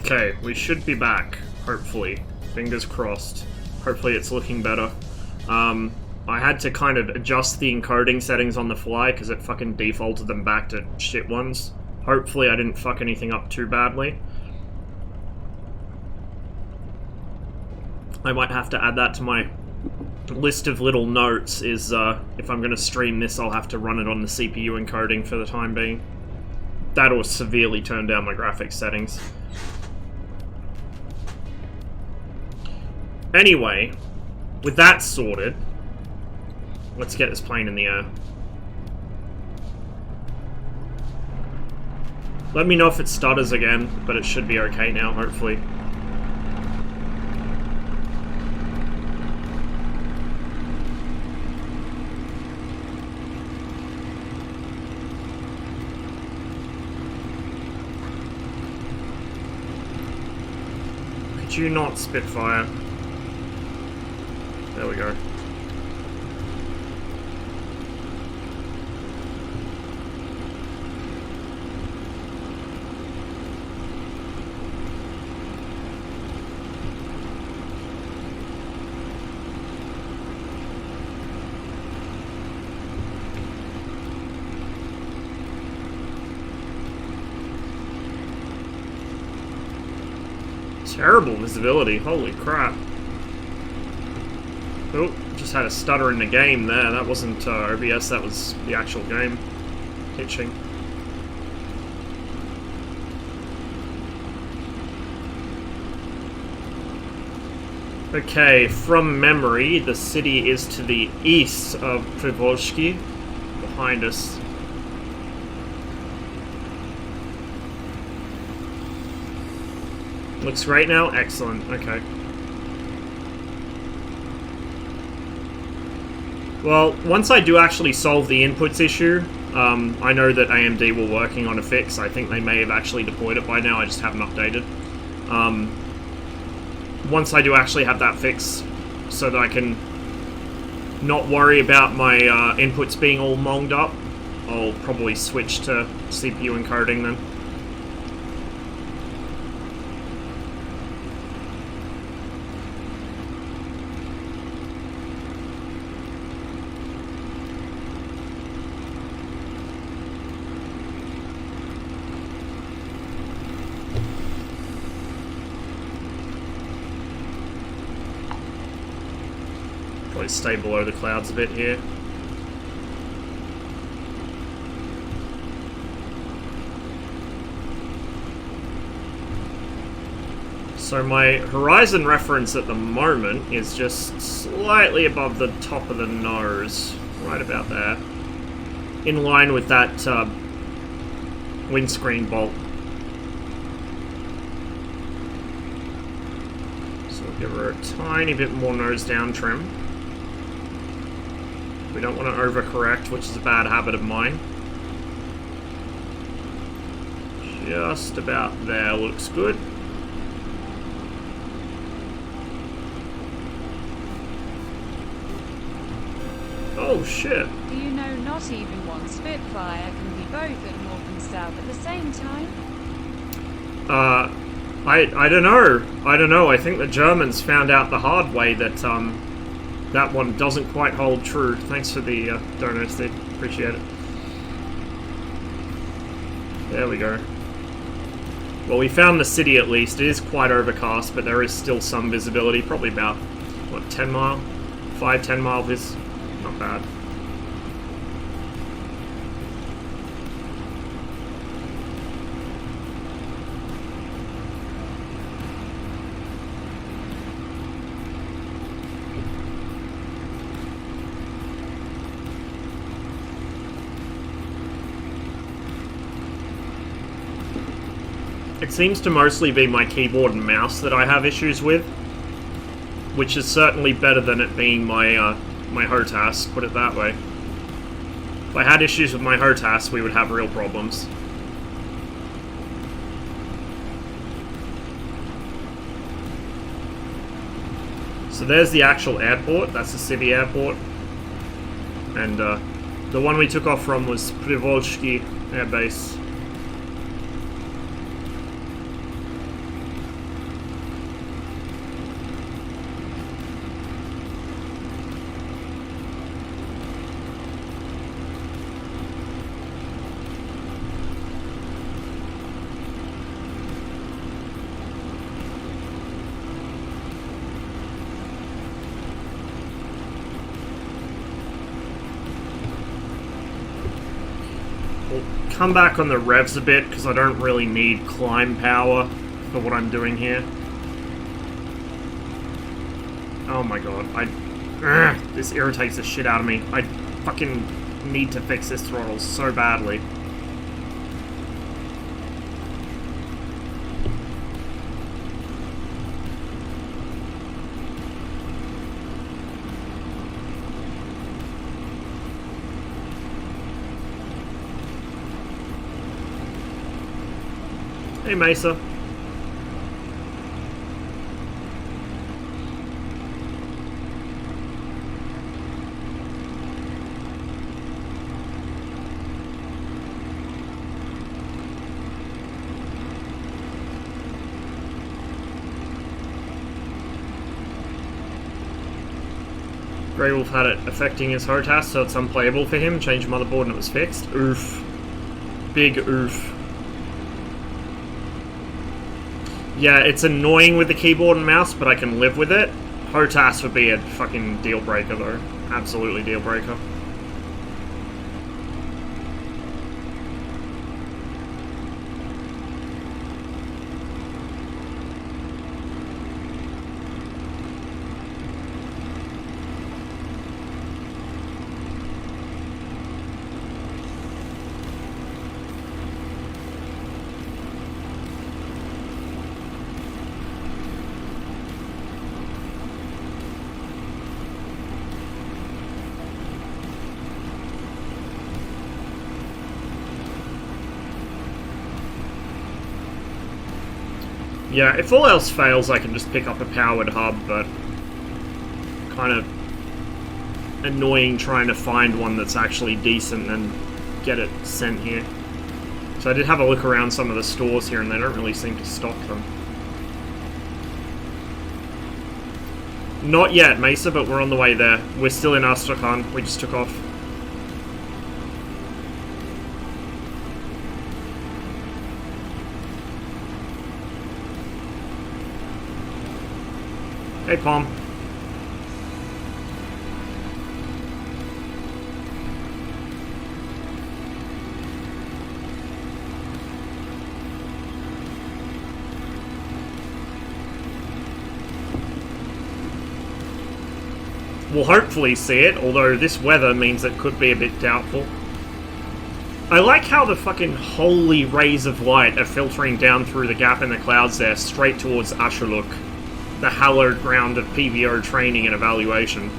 Okay, we should be back, hopefully. Fingers crossed. Hopefully it's looking better. I had to kind of adjust the encoding settings on the fly because it fucking defaulted them back to shit ones. Hopefully I didn't fuck anything up too badly. I might have to add that to my list of little notes, is if I'm going to stream this, I'll have to run it on the CPU encoding for the time being. That'll severely turn down my graphics settings. Anyway, with that sorted, let's get this plane in the air. Let me know if it stutters again, but it should be okay now, hopefully. Could you not Spitfire? There we go. Terrible visibility, holy crap. Oh, just had a stutter in the game there. That wasn't OBS, that was the actual game hitching. Okay, from memory, the city is to the east of Volga, behind us. Looks great now? Excellent, okay. Well, once I do actually solve the inputs issue, I know that AMD were working on a fix. I think they may have actually deployed it by now, I just haven't updated. Once I do actually have that fix, so that I can not worry about my inputs being all monged up, I'll probably switch to CPU encoding then. Probably stay below the clouds a bit here. So my horizon reference at the moment is just slightly above the top of the nose, right about there, in line with that windscreen bolt. So we'll give her a tiny bit more nose down trim. We don't want to overcorrect, which is a bad habit of mine. Just about there looks good. Oh shit. Do you know not even one Spitfire can be both at north and south at the same time? I don't know. I don't know. I think the Germans found out the hard way that that one doesn't quite hold true. Thanks for the donut, Steve. Appreciate it. There we go. Well, we found the city at least. It is quite overcast, but there is still some visibility. Probably about, what, 10 mile? 5-10 mile vis. Not bad. It seems to mostly be my keyboard and mouse that I have issues with, which is certainly better than it being my my HOTAS, put it that way. If I had issues with my HOTAS, we would have real problems. So there's the actual airport, that's the city airport. And the one we took off from was Privolzhsky Air Base. We'll come back on the revs a bit, because I don't really need climb power for what I'm doing here. Oh my god, this irritates the shit out of me. I fucking need to fix this throttle so badly. Hey, Mesa. Grey Wolf had it affecting his HOTAS, so it's unplayable for him. Changed motherboard and it was fixed. Oof. Big oof. Yeah, it's annoying with the keyboard and mouse, but I can live with it. HOTAS would be a fucking deal breaker, though. Absolutely deal breaker. Yeah, if all else fails, I can just pick up a powered hub, but kind of annoying trying to find one that's actually decent and get it sent here. So I did have a look around some of the stores here, and they don't really seem to stock them. Not yet, Mesa, but we're on the way there. We're still in Astrakhan. We just took off. Hey, Palm. We'll hopefully see it, although this weather means it could be a bit doubtful. I like how the fucking holy rays of light are filtering down through the gap in the clouds there, straight towards Ashuluk, the hallowed ground of PVO training and evaluation.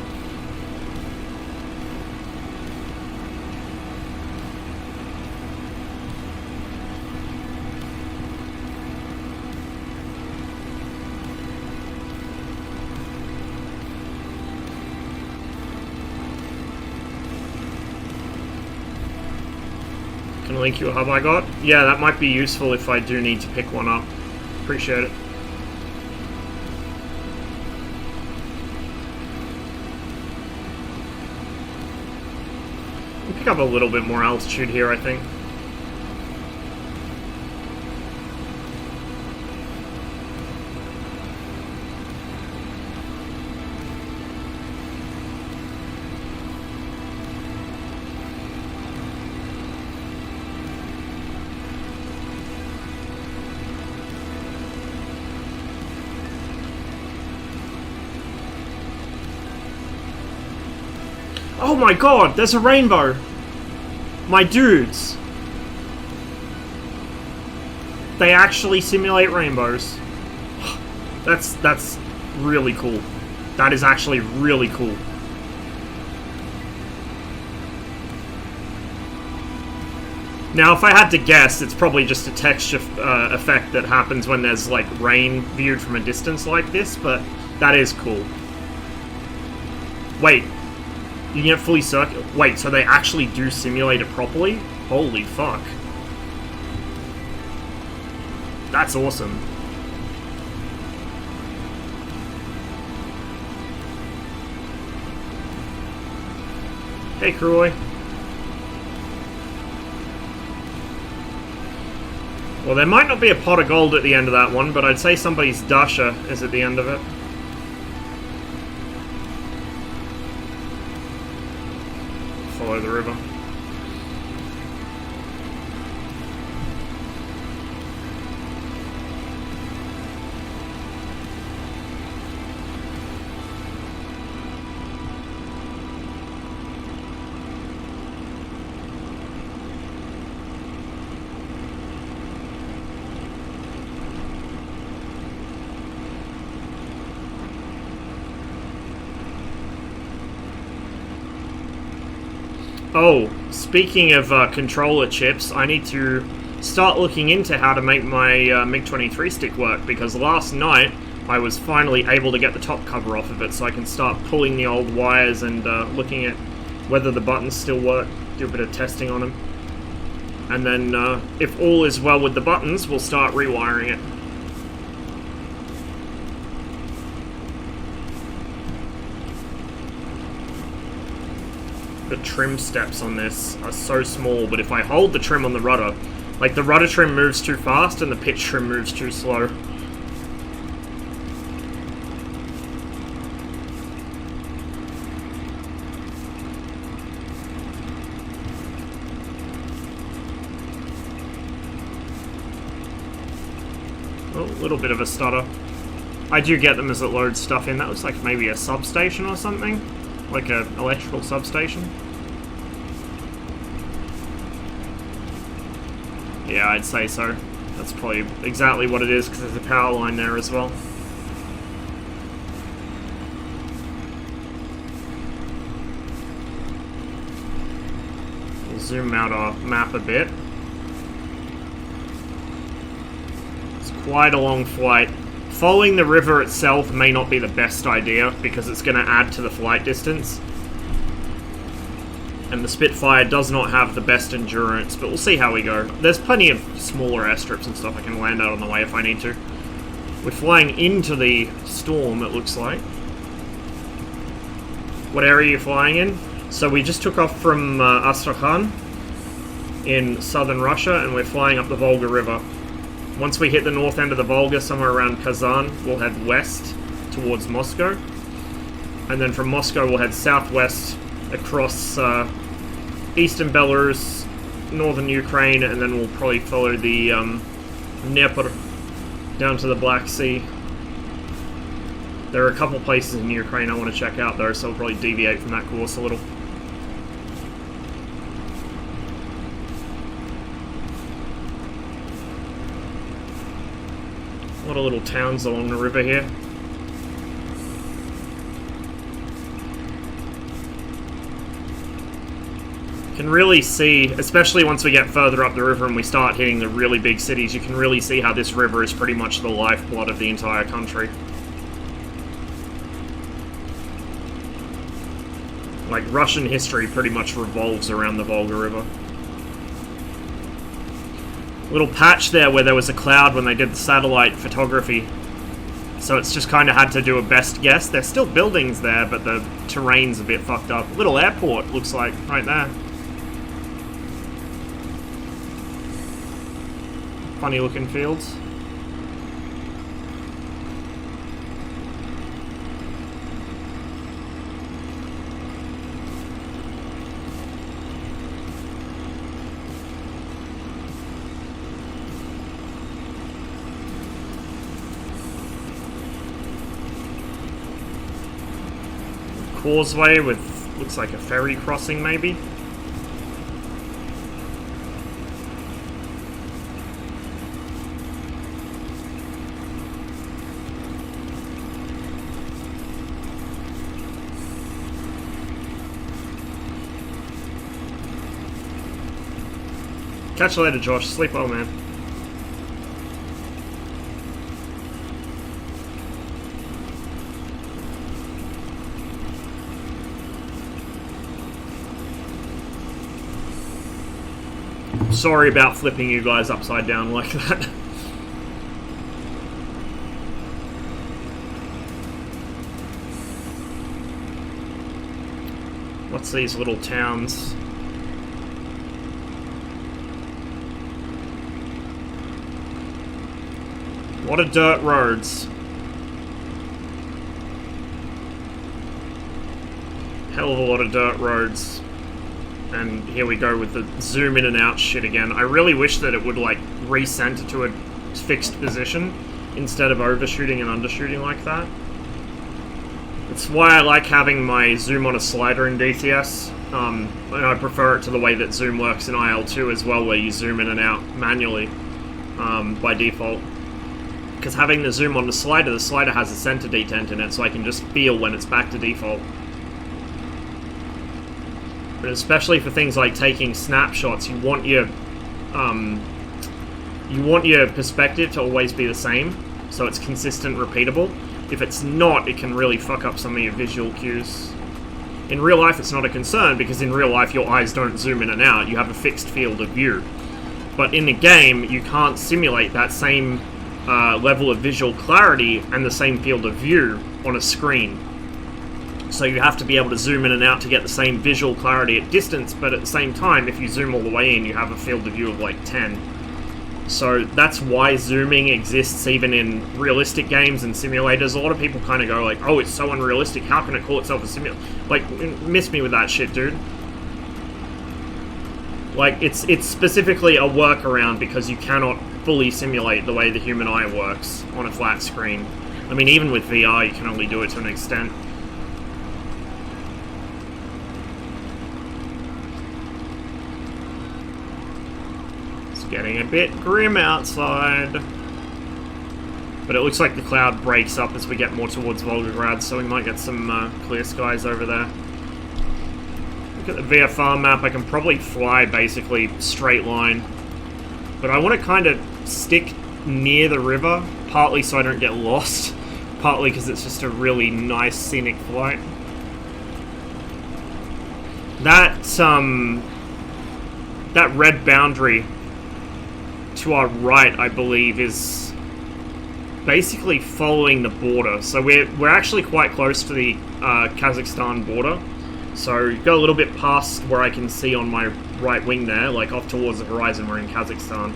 Can link you a hub I got? Yeah, that might be useful if I do need to pick one up. Appreciate it. Pick up a little bit more altitude here, I think. Oh my god, there's a rainbow! My dudes! They actually simulate rainbows. That's really cool. That is actually really cool. Now, if I had to guess, it's probably just a texture effect that happens when there's, like, rain viewed from a distance like this, but that is cool. Wait. You can get fully circular. Wait, so they actually do simulate it properly? Holy fuck. That's awesome. Hey, Kroy. Well, there might not be a pot of gold at the end of that one, but I'd say somebody's Dasha is at the end of it. Follow the river. Oh, speaking of controller chips, I need to start looking into how to make my MiG-23 stick work, because last night I was finally able to get the top cover off of it, so I can start pulling the old wires and looking at whether the buttons still work, do a bit of testing on them. And then, if all is well with the buttons, we'll start rewiring it. The trim steps on this are so small, but if I hold the trim on the rudder, like the rudder trim moves too fast and the pitch trim moves too slow. Oh, a little bit of a stutter. I do get them as it loads stuff in. That looks like maybe a substation or something. Like an electrical substation. Yeah, I'd say so. That's probably exactly what it is, because there's a power line there as well. We'll zoom out our map a bit. It's quite a long flight. Following the river itself may not be the best idea, because it's going to add to the flight distance. And the Spitfire does not have the best endurance, but we'll see how we go. There's plenty of smaller airstrips and stuff I can land out on the way if I need to. We're flying into the storm, it looks like. What area are you flying in? So we just took off from Astrakhan in southern Russia, and we're flying up the Volga River. Once we hit the north end of the Volga, somewhere around Kazan, we'll head west towards Moscow. And then from Moscow, we'll head southwest across eastern Belarus, northern Ukraine, and then we'll probably follow the Dnieper down to the Black Sea. There are a couple places in Ukraine I want to check out, though, so I'll probably deviate from that course a little. A lot of little towns along the river here. You can really see, especially once we get further up the river and we start hitting the really big cities, you can really see how this river is pretty much the lifeblood of the entire country. Like, Russian history pretty much revolves around the Volga River. Little patch there where there was a cloud when they did the satellite photography. So it's just kind of had to do a best guess. There's still buildings there, but the terrain's a bit fucked up. Little airport, looks like, right there. Funny looking fields. Causeway with, looks like a ferry crossing maybe. Catch you later, Josh. Sleep well, man. Sorry about flipping you guys upside down like that. What's these little towns? A lot of dirt roads. Hell of a lot of dirt roads. And here we go with the zoom in and out shit again. I really wish that it would, like, recenter to a fixed position instead of overshooting and undershooting like that. It's why I like having my zoom on a slider in DTS. And I prefer it to the way that zoom works in IL2 as well, where you zoom in and out manually by default. Because having the zoom on the slider has a center detent in it, so I can just feel when it's back to default. But especially for things like taking snapshots, you want your perspective to always be the same, so it's consistent, repeatable. If it's not, it can really fuck up some of your visual cues. In real life, it's not a concern, because in real life, your eyes don't zoom in and out. You have a fixed field of view. But in the game, you can't simulate that same level of visual clarity and the same field of view on a screen. So you have to be able to zoom in and out to get the same visual clarity at distance, but at the same time, if you zoom all the way in, you have a field of view of like 10. So that's why zooming exists even in realistic games and simulators. A lot of people kind of go like, oh, it's so unrealistic, how can it call itself a simulator? Like, miss me with that shit, dude. Like, it's specifically a workaround because you cannot fully simulate the way the human eye works on a flat screen. I mean, even with VR, you can only do it to an extent. Getting a bit grim outside. But it looks like the cloud breaks up as we get more towards Volgograd, so we might get some clear skies over there. Look at the VFR map, I can probably fly basically straight line. But I want to kind of stick near the river, partly so I don't get lost, partly because it's just a really nice scenic flight. That red boundary to our right, I believe, is basically following the border. So we're actually quite close to the Kazakhstan border. So go a little bit past where I can see on my right wing there, like off towards the horizon, we're in Kazakhstan.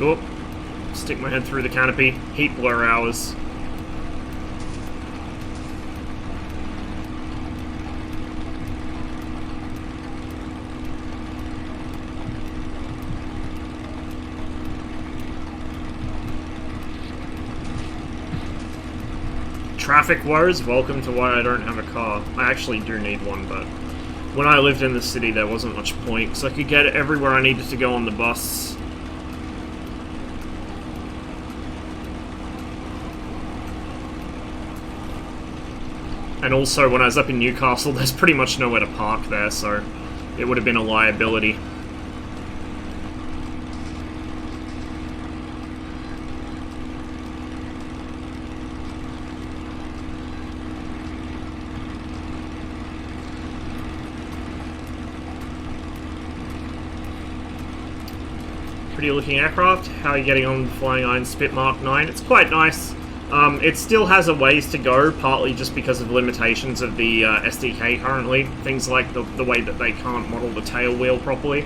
Oh, stick my head through the canopy. Heat blur hours. Traffic woes, welcome to why I don't have a car. I actually do need one, but when I lived in the city there wasn't much point, because I could get everywhere I needed to go on the bus. And also, when I was up in Newcastle, there's pretty much nowhere to park there, so it would have been a liability. Pretty looking aircraft. How are you getting on with Flying Iron Spit Mark 9? It's quite nice. It still has a ways to go, partly just because of limitations of the SDK currently. Things like the way that they can't model the tail wheel properly.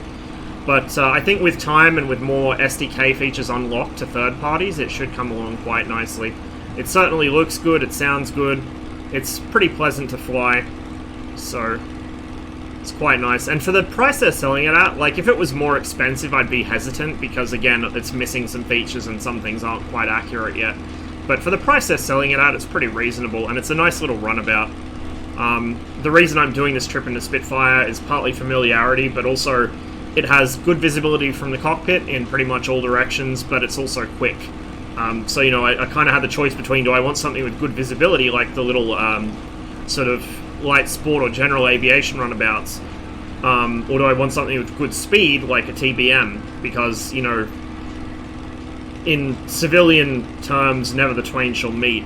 But I think with time and with more SDK features unlocked to third parties, it should come along quite nicely. It certainly looks good, it sounds good, it's pretty pleasant to fly, so it's quite nice. And for the price they're selling it at, like, if it was more expensive, I'd be hesitant, because again, it's missing some features and some things aren't quite accurate yet. But for the price they're selling it at, it's pretty reasonable, and it's a nice little runabout. The reason I'm doing this trip into Spitfire is partly familiarity, but also it has good visibility from the cockpit in pretty much all directions, but it's also quick. So, you know, I kind of had the choice between, do I want something with good visibility, like the little sort of light sport or general aviation runabouts, or do I want something with good speed, like a TBM, because, you know, in civilian terms, never the twain shall meet,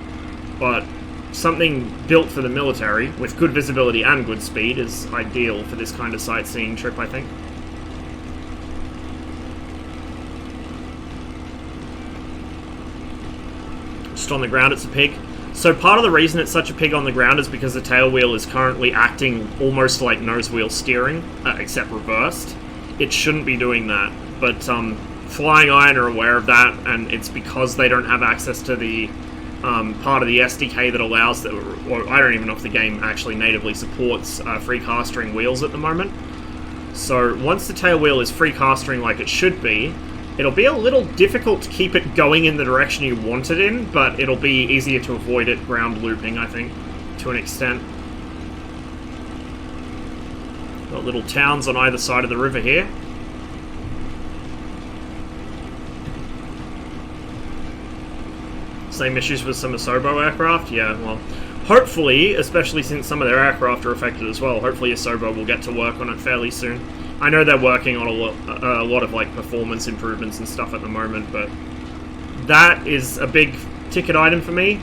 but something built for the military with good visibility and good speed is ideal for this kind of sightseeing trip, I think. Just on the ground, it's a pig. So part of the reason it's such a pig on the ground is because the tail wheel is currently acting almost like nose wheel steering, except reversed. It shouldn't be doing that, but Flying Iron are aware of that, and it's because they don't have access to the part of the SDK that allows that, or I don't even know if the game actually natively supports free castering wheels at the moment. So once the tail wheel is free castering like it should be, it'll be a little difficult to keep it going in the direction you want it in, but it'll be easier to avoid it ground looping, I think, to an extent. Got little towns on either side of the river here. Same issues with some Asobo aircraft? Yeah, well, hopefully, especially since some of their aircraft are affected as well, hopefully Asobo will get to work on it fairly soon. I know they're working on a lot of like performance improvements and stuff at the moment, but that is a big ticket item for me,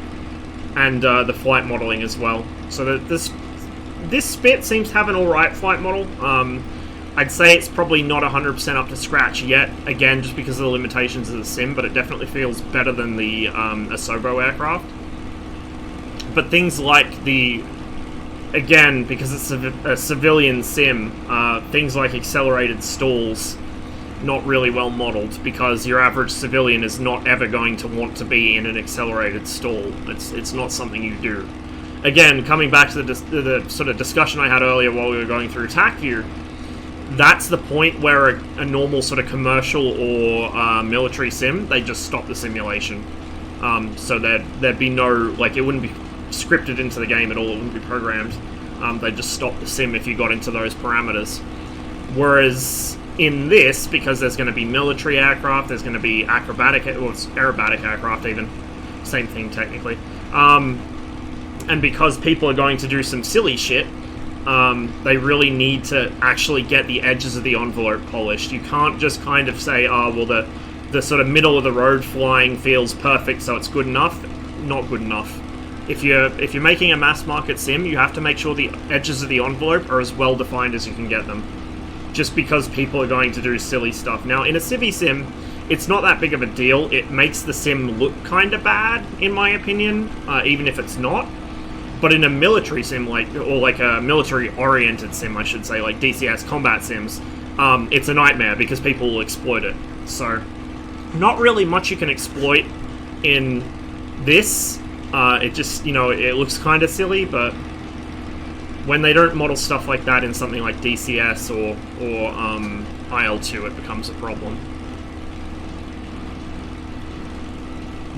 and the flight modeling as well. So this Spit seems to have an alright flight model. I'd say it's probably not 100% up to scratch yet, again, just because of the limitations of the sim, but it definitely feels better than the Asobo aircraft. But things like the, again, because it's a civilian sim, things like accelerated stalls, not really well modeled, because your average civilian is not ever going to want to be in an accelerated stall. It's not something you do. Again, coming back to the sort of discussion I had earlier while we were going through TACU, that's the point where a normal sort of commercial or military sim, they just stop the simulation. So there'd be no, like, it wouldn't be scripted into the game at all, it wouldn't be programmed. They'd just stop the sim if you got into those parameters. Whereas in this, because there's going to be military aircraft, there's going to be acrobatic, or it's aerobatic aircraft even, same thing technically, and because people are going to do some silly shit, they really need to actually get the edges of the envelope polished. You can't just kind of say, oh, well, the sort of middle of the road flying feels perfect, so it's good enough. Not good enough. If you're making a mass market sim, you have to make sure the edges of the envelope are as well defined as you can get them. Just because people are going to do silly stuff. Now, in a civvy sim, it's not that big of a deal. It makes the sim look kind of bad, in my opinion, even if it's not. But in a military sim, or like a military-oriented sim, I should say, like DCS combat sims, it's a nightmare because people will exploit it. So, not really much you can exploit in this. It just, it looks kind of silly, but when they don't model stuff like that in something like DCS or IL-2, it becomes a problem.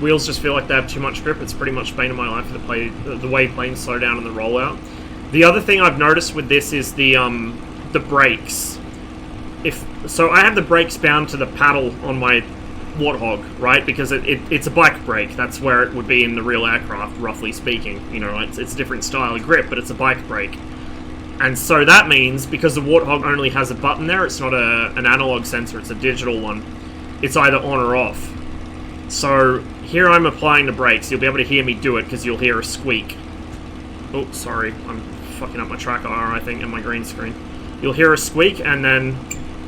Wheels just feel like they have too much grip. It's pretty much bane of my life for the way planes slow down in the rollout. The other thing I've noticed with this is the brakes. So I have the brakes bound to the paddle on my Warthog, right? Because it's a bike brake. That's where it would be in the real aircraft, roughly speaking. It's a different style of grip, but it's a bike brake. And so that means, because the Warthog only has a button there, it's not an analog sensor, it's a digital one. It's either on or off. So here I'm applying the brakes. You'll be able to hear me do it because you'll hear a squeak. Oh, sorry. I'm fucking up my tracker, I think, and my green screen. You'll hear a squeak and then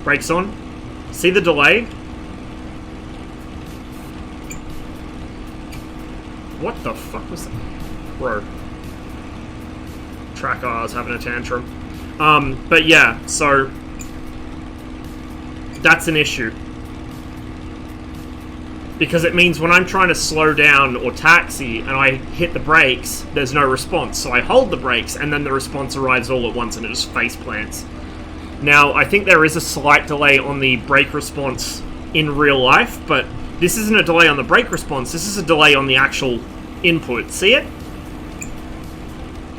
brakes on. See the delay? What the fuck was that? Bro. Tracker, I was having a tantrum. But yeah, so that's an issue. Because it means when I'm trying to slow down or taxi and I hit the brakes, there's no response. So I hold the brakes and then the response arrives all at once and it just face plants. Now, I think there is a slight delay on the brake response in real life, but this isn't a delay on the brake response, this is a delay on the actual input. See it?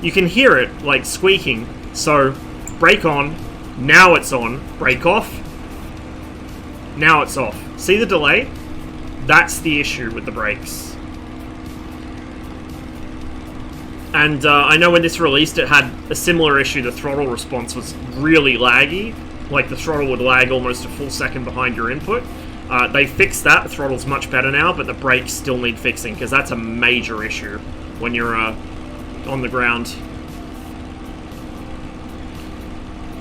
You can hear it, like, squeaking. So, brake on, now it's on, brake off, now it's off. See the delay? That's the issue with the brakes. And I know when this released, it had a similar issue. The throttle response was really laggy. Like, the throttle would lag almost a full second behind your input. They fixed that. The throttle's much better now, but the brakes still need fixing, because that's a major issue when you're on the ground.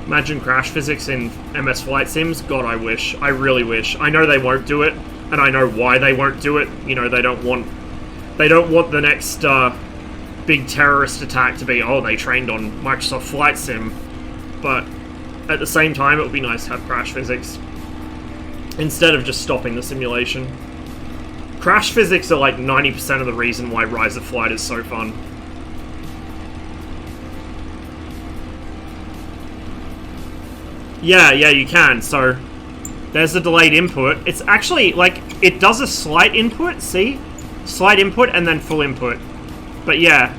Imagine crash physics in MS Flight Sims. God, I wish. I really wish. I know they won't do it, and I know why they won't do it. They don't want the next big terrorist attack to be, oh, they trained on Microsoft Flight Sim. But at the same time, it would be nice to have crash physics instead of just stopping the simulation. Crash physics are like 90% of the reason why Rise of Flight is so fun. Yeah, you can. So, there's the delayed input. It's actually, like, it does a slight input, see? Slight input and then full input. But yeah.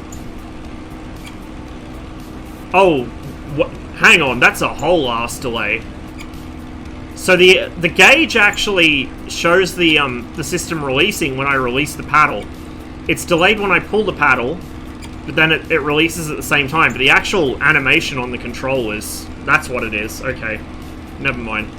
Oh, what? Hang on, that's a whole ass delay. So the gauge actually shows the system releasing when I release the paddle. It's delayed when I pull the paddle, but then it releases at the same time. But the actual animation on the control is... That's what it is. Okay. Never mind.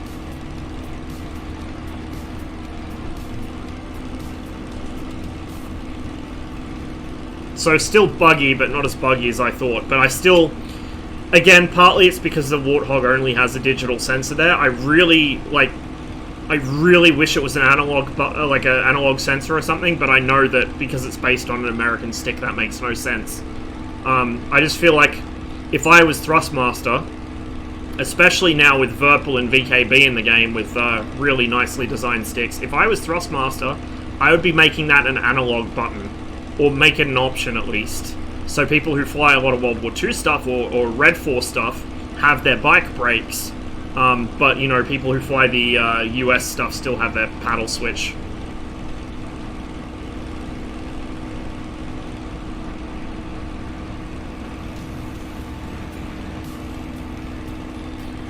So still buggy, but not as buggy as I thought. But I still... Again, partly it's because the Warthog only has a digital sensor there. I really wish it was an analog, like an analog sensor or something, but I know that because it's based on an American stick, that makes no sense. I just feel like if I was Thrustmaster, especially now with Virpil and VKB in the game with really nicely designed sticks, if I was Thrustmaster, I would be making that an analog button, or make it an option at least. So people who fly a lot of World War II stuff or Red Force stuff have their bike brakes, but, you know, people who fly the US stuff still have their paddle switch.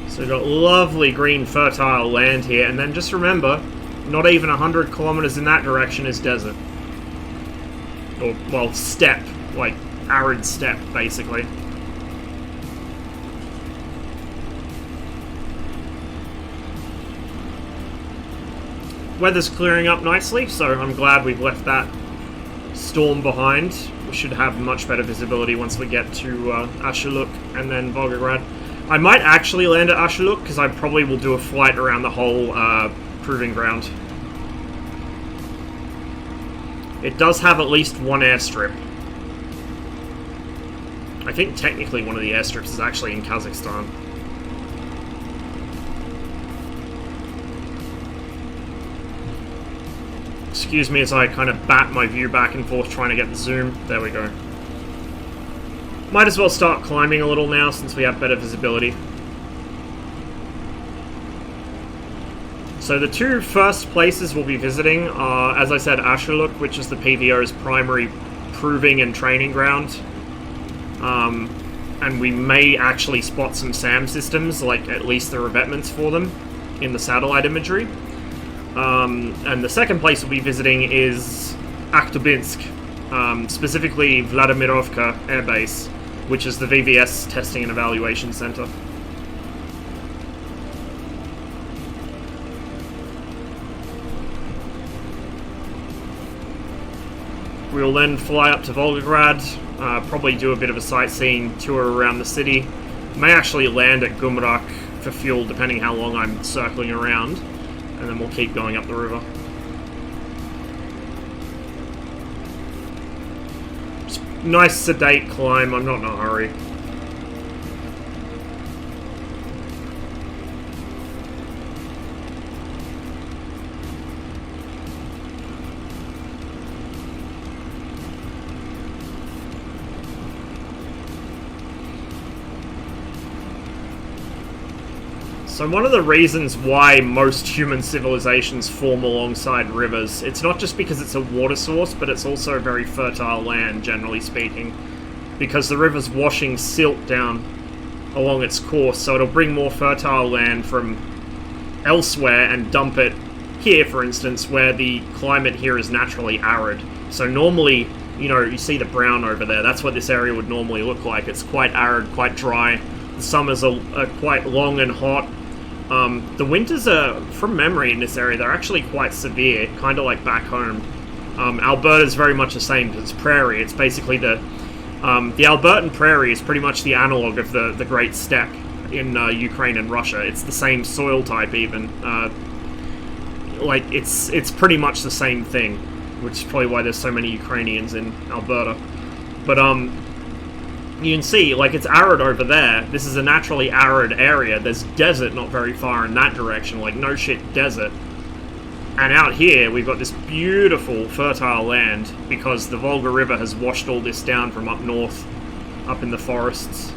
So we've got lovely green fertile land here, and then just remember, not even 100 kilometers in that direction is desert. Or, well, steppe, like arid steppe, basically. Weather's clearing up nicely, so I'm glad we've left that storm behind. We should have much better visibility once we get to Ashuluk and then Volgograd. I might actually land at Ashuluk, because I probably will do a flight around the whole proving ground. It does have at least one airstrip. I think technically one of the airstrips is actually in Kazakhstan. Excuse me as I kind of bat my view back and forth trying to get the zoom. There we go. Might as well start climbing a little now since we have better visibility. So the two first places we'll be visiting are, as I said, Ashuluk, which is the PVO's primary proving and training ground. And we may actually spot some SAM systems, like at least the revetments for them, in the satellite imagery. And the second place we'll be visiting is Akhtubinsk, specifically Vladimirovka Air Base, which is the VVS Testing and Evaluation Center. We'll then fly up to Volgograd, probably do a bit of a sightseeing tour around the city. May actually land at Gumrak for fuel, depending how long I'm circling around, and then we'll keep going up the river. Just nice sedate climb, I'm not in a hurry. So one of the reasons why most human civilizations form alongside rivers, it's not just because it's a water source, but it's also a very fertile land, generally speaking. Because the river's washing silt down along its course, so it'll bring more fertile land from elsewhere and dump it here, for instance, where the climate here is naturally arid. So normally, you know, you see the brown over there, that's what this area would normally look like. It's quite arid, quite dry. The summers are quite long and hot. The winters are, from memory in this area, they're actually quite severe, kind of like back home. Alberta's very much the same, because it's prairie. It's basically the Albertan prairie is pretty much the analog of the Great Steppe in Ukraine and Russia. It's the same soil type even. Like, it's pretty much the same thing, which is probably why there's so many Ukrainians in Alberta. But, you can see, like, it's arid over there. This is a naturally arid area. There's desert not very far in that direction, like, no shit desert. And out here, we've got this beautiful, fertile land, because the Volga River has washed all this down from up north, up in the forests.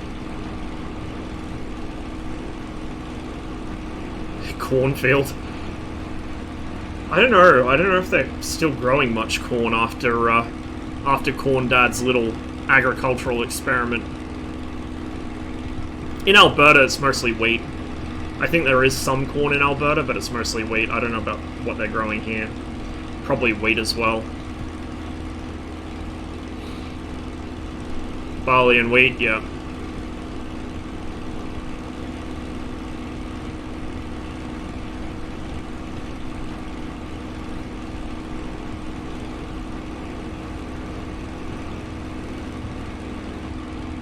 Cornfield. I don't know if they're still growing much corn after Corn Dad's little agricultural experiment. In Alberta, it's mostly wheat. I think there is some corn in Alberta, but it's mostly wheat. I don't know about what they're growing here. Probably wheat as well. Barley and wheat, yeah.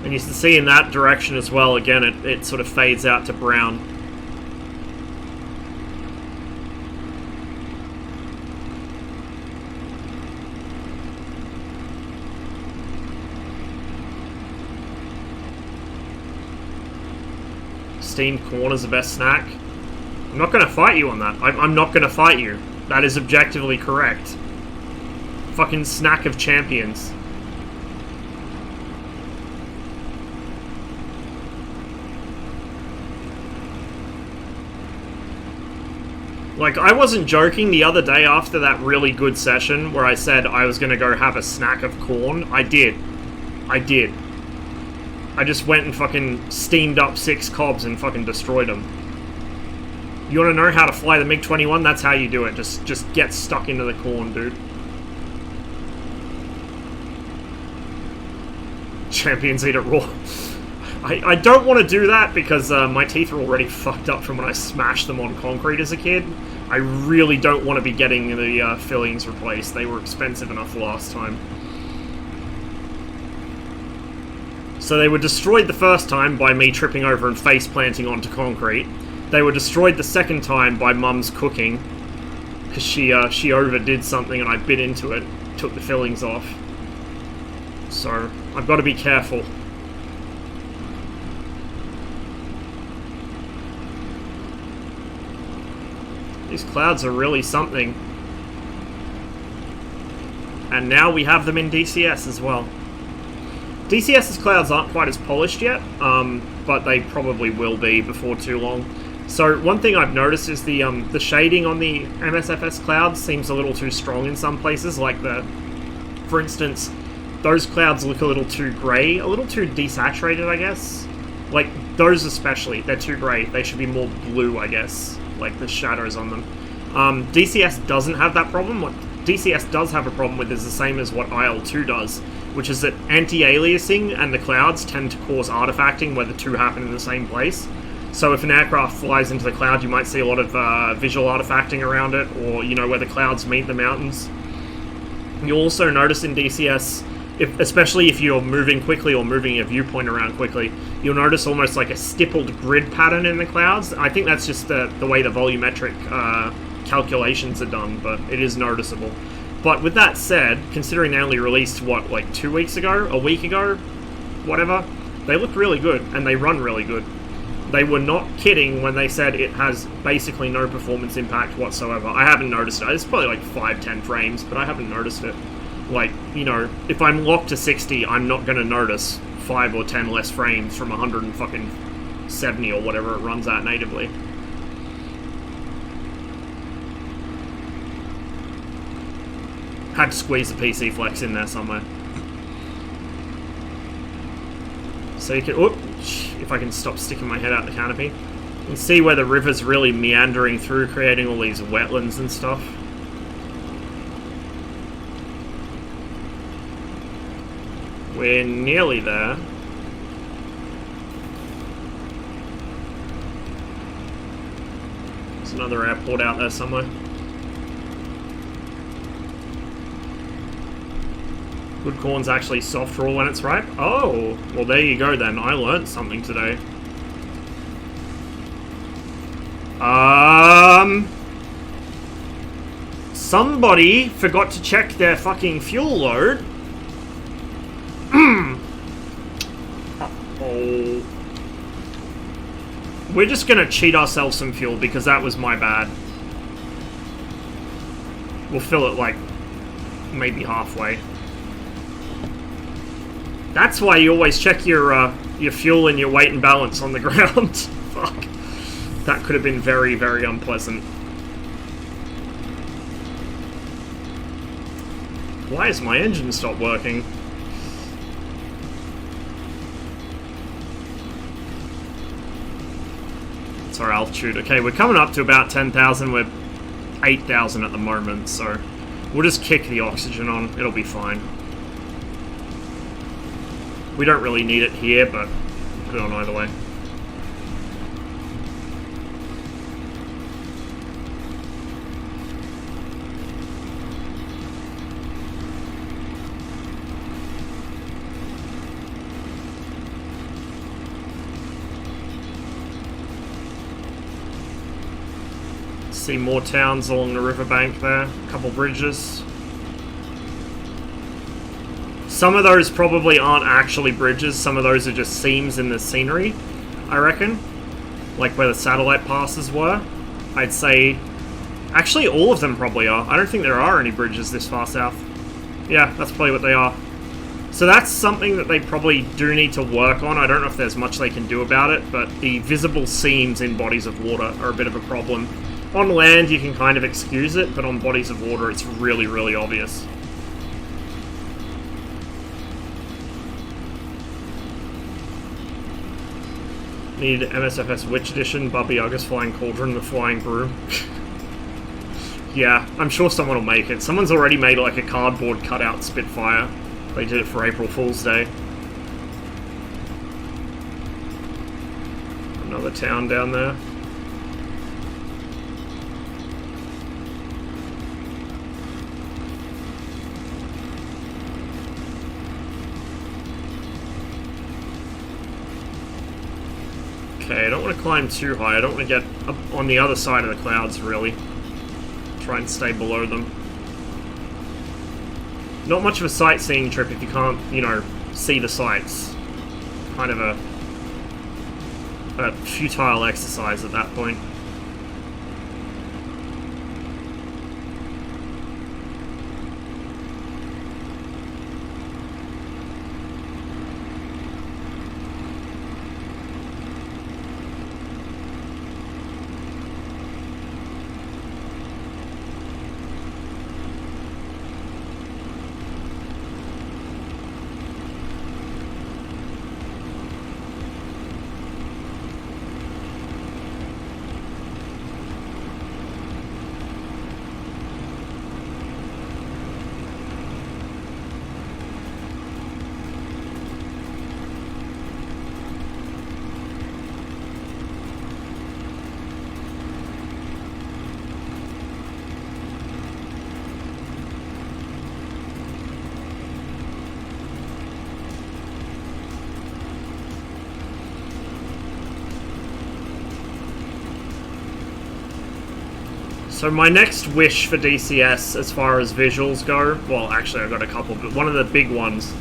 And you can see in that direction as well, again, it sort of fades out to brown. Steamed corn is the best snack. I'm not going to fight you on that. I'm not going to fight you. That is objectively correct. Fucking snack of champions. Like, I wasn't joking the other day after that really good session where I said I was going to go have a snack of corn. I did. I did. I just went and fucking steamed up 6 cobs and fucking destroyed them. You want to know how to fly the MiG-21? That's how you do it. Just get stuck into the corn, dude. Champions eat it raw. I don't want to do that because my teeth are already fucked up from when I smashed them on concrete as a kid. I really don't want to be getting the fillings replaced. They were expensive enough last time. So they were destroyed the first time by me tripping over and face planting onto concrete. They were destroyed the second time by Mum's cooking because she overdid something and I bit into it, took the fillings off. So I've got to be careful. These clouds are really something. And now we have them in DCS as well. DCS's clouds aren't quite as polished yet, but they probably will be before too long. So one thing I've noticed is the shading on the MSFS clouds seems a little too strong in some places. Like for instance, those clouds look a little too grey, a little too desaturated, I guess. Like those especially, they're too grey. They should be more blue, I guess. Like the shadows on them. DCS doesn't have that problem. What DCS does have a problem with is the same as what IL-2 does, which is that anti-aliasing and the clouds tend to cause artifacting where the two happen in the same place. So if an aircraft flies into the cloud, you might see a lot of visual artifacting around it, or, you know, where the clouds meet the mountains. You'll also notice in DCS, especially if you're moving quickly or moving your viewpoint around quickly, you'll notice almost like a stippled grid pattern in the clouds. I think that's just the way the volumetric calculations are done, but it is noticeable. But with that said, considering they only released, what, like 2 weeks ago? A week ago? Whatever? They look really good, and they run really good. They were not kidding when they said it has basically no performance impact whatsoever. I haven't noticed it. It's probably like 5-10 frames, but I haven't noticed it. Like, you know, if I'm locked to 60, I'm not going to notice 5 or 10 less frames from 170 or whatever it runs at natively. Had to squeeze the PC Flex in there somewhere. So you can... Oop, if I can stop sticking my head out the canopy. You can see where the river's really meandering through, creating all these wetlands and stuff. We're nearly there. There's another airport out there somewhere. Good corn's actually soft raw when it's ripe. Oh, well there you go then. I learnt something today. Somebody forgot to check their fucking fuel load. Oh. We're just gonna cheat ourselves some fuel because that was my bad. We'll fill it like maybe halfway. That's why you always check your fuel and your weight and balance on the ground. Fuck. That could have been very, very unpleasant. Why has my engine stopped working? What's our altitude? Okay, we're coming up to about 10,000. We're 8,000 at the moment, so we'll just kick the oxygen on. It'll be fine. We don't really need it here, but put it on either way. See more towns along the riverbank there. A couple bridges. Some of those probably aren't actually bridges. Some of those are just seams in the scenery, I reckon. Like where the satellite passes were. I'd say... Actually, all of them probably are. I don't think there are any bridges this far south. Yeah, that's probably what they are. So that's something that they probably do need to work on. I don't know if there's much they can do about it, but the visible seams in bodies of water are a bit of a problem. On land, you can kind of excuse it, but on bodies of water, it's really, really obvious. Need MSFS Witch Edition, Bubby Yaga's Flying Cauldron, the Flying Brew. Yeah, I'm sure someone will make it. Someone's already made like a cardboard cutout Spitfire. They did it for April Fool's Day. Another town down there. Okay, I don't want to climb too high. I don't want to get up on the other side of the clouds, really. Try and stay below them. Not much of a sightseeing trip if you can't, you know, see the sights. Kind of a futile exercise at that point. So my next wish for DCS, as far as visuals go, well, actually I've got a couple, but one of the big ones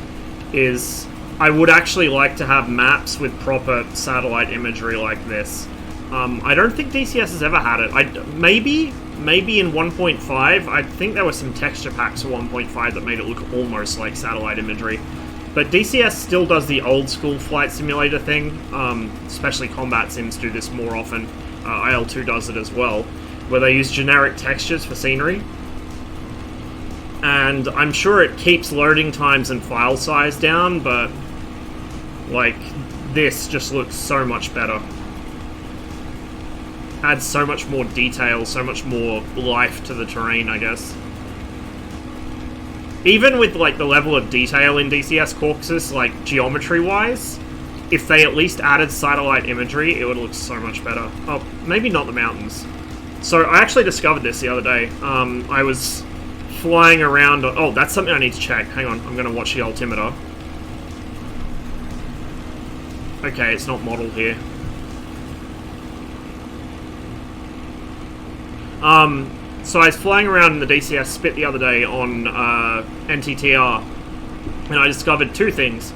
is I would actually like to have maps with proper satellite imagery like this. I don't think DCS has ever had it. Maybe in 1.5, I think there were some texture packs for 1.5 that made it look almost like satellite imagery. But DCS still does the old school flight simulator thing, especially combat sims do this more often. IL-2 does it as well, where they use generic textures for scenery. And I'm sure it keeps loading times and file size down, but like this just looks so much better. Adds so much more detail, so much more life to the terrain, I guess. Even with like the level of detail in DCS Caucasus, like geometry-wise, if they at least added satellite imagery, it would look so much better. Oh, maybe not the mountains. So I actually discovered this the other day. I was flying around... Oh, that's something I need to check. Hang on, I'm going to watch the altimeter. Okay, it's not modeled here. So I was flying around in the DCS Spit the other day on NTTR, and I discovered two things.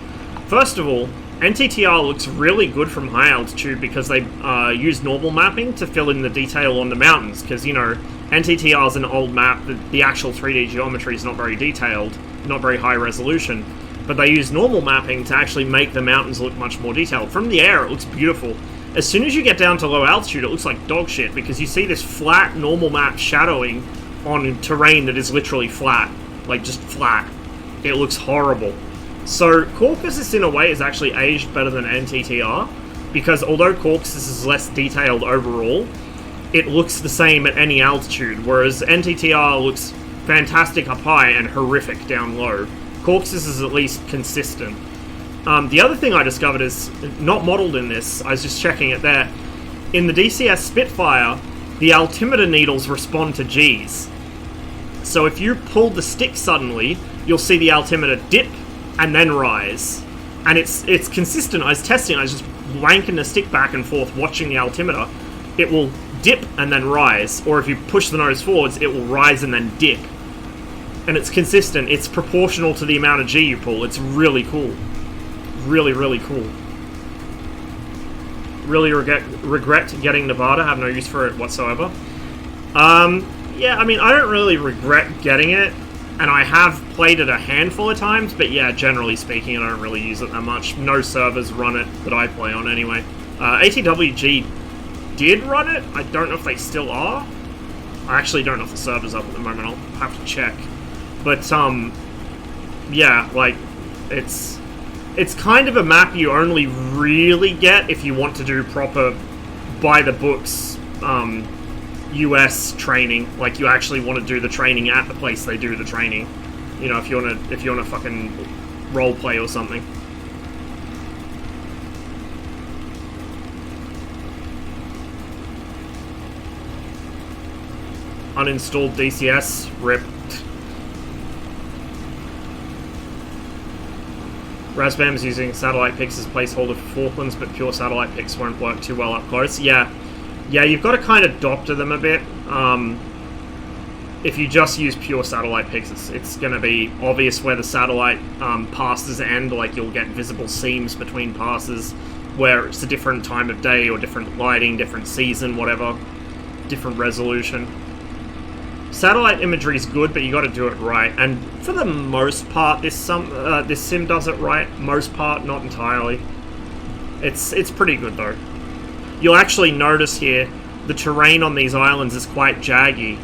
First of all, NTTR looks really good from high altitude because they use normal mapping to fill in the detail on the mountains, because, you know, NTTR is an old map, the actual 3D geometry is not very detailed, not very high resolution, but they use normal mapping to actually make the mountains look much more detailed. From the air, it looks beautiful. As soon as you get down to low altitude, it looks like dog shit, because you see this flat, normal map shadowing on terrain that is literally flat. Like, just flat. It looks horrible. So, Caucasus, in a way, is actually aged better than NTTR. because although Caucasus is less detailed overall, it looks the same at any altitude, whereas NTTR looks fantastic up high and horrific down low. Caucasus is at least consistent. The other thing I discovered is, not modelled in this, I was just checking it there, in the DCS Spitfire, the altimeter needles respond to Gs. So if you pull the stick suddenly, you'll see the altimeter dip and then rise. And it's consistent. I was testing, I was just wanking the stick back and forth, watching the altimeter. It will dip and then rise. Or if you push the nose forwards, it will rise and then dip. And it's consistent. It's proportional to the amount of G you pull. It's really cool. Really, really cool. Really regret getting Nevada. Have no use for it whatsoever. Yeah, I mean, I don't really regret getting it, and I have played it a handful of times, but yeah, generally speaking, I don't really use it that much. No servers run it that I play on anyway. ATWG did run it. I don't know if they still are. I actually don't know if the server's up at the moment. I'll have to check. But, yeah, like, it's kind of a map you only really get if you want to do proper by-the-books, US training. Like, you actually want to do the training at the place they do the training. You know, if you wanna fucking role play or something. Uninstalled DCS, rip. Razbam's using satellite pics as placeholder for Falklands, but pure satellite pics won't work too well up close. Yeah, you've got to kind of doctor them a bit. If you just use pure satellite pics, it's going to be obvious where the satellite passes end. Like, you'll get visible seams between passes where it's a different time of day or different lighting, different season, whatever, different resolution. Satellite imagery is good, but you got to do it right. And for the most part, this sim does it right. Most part, not entirely. It's pretty good though. You'll actually notice here the terrain on these islands is quite jaggy,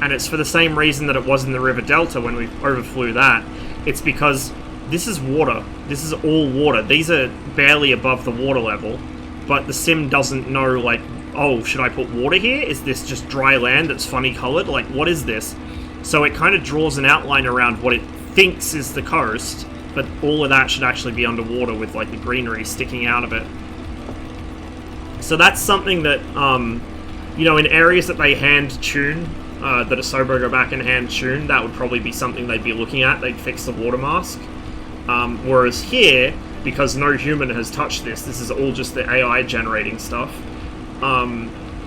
and it's for the same reason that it was in the River Delta when we overflew that. It's because this is water. This is all water. These are barely above the water level, but the sim doesn't know, like, oh, should I put water here? Is this just dry land that's funny coloured? Like, what is this? So it kind of draws an outline around what it thinks is the coast, but all of that should actually be underwater with, like, the greenery sticking out of it. So that's something that, you know, in areas that they hand-tune, that Asobo go back and hand-tune, that would probably be something they'd be looking at. They'd fix the water mask. Whereas here, because no human has touched this is all just the AI generating stuff,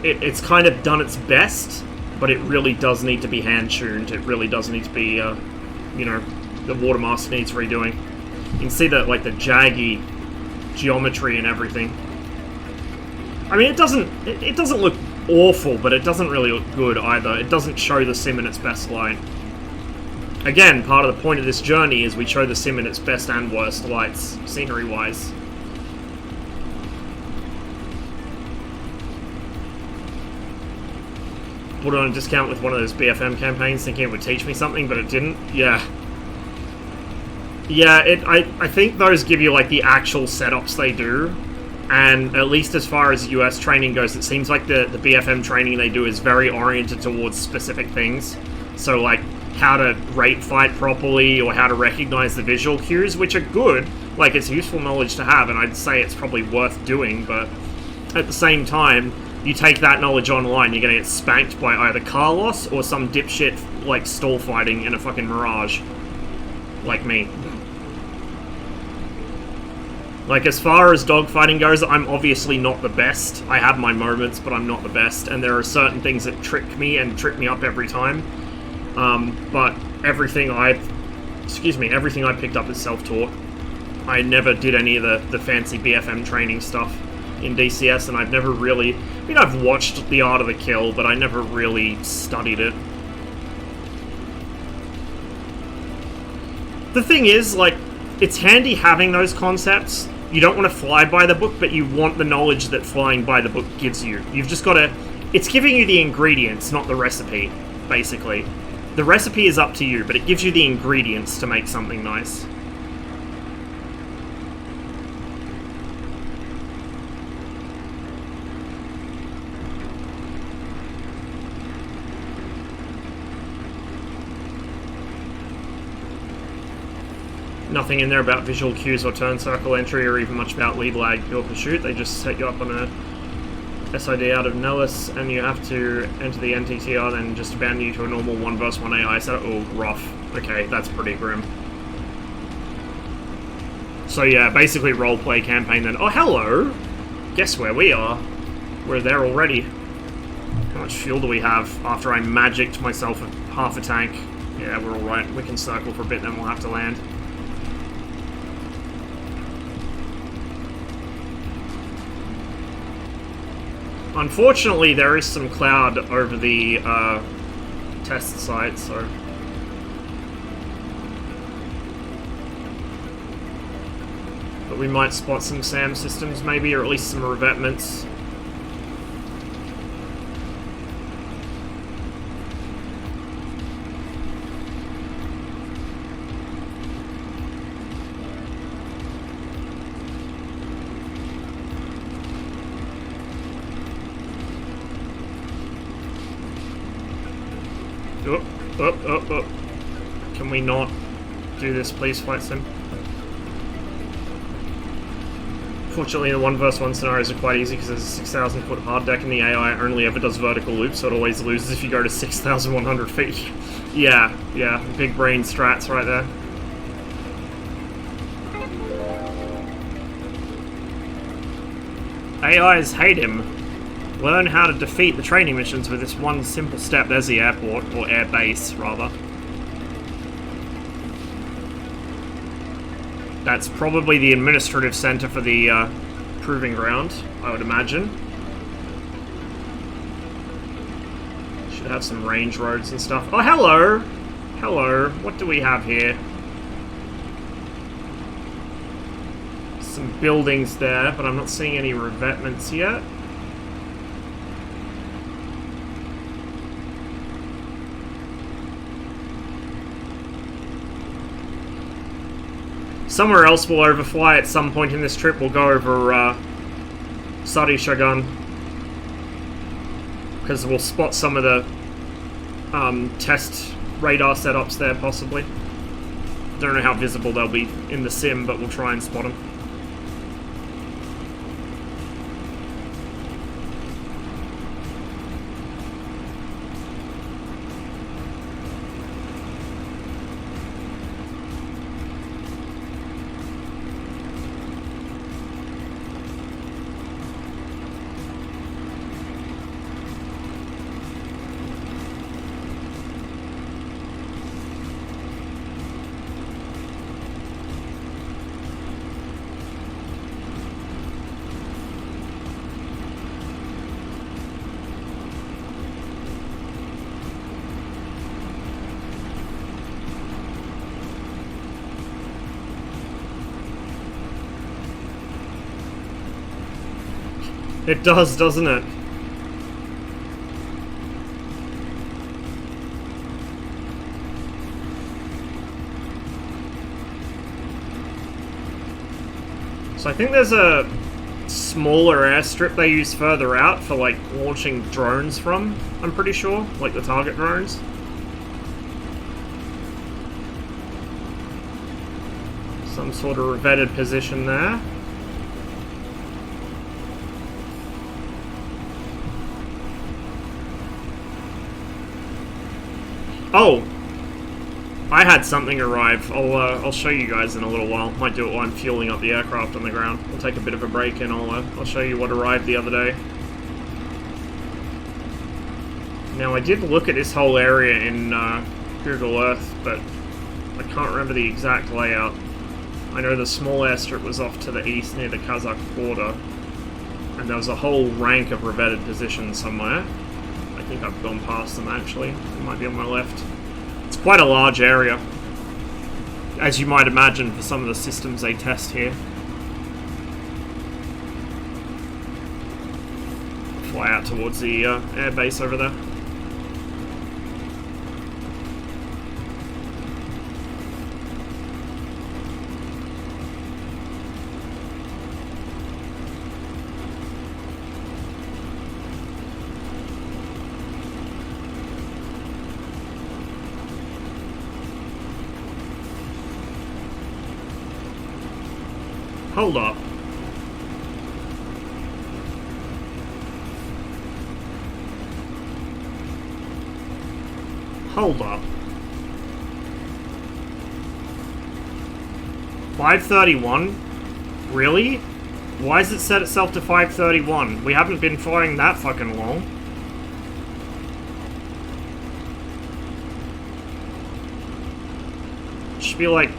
it's kind of done its best, but it really does need to be hand-tuned. It really does need to be, you know, the water mask needs redoing. You can see that, like, the jaggy geometry and everything. I mean, it doesn't look awful, but it doesn't really look good either. It doesn't show the sim in its best light. Again, part of the point of this journey is we show the sim in its best and worst lights, scenery-wise. Put it on a discount with one of those BFM campaigns, thinking it would teach me something, but it didn't. Yeah. Yeah, I think those give you, like, the actual setups they do. And at least as far as US training goes, it seems like the BFM training they do is very oriented towards specific things. So, like, how to rate fight properly, or how to recognize the visual cues, which are good. Like, it's useful knowledge to have, and I'd say it's probably worth doing, but at the same time, you take that knowledge online, you're gonna get spanked by either Carlos or some dipshit, like, stall fighting in a fucking Mirage. Like me. Like, as far as dogfighting goes, I'm obviously not the best. I have my moments, but I'm not the best, and there are certain things that trick me and trip me up every time. But everything I picked up is self-taught. I never did any of the fancy BFM training stuff in DCS, and I've never really... I mean, I've watched The Art of the Kill, but I never really studied it. The thing is, like, it's handy having those concepts. You don't want to fly by the book, but you want the knowledge that flying by the book gives you. You've just got to... It's giving you the ingredients, not the recipe, basically. The recipe is up to you, but it gives you the ingredients to make something nice. Nothing in there about visual cues or turn circle entry or even much about lead lag pure pursuit. They just set you up on a SID out of Nellis and you have to enter the NTTR, then just abandon you to a normal 1 vs 1 AI setup. Oh, rough. Okay, that's pretty grim. So yeah, basically roleplay campaign then. Oh, hello! Guess where we are? We're there already. How much fuel do we have after I magicked myself half a tank? Yeah, we're alright. We can circle for a bit, then we'll have to land. Unfortunately, there is some cloud over the test site, so... But we might spot some SAM systems, maybe, or at least some revetments. Oh. Can we not do this, please, Flight Sim? Fortunately, the 1 vs 1 scenarios are quite easy because there's a 6,000 foot hard deck and the AI only ever does vertical loops, so it always loses if you go to 6,100 feet. Yeah, big brain strats right there. AIs hate him. Learn how to defeat the training missions with this one simple step. There's the airport, or air base, rather. That's probably the administrative center for the proving ground, I would imagine. Should have some range roads and stuff. Oh, hello! Hello, what do we have here? Some buildings there, but I'm not seeing any revetments yet. Somewhere else we'll overfly at some point in this trip. We'll go over Sadi Shagun, because we'll spot some of the test radar setups there, possibly. Don't know how visible they'll be in the sim, but we'll try and spot them. It does, doesn't it? So I think there's a smaller airstrip they use further out for, like, launching drones from, I'm pretty sure. Like the target drones. Some sort of revetted position there. Oh! I had something arrive. I'll show you guys in a little while. Might do it while I'm fueling up the aircraft on the ground. We'll take a bit of a break and I'll show you what arrived the other day. Now I did look at this whole area in Google Earth, but I can't remember the exact layout. I know the small airstrip was off to the east near the Kazakh border, and there was a whole rank of revetted positions somewhere. I think I've gone past them actually. It might be on my left. It's quite a large area, as you might imagine, for some of the systems they test here. Fly out towards the air base over there. Hold up. Hold up. 531? Really? Why does it set itself to 531? We haven't been flying that fucking long. Should be like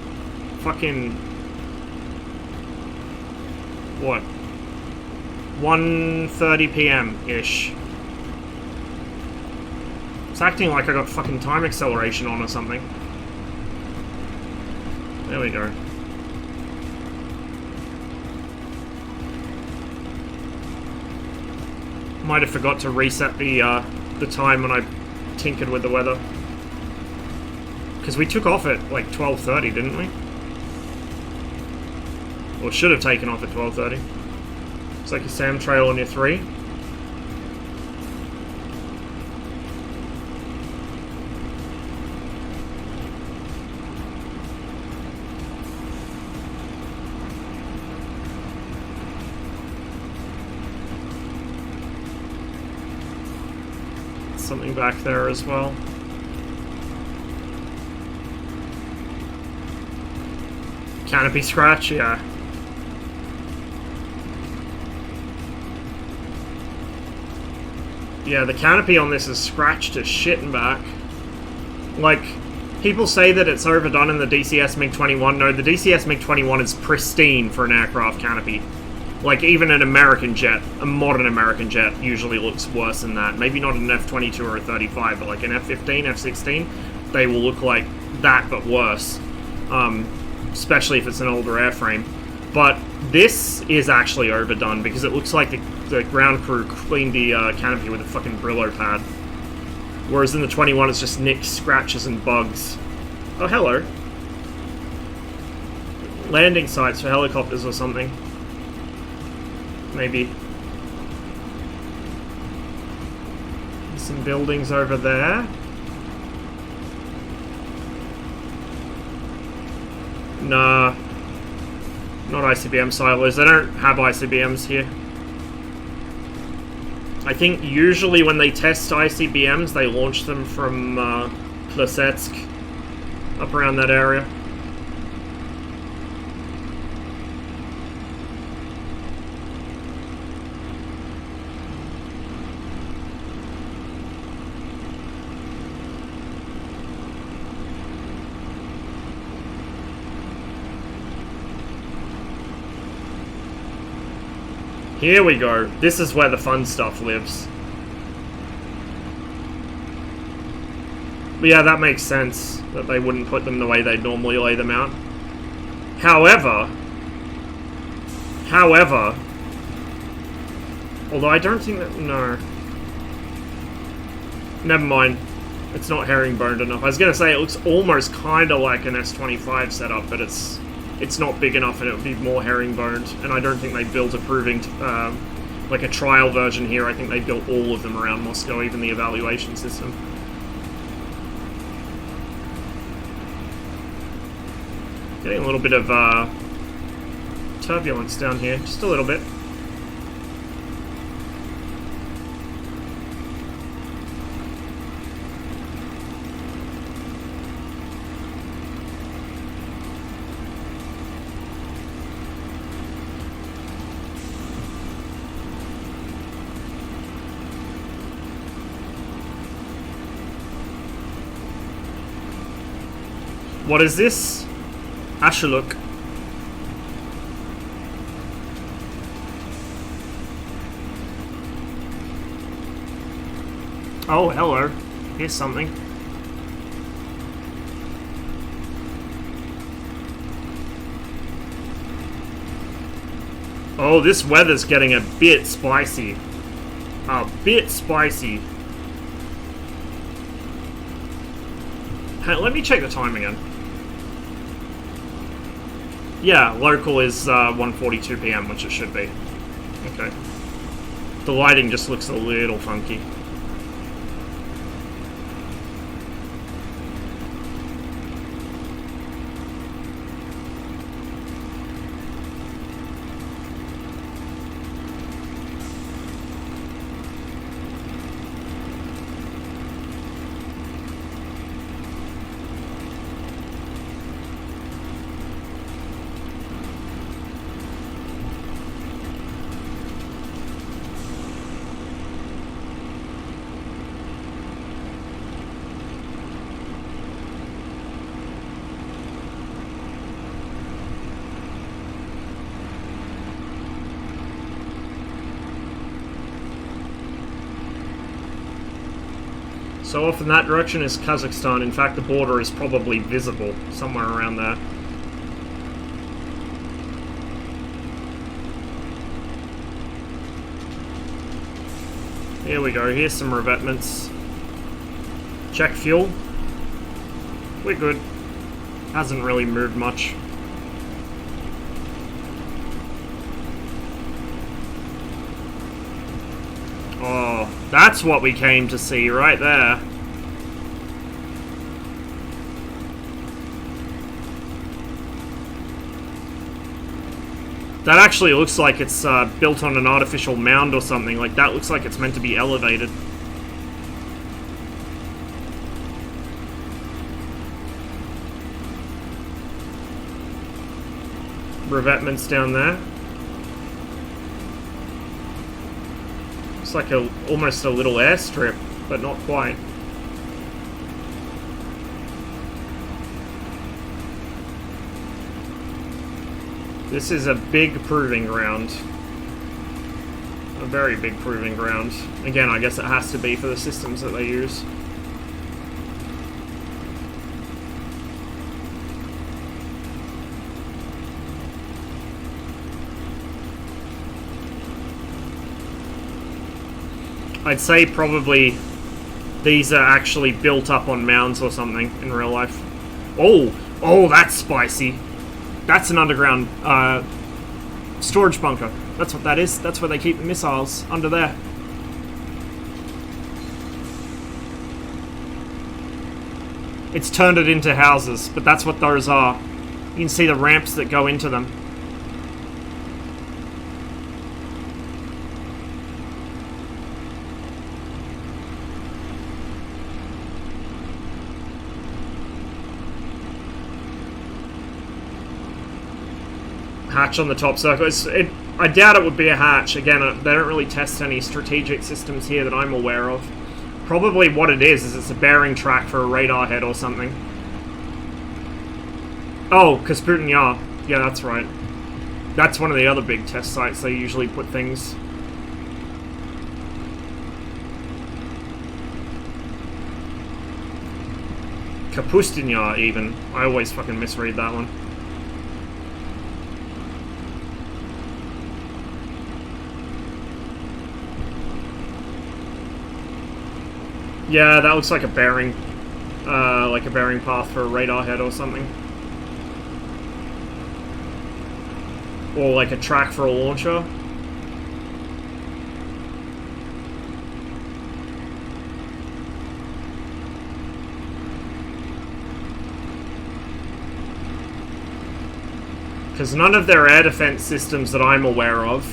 fucking what? 1:30 p.m.-ish. It's acting like I got fucking time acceleration on or something. There we go. Might have forgot to reset the time when I tinkered with the weather. Because we took off at like 12:30, didn't we? Or should have taken off at 12:30. It's like a Sam trail on your 3. Something back there as well. Canopy scratch, yeah. Yeah, the canopy on this is scratched as shit and back. Like, people say that it's overdone in the DCS MiG-21. No, the DCS MiG-21 is pristine for an aircraft canopy. Like, even an American jet, a modern American jet, usually looks worse than that. Maybe not an F-22 or a 35, but like an F-15, F-16, they will look like that, but worse. Especially if it's an older airframe. But this is actually overdone, because it looks like the ground crew cleaned the canopy with a fucking Brillo pad. Whereas in the 21, it's just nicks, scratches, and bugs. Oh, hello. Landing sites for helicopters or something. Maybe. There's some buildings over there. Nah. Not ICBM silos. They don't have ICBMs here. I think usually when they test ICBMs, they launch them from Plesetsk, up around that area. Here we go. This is where the fun stuff lives. But yeah, that makes sense, that they wouldn't put them the way they'd normally lay them out. However, although I don't think that, no. Never mind. It's not herringboned enough. I was going to say it looks almost kind of like an S-25 setup, but it's not big enough and it would be more herringboned. And I don't think they built a proving, like a trial version here. I think they built all of them around Moscow, even the evaluation system. Getting a little bit of turbulence down here, just a little bit. What is this? Ashuluk. Oh, hello. Here's something. Oh, this weather's getting a bit spicy. A bit spicy. Hey, let me check the time again. Yeah, local is 1:42 p.m., which it should be. Okay. The lighting just looks a little funky. So off in that direction is Kazakhstan. In fact, the border is probably visible somewhere around there. Here we go. Here's some revetments. Check fuel. We're good. Hasn't really moved much. Oh, that's what we came to see right there. That actually looks like it's built on an artificial mound or something. Like, that looks like it's meant to be elevated. Revetments down there. It's like almost a little airstrip, but not quite. This is a big proving ground. A very big proving ground. Again, I guess it has to be for the systems that they use. I'd say probably these are actually built up on mounds or something in real life. Oh, that's spicy. That's an underground storage bunker. That's what that is. That's where they keep the missiles, under there. It's turned it into houses, but that's what those are. You can see the ramps that go into them. Hatch on the top circle. I doubt it would be a hatch. Again, they don't really test any strategic systems here that I'm aware of. Probably what it is it's a bearing track for a radar head or something. Oh, Kasputin Yar. Yeah, that's right. That's one of the other big test sites they usually put things. Kapustin Yar, even. I always fucking misread that one. Yeah, that looks like a bearing path for a radar head or something. Or like a track for a launcher. Because none of their air defense systems that I'm aware of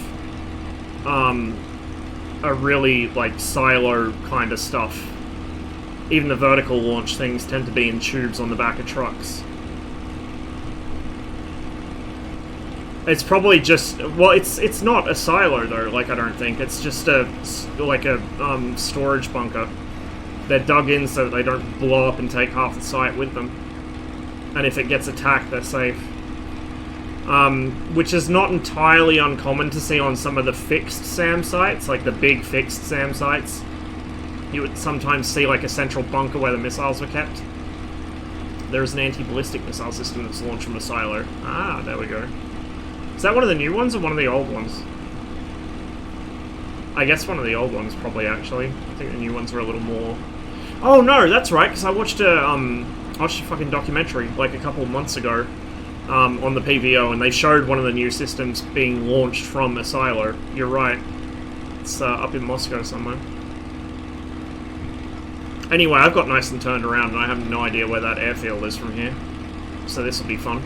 are really like silo kind of stuff. Even the vertical launch things tend to be in tubes on the back of trucks. It's probably just... Well, it's not a silo, though, like, I don't think. It's just a storage bunker. They're dug in so that they don't blow up and take half the site with them. And if it gets attacked, they're safe. Which is not entirely uncommon to see on some of the fixed SAM sites, like the big fixed SAM sites. You would sometimes see like a central bunker where the missiles were kept. There's an anti-ballistic missile system that's launched from a silo. Ah, there we go. Is that one of the new ones or one of the old ones? I guess one of the old ones, probably, actually. I think the new ones are a little more... Oh, no, that's right, because I watched a fucking documentary, like, a couple of months ago, on the PVO, and they showed one of the new systems being launched from a silo. You're right. It's up in Moscow somewhere. Anyway, I've got nice and turned around, and I have no idea where that airfield is from here. So this will be fun.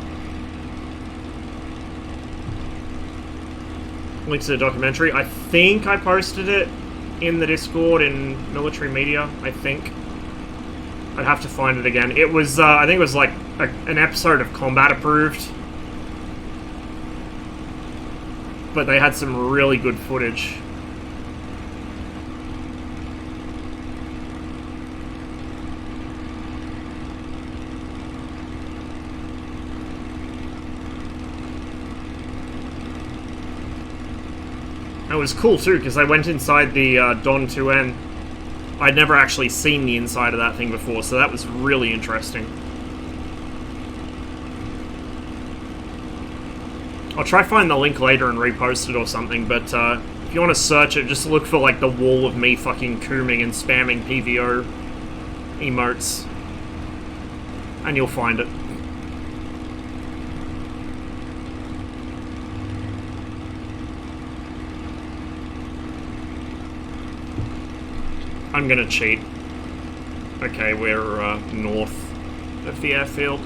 Link to the documentary. I think I posted it in the Discord in military media, I think. I'd have to find it again. It was, I think it was like an episode of Combat Approved. But they had some really good footage. It was cool too, because I went inside the Don 2N I'd never actually seen the inside of that thing before, so that was really interesting. I'll try find the link later and repost it or something, but if you want to search it, just look for like the wall of me fucking cooming and spamming PVO emotes, and you'll find it. I'm gonna cheat. Okay, we're north of the airfield.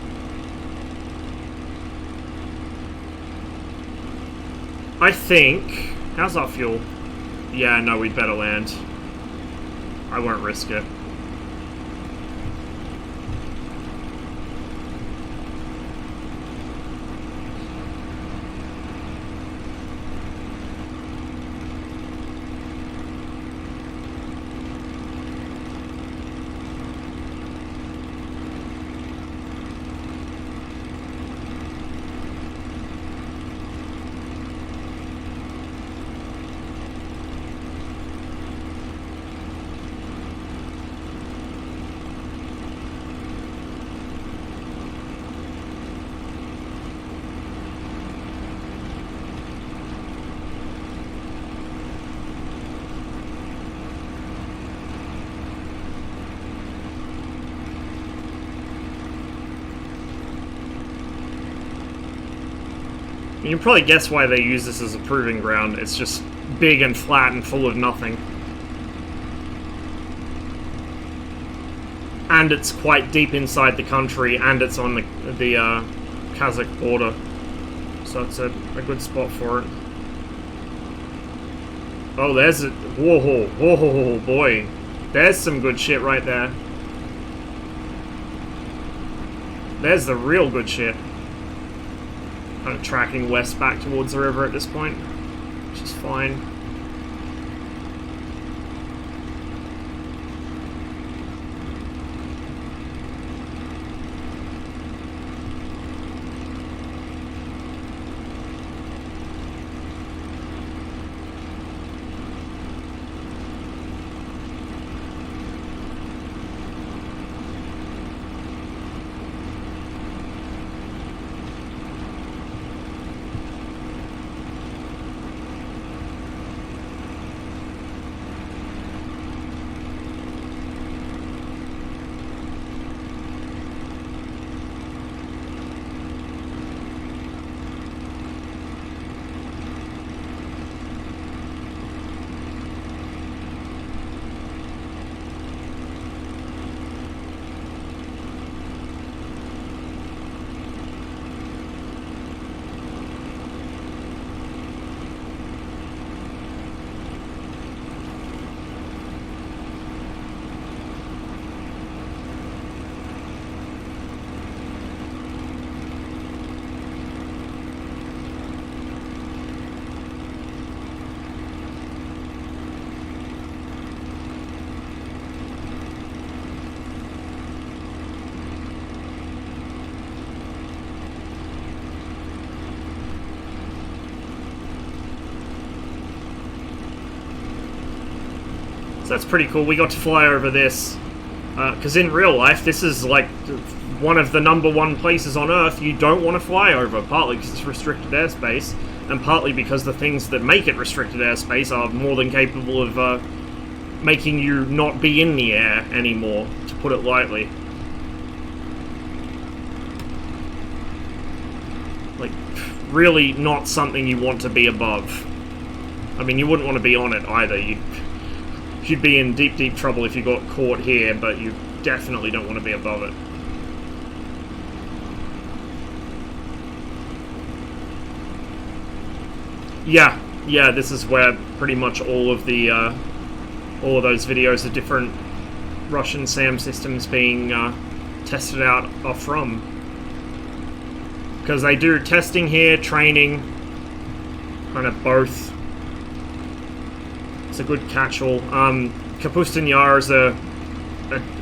I think... How's our fuel? Yeah, no, we'd better land. I won't risk it. You can probably guess why they use this as a proving ground. It's just big and flat and full of nothing. And it's quite deep inside the country, and it's on the Kazakh border. So it's a good spot for it. Oh, there's a... Whoa, whoa, boy. There's some good shit right there. There's the real good shit. Kind of tracking west back towards the river at this point, which is fine. So that's pretty cool. We got to fly over this. Because in real life, this is like one of the #1 places on Earth you don't want to fly over. Partly because it's restricted airspace, and partly because the things that make it restricted airspace are more than capable of making you not be in the air anymore, to put it lightly. Like, really not something you want to be above. I mean, you wouldn't want to be on it either. You'd be in deep, deep trouble if you got caught here, but you definitely don't want to be above it. Yeah, this is where pretty much all of those videos of different Russian SAM systems being tested out are from. Because they do testing here, training, kind of both. It's a good catch-all. Kapustin Yar is a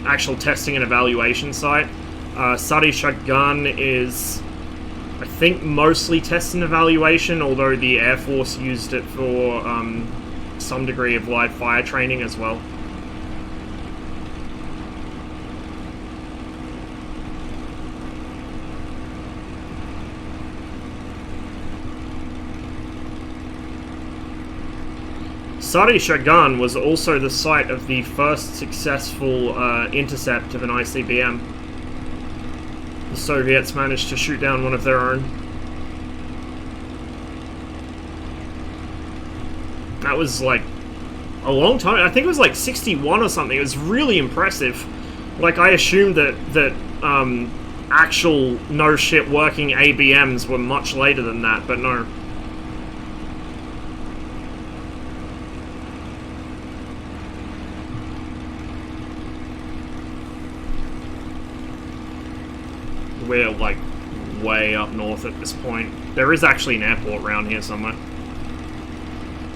actual testing and evaluation site. Sadi Shotgun is, I think, mostly test and evaluation, although the Air Force used it for some degree of live fire training as well. Sari Shagan was also the site of the first successful intercept of an ICBM. The Soviets managed to shoot down one of their own. That was like a long time. I think it was like 61 or something. It was really impressive. Like, I assumed that actual no shit working ABMs were much later than that, but no. We're like way up north at this point. There is actually an airport around here somewhere,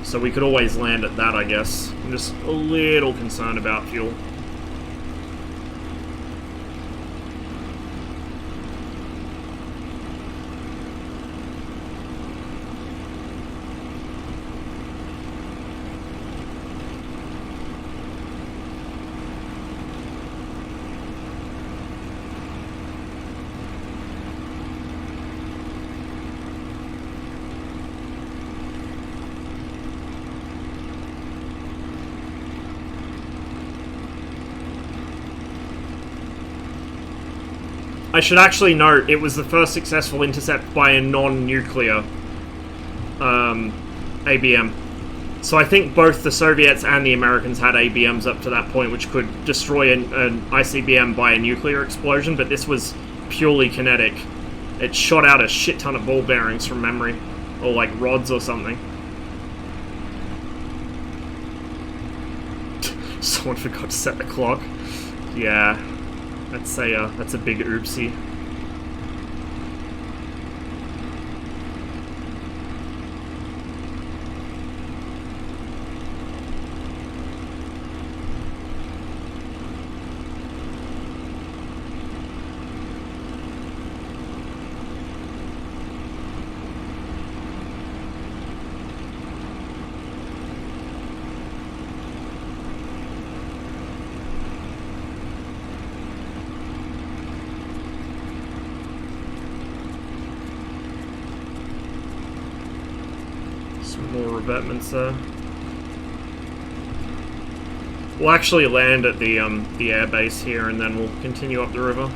so we could always land at that, I guess. I'm just a little concerned about fuel. I should actually note, it was the first successful intercept by a non-nuclear ABM. So I think both the Soviets and the Americans had ABMs up to that point, which could destroy an ICBM by a nuclear explosion, but this was purely kinetic. It shot out a shit ton of ball bearings from memory, or like rods or something. Someone forgot to set the clock. Yeah. That's a big oopsie. More revetments there. We'll actually land at the air base here, and then we'll continue up the river.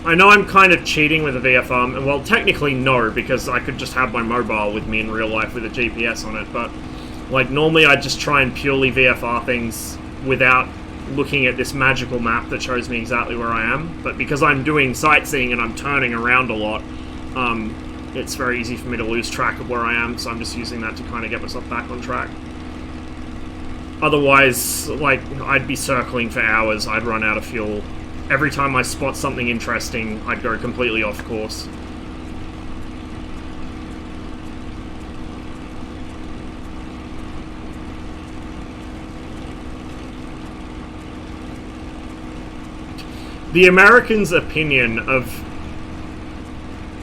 I know I'm kind of cheating with the VFR, and well, technically no, because I could just have my mobile with me in real life with a GPS on it, but like normally I just try and purely VFR things without looking at this magical map that shows me exactly where I am, but because I'm doing sightseeing and I'm turning around a lot, it's very easy for me to lose track of where I am, so I'm just using that to kind of get myself back on track. Otherwise, like, I'd be circling for hours, I'd run out of fuel. Every time I spot something interesting, I'd go completely off course. The Americans' opinion of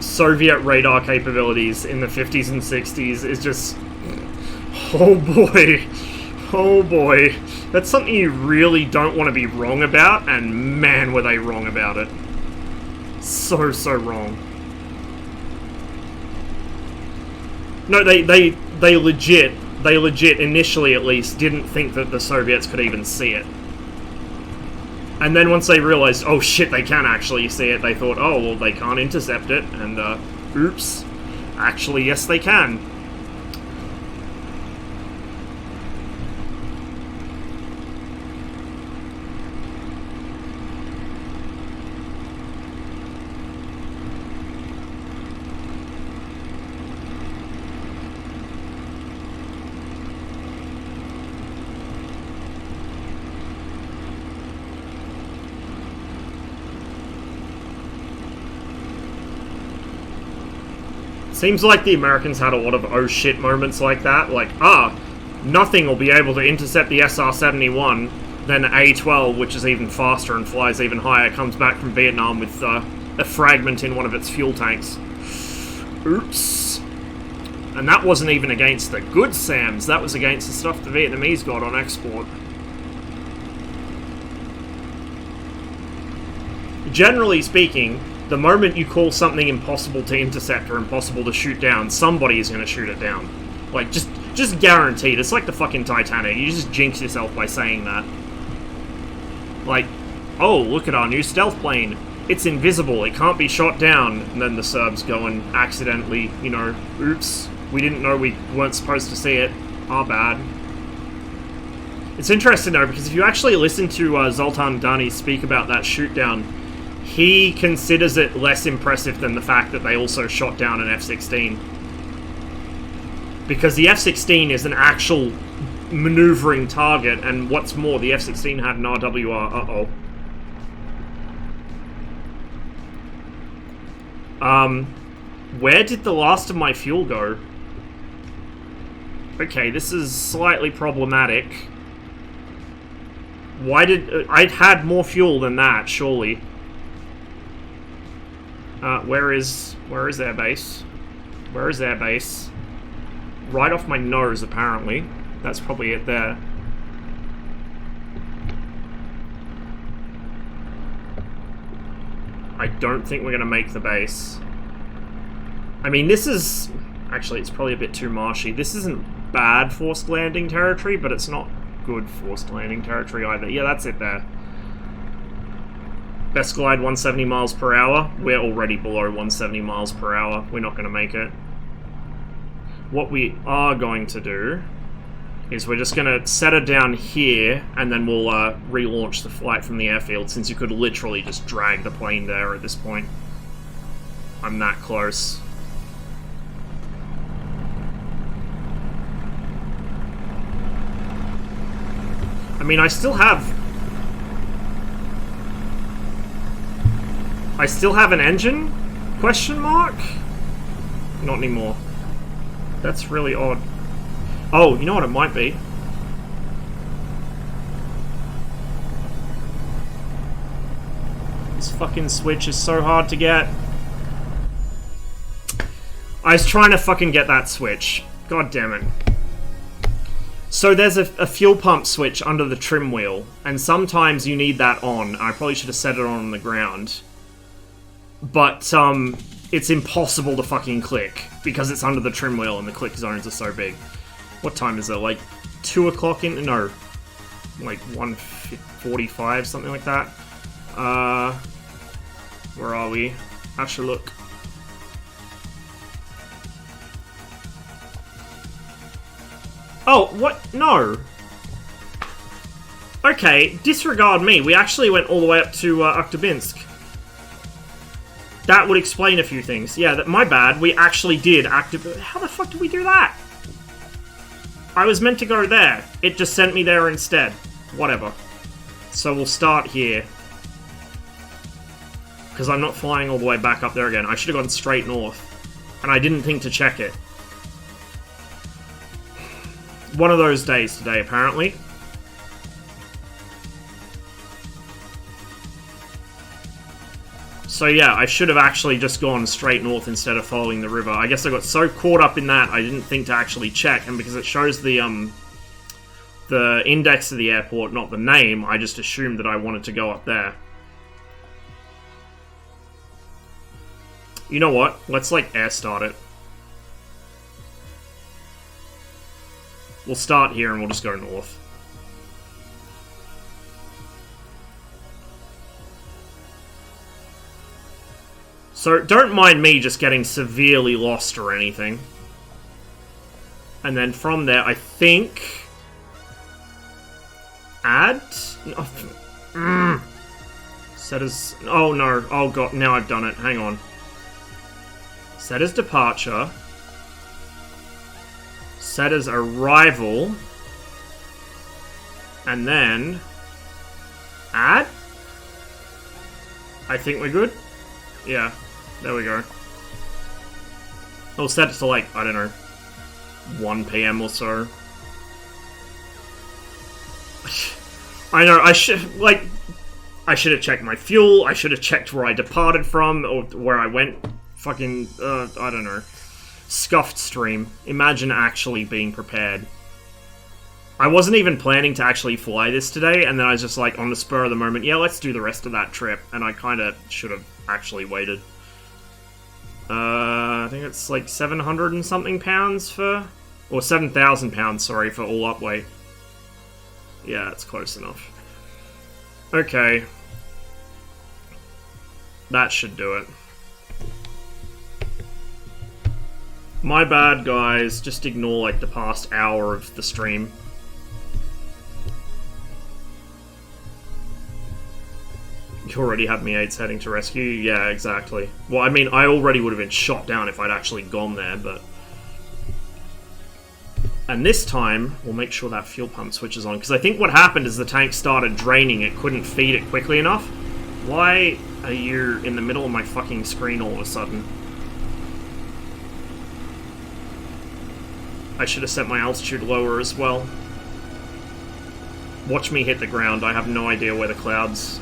Soviet radar capabilities in the 50s and 60s is just... oh boy. Oh boy. That's something you really don't want to be wrong about, and man were they wrong about it. So wrong. No, they legit, initially at least, didn't think that the Soviets could even see it. And then once they realized, oh shit, they can actually see it, they thought, oh, well, they can't intercept it, and, oops. Actually, yes, they can. Seems like the Americans had a lot of oh shit moments like that, like, nothing will be able to intercept the SR-71, then A-12, which is even faster and flies even higher, comes back from Vietnam with a fragment in one of its fuel tanks. Oops. And that wasn't even against the good SAMs, that was against the stuff the Vietnamese got on export. generally speaking, the moment you call something impossible to intercept or impossible to shoot down, somebody is going to shoot it down. Like, just guaranteed. It's like the fucking Titanic. You just jinx yourself by saying that. Like, oh, look at our new stealth plane. It's invisible. It can't be shot down. And then the Serbs go and accidentally, you know, oops, we didn't know we weren't supposed to see it. Our bad. It's interesting, though, because if you actually listen to Zoltan Dani speak about that shoot down, he considers it less impressive than the fact that they also shot down an F-16. Because the F-16 is an actual maneuvering target, and what's more, the F-16 had an RWR. Where did the last of my fuel go? Okay, this is slightly problematic. Why did... I'd had more fuel than that, surely. Where is their base? Where is their base? Right off my nose, apparently. That's probably it there. I don't think we're going to make the base. I mean, this is... Actually, it's probably a bit too marshy. This isn't bad forced landing territory, but it's not good forced landing territory either. Yeah, that's it there. Best glide 170 miles per hour. We're already below 170 miles per hour. We're not going to make it. What we are going to do is we're just going to set it down here, and then we'll relaunch the flight from the airfield, since you could literally just drag the plane there at this point. I'm that close. I mean, I still have an engine? Question mark? Not anymore. That's really odd. Oh, you know what it might be? This fucking switch is so hard to get. I was trying to fucking get that switch. God damn it. So there's a fuel pump switch under the trim wheel, and sometimes you need that on. I probably should have set it on the ground. But, it's impossible to fucking click, because it's under the trim wheel and the click zones are so big. What time is it? Like, 2 o'clock in... No. Like, 1:45, something like that. Where are we? Ashuluk. Oh, what? No. Okay, disregard me. We actually went all the way up to Ukhtybinsk. That would explain a few things. Yeah, my bad. We actually did activate... How the fuck did we do that? I was meant to go there. It just sent me there instead. Whatever. So we'll start here. Because I'm not flying all the way back up there again. I should have gone straight north. And I didn't think to check it. One of those days today, apparently. So yeah, I should have actually just gone straight north instead of following the river. I guess I got so caught up in that I didn't think to actually check, and because it shows the index of the airport, not the name, I just assumed that I wanted to go up there. You know what? Let's like air start it. We'll start here and we'll just go north. So, don't mind me just getting severely lost or anything. And then from there, I think... Add? Set as... Oh no, oh god, now I've done it. Hang on. Set as departure. Set as arrival. And then... Add? I think we're good. Yeah. There we go. I'll set it to like, I don't know, 1 PM or so. I know, I should have checked my fuel, I should have checked where I departed from, or where I went. Fucking, I don't know. Scuffed stream. Imagine actually being prepared. I wasn't even planning to actually fly this today, and then I was just like, on the spur of the moment, yeah, let's do the rest of that trip, and I kind of should have actually waited. I think it's like 700 and something pounds for... Or 7,000 pounds, sorry, for all up weight. Yeah, it's close enough. Okay. That should do it. My bad, guys. Just ignore, like, the past hour of the stream. You already have Me-8s heading to rescue? Yeah, exactly. Well, I mean, I already would have been shot down if I'd actually gone there, but... And this time, we'll make sure that fuel pump switches on, because I think what happened is the tank started draining, it couldn't feed it quickly enough. Why are you in the middle of my fucking screen all of a sudden? I should have set my altitude lower as well. Watch me hit the ground, I have no idea where the clouds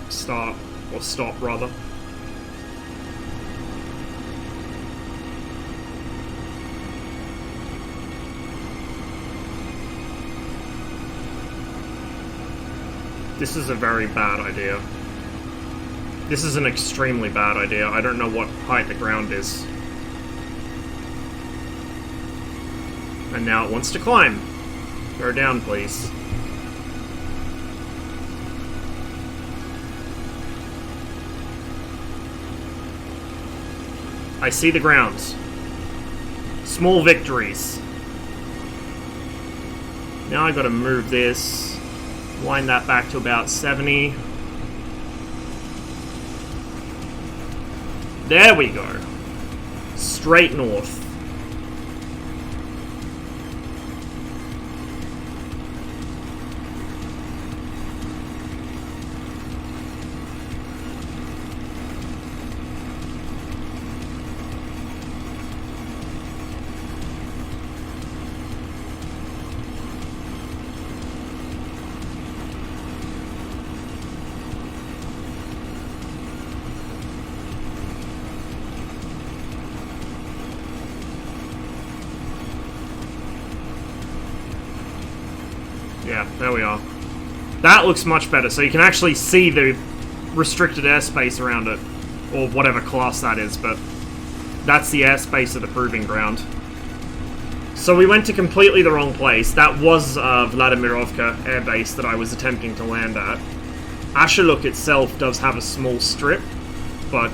start, or stop rather. This is a very bad idea. This is an extremely bad idea. I don't know what height the ground is. And now it wants to climb. Go down, please. I see the grounds. Small victories. Now I gotta move this. Wind that back to about 70. There we go. Straight north. Yeah, there we are. That looks much better, so you can actually see the restricted airspace around it. Or whatever class that is, but that's the airspace of the proving ground. So we went to completely the wrong place. That was Vladimirovka Air Base that I was attempting to land at. Ashuluk itself does have a small strip, but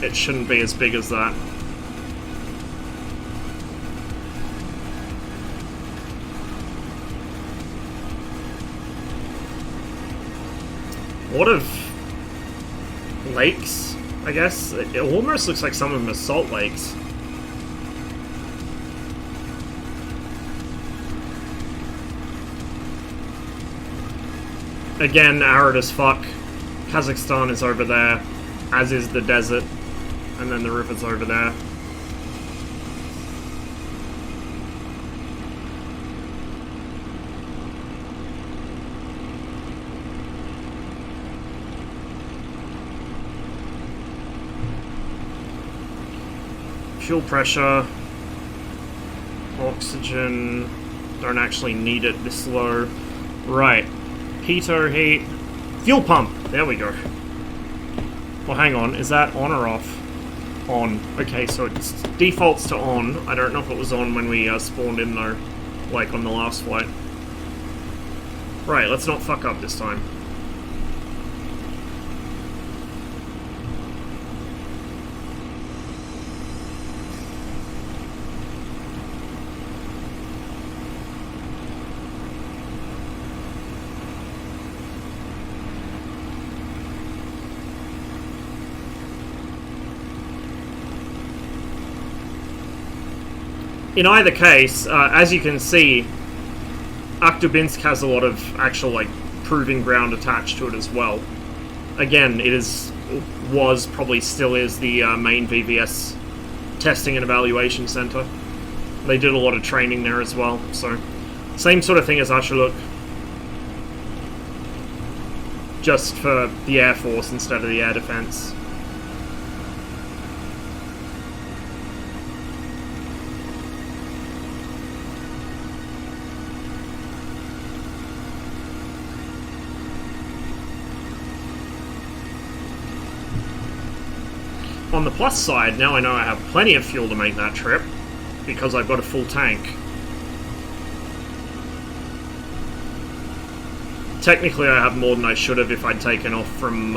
it shouldn't be as big as that. A lot of lakes, I guess. It almost looks like some of them are salt lakes. Again, arid as fuck. Kazakhstan is over there, as is the desert, and then the river's over there. Fuel pressure, oxygen, don't actually need it this low. Right, pitot heat, fuel pump, there we go. Well, hang on, is that on or off? On. Okay, so it defaults to on. I don't know if it was on when we spawned in though, like on the last flight. Right, let's not fuck up this time. In either case, as you can see, Akhtubinsk has a lot of actual, like, proving ground attached to it as well. Again, it was, probably still is, the main VVS testing and evaluation center. They did a lot of training there as well, so same sort of thing as Ashuluk. Just for the Air Force instead of the Air Defense. on the plus side, now I know I have plenty of fuel to make that trip, because I've got a full tank. Technically I have more than I should have if I'd taken off from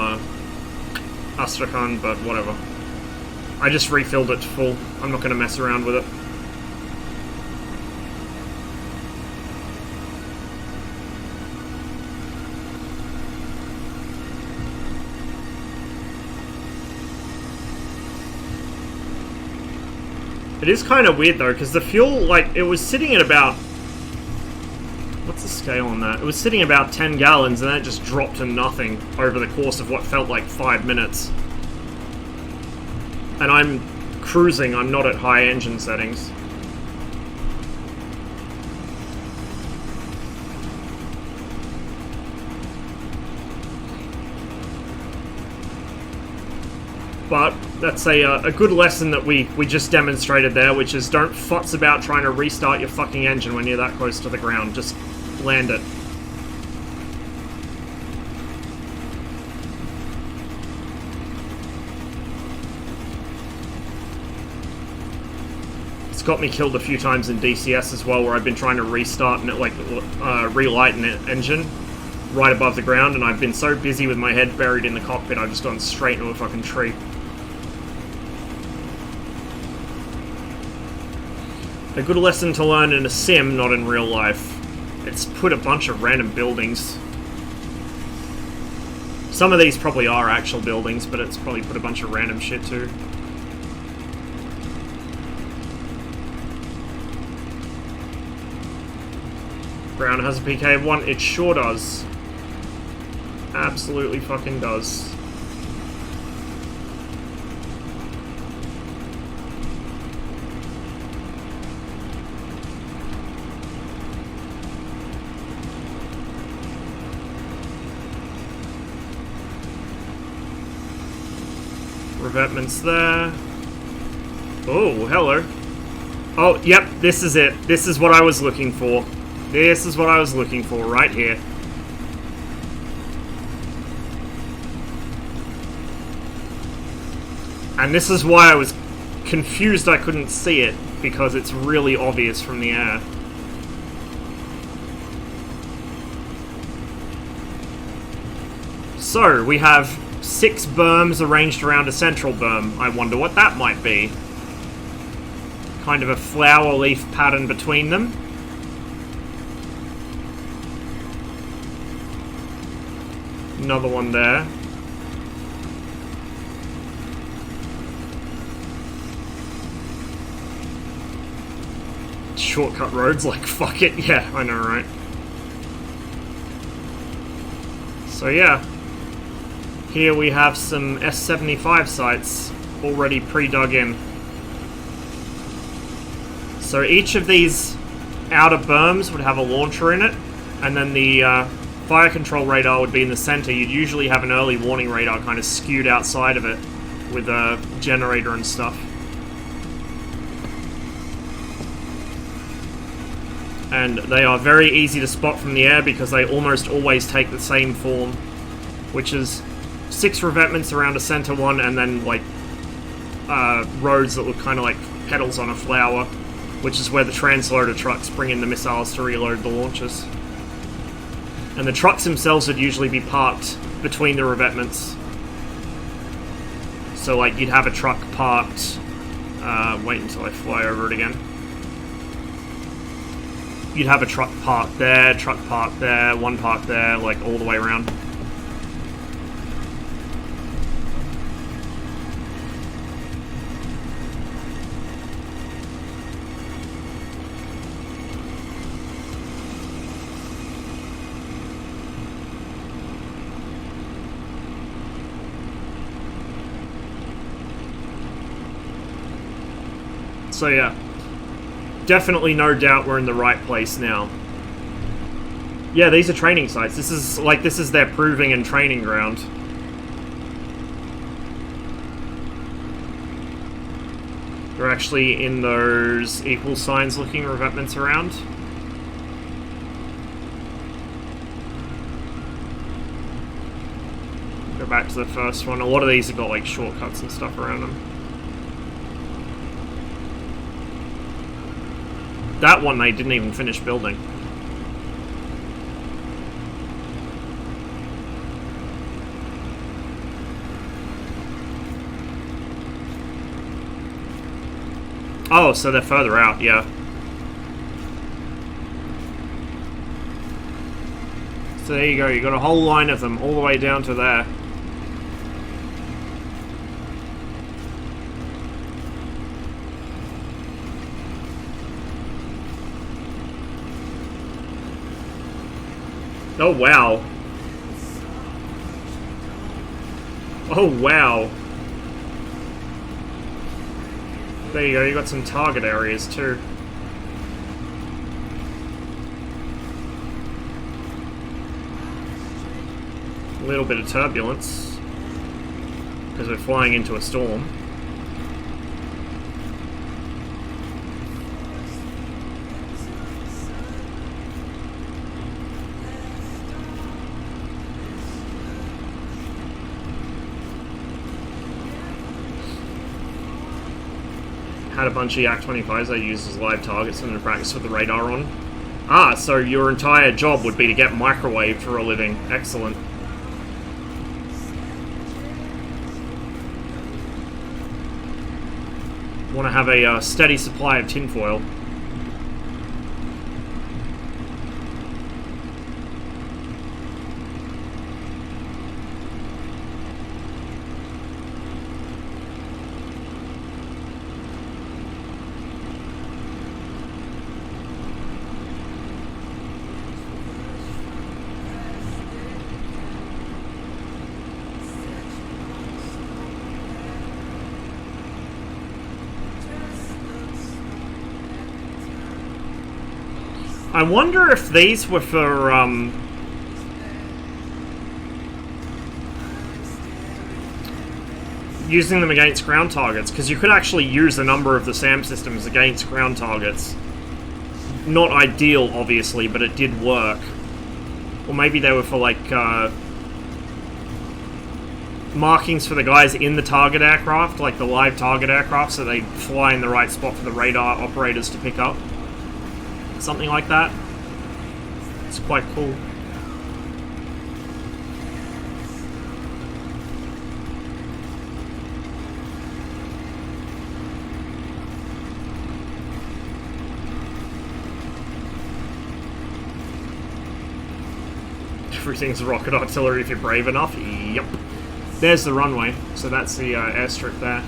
Astrakhan, but whatever. I just refilled it to full. I'm not going to mess around with it. It is kind of weird though, because the fuel, like, it was sitting at about... What's the scale on that? It was sitting about 10 gallons and then it just dropped to nothing over the course of what felt like 5 minutes. And I'm cruising, I'm not at high engine settings. But that's a good lesson that we just demonstrated there, which is don't futz about trying to restart your fucking engine when you're that close to the ground. Just land it. It's got me killed a few times in DCS as well, where I've been trying to restart and relight an engine right above the ground, and I've been so busy with my head buried in the cockpit, I've just gone straight into a fucking tree. A good lesson to learn in a sim, not in real life. It's put a bunch of random buildings. Some of these probably are actual buildings, but it's probably put a bunch of random shit too. Brown has a PK of 1. It sure does. Absolutely fucking does. Revetment's there. Oh, hello. Oh, yep, this is it. This is what I was looking for. This is what I was looking for, right here. And this is why I was confused I couldn't see it, because it's really obvious from the air. So, we have 6 berms arranged around a central berm. I wonder what that might be. Kind of a flower leaf pattern between them. Another one there. Shortcut roads, like, fuck it. Yeah, I know, right? So yeah. Here we have some S-75 sites already pre-dug in. So each of these outer berms would have a launcher in it, and then the fire control radar would be in the center. You'd usually have an early warning radar kind of skewed outside of it with a generator and stuff. And they are very easy to spot from the air because they almost always take the same form, which is 6 revetments around a center one, and then like roads that look kind of like petals on a flower, which is where the transloader trucks bring in the missiles to reload the launchers. And the trucks themselves would usually be parked between the revetments. So like you'd have a truck parked, wait until I fly over it again. You'd have a truck parked there, one parked there, like all the way around. So yeah, definitely no doubt we're in the right place now. Yeah, these are training sites. This is their proving and training ground. They're actually in those equal signs looking revetments around. Go back to the first one. A lot of these have got like shortcuts and stuff around them. That one they didn't even finish building. Oh, so they're further out, yeah. So there you go, you got a whole line of them all the way down to there. Oh, wow. Oh, wow. There you go, you got some target areas too. A little bit of turbulence, because we're flying into a storm. Had a bunch of Yak-25s I used as live targets and in practice with the radar on. Ah, so your entire job would be to get microwaved for a living. Excellent. Want to have a steady supply of tinfoil. I wonder if these were for, using them against ground targets, because you could actually use a number of the SAM systems against ground targets. Not ideal, obviously, but it did work. Or maybe they were for, like, markings for the guys in the target aircraft, like the live target aircraft, so they fly in the right spot for the radar operators to pick up. Something like that. It's quite cool. Everything's rocket artillery if you're brave enough. Yep. There's the runway, so that's the airstrip there.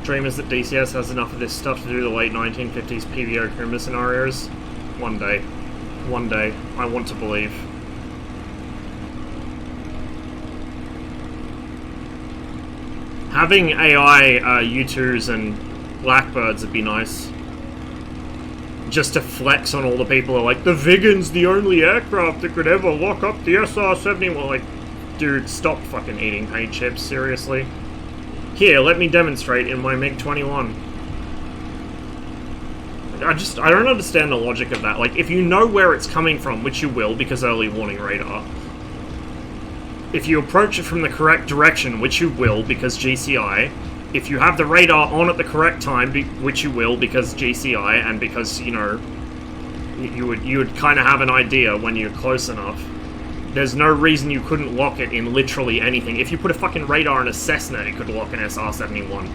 Dreamers that DCS has enough of this stuff to do the late 1950s PVO Kumba scenarios? One day. One day. I want to believe. Having AI U2s and Blackbirds would be nice. Just to flex on all the people who are like, the Vigan's the only aircraft that could ever lock up the SR-71. Like, dude, stop fucking eating paint chips, seriously. Here, let me demonstrate in my MiG-21. I don't understand the logic of that. Like, if you know where it's coming from, which you will, because early warning radar. If you approach it from the correct direction, which you will, because GCI. If you have the radar on at the correct time, which you will, because GCI, and because, you know, you would kind of have an idea when you're close enough. There's no reason you couldn't lock it in literally anything. If you put a fucking radar in a Cessna, it could lock an SR-71.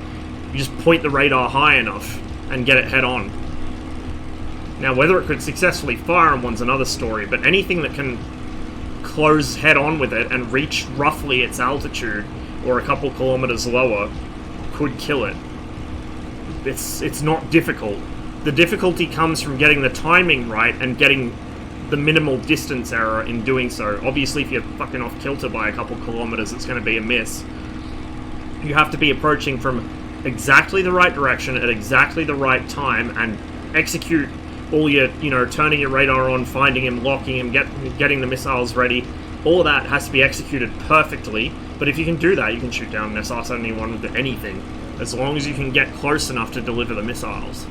You just point the radar high enough and get it head on. Now, whether it could successfully fire on one's another story, but anything that can close head on with it and reach roughly its altitude, or a couple kilometers lower, could kill it. It's not difficult. The difficulty comes from getting the timing right and getting the minimal distance error in doing so. Obviously, if you're fucking off kilter by a couple kilometers, it's going to be a miss. You have to be approaching from exactly the right direction at exactly the right time and execute all your, turning your radar on, finding him, locking him, getting the missiles ready. All of that has to be executed perfectly, but if you can do that, you can shoot down an SR-71 with anything, as long as you can get close enough to deliver the missiles.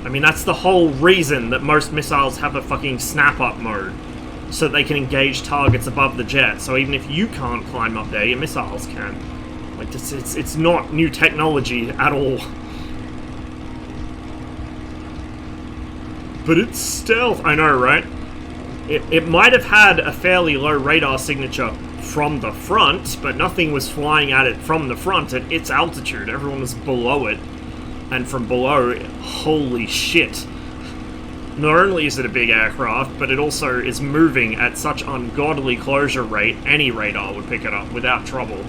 I mean, that's the whole reason that most missiles have a fucking snap-up mode, so that they can engage targets above the jet, so even if you can't climb up there, your missiles can. Like, it's not new technology at all. But it's stealth. I know, right? It might have had a fairly low radar signature from the front, but nothing was flying at it from the front at its altitude. Everyone was below it. And from below, holy shit. Not only is it a big aircraft, but it also is moving at such ungodly closure rate, any radar would pick it up without trouble.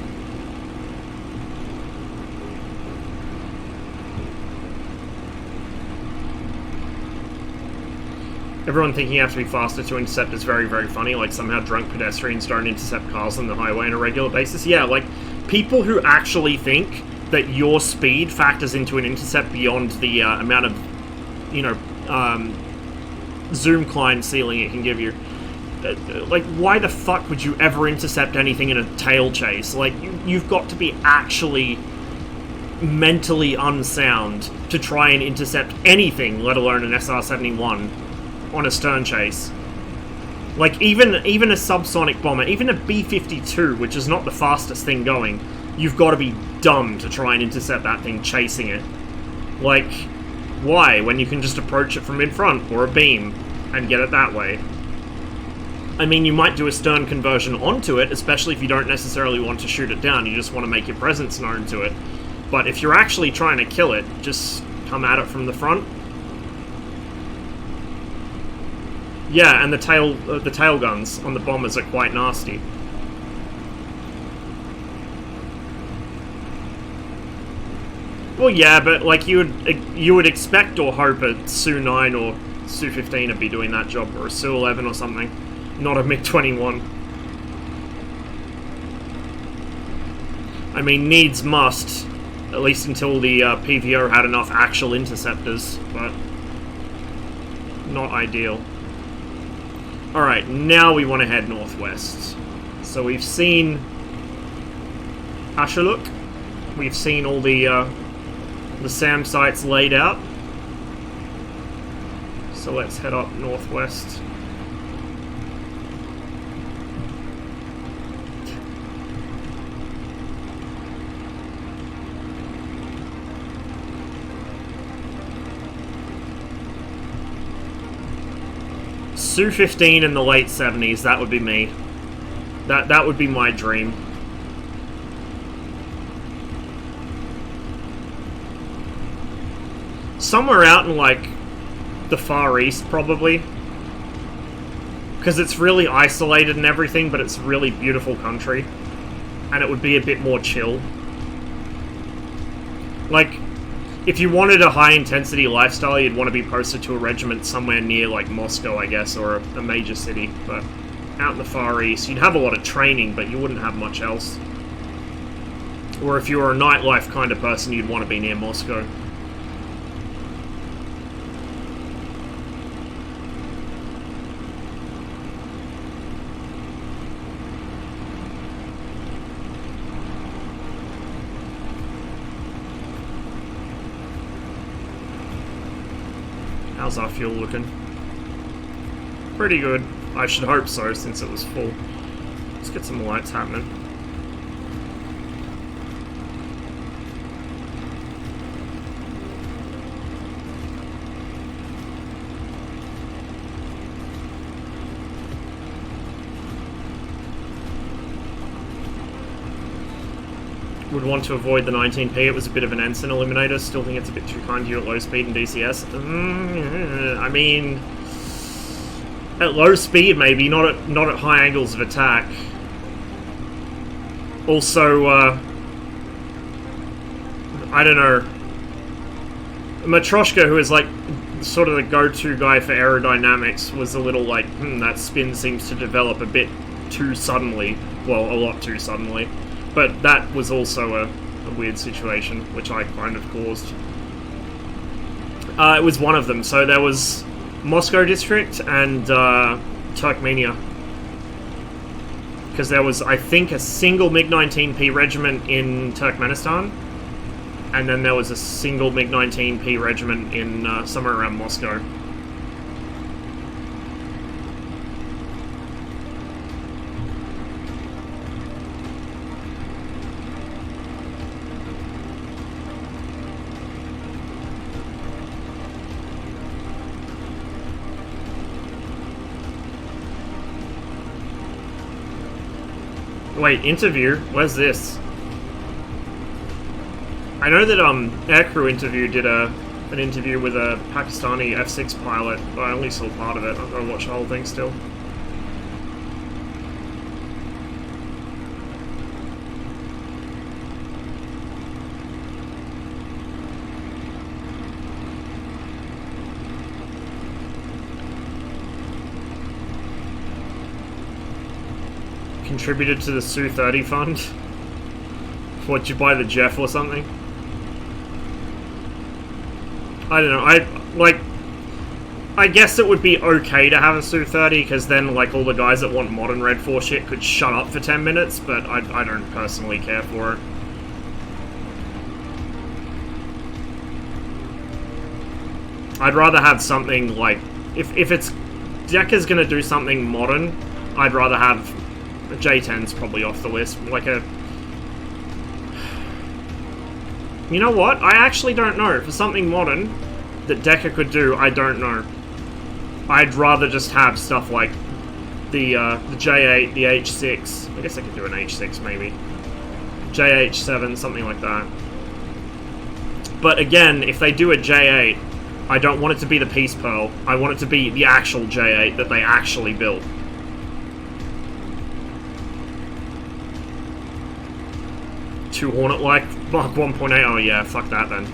Everyone thinking you have to be faster to intercept is very, very funny. Like, somehow drunk pedestrians don't intercept cars on the highway on a regular basis. Yeah, like, people who actually think that your speed factors into an intercept beyond the amount of, zoom climb ceiling it can give you. Like, why the fuck would you ever intercept anything in a tail chase? Like, you've got to be actually mentally unsound to try and intercept anything, let alone an SR-71. On a stern chase. Like, even a subsonic bomber, even a B-52, which is not the fastest thing going, you've got to be dumb to try and intercept that thing chasing it. Like, why, when you can just approach it from in front, or a beam, and get it that way? I mean, you might do a stern conversion onto it, especially if you don't necessarily want to shoot it down, you just want to make your presence known to it. But if you're actually trying to kill it, just come at it from the front. Yeah, and the tail guns on the bombers are quite nasty. Well, yeah, but like you would expect or hope a Su-9 or Su-15 would be doing that job, or a Su-11 or something, not a MiG-21. I mean, needs must, at least until the PVO had enough actual interceptors, but not ideal. Alright, now we want to head northwest. So we've seen Ashuluk. We've seen all the SAM sites laid out. So let's head up northwest. Su-15 in the late 70s, that would be me. That would be my dream. Somewhere out in, like, the Far East, probably. Because it's really isolated and everything, but it's really beautiful country. And it would be a bit more chill. Like, if you wanted a high-intensity lifestyle, you'd want to be posted to a regiment somewhere near, like, Moscow, I guess, or a major city. But out in the Far East, you'd have a lot of training, but you wouldn't have much else. Or if you were a nightlife kind of person, you'd want to be near Moscow. How's our fuel looking? Pretty good. I should hope so, since it was full. Let's get some lights happening. Would want to avoid the 19p. It was a bit of an ensign eliminator. Still think it's a bit too kind to you at low speed and DCS. I mean, at low speed maybe, not at high angles of attack. I don't know. Matryoshka, who is like sort of the go-to guy for aerodynamics, was a little like, that spin seems to develop a bit too suddenly. Well, a lot too suddenly. But that was also a weird situation, which I kind of caused. It was one of them. So there was Moscow District and Turkmenia. Because there was, I think, a single MiG-19P regiment in Turkmenistan, and then there was a single MiG-19P regiment in somewhere around Moscow. Wait, interview? Where's this? I know that Aircrew Interview did an interview with a Pakistani F6 pilot, but I only saw part of it. I've got to watch the whole thing still. Contributed to the Su-30 fund? What'd you buy, the Jeff or something? I don't know, I guess it would be okay to have a Su-30, because then, like, all the guys that want modern Red 4 shit could shut up for 10 minutes, but I don't personally care for it. I'd rather have something, like, if it's... Decca's gonna do something modern, I'd rather have... J10's probably off the list, like a... You know what? I actually don't know. For something modern that Decca could do, I don't know. I'd rather just have stuff like the J8, the H6. I guess I could do an H6 maybe. JH7, something like that. But again, if they do a J8, I don't want it to be the Peace Pearl. I want it to be the actual J8 that they actually built. Two Hornet-like Mark 1.8. Oh yeah, fuck that then.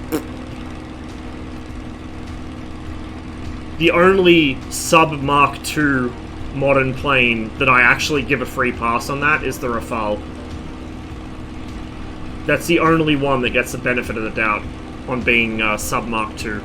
The only sub-Mark II modern plane that I actually give a free pass on that is the Rafale. That's the only one that gets the benefit of the doubt on being sub-Mark II.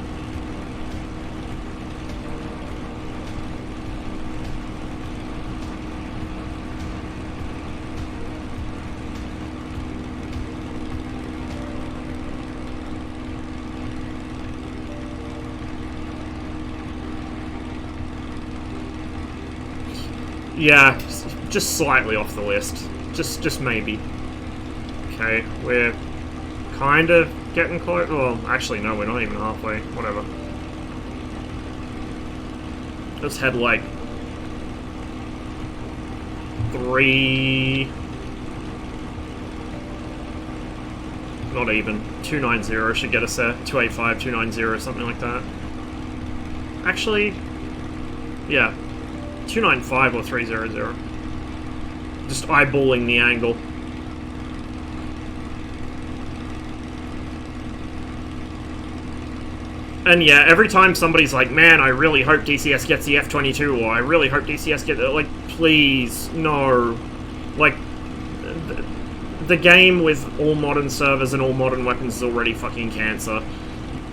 Yeah, just slightly off the list. Just maybe. Okay, we're kind of getting close. Well, actually, no, we're not even halfway. Whatever. Let's head like 3... Not even. 290 should get us there. 285, 290, something like that. Actually, yeah. 295 or 300. Just eyeballing the angle. And yeah, every time somebody's like, man, I really hope DCS gets the F-22, or I really hope DCS gets... Like, please, no. Like, the game with all modern servers and all modern weapons is already fucking cancer.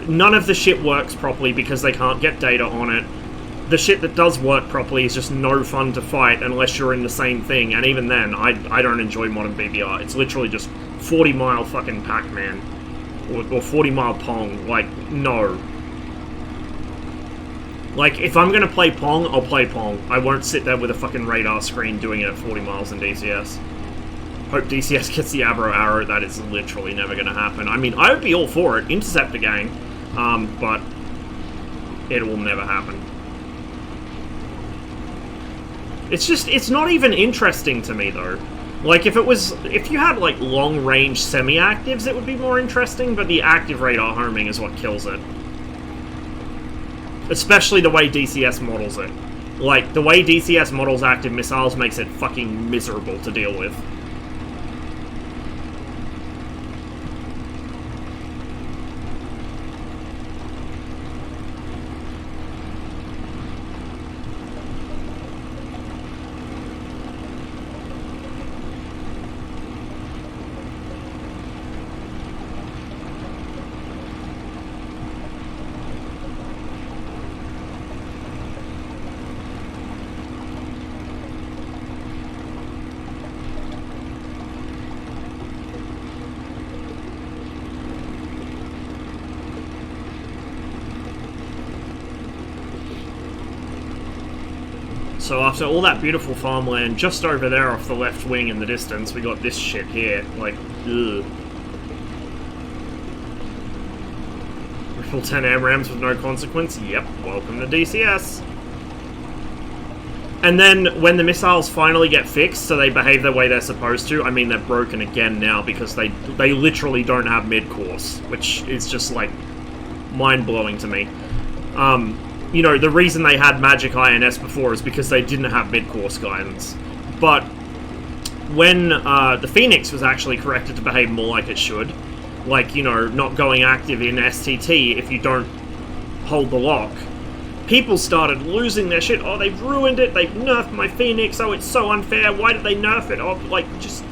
None of the shit works properly because they can't get data on it. The shit that does work properly is just no fun to fight unless you're in the same thing, and even then, I don't enjoy modern BBR. It's literally just 40-mile fucking Pac-Man. Or 40-mile Pong. Like, no. Like, if I'm gonna play Pong, I'll play Pong. I won't sit there with a fucking radar screen doing it at 40 miles in DCS. Hope DCS gets the Abro Arrow. That is literally never gonna happen. I mean, I would be all for it. Intercept the gang. But it will never happen. It's just, it's not even interesting to me, though. Like, if you had, like, long-range semi-actives, it would be more interesting, but the active radar homing is what kills it. Especially the way DCS models it. Like, the way DCS models active missiles makes it fucking miserable to deal with. So after all that beautiful farmland, just over there off the left wing in the distance, we got this shit here. Like, ugh. Ripple 10 AMRAMs with no consequence? Yep, welcome to DCS. And then, when the missiles finally get fixed, so they behave the way they're supposed to, I mean, they're broken again now, because they literally don't have mid-course, which is just, like, mind-blowing to me. You know, the reason they had Magic INS before is because they didn't have mid-course guidance. But when the Phoenix was actually corrected to behave more like it should, like, you know, not going active in STT if you don't hold the lock, people started losing their shit. Oh, they've ruined it, they've nerfed my Phoenix, oh, it's so unfair, why did they nerf it? Oh, like, just...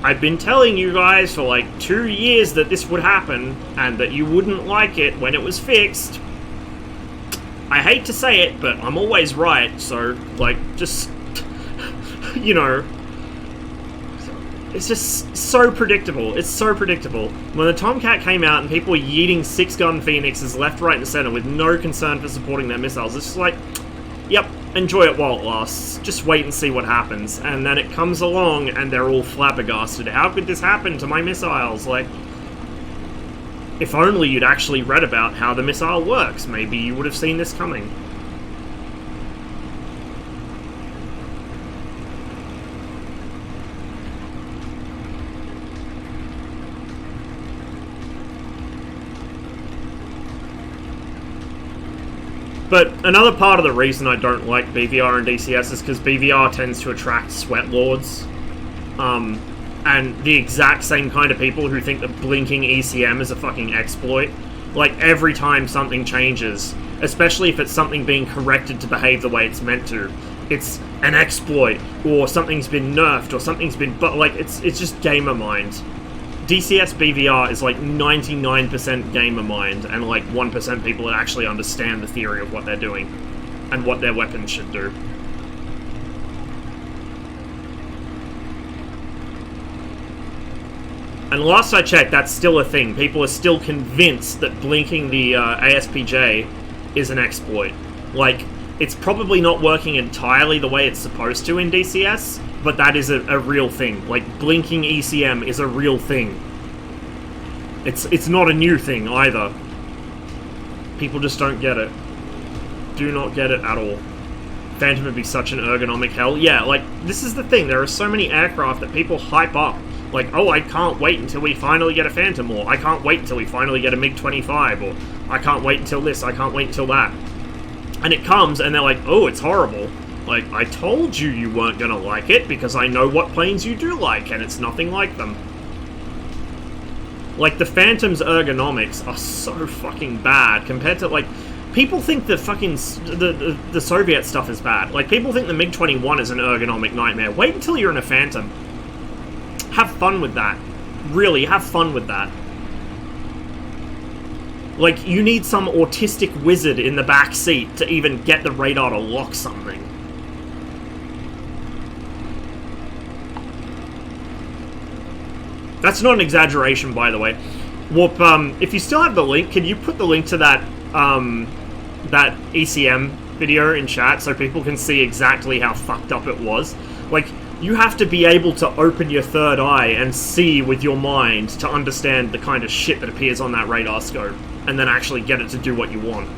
I've been telling you guys for, like, 2 years that this would happen, and that you wouldn't like it when it was fixed. I hate to say it, but I'm always right, so, like, just, you know, it's just so predictable. It's so predictable. When the Tomcat came out and people were yeeting 6-gun Phoenixes left, right, and center with no concern for supporting their missiles, it's just like, yep, enjoy it while it lasts. Just wait and see what happens. And then it comes along and they're all flabbergasted. How could this happen to my missiles? Like, if only you'd actually read about how the missile works, maybe you would have seen this coming. But another part of the reason I don't like BVR and DCS is because BVR tends to attract sweat lords. And the exact same kind of people who think that blinking ECM is a fucking exploit. Like, every time something changes, especially if it's something being corrected to behave the way it's meant to, it's an exploit, or something's been nerfed, or something's been... But, like, it's just gamer mind. DCS BVR is, like, 99% gamer mind, and, like, 1% people that actually understand the theory of what they're doing, and what their weapons should do. And last I checked, that's still a thing. People are still convinced that blinking the ASPJ is an exploit. Like, it's probably not working entirely the way it's supposed to in DCS, but that is a real thing. Like, blinking ECM is a real thing. It's not a new thing, either. People just don't get it. Do not get it at all. Phantom would be such an ergonomic hell. Yeah, like, this is the thing. There are so many aircraft that people hype up. Like, oh, I can't wait until we finally get a Phantom, or I can't wait until we finally get a MiG-25, or I can't wait until this, I can't wait until that. And it comes, and they're like, oh, it's horrible. Like, I told you you weren't gonna like it, because I know what planes you do like, and it's nothing like them. Like, the Phantom's ergonomics are so fucking bad, compared to, like, people think the fucking, the Soviet stuff is bad. Like, people think the MiG-21 is an ergonomic nightmare. Wait until you're in a Phantom. Have fun with that. Really, have fun with that. Like, you need some autistic wizard in the back seat to even get the radar to lock something. That's not an exaggeration, by the way. Whoop, if you still have the link, can you put the link to that, that ECM video in chat so people can see exactly how fucked up it was? Like, you have to be able to open your third eye and see with your mind to understand the kind of shit that appears on that radar scope, and then actually get it to do what you want.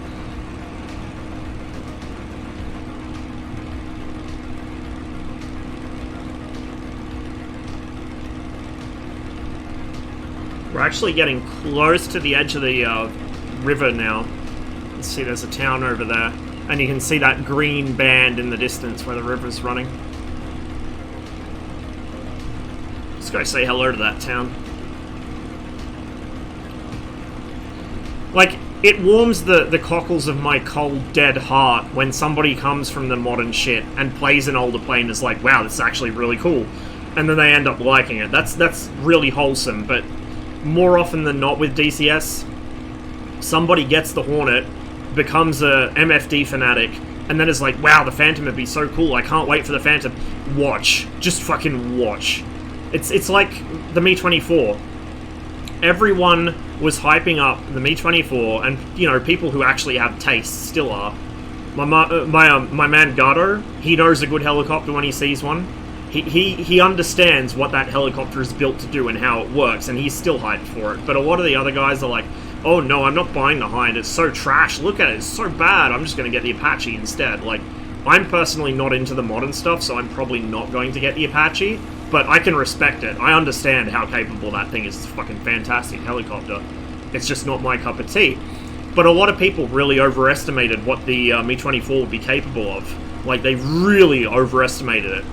We're actually getting close to the edge of the river now. Let's see, there's a town over there. And you can see that green band in the distance where the river's running. Let's go say hello to that town. Like, it warms the cockles of my cold, dead heart when somebody comes from the modern shit and plays an older plane and is like, wow, this is actually really cool. And then they end up liking it. That's really wholesome, but more often than not with DCS, somebody gets the Hornet, becomes a MFD fanatic, and then is like, wow, the Phantom would be so cool, I can't wait for the Phantom. Watch. Just fucking watch. It's like the Mi-24. Everyone was hyping up the Mi-24, and, you know, people who actually have taste still are. My man Gardo, he knows a good helicopter when he sees one. He understands what that helicopter is built to do and how it works, and he's still hyped for it. But a lot of the other guys are like, oh no, I'm not buying the Hind, it's so trash, look at it, it's so bad, I'm just going to get the Apache instead. Like, I'm personally not into the modern stuff, so I'm probably not going to get the Apache, but I can respect it. I understand how capable that thing is. It's a fucking fantastic helicopter. It's just not my cup of tea. But a lot of people really overestimated what the Mi-24 would be capable of. Like, they really overestimated it.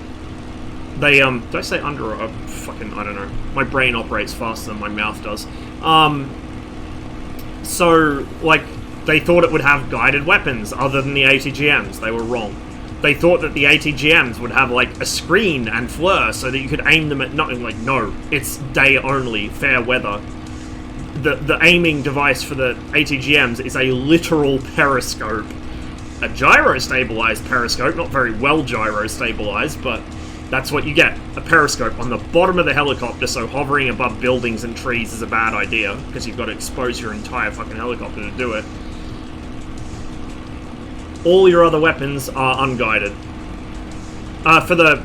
They, did I say under, fucking, I don't know. My brain operates faster than my mouth does. So, like, they thought it would have guided weapons other than the ATGMs. They were wrong. They thought that the ATGMs would have, like, a screen and flare so that you could aim them at nothing. Like, no. It's day only, fair weather. The aiming device for the ATGMs is a literal periscope. A gyro-stabilized periscope, not very well gyro-stabilized, but that's what you get. A periscope on the bottom of the helicopter, so hovering above buildings and trees is a bad idea, because you've got to expose your entire fucking helicopter to do it. All your other weapons are unguided. For the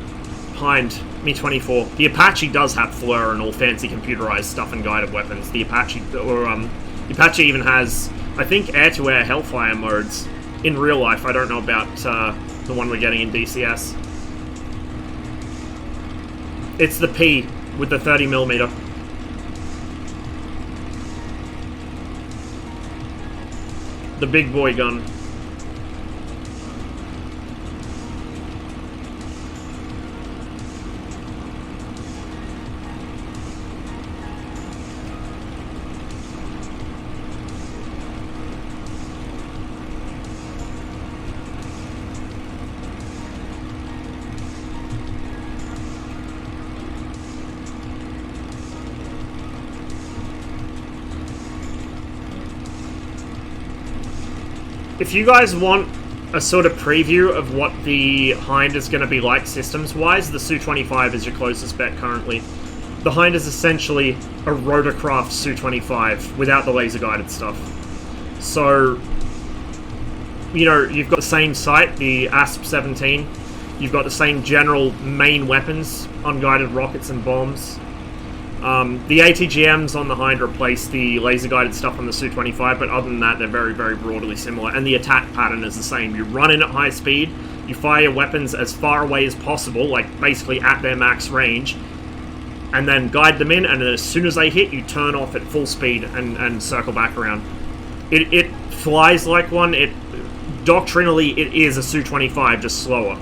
Hind, Mi-24, the Apache does have flare and all fancy computerized stuff and guided weapons. The Apache, the Apache even has, I think, air-to-air Hellfire modes in real life. I don't know about the one we're getting in DCS. It's the P with the 30mm. The big boy gun. If you guys want a sort of preview of what the Hind is going to be like systems-wise, the Su-25 is your closest bet currently. The Hind is essentially a rotorcraft Su-25 without the laser-guided stuff. So, you know, you've got the same sight, the ASP-17. You've got the same general main weapons, unguided rockets and bombs. The ATGMs on the Hind replace the laser-guided stuff on the Su-25, but other than that, they're very, very broadly similar. And the attack pattern is the same. You run in at high speed, you fire your weapons as far away as possible, like basically at their max range, and then guide them in, and as soon as they hit, you turn off at full speed and circle back around. It flies like one. Doctrinally, it is a Su-25, just slower.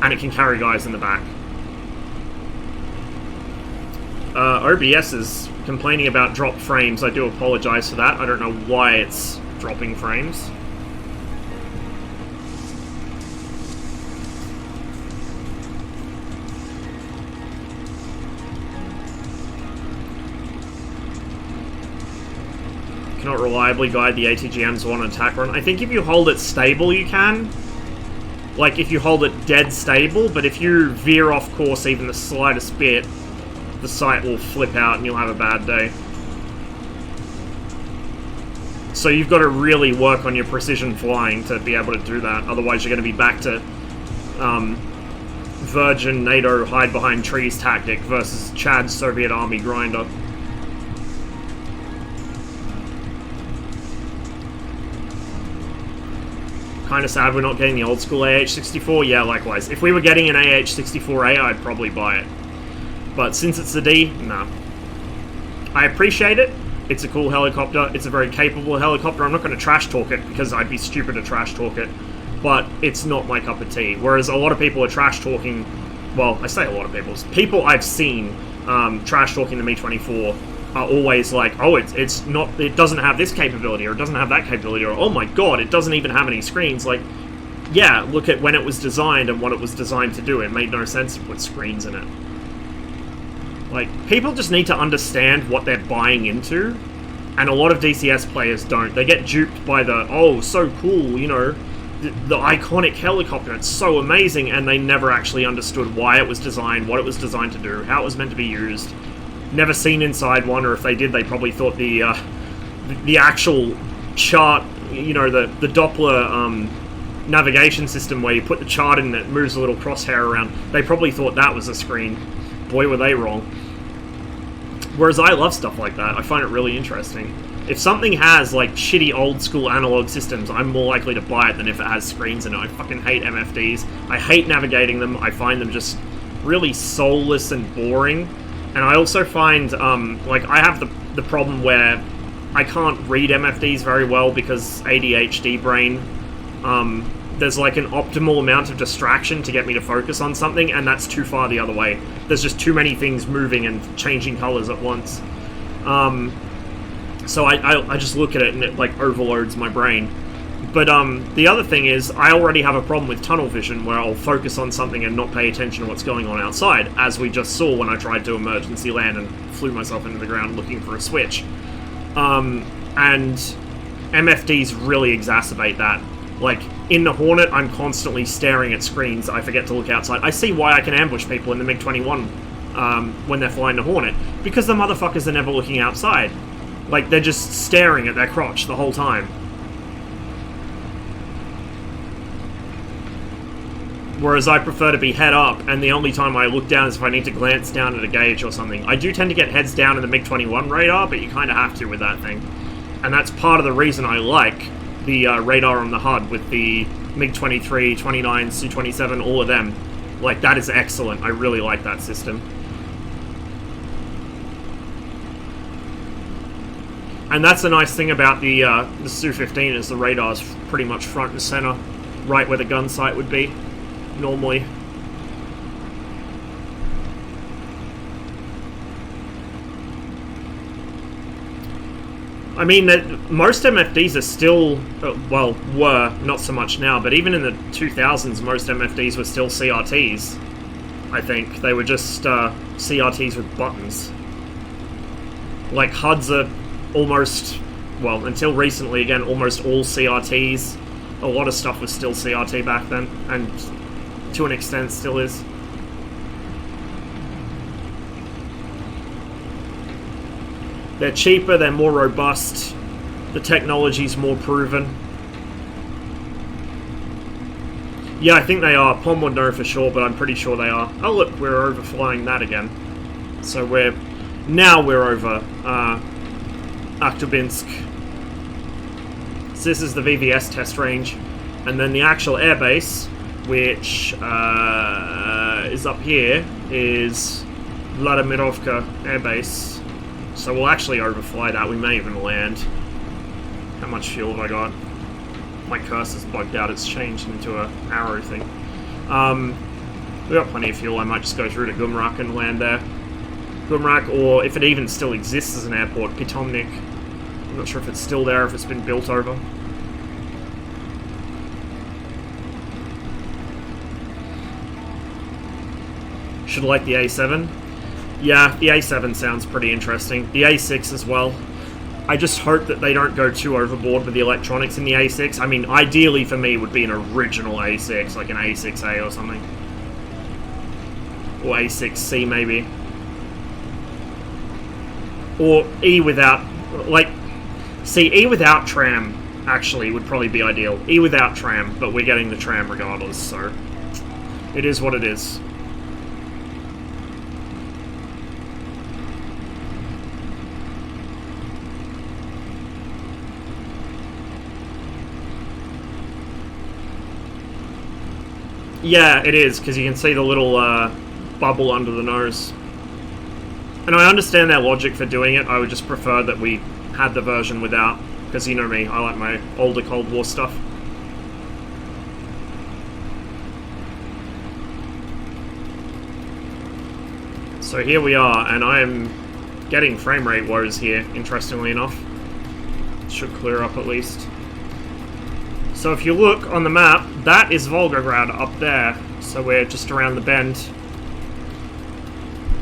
And it can carry guys in the back. OBS is complaining about dropped frames. I do apologize for that. I don't know why it's dropping frames. Cannot reliably guide the ATGMs on an attack run. I think if you hold it stable, you can. Like, if you hold it dead stable, but if you veer off course even the slightest bit, the sight will flip out and you'll have a bad day. So you've got to really work on your precision flying to be able to do that. Otherwise you're going to be back to Virgin NATO hide behind trees tactic versus Chad's Soviet Army grinder. Kind of sad we're not getting the old school AH-64. Yeah, likewise. If we were getting an AH-64A, I'd probably buy it. But since it's the D, nah. I appreciate it. It's a cool helicopter. It's a very capable helicopter. I'm not going to trash talk it because I'd be stupid to trash talk it. But it's not my cup of tea. Whereas a lot of people are trash talking. Well, I say a lot of people. People I've seen trash talking the Mi-24 are always like, oh, it's not. It doesn't have this capability, or it doesn't have that capability, or oh my god, it doesn't even have any screens. Like, yeah, look at when it was designed and what it was designed to do. It made no sense to put screens in it. Like, people just need to understand what they're buying into, and a lot of DCS players don't. They get duped by the, oh, so cool, you know, the iconic helicopter, it's so amazing, and they never actually understood why it was designed, what it was designed to do, how it was meant to be used. Never seen inside one, or if they did, they probably thought the actual chart, you know, the Doppler navigation system where you put the chart in and it moves a little crosshair around. They probably thought that was a screen. Boy, were they wrong. Whereas I love stuff like that. I find it really interesting. If something has, like, shitty old-school analog systems, I'm more likely to buy it than if it has screens in it. I fucking hate MFDs. I hate navigating them. I find them just really soulless and boring. And I also find, like, I have the problem where I can't read MFDs very well because ADHD brain. There's, like, an optimal amount of distraction to get me to focus on something, and that's too far the other way. There's just too many things moving and changing colors at once. So I just look at it and it, like, overloads my brain. But the other thing is, I already have a problem with tunnel vision, where I'll focus on something and not pay attention to what's going on outside, as we just saw when I tried to emergency land and flew myself into the ground looking for a switch. And MFDs really exacerbate that. Like, in the Hornet, I'm constantly staring at screens. I forget to look outside. I see why I can ambush people in the MiG-21 when they're flying the Hornet, because the motherfuckers are never looking outside. Like, they're just staring at their crotch the whole time. Whereas I prefer to be head up, and the only time I look down is if I need to glance down at a gauge or something. I do tend to get heads down in the MiG-21 radar, but you kind of have to with that thing. And that's part of the reason I like the radar on the HUD with the MiG-23, 29, Su-27, all of them. Like, that is excellent. I really like that system. And that's the nice thing about the Su-15 is the radar's pretty much front and center, right where the gun sight would be, normally. I mean, most MFDs are still, well, were, not so much now, but even in the 2000s, most MFDs were still CRTs, I think. They were just CRTs with buttons. Like, HUDs are almost, well, until recently, again, almost all CRTs. A lot of stuff was still CRT back then, and to an extent still is. They're cheaper, they're more robust, the technology's more proven. Yeah, I think they are. Pom would know for sure, but I'm pretty sure they are. Oh look, we're overflying that again. So we're over Akhtubinsk. So this is the VVS test range. And then the actual airbase, which is up here, is Vladimirovka airbase. So we'll actually overfly that. We may even land. How much fuel have I got? My cursor's bugged out. It's changed into an arrow thing. We've got plenty of fuel. I might just go through to Gumrak and land there. Gumrak, or if it even still exists as an airport, Pitomnik. I'm not sure if it's still there, if it's been built over. Should like the A7. Yeah, the A7 sounds pretty interesting. The A6 as well. I just hope that they don't go too overboard with the electronics in the A6. I mean, ideally for me would be an original A6, like an A6A or something. Or A6C maybe. Or E without, like, see, E without tram actually would probably be ideal. E without tram, but we're getting the tram regardless, so it is what it is. Yeah, it is, because you can see the little bubble under the nose. And I understand their logic for doing it. I would just prefer that we had the version without, because you know me, I like my older Cold War stuff. So here we are, and I am getting frame rate woes here, interestingly enough. Should clear up at least. So if you look on the map, that is Volgograd up there. So we're just around the bend.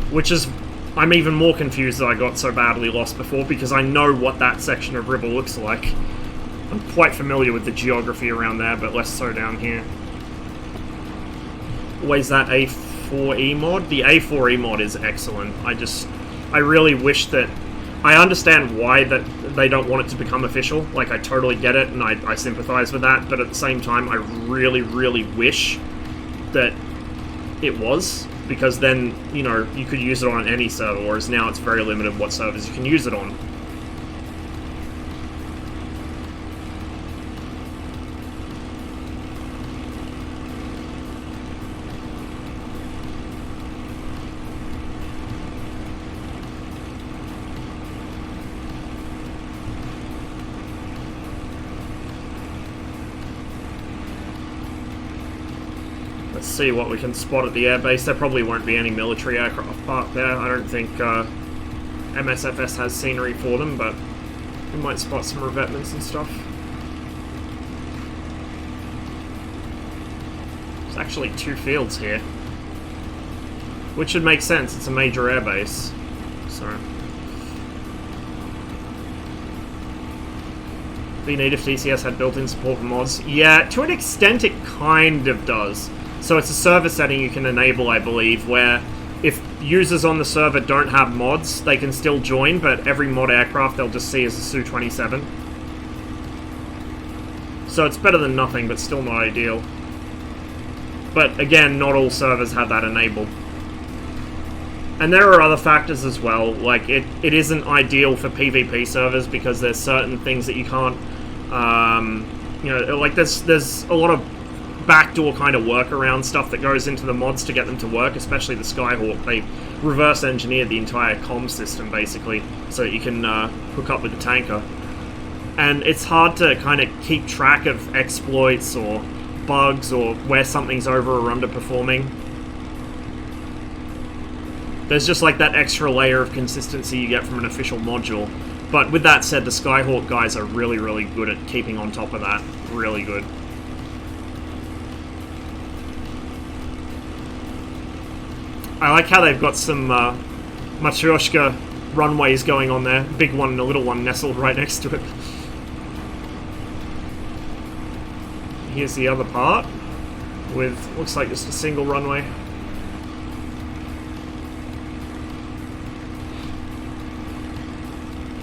Which is... I'm even more confused that I got so badly lost before, because I know what that section of river looks like. I'm quite familiar with the geography around there, but less so down here. Always that A4E mod? The A4E mod is excellent. I really wish that... I understand why that they don't want it to become official. Like, I totally get it, and I sympathize with that. But at the same time, I really, really wish that it was, because then, you know, you could use it on any server, whereas now it's very limited what servers you can use it on. Let's see what we can spot at the airbase. There probably won't be any military aircraft parked there. I don't think MSFS has scenery for them, but we might spot some revetments and stuff. There's actually 2 fields here, which should make sense. It's a major airbase, so. Be neat if TCS had built-in support for mods. Yeah, to an extent it kind of does. So it's a server setting you can enable, I believe, where if users on the server don't have mods, they can still join, but every mod aircraft they'll just see as a Su-27. So it's better than nothing, but still not ideal. But again, not all servers have that enabled. And there are other factors as well, like it isn't ideal for PvP servers because there's certain things that you can't, you know, like there's a lot of backdoor kind of workaround stuff that goes into the mods to get them to work, especially the Skyhawk. They reverse engineered the entire comm system basically so that you can hook up with the tanker. And it's hard to kind of keep track of exploits or bugs or where something's over or underperforming. There's just like that extra layer of consistency you get from an official module. But with that said, the Skyhawk guys are really, really good at keeping on top of that. Really good. I like how they've got some Matryoshka runways going on there. Big one and a little one nestled right next to it. Here's the other part with, looks like just a single runway.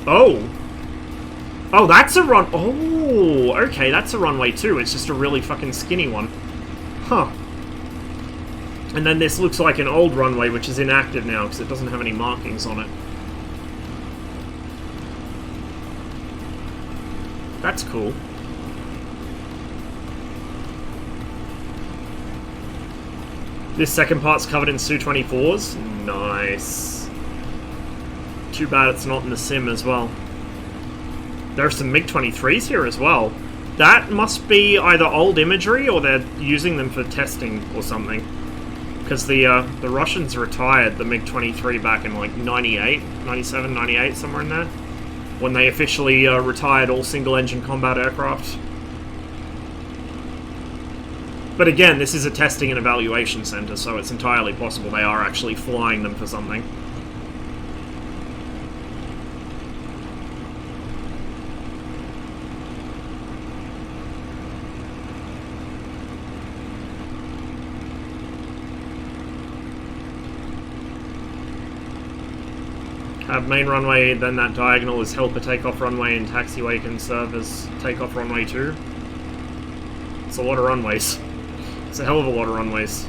Oh! Oh, that's a run... Oh! Okay, that's a runway too. It's just a really fucking skinny one. Huh. And then this looks like an old runway, which is inactive now, because it doesn't have any markings on it. That's cool. This second part's covered in Su-24s. Nice. Too bad it's not in the sim as well. There are some MiG-23s here as well. That must be either old imagery or they're using them for testing or something. Because the Russians retired the MiG-23 back in like 98, 97, 98, somewhere in there. When they officially retired all single-engine combat aircraft. But again, this is a testing and evaluation center, so it's entirely possible they are actually flying them for something. Have main runway, then that diagonal is helper takeoff runway and taxiway can serve as takeoff runway too. It's a lot of runways. It's a hell of a lot of runways.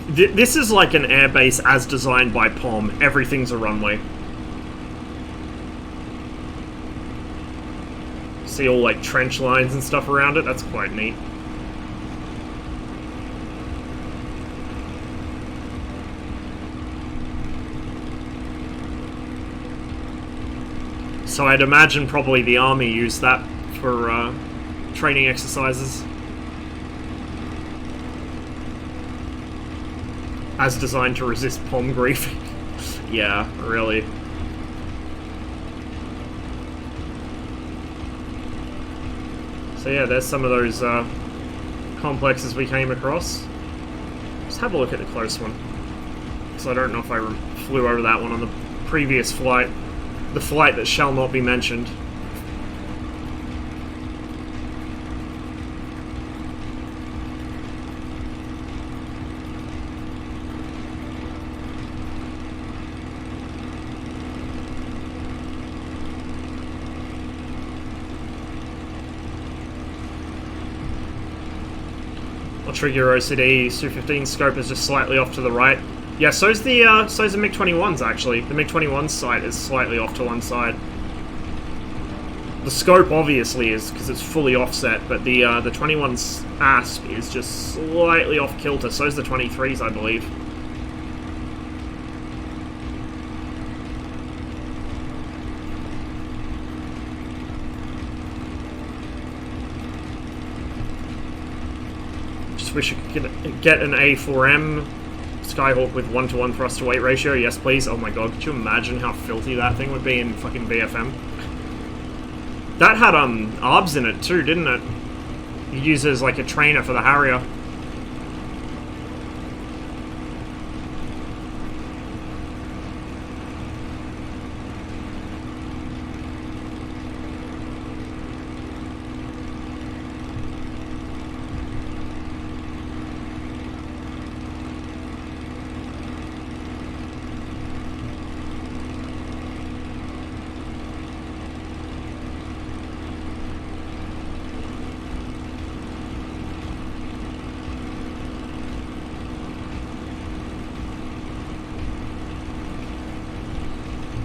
This is like an airbase as designed by POM. Everything's a runway. See all like trench lines and stuff around it? That's quite neat. So I'd imagine probably the army used that for training exercises. As designed to resist POM grief. Yeah, really. So yeah, there's some of those complexes we came across. Let's have a look at the close one. So I don't know if I flew over that one on the previous flight. The flight that shall not be mentioned. I'll trigger your OCD. Su-15 scope is just slightly off to the right. Yeah, so's the MiG-21's actually. The MiG-21's sight is slightly off to one side. The scope obviously is because it's fully offset, but the 21's ASP is just slightly off kilter. So's the 23's, I believe. Just wish I could get an A4M Skyhawk with 1-to-1 thrust to weight ratio. Yes, please. Oh my god, could you imagine how filthy that thing would be in fucking BFM? That had ARBs in it too, didn't it? You use it as like a trainer for the Harrier.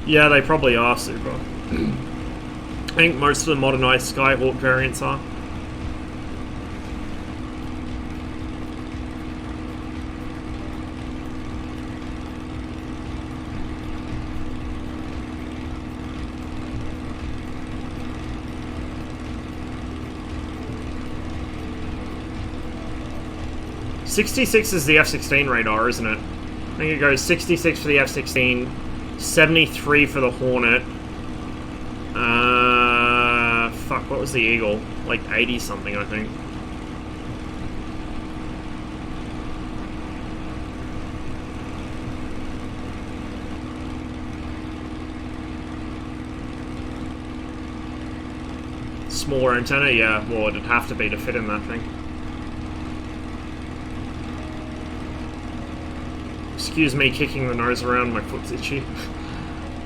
Yeah, they probably are super. I think most of the modernized Skyhawk variants are. .66 is the F-16 radar, isn't it? I think it goes 66 for the F-16, 73 for the Hornet. Fuck, what was the Eagle? Like 80 something, I think. Smaller antenna? Yeah, well, it'd have to be to fit in that thing. Excuse me kicking the nose around, my foot's itchy.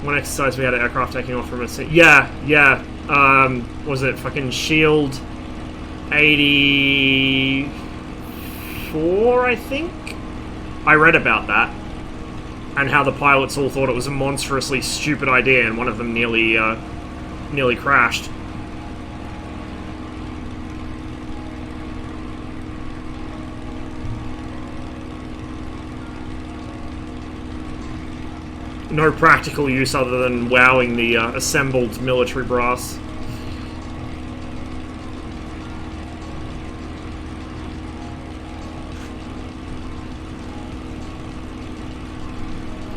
One exercise we had an aircraft taking off from a seat. Yeah. Was it fucking Shield 84, I think? I read about that. And how the pilots all thought it was a monstrously stupid idea, and one of them nearly crashed. No practical use other than wowing the assembled military brass.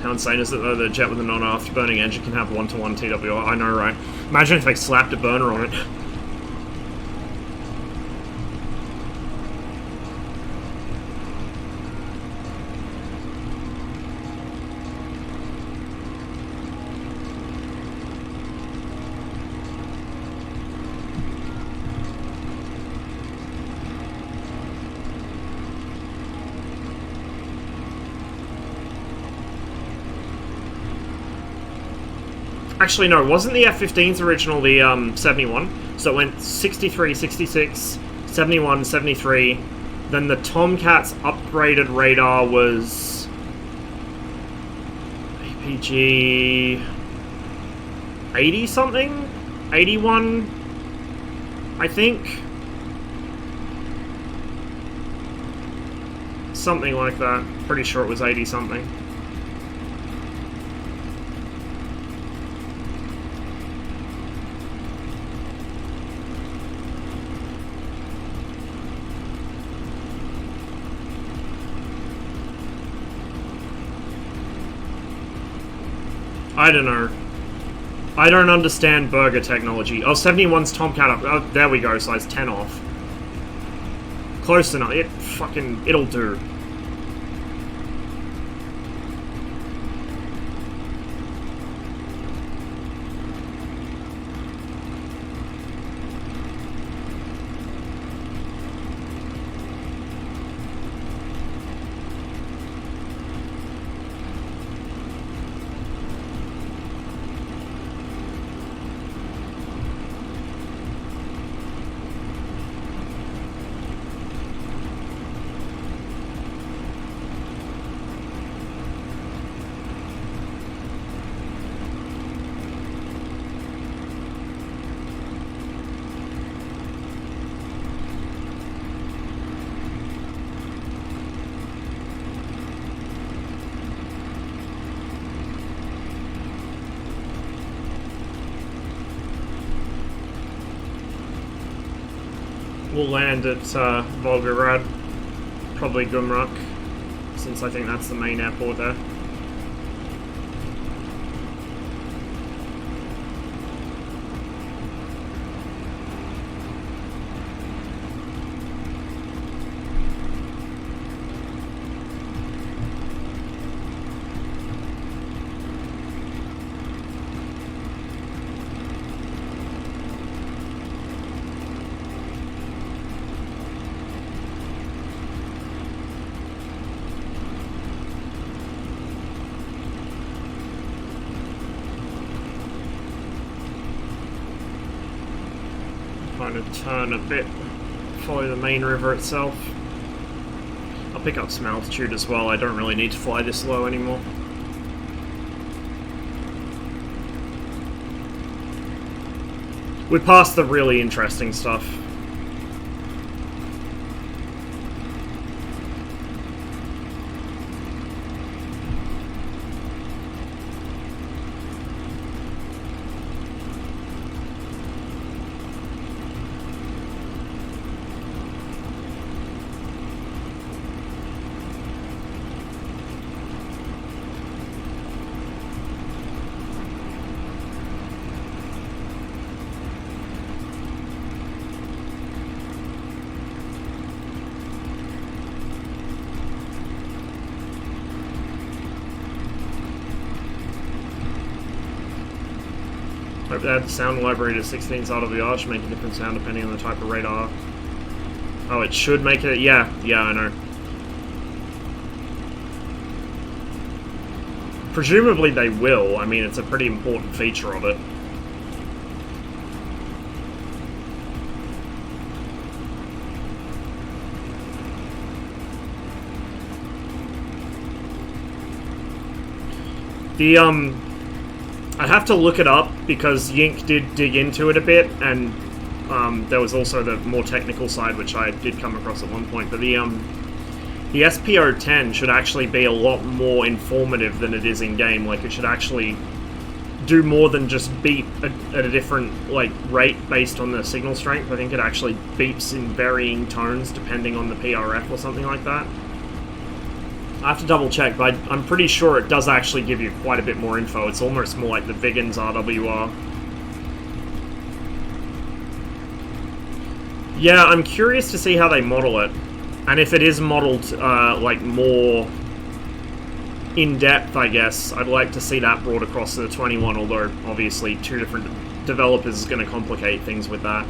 How insane is it though that a jet with a non-afterburning engine can have 1-to-1 TWR? I know, right? Imagine if they slapped a burner on it. Actually, no, wasn't the F-15's original the 71? So it went 63, 66, 71, 73. Then the Tomcat's upgraded radar was APG 80 something? 81, I think? Something like that. Pretty sure it was 80 something. I don't know. I don't understand burger technology. Oh, 71's Tomcat up. Oh, there we go, size 10 off. Close enough. It'll do. we'll land at Volgograd, probably Gumruk, since I think that's the main airport there. Kind of turn a bit, follow the main river itself. I'll pick up some altitude as well. I don't really need to fly this low anymore. We're past the really interesting stuff. Hope they had the sound library to 16 RWR should make a different sound depending on the type of radar. Oh, it should make it. Yeah, I know. Presumably they will. I mean, it's a pretty important feature of it. I'd have to look it up because Yink did dig into it a bit, and there was also the more technical side which I did come across at one point. But the SPO10 should actually be a lot more informative than it is in game. Like, it should actually do more than just beep at a different rate based on the signal strength. I think it actually beeps in varying tones depending on the PRF or something like that. I have to double check, but I'm pretty sure it does actually give you quite a bit more info. It's almost more like the Viggens RWR. Yeah, I'm curious to see how they model it. And if it is modeled, more in-depth, I guess, I'd like to see that brought across to the 21, although, obviously, two different developers is going to complicate things with that.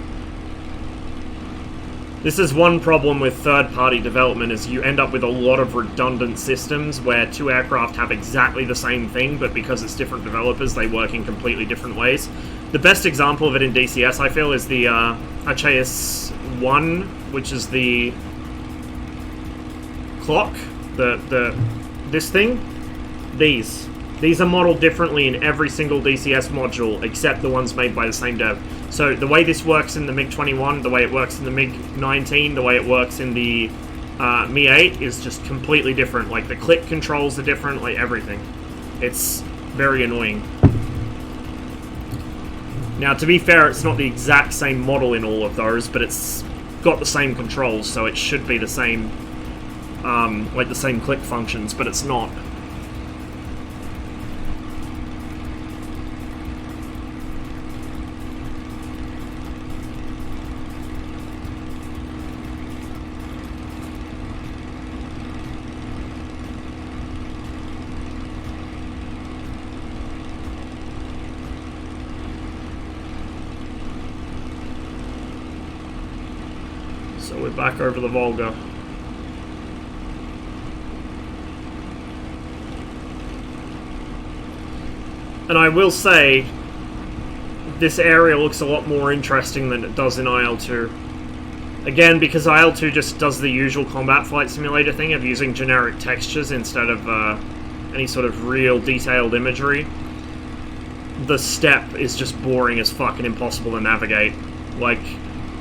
This is one problem with third-party development, is you end up with a lot of redundant systems where two aircraft have exactly the same thing, but because it's different developers, they work in completely different ways. The best example of it in DCS, I feel, is the Achaeus 1, which is the clock, this thing. These are modeled differently in every single DCS module, except the ones made by the same dev. So the way this works in the MiG-21, the way it works in the MiG-19, the way it works in the Mi-8 is just completely different. Like, the click controls are different, like everything. It's very annoying. Now, to be fair, it's not the exact same model in all of those, but it's got the same controls, so it should be the same, the same click functions, but it's not. So we're back over the Volga. And I will say, this area looks a lot more interesting than it does in IL-2. Again, because IL-2 just does the usual combat flight simulator thing of using generic textures instead of any sort of real detailed imagery. The steppe is just boring as fuck and impossible to navigate. Like,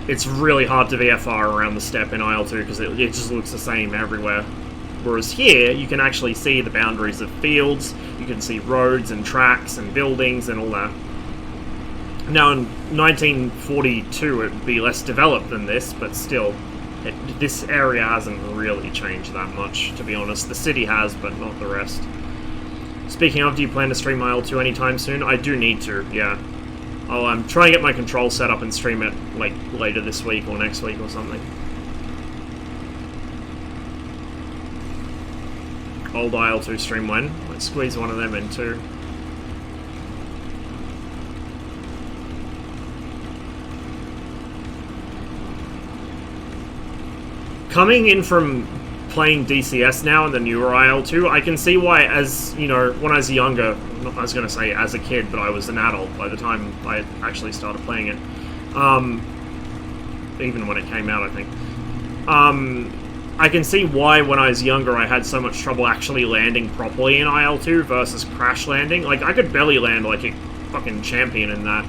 it's really hard to VFR around the steppe in IL-2 because it just looks the same everywhere. Whereas here, you can actually see the boundaries of fields, you can see roads and tracks and buildings and all that. Now, in 1942, it would be less developed than this, but still, this area hasn't really changed that much, to be honest. The city has, but not the rest. Speaking of, do you plan to stream IL-2 anytime soon? I do need to, yeah. I'll try and get my control set up and stream it, like, later this week or next week or something. Old IL-2 stream when? Let's squeeze one of them in too. Coming in from playing DCS now and the newer IL-2, I can see why, as, you know, when I was younger, I was going to say as a kid, but I was an adult by the time I actually started playing it. Even when it came out, I think. I can see why when I was younger I had so much trouble actually landing properly in IL-2 versus crash landing. Like, I could barely land like a fucking champion in that.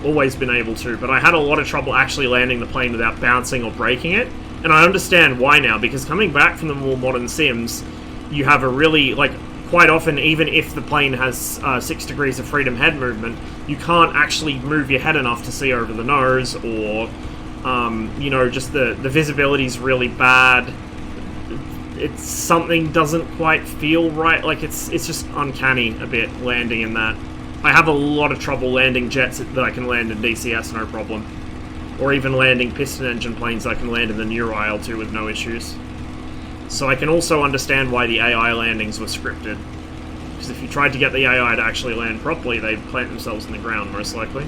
Always been able to, but I had a lot of trouble actually landing the plane without bouncing or breaking it. And I understand why now, because coming back from the more modern sims, you have a really, like, quite often, even if the plane has 6 degrees of freedom head movement, you can't actually move your head enough to see over the nose, or, you know, just the visibility's really bad. It's something doesn't quite feel right, like, it's just uncanny a bit landing in that. I have a lot of trouble landing jets that I can land in DCS, no problem. Or even landing piston engine planes I can land in the newer IL-2 with no issues. So I can also understand why the AI landings were scripted. Because if you tried to get the AI to actually land properly, they'd plant themselves in the ground, most likely.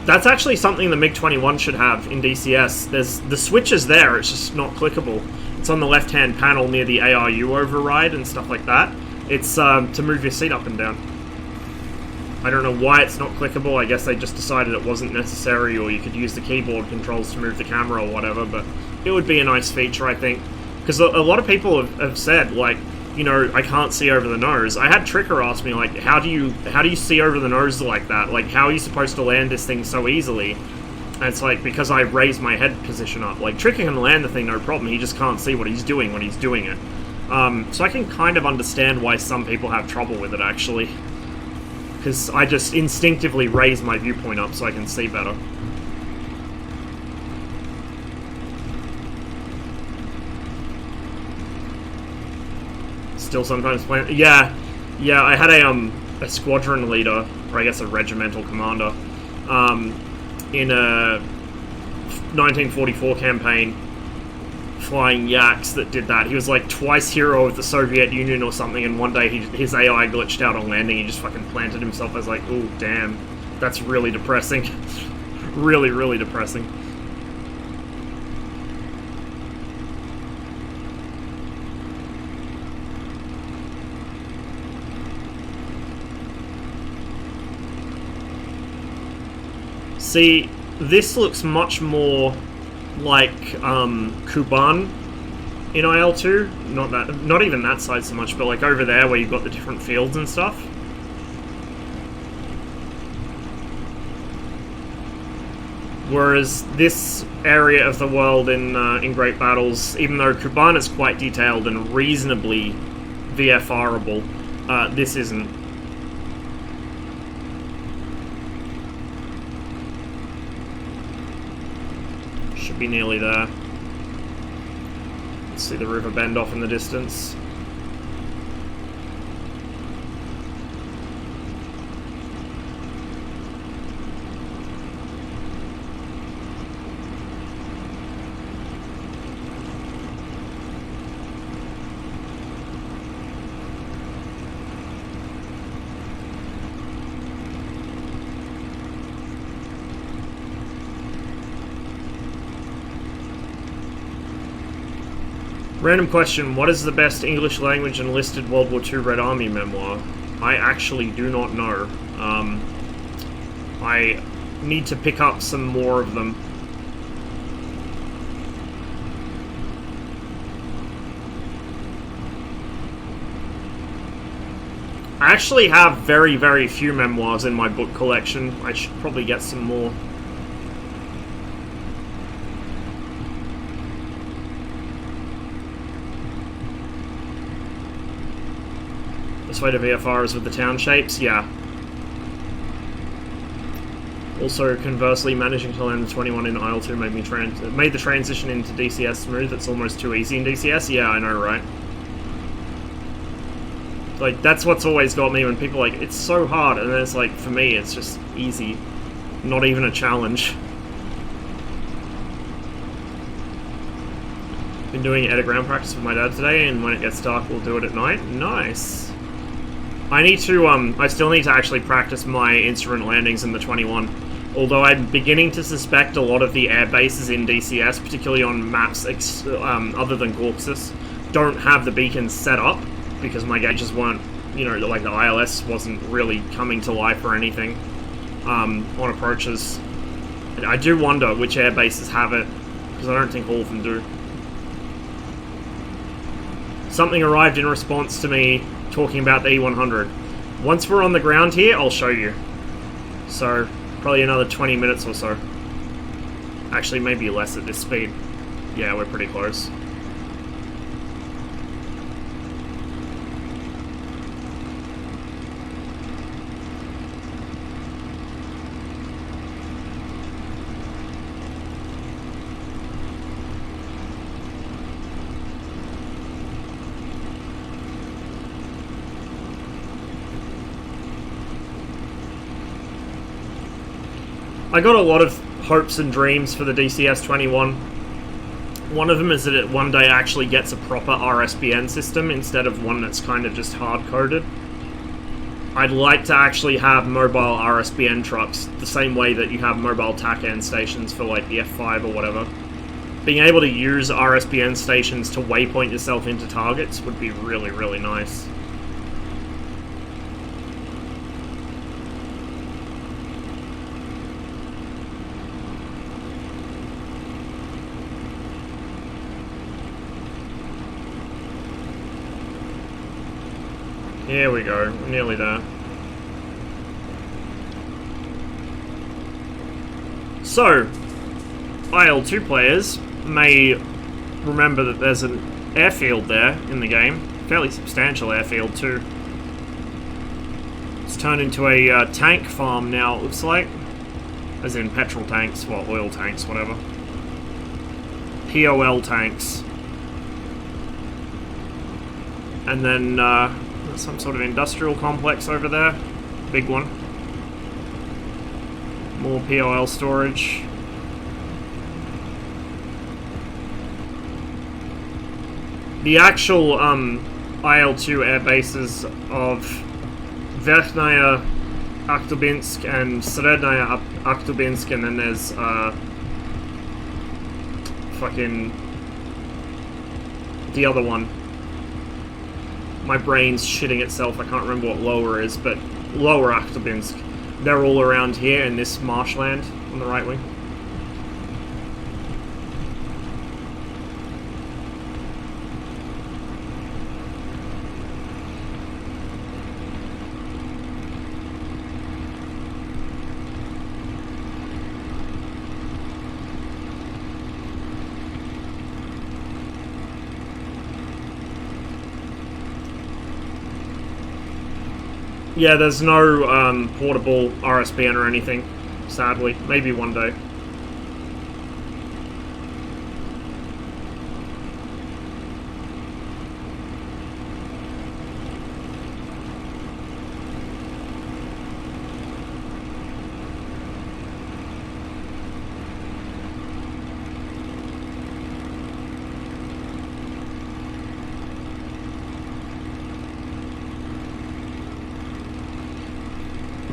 That's actually something the MiG-21 should have in DCS. The switch is there, it's just not clickable. It's on the left-hand panel near the ARU override and stuff like that. It's to move your seat up and down. I don't know why it's not clickable. I guess they just decided it wasn't necessary, or you could use the keyboard controls to move the camera or whatever, but it would be a nice feature, I think. Because a lot of people have said, like, you know, I can't see over the nose. I had Tricker ask me, like, how do you see over the nose like that? Like, how are you supposed to land this thing so easily? And it's like, because I raised my head position up. Like, Tricker can land the thing, no problem. He just can't see what he's doing when he's doing it. So I can kind of understand why some people have trouble with it, actually. Because I just instinctively raise my viewpoint up so I can see better. Still sometimes playing. Yeah, I had a squadron leader, or I guess a regimental commander, in a 1944 campaign, flying yaks that did that. He was like twice hero of the Soviet Union or something, and one day his AI glitched out on landing. He just fucking planted himself. I was like, ooh, damn, that's really depressing. Really, really depressing. See, this looks much more like Kuban in IL-2. Not even that side so much, but like over there where you've got the different fields and stuff. Whereas this area of the world in Great Battles, even though Kuban is quite detailed and reasonably VFR-able, this isn't. Should be nearly there. Let's see the river bend off in the distance. Random question, what is the best English language enlisted World War II Red Army memoir? I actually do not know. I need to pick up some more of them. I actually have very, very few memoirs in my book collection. I should probably get some more. Sway to VFR is with the town shapes, yeah. Also, conversely, managing to land the 21 in aisle 2 made the transition into DCS smooth. It's almost too easy in DCS. Yeah, I know, right? Like, that's what's always got me when people are like, it's so hard, and then it's like, for me, it's just easy. Not even a challenge. Been doing edit ground practice with my dad today, and when it gets dark, we'll do it at night. Nice. I need to, I still need to actually practice my instrument landings in the 21. Although I'm beginning to suspect a lot of the air bases in DCS, particularly on maps other than Gorxus, don't have the beacons set up, because my gauges weren't, you know, like the ILS wasn't really coming to life or anything on approaches. I do wonder which air bases have it, because I don't think all of them do. Something arrived in response to me talking about the E100. Once we're on the ground here, I'll show you. So, probably another 20 minutes or so. Actually, maybe less at this speed. Yeah, we're pretty close. I got a lot of hopes and dreams for the DCS 21. One of them is that it one day actually gets a proper RSBN system instead of one that's kind of just hard-coded. I'd like to actually have mobile RSBN trucks the same way that you have mobile TACAN stations for like the F5 or whatever. Being able to use RSBN stations to waypoint yourself into targets would be really, really nice. Here we go, we're nearly there. So, IL2 players may remember that there's an airfield there in the game. Fairly substantial airfield too. It's turned into a tank farm now, it looks like. As in petrol tanks, well, oil tanks, whatever. POL tanks. And then, some sort of industrial complex over there. Big one. More POL storage. The actual IL2 air bases of Verkhnaya Akhtubinsk and Srednaya Akhtubinsk, and then there's fucking the other one. My brain's shitting itself, I can't remember what lower is, but lower Akhtubinsk. They're all around here in this marshland on the right wing. Yeah, there's no portable RSBN or anything, sadly. Maybe one day.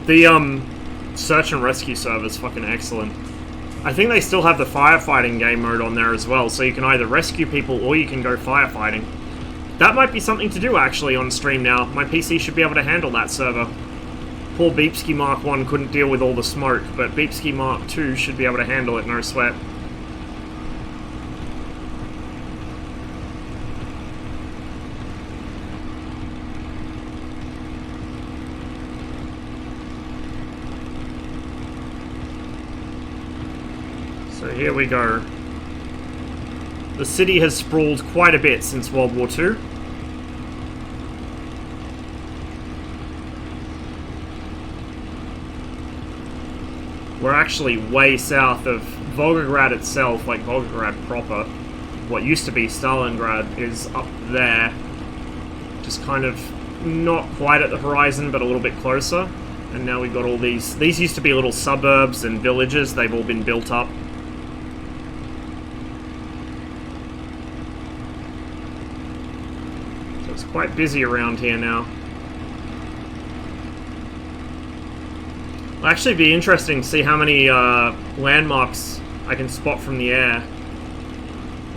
The search and rescue server is fucking excellent. I think they still have the firefighting game mode on there as well, so you can either rescue people or you can go firefighting. That might be something to do actually on stream now. My PC should be able to handle that server. Poor Beepsky Mark 1 couldn't deal with all the smoke, but Beepsky Mark 2 should be able to handle it, no sweat. So here we go. The city has sprawled quite a bit since World War II. We're actually way south of Volgograd itself, like Volgograd proper. What used to be Stalingrad is up there. Just kind of not quite at the horizon, but a little bit closer. And now we've got all these... These used to be little suburbs and villages. They've all been built up. So it's quite busy around here now. It'll actually be interesting to see how many landmarks I can spot from the air.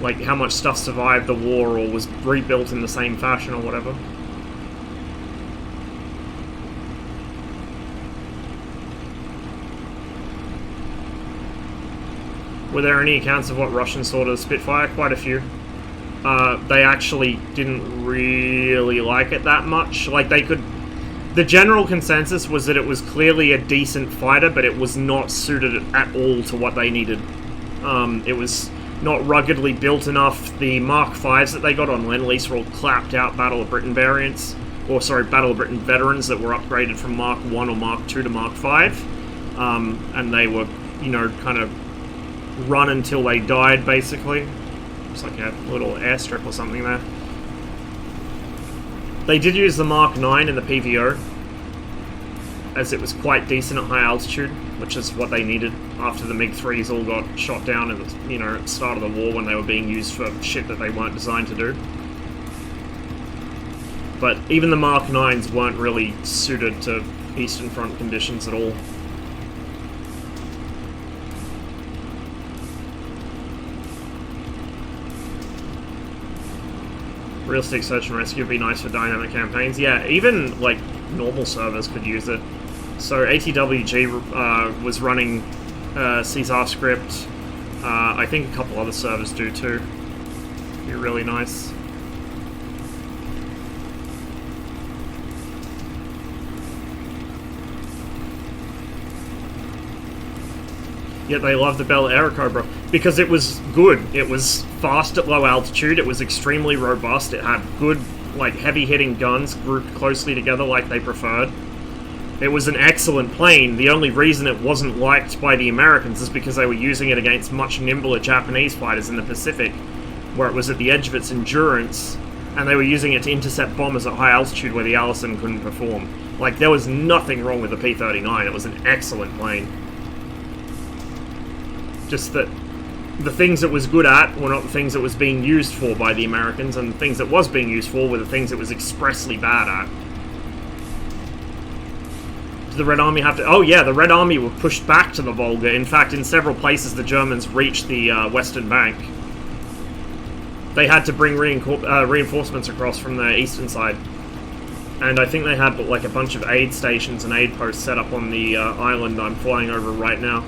Like how much stuff survived the war or was rebuilt in the same fashion or whatever. Were there any accounts of what Russians saw to the Spitfire? Quite a few. They actually didn't really like it that much. Like, they could... The general consensus was that it was clearly a decent fighter, but it was not suited at all to what they needed. It was not ruggedly built enough. The Mark 5s that they got on Lend-Lease were all clapped out Battle of Britain variants. Or, sorry, Battle of Britain veterans that were upgraded from Mark 1 or Mark 2 to Mark 5. And they were, you know, kind of run until they died, basically. It's like a little airstrip or something there. They did use the Mark 9 in the PVO, as it was quite decent at high altitude, which is what they needed after the MiG-3s all got shot down at the, you know, at the start of the war when they were being used for shit that they weren't designed to do. But even the Mark 9s weren't really suited to Eastern Front conditions at all. Realistic search and rescue would be nice for dynamic campaigns. Yeah, even, like, normal servers could use it. So ATWG was running Caesar script. I think a couple other servers do too. Be really nice. Yet they love the Bell Aerocobra because it was good. It was fast at low altitude. It was extremely robust. It had good, like, heavy-hitting guns grouped closely together like they preferred. It was an excellent plane. The only reason it wasn't liked by the Americans is because they were using it against much nimbler Japanese fighters in the Pacific, where it was at the edge of its endurance, and they were using it to intercept bombers at high altitude where the Allison couldn't perform. Like, there was nothing wrong with the P-39. It was an excellent plane. Just that the things it was good at were not the things it was being used for by the Americans, and the things it was being used for were the things it was expressly bad at. Did the Red Army have to... Oh yeah, the Red Army were pushed back to the Volga. In fact, in several places the Germans reached the western bank. They had to bring reinforcements across from the eastern side. And I think they had like a bunch of aid stations and aid posts set up on the island I'm flying over right now.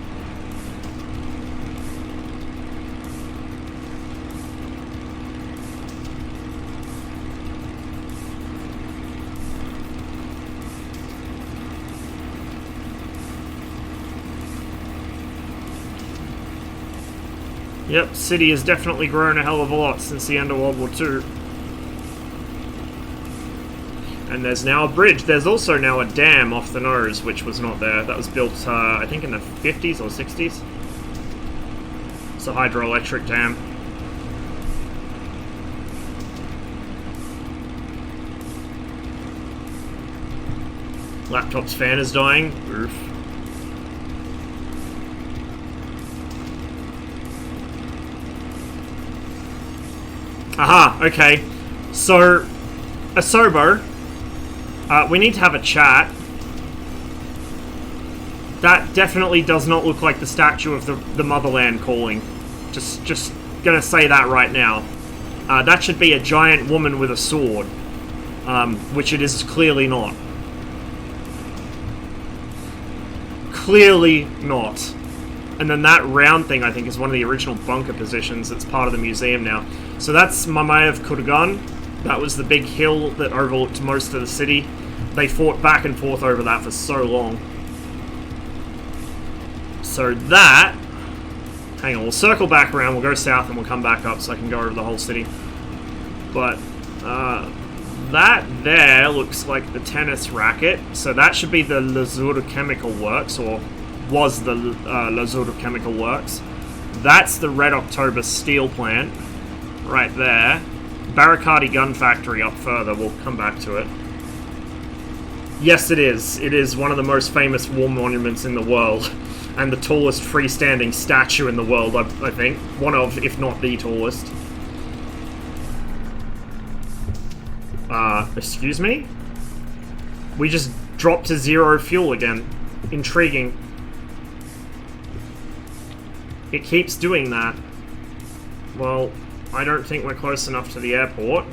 Yep, city has definitely grown a hell of a lot since the end of World War II. And there's now a bridge. There's also now a dam off the nose, which was not there. That was built, I think, in the 50s or 60s. It's a hydroelectric dam. Laptop's fan is dying. Oof. Aha, okay. So, Asobo, we need to have a chat. That definitely does not look like the statue of the motherland calling. Just gonna say that right now. That should be a giant woman with a sword. Which it is clearly not. Clearly not. And then that round thing, I think, is one of the original bunker positions that's part of the museum now. So that's Mamayev Kurgan. That was the big hill that overlooked most of the city. They fought back and forth over that for so long. So that... Hang on, we'll circle back around, we'll go south and we'll come back up so I can go over the whole city. But, that there looks like the tennis racket. So that should be the Lazur Chemical Works, or was the Lazurov Chemical Works. That's the Red October steel plant, right there. Barricadi gun factory up further, we'll come back to it. Yes, it is. It is one of the most famous war monuments in the world, and the tallest freestanding statue in the world, I think. One of, if not the tallest. Excuse me? We just dropped to 0 fuel again. Intriguing. It keeps doing that. Well, I don't think we're close enough to the airport.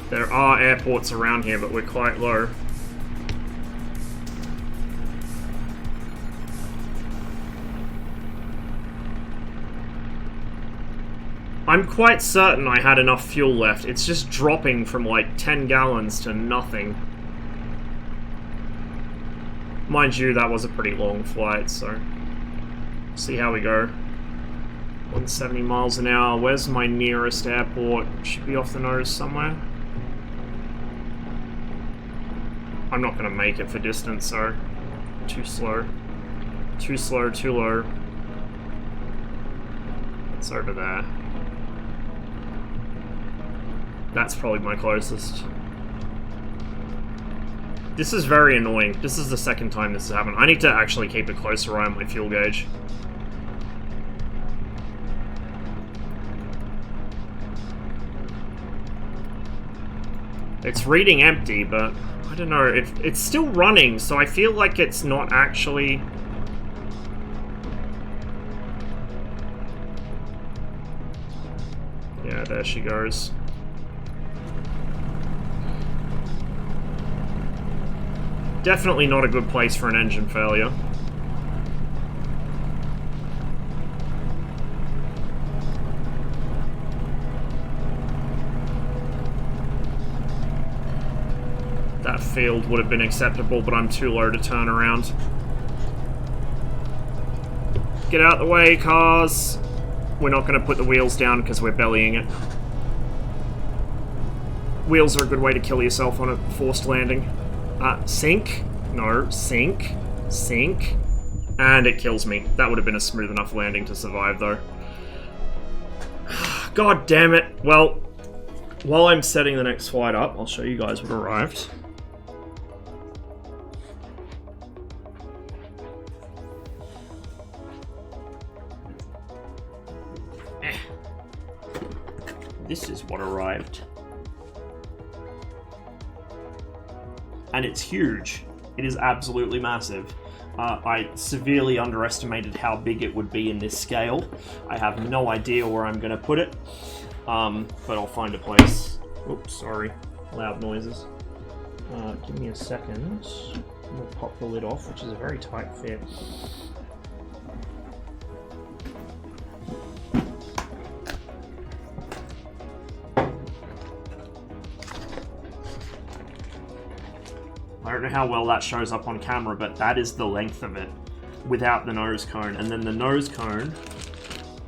There are airports around here, but we're quite low. I'm quite certain I had enough fuel left. It's just dropping from like 10 gallons to nothing. Mind you, that was a pretty long flight, so... see how we go. 170 miles an hour. Where's my nearest airport? Should be off the nose somewhere. I'm not gonna make it for distance, so... too slow. Too slow, too low. It's over there. That's probably my closest. This is very annoying. This is the second time this has happened. I need to actually keep a closer eye on my fuel gauge. It's reading empty, but I don't know. It's still running, so I feel like it's not actually... yeah, there she goes. Definitely not a good place for an engine failure. That field would have been acceptable, but I'm too low to turn around. Get out of the way, cars! We're not going to put the wheels down because we're bellying it. Wheels are a good way to kill yourself on a forced landing. Sink. No, sink. Sink. And it kills me. That would have been a smooth enough landing to survive, though. God damn it. Well, while I'm setting the next flight up, I'll show you guys what arrived. This is what arrived. And it's huge. It is absolutely massive. I severely underestimated how big it would be in this scale. I have no idea where I'm going to put it, but I'll find a place. Oops, sorry. Loud noises. Give me a second. I'm going to pop the lid off, which is a very tight fit. I don't know how well that shows up on camera, but that is the length of it without the nose cone. And then the nose cone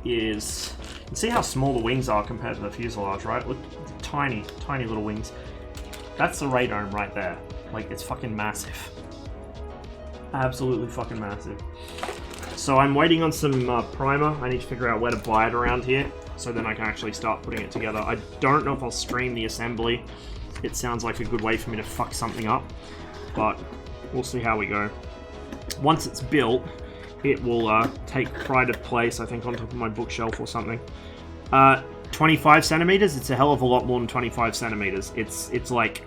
is... you can see how small the wings are compared to the fuselage, right? Look, tiny, tiny little wings. That's the radome right there. Like, it's fucking massive. Absolutely fucking massive. So I'm waiting on some primer. I need to figure out where to buy it around here, so then I can actually start putting it together. I don't know if I'll stream the assembly. It sounds like a good way for me to fuck something up, but we'll see how we go. Once it's built, it will take pride of place, I think, on top of my bookshelf or something. 25 centimeters? It's a hell of a lot more than 25 centimeters. It's like,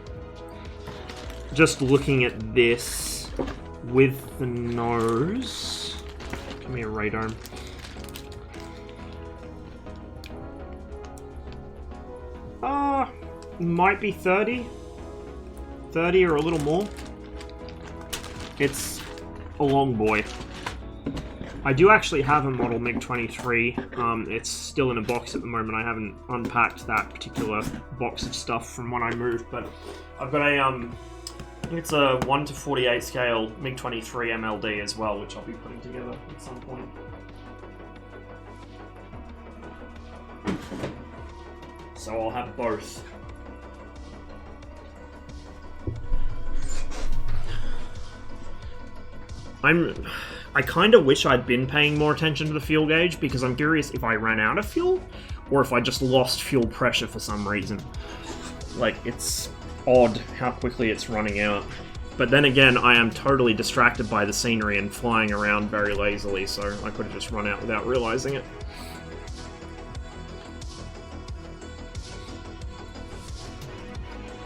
just looking at this with the nose... give me a radome. Might be 30. 30 or a little more. It's a long boy. I do actually have a model MiG-23. It's still in a box at the moment. I haven't unpacked that particular box of stuff from when I moved, but I've got a, I think it's a 1:48 scale MiG-23 MLD as well, which I'll be putting together at some point. So I'll have both. I kind of wish I'd been paying more attention to the fuel gauge, because I'm curious if I ran out of fuel, or if I just lost fuel pressure for some reason. Like, it's odd how quickly it's running out. But then again, I am totally distracted by the scenery and flying around very lazily, so I could have just run out without realizing it.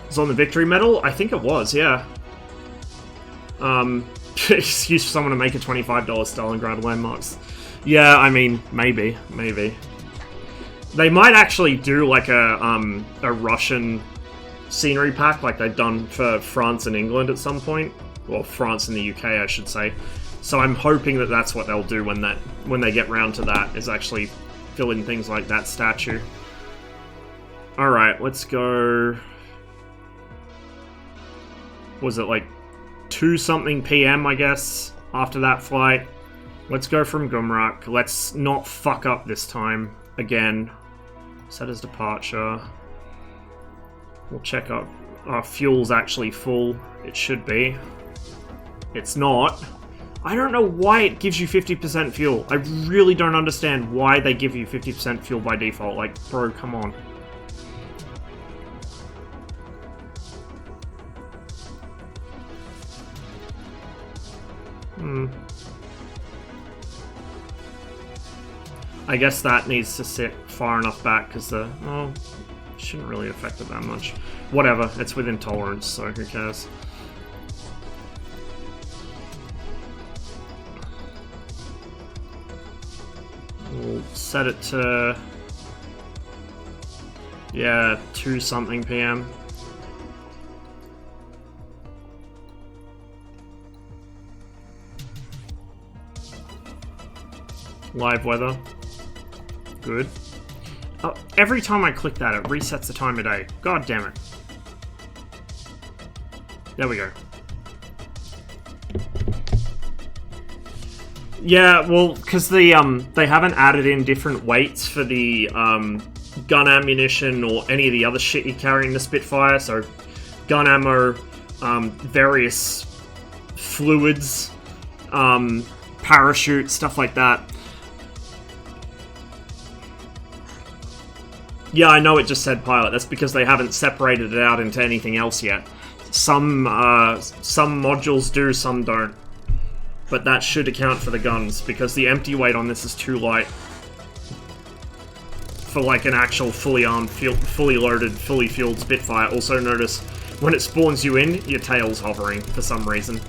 It's on the victory medal? I think it was, yeah. Excuse for someone to make a $25 Stalingrad landmarks. Yeah, I mean, maybe. They might actually do like a Russian scenery pack like they've done for France and England at some point. Well, France and the UK, I should say. So I'm hoping that that's what they'll do when they get round to that, is actually fill in things like that statue. Alright, let's go... Was it like 2-something PM, I guess, after that flight? Let's go from Gumrak. Let's not fuck up this time again. Set as departure. We'll check up. Our fuel's actually full. It should be. It's not. I don't know why it gives you 50% fuel. I really don't understand why they give you 50% fuel by default. Like, bro, come on. I guess that needs to sit far enough back, because the... well, it shouldn't really affect it that much. Whatever, it's within tolerance, so who cares. We'll set it to... yeah, 2-something PM. Live weather. Good. Oh, every time I click that, it resets the time of day. God damn it. There we go. Yeah, well, because they haven't added in different weights for the gun ammunition or any of the other shit you carry in the Spitfire. So, gun ammo, various fluids, parachute, stuff like that. Yeah, I know it just said pilot. That's because they haven't separated it out into anything else yet. Some modules do, some don't. But that should account for the guns, because the empty weight on this is too light for like an actual fully armed, fully loaded, fully fueled Spitfire. Also notice, when it spawns you in, your tail's hovering for some reason.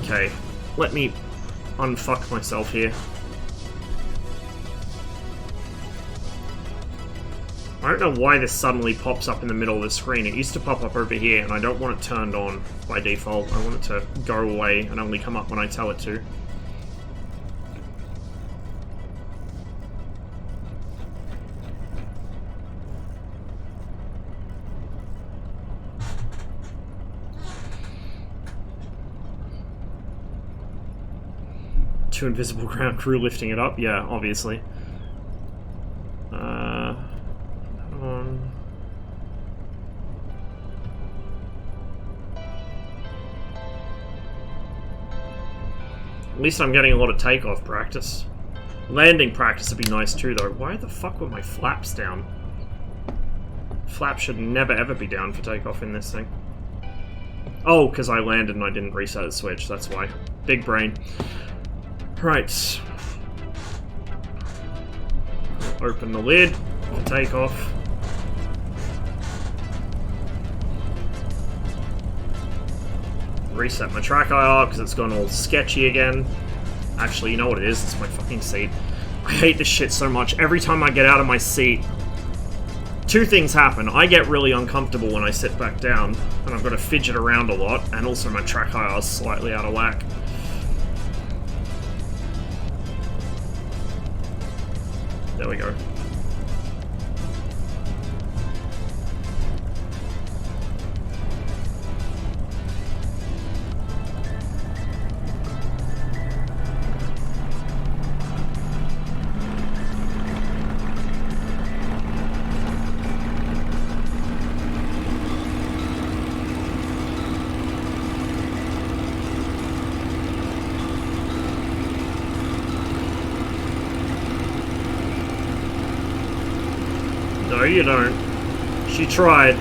Okay, let me unfuck myself here. I don't know why this suddenly pops up in the middle of the screen. It used to pop up over here, and I don't want it turned on by default. I want it to go away and only come up when I tell it to. Two invisible ground crew lifting it up? Yeah, obviously. At least I'm getting a lot of takeoff practice. Landing practice would be nice too, though. Why the fuck were my flaps down? Flaps should never ever be down for takeoff in this thing. Oh, because I landed and I didn't reset the switch, that's why. Big brain. Right. Open the lid for takeoff. Reset my track IR because it's gone all sketchy again. Actually, you know what it is? It's my fucking seat. I hate this shit so much. Every time I get out of my seat, two things happen. I get really uncomfortable when I sit back down, and I've got to fidget around a lot, and also my track IR is slightly out of whack. There we go. No, you don't. She tried.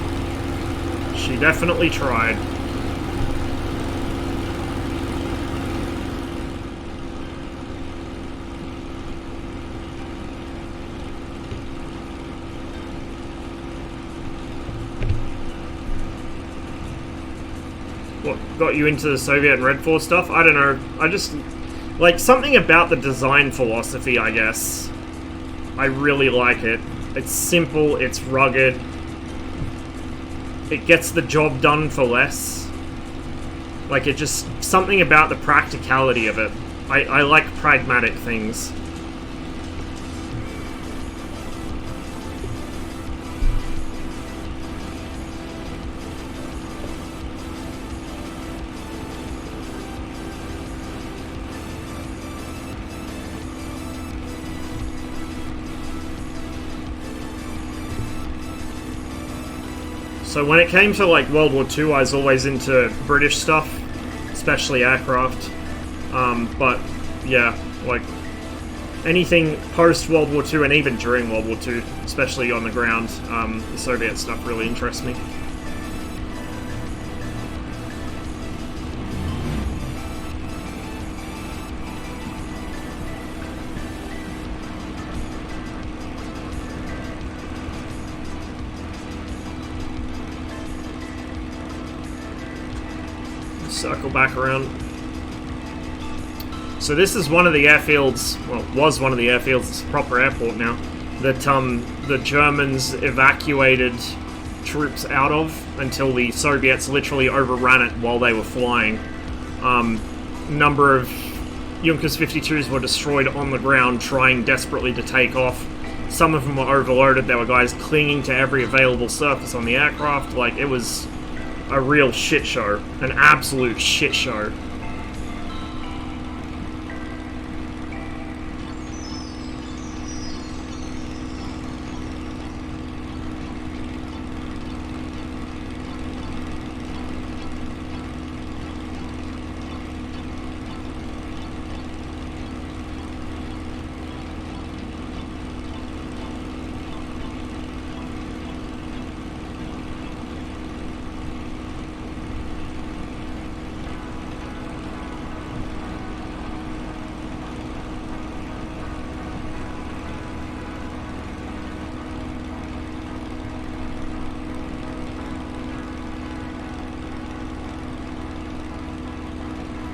She definitely tried. What got you into the Soviet and Red Force stuff? I don't know. I just... like, something about the design philosophy, I guess. I really like it. It's simple, it's rugged. It gets the job done for less. Like, it just... something about the practicality of it. I like pragmatic things. So when it came to, like, World War II, I was always into British stuff, especially aircraft. But, yeah, like, anything post-World War II and even during World War II, especially on the ground, the Soviet stuff really interests me. Circle back around. So this is one of the airfields, well, was one of the airfields, it's a proper airport now, that the Germans evacuated troops out of until the Soviets literally overran it while they were flying. Number of Junkers 52s were destroyed on the ground trying desperately to take off. Some of them were overloaded, there were guys clinging to every available surface on the aircraft. Like, it was a real shit show. An absolute shit show.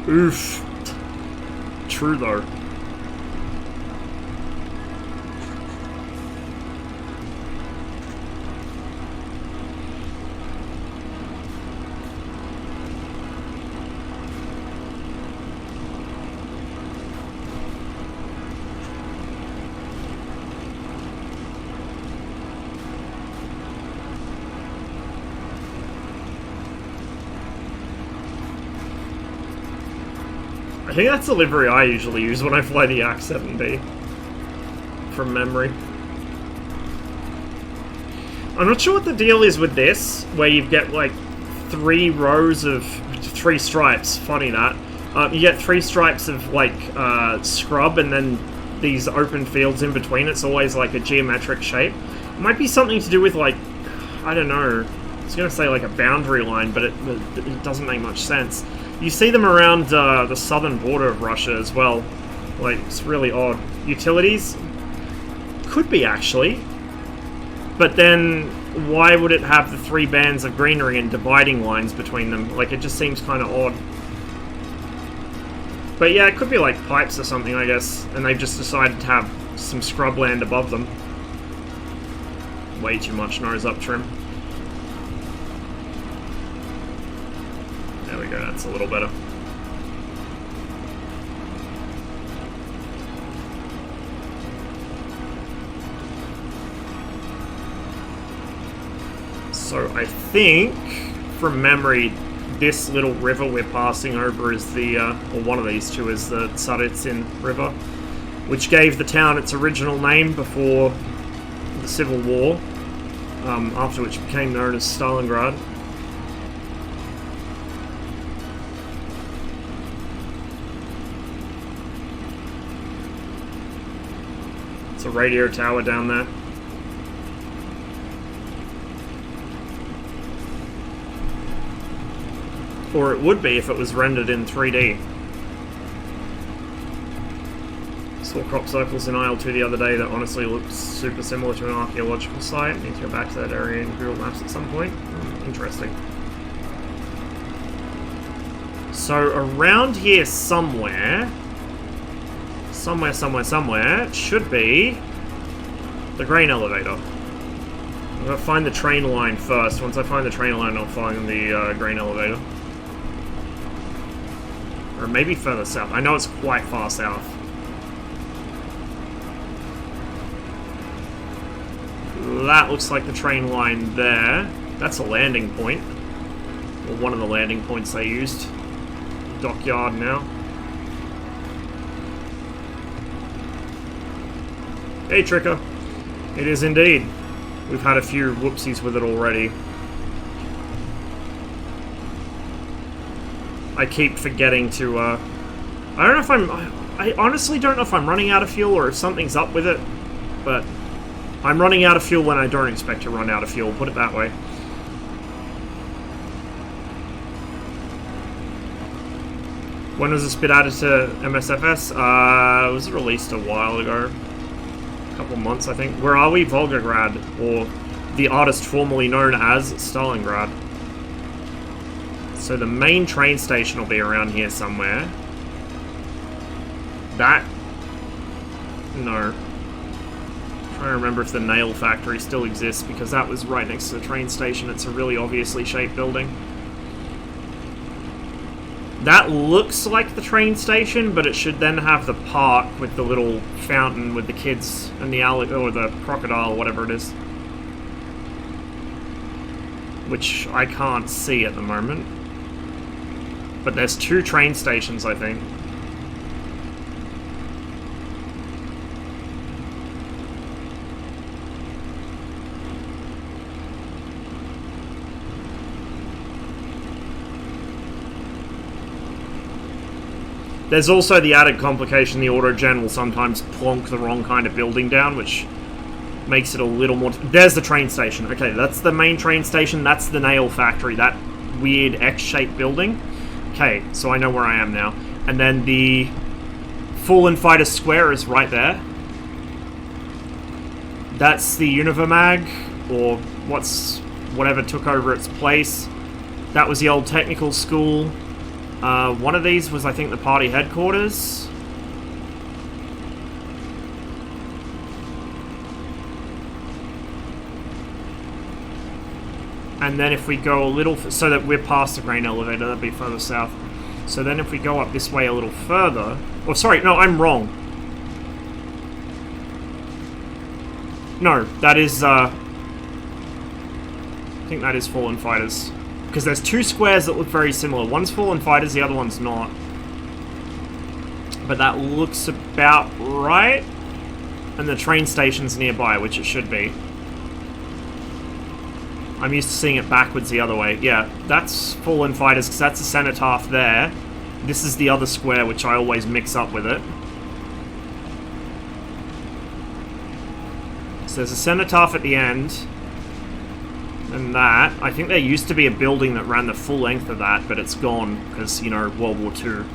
Oof. True though. I think that's the livery I usually use when I fly the Yak-7B. From memory. I'm not sure what the deal is with this, where you get like 3 rows of 3 stripes. Funny that. You get 3 stripes of like scrub and then these open fields in between. It's always like a geometric shape. It might be something to do with like, I don't know. I was going to say like a boundary line, but it doesn't make much sense. You see them around the southern border of Russia as well. Like, it's really odd. Utilities? Could be, actually. But then, why would it have the 3 bands of greenery and dividing lines between them? Like, it just seems kind of odd. But yeah, it could be like pipes or something, I guess. And they've just decided to have some scrubland above them. Way too much nose-up trim. There we go, that's a little better. So I think, from memory, this little river we're passing over is the, or one of these two is the Tsaritsyn River, which gave the town its original name before the Civil War, after which it became known as Stalingrad. It's a radio tower down there. Or it would be if it was rendered in 3D. Saw crop circles in IL2 the other day that honestly looked super similar to an archaeological site. Need to go back to that area in Google Maps at some point. Interesting. So around here somewhere, it should be the grain elevator. I'm gonna find the train line first. Once I find the train line, I'll find the grain elevator. Or maybe further south. I know it's quite far south. That looks like the train line there. That's a landing point. Or one of the landing points they used. Dockyard now. Hey, Tricker. It is indeed. We've had a few whoopsies with it already. I keep forgetting to, I don't know if I honestly don't know if I'm running out of fuel or if something's up with it, but I'm running out of fuel when I don't expect to run out of fuel, put it that way. When was this bit added to MSFS? It was released a while ago. A couple months, I think. Where are we? Volgograd, or the artist formerly known as Stalingrad. So the main train station will be around here somewhere. That... No. I'm trying to remember if the nail factory still exists, because that was right next to the train station. It's a really obviously shaped building. That looks like the train station, but it should then have the park with the little fountain with the kids and the or the crocodile, whatever it is. Which I can't see at the moment. But there's 2 train stations, I think. There's also the added complication, the auto-gen will sometimes plonk the wrong kind of building down, which makes it a little more... There's the train station. Okay, that's the main train station, that's the nail factory, that weird X-shaped building. Okay, so I know where I am now. And then the Fallen Fighter Square is right there. That's the Univermag, or whatever took over its place. That was the old technical school. One of these was, I think, the party headquarters. And then if we go a little... So that we're past the grain elevator, that'd be further south. So then if we go up this way a little further... Oh, sorry, no, I'm wrong. No, that is, I think that is Fallen Fighters. Because there's 2 squares that look very similar. One's Fallen Fighters, the other one's not. But that looks about right. And the train station's nearby, which it should be. I'm used to seeing it backwards the other way. Yeah, that's Fallen Fighters, because that's a cenotaph there. This is the other square, which I always mix up with it. So there's a cenotaph at the end. And that, I think there used to be a building that ran the full length of that, but it's gone, because, you know, World War II.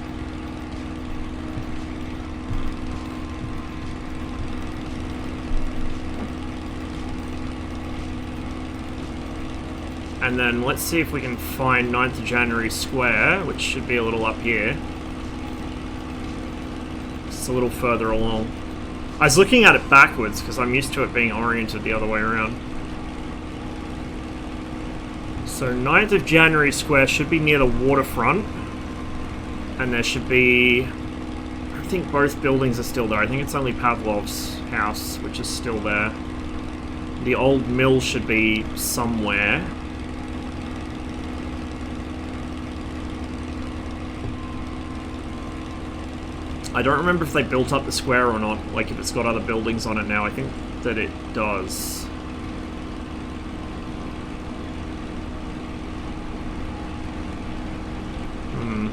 And then let's see if we can find 9th of January Square, which should be a little up here. It's a little further along. I was looking at it backwards, because I'm used to it being oriented the other way around. So 9th of January Square should be near the waterfront. And there should be... I think both buildings are still there. I think it's only Pavlov's house, which is still there. The old mill should be somewhere. I don't remember if they built up the square or not, like if it's got other buildings on it now. I think that it does.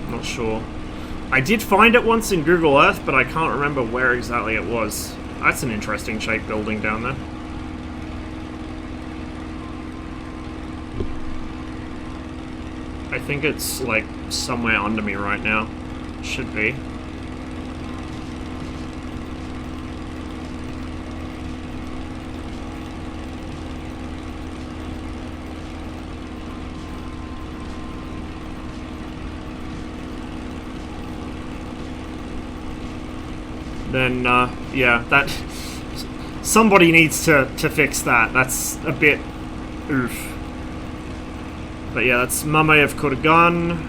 Not sure. I did find it once in Google Earth, but I can't remember where exactly it was. That's an interesting shaped building down there. I think it's, like, somewhere under me right now. Should be. Then, yeah, that... Somebody needs to fix that. That's a bit... oof. But yeah, that's Mamayev Kurgan.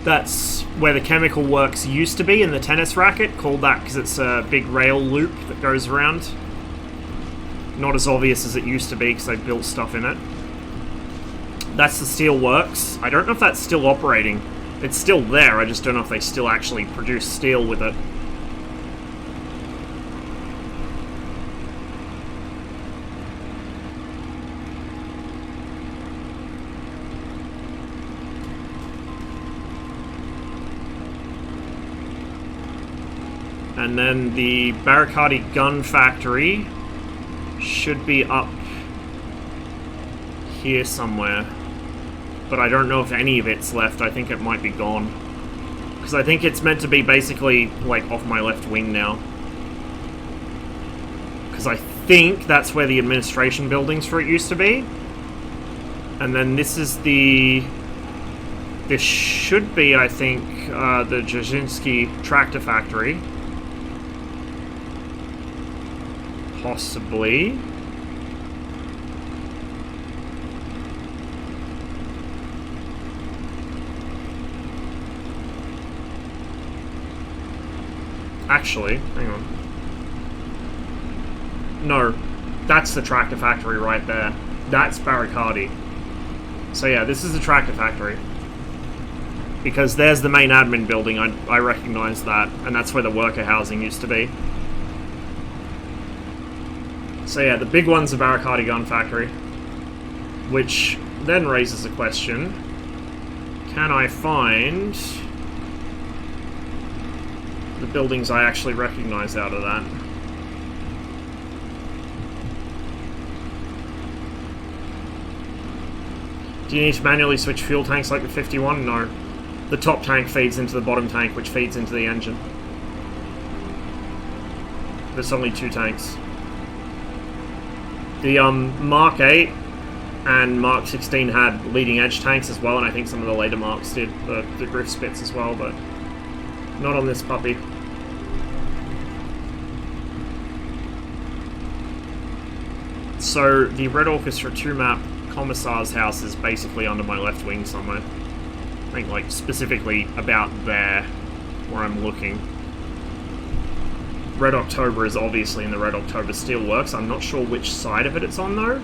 That's where the chemical works used to be in the tennis racket. Called that because it's a big rail loop that goes around. Not as obvious as it used to be because they built stuff in it. That's the steel works. I don't know if that's still operating. It's still there, I just don't know if they still actually produce steel with it. And then the Barakati gun factory should be up here somewhere. But I don't know if any of it's left. I think it might be gone. Because I think it's meant to be basically, like, off my left wing now. Because I think that's where the administration buildings for it used to be. And then this is the... This should be, I think, the Jazinski tractor factory. Possibly. Actually, hang on. No, that's the tractor factory right there. That's Barakati. So yeah, this is the tractor factory. Because there's the main admin building, I recognize that, and that's where the worker housing used to be. So yeah, the big one's the Barakati gun factory. Which then raises a question. Can I find the buildings I actually recognize out of that? Do you need to manually switch fuel tanks like the 51? No. The top tank feeds into the bottom tank, which feeds into the engine. There's only 2 tanks. The Mark 8 and Mark 16 had leading edge tanks as well, and I think some of the later Marks did, the Griff Spits as well, but not on this puppy. So the Red Orchestra 2 map Commissar's house is basically under my left wing somewhere. I think, like, specifically about there, where I'm looking. Red October is obviously in the Red October Steelworks. I'm not sure which side of it it's on, though.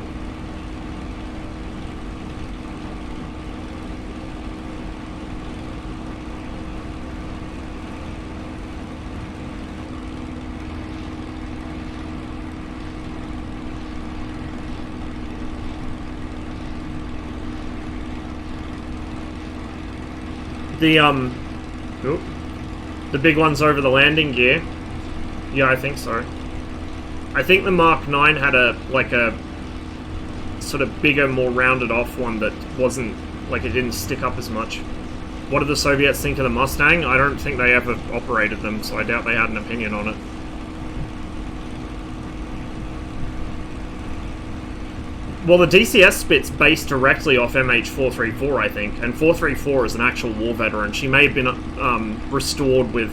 The big one's over the landing gear. Yeah, I think so. I think the Mark 9 had a sort of bigger, more rounded off one that wasn't, like, it didn't stick up as much. What did the Soviets think of the Mustang? I don't think they ever operated them, so I doubt they had an opinion on it. Well, the DCS Spit's based directly off MH434, I think, and 434 is an actual war veteran. She may have been restored with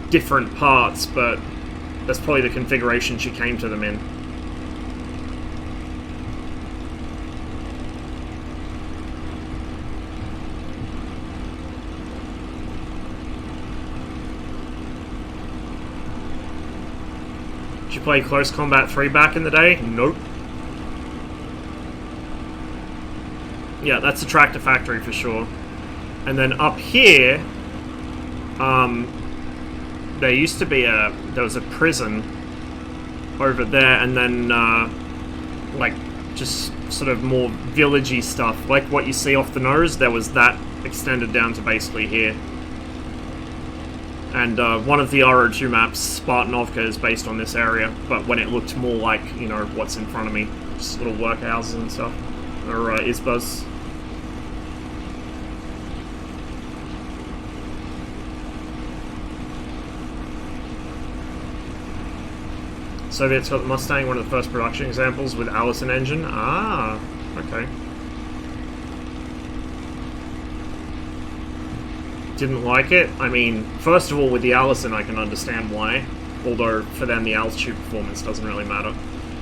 different parts, but that's probably the configuration she came to them in. Did you play Close Combat 3 back in the day? Nope. Yeah, that's a tractor factory for sure. And then up here, there used to be there was a prison over there, and then, like, just sort of more villagey stuff. Like what you see off the nose, there was that extended down to basically here. And one of the RO2 maps, Spartanovka, is based on this area, but when it looked more like, you know, what's in front of me, just little workhouses and stuff, or izbas. Soviets got the Mustang, one of the first production examples with Allison engine. Ah, okay. Didn't like it. I mean, first of all, with the Allison, I can understand why. Although, for them, the altitude performance doesn't really matter.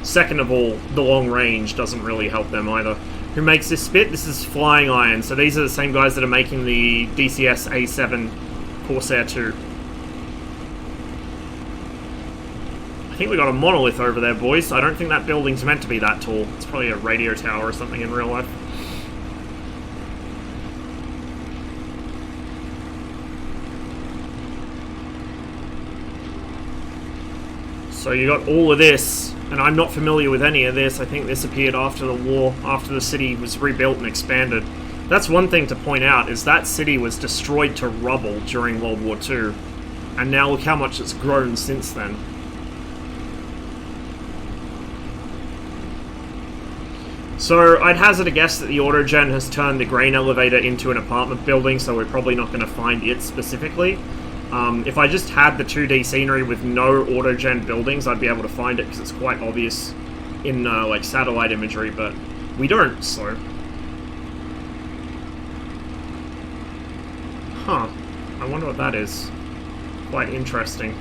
Second of all, the long range doesn't really help them either. Who makes this spit? This is Flying Iron. So these are the same guys that are making the DCS A7 Corsair 2. I think we got a monolith over there, boys. I don't think that building's meant to be that tall. It's probably a radio tower or something in real life. So you got all of this, and I'm not familiar with any of this. I think this appeared after the war, after the city was rebuilt and expanded. That's one thing to point out, is that city was destroyed to rubble during World War II. And now look how much it's grown since then. So I'd hazard a guess that the Autogen has turned the grain elevator into an apartment building, so we're probably not going to find it specifically. If I just had the 2D scenery with no Autogen buildings, I'd be able to find it because it's quite obvious in like satellite imagery, but we don't, so... Huh. I wonder what that is. Quite interesting.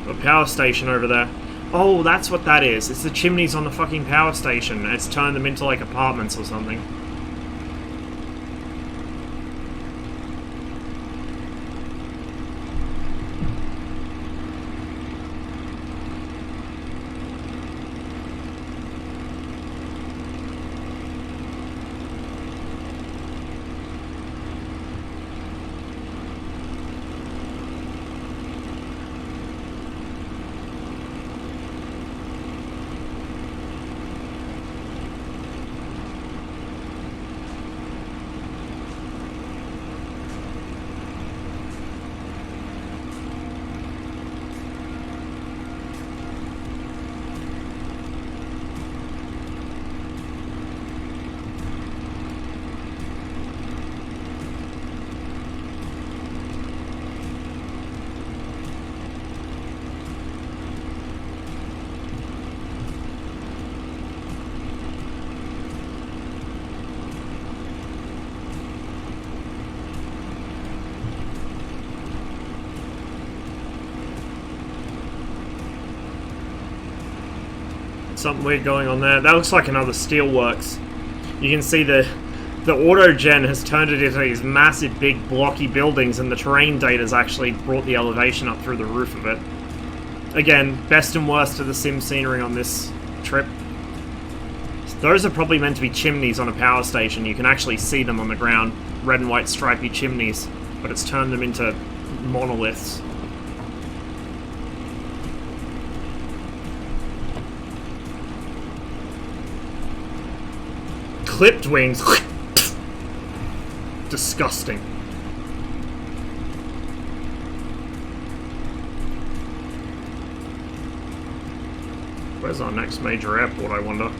A power station over there. Oh, that's what that is. It's the chimneys on the fucking power station. It's turned them into like apartments or something. Something weird going on there. That looks like another steelworks. You can see the Autogen has turned it into these massive, big, blocky buildings, and the terrain data's actually brought the elevation up through the roof of it. Again, best and worst of the sim scenery on this trip. Those are probably meant to be chimneys on a power station. You can actually see them on the ground. Red and white stripy chimneys, but it's turned them into monoliths. Clipped wings. Disgusting. Where's our next major airport, I wonder?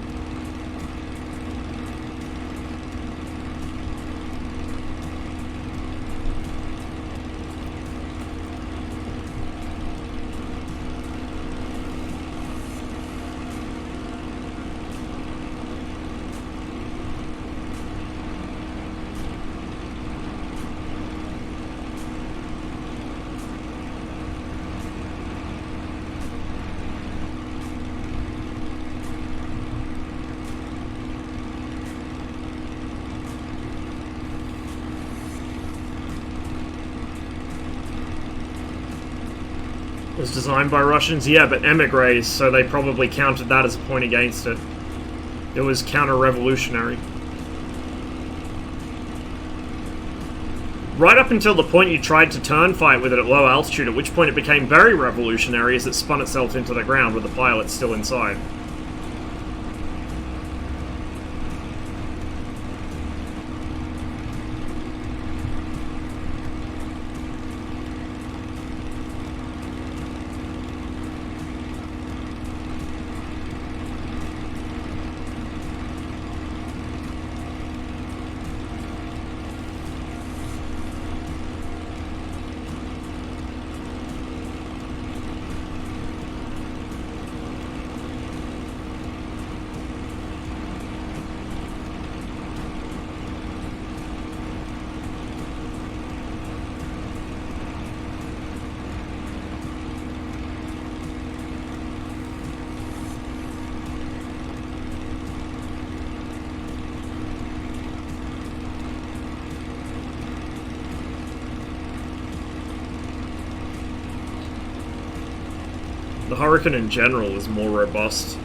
It was designed by Russians, yeah, but emigres, so they probably counted that as a point against it. It was counter-revolutionary. Right up until the point you tried to turn fight with it at low altitude, at which point it became very revolutionary as it spun itself into the ground with the pilot still inside. The Hurricane in general is more robust.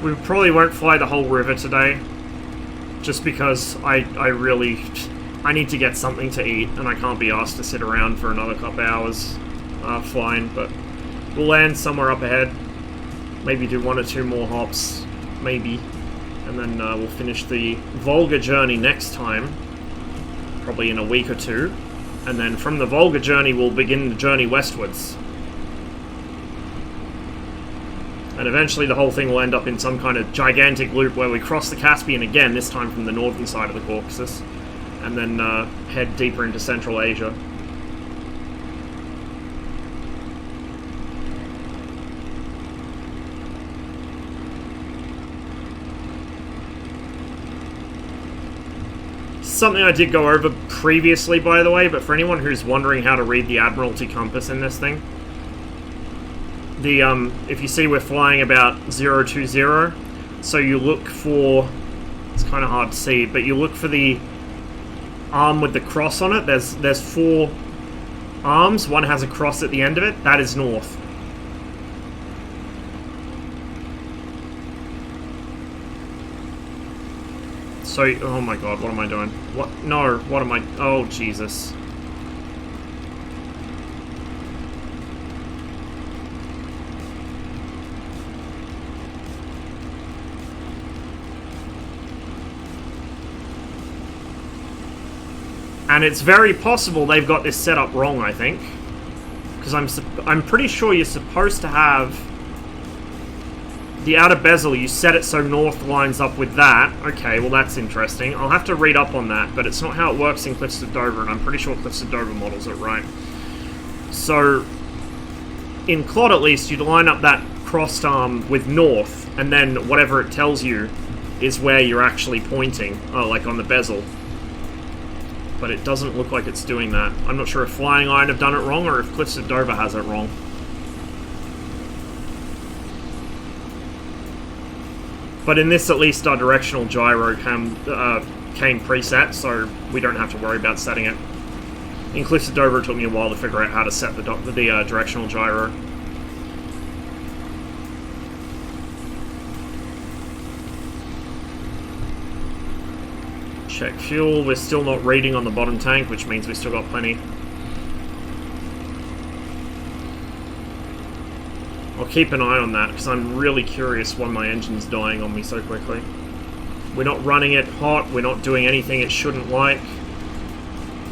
We probably won't fly the whole river today, just because I need to get something to eat, and I can't be asked to sit around for another couple hours flying, but we'll land somewhere up ahead, maybe do 1 or 2 more hops, maybe, and then we'll finish the Volga journey next time, probably in a week or 2, and then from the Volga journey we'll begin the journey westwards. And eventually the whole thing will end up in some kind of gigantic loop where we cross the Caspian again, this time from the northern side of the Caucasus, and then head deeper into Central Asia. Something I did go over previously, by the way, but for anyone who's wondering how to read the Admiralty compass in this thing, if you see we're flying about 020, so you look for, it's kind of hard to see, but you look for the arm with the cross on it. There's 4 arms, one has a cross at the end of it, that is north. So, oh my god, what am I doing? What? No, what am I? Oh, Jesus. And it's very possible they've got this set up wrong, I think. Because I'm pretty sure you're supposed to have the outer bezel, you set it so north lines up with that. Okay, well that's interesting. I'll have to read up on that, but it's not how it works in Cliffs of Dover, and I'm pretty sure Cliffs of Dover models it right. So, in Claude at least, you'd line up that crossed arm with north, and then whatever it tells you is where you're actually pointing, like on the bezel. But it doesn't look like it's doing that. I'm not sure if Flying Iron have done it wrong or if Cliffs of Dover has it wrong. But in this, at least, our directional gyro came preset, so we don't have to worry about setting it. In Cliffs of Dover, it took me a while to figure out how to set the directional gyro. Check fuel. We're still not reading on the bottom tank, which means we still got plenty. I'll keep an eye on that, because I'm really curious why my engine's dying on me so quickly. We're not running it hot, we're not doing anything it shouldn't like.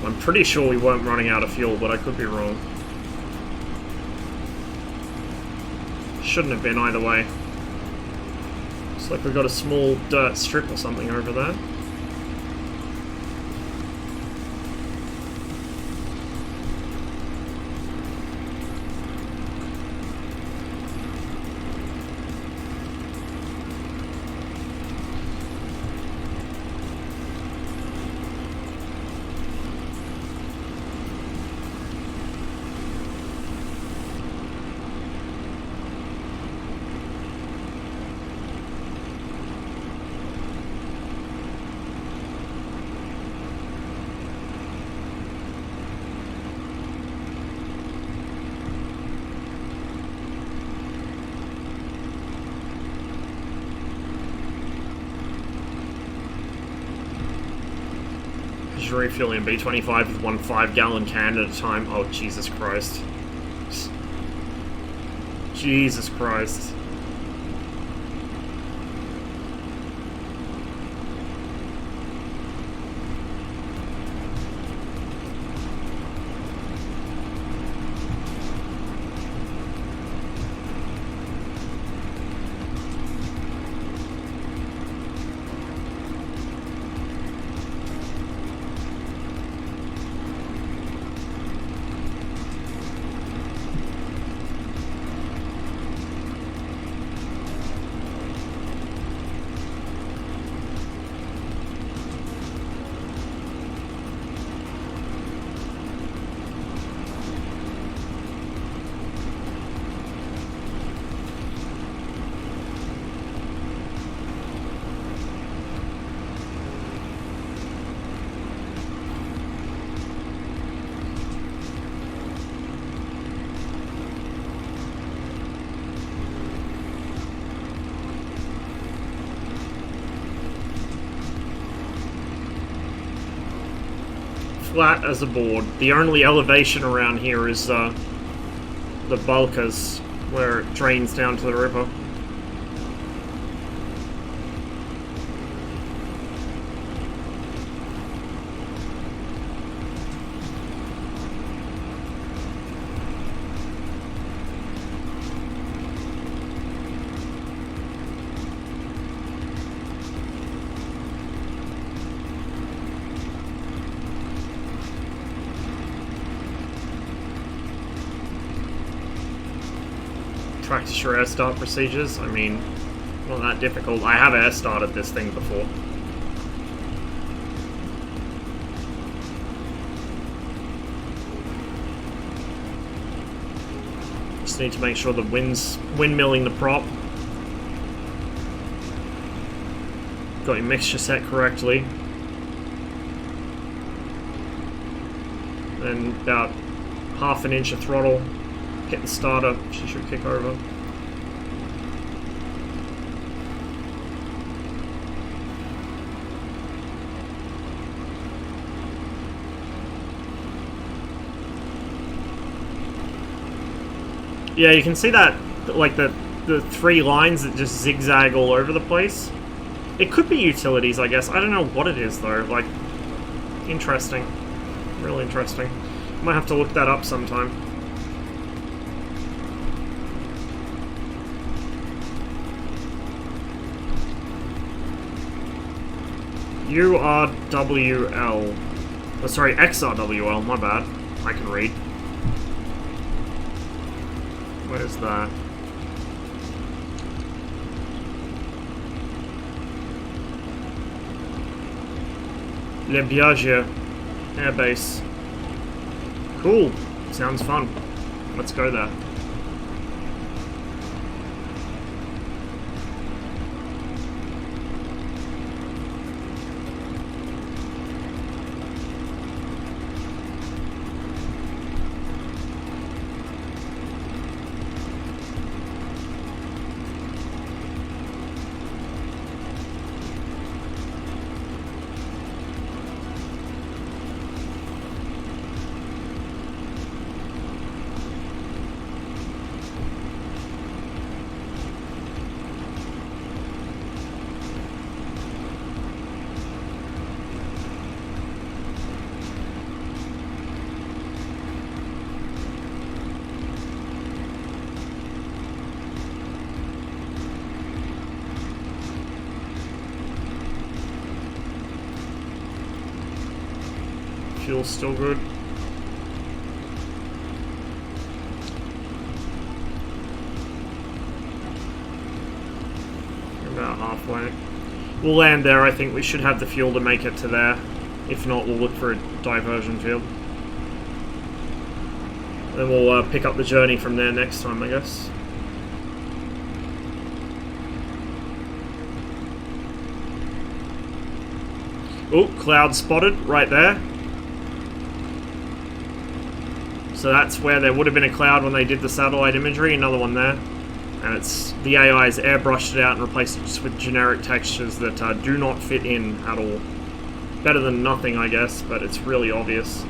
I'm pretty sure we weren't running out of fuel, but I could be wrong. Shouldn't have been either way. Looks like we've got a small dirt strip or something over there. Refueling B25 with one 5-gallon can at a time. Oh, Jesus Christ. Jesus Christ. Flat as a board. The only elevation around here is the Balkas, where it drains down to the river. Practice your air start procedures. I mean, not that difficult. I have air started this thing before. Just need to make sure the wind's windmilling the prop. Got your mixture set correctly. Then about half an inch of throttle. Hit the starter, she should kick over. Yeah, you can see that, like the 3 lines that just zigzag all over the place. It could be utilities, I guess. I don't know what it is though. Like, interesting, real interesting. Might have to look that up sometime. URWL. Oh, sorry, XRWL, my bad. I can read. Where's that? Le Biagier Airbase. Cool. Sounds fun. Let's go there. Fuel's still good. About halfway. We'll land there. I think we should have the fuel to make it to there. If not, we'll look for a diversion field. Then we'll pick up the journey from there next time, I guess. Oh, cloud spotted right there. So that's where there would have been a cloud when they did the satellite imagery. Another one there. And it's the AI has airbrushed it out and replaced it just with generic textures that do not fit in at all. Better than nothing, I guess, but it's really obvious.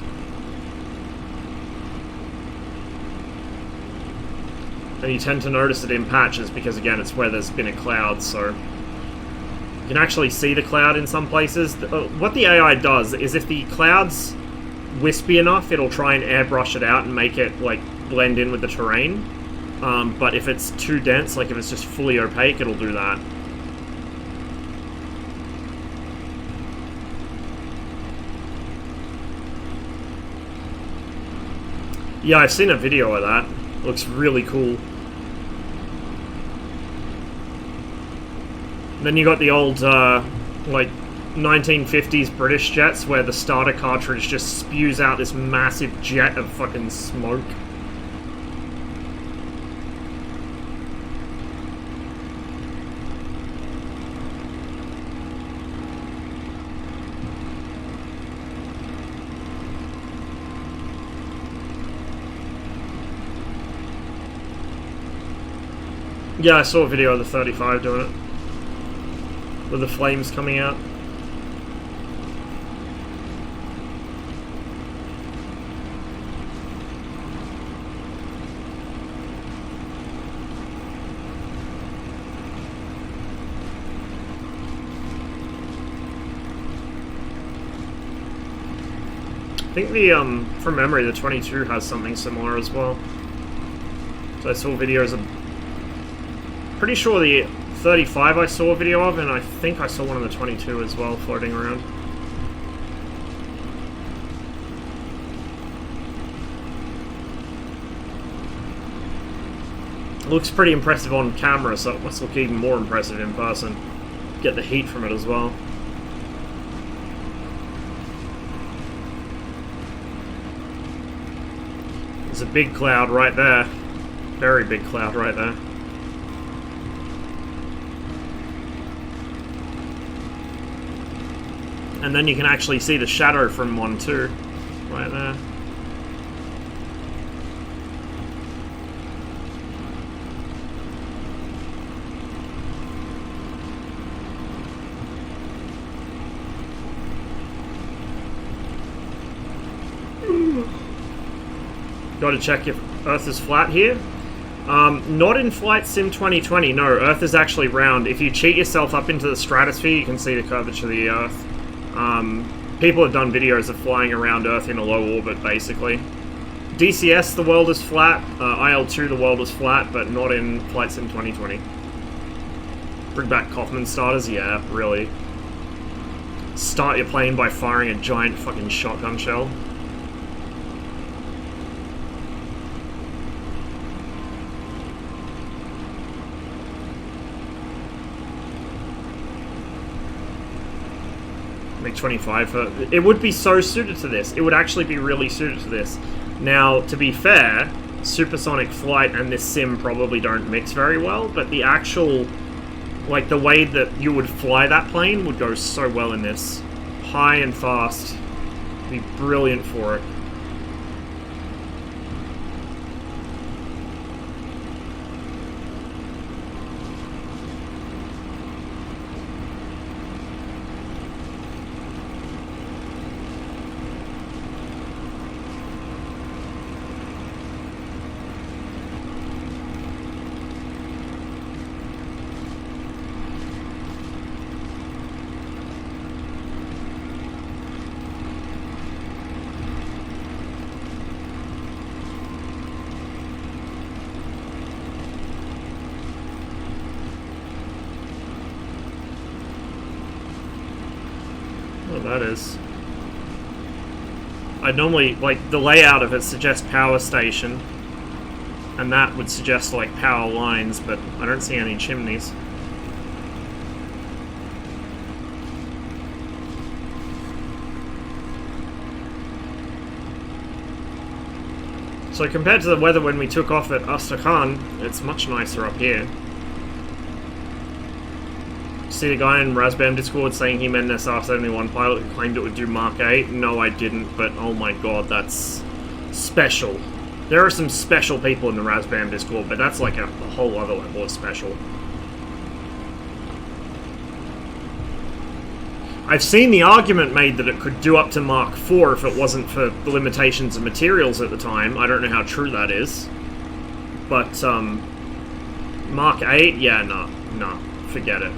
And you tend to notice it in patches because, again, it's where there's been a cloud, so... You can actually see the cloud in some places. What the AI does is if the cloud's wispy enough, it'll try and airbrush it out and make it, like, blend in with the terrain. But if it's too dense, like if it's just fully opaque, it'll do that. Yeah, I've seen a video of that. It looks really cool. Then you got the old, like, 1950s British jets where the starter cartridge just spews out this massive jet of fucking smoke. Yeah, I saw a video of the 35 doing it. With the flames coming out. I think the, from memory, the 22 has something similar as well. So I saw videos of... Pretty sure the 35 I saw a video of, and I think I saw one of the 22 as well floating around. It looks pretty impressive on camera, so it must look even more impressive in person. Get the heat from it as well. There's a big cloud right there. Very big cloud right there. And then you can actually see the shadow from one too, right there. Got to check if Earth is flat here. Not in Flight Sim 2020, no, Earth is actually round. If you cheat yourself up into the stratosphere, you can see the curvature of the Earth. People have done videos of flying around Earth in a low orbit, basically. DCS, the world is flat. IL-2, the world is flat, but not in Flight Sim 2020. Bring back Kaufman starters? Yeah, really. Start your plane by firing a giant fucking shotgun shell. Make 25 for... It would be so suited to this. It would actually be really suited to this. Now, to be fair, supersonic flight and this sim probably don't mix very well, but the actual... Like, the way that you would fly that plane would go so well in this. High and fast. It'd be brilliant for it. That is. I'd normally, like, the layout of it suggests power station, and that would suggest, like, power lines, but I don't see any chimneys. So compared to the weather when we took off at Astrakhan, it's much nicer up here. See the guy in Razbam Discord saying he meant an SR-71 pilot who claimed it would do Mark 8? No, I didn't, but oh my god, that's special. There are some special people in the Razbam Discord, but that's like a whole other level of special. I've seen the argument made that it could do up to Mark 4 if it wasn't for the limitations of materials at the time. I don't know how true that is. But, Mark 8? Yeah, no, forget it.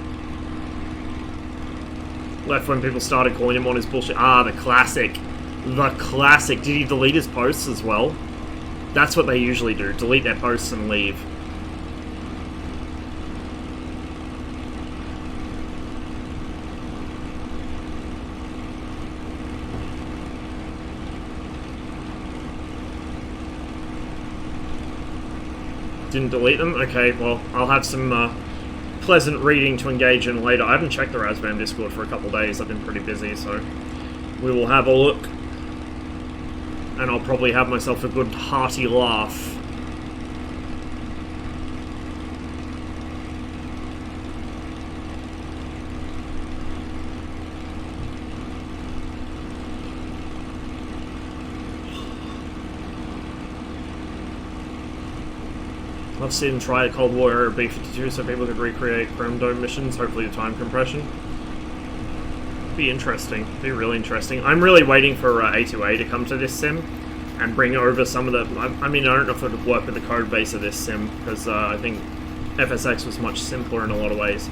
Left when people started calling him on his bullshit. Ah, the classic. The classic. Did he delete his posts as well? That's what they usually do. Delete their posts and leave. Didn't delete them? Okay, well, I'll have some pleasant reading to engage in later. I haven't checked the Razbam Discord for a couple days. I've been pretty busy, so we will have a look. And I'll probably have myself a good hearty laugh. I've seen try a Cold War era B-52 so people could recreate Chrome Dome missions, hopefully the time compression. Be interesting. Be really interesting. I'm really waiting for A2A to come to this sim and bring over some of the... I mean, I don't know if it would work with the code base of this sim, because I think FSX was much simpler in a lot of ways.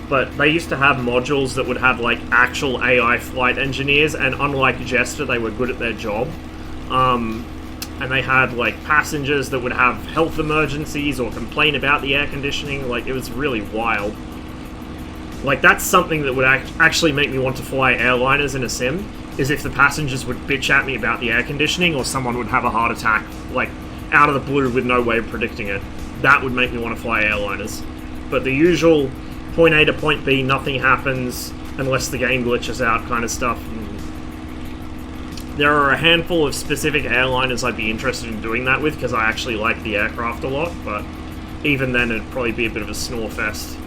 But they used to have modules that would have, like, actual AI flight engineers, and unlike Jester, they were good at their job. And they had, like, passengers that would have health emergencies or complain about the air conditioning. Like, it was really wild. Like, that's something that would actually make me want to fly airliners in a sim, is if the passengers would bitch at me about the air conditioning or someone would have a heart attack, like, out of the blue with no way of predicting it. That would make me want to fly airliners. But the usual point A to point B, nothing happens unless the game glitches out kind of stuff. There are a handful of specific airliners I'd be interested in doing that with, because I actually like the aircraft a lot, but even then it'd probably be a bit of a snore fest.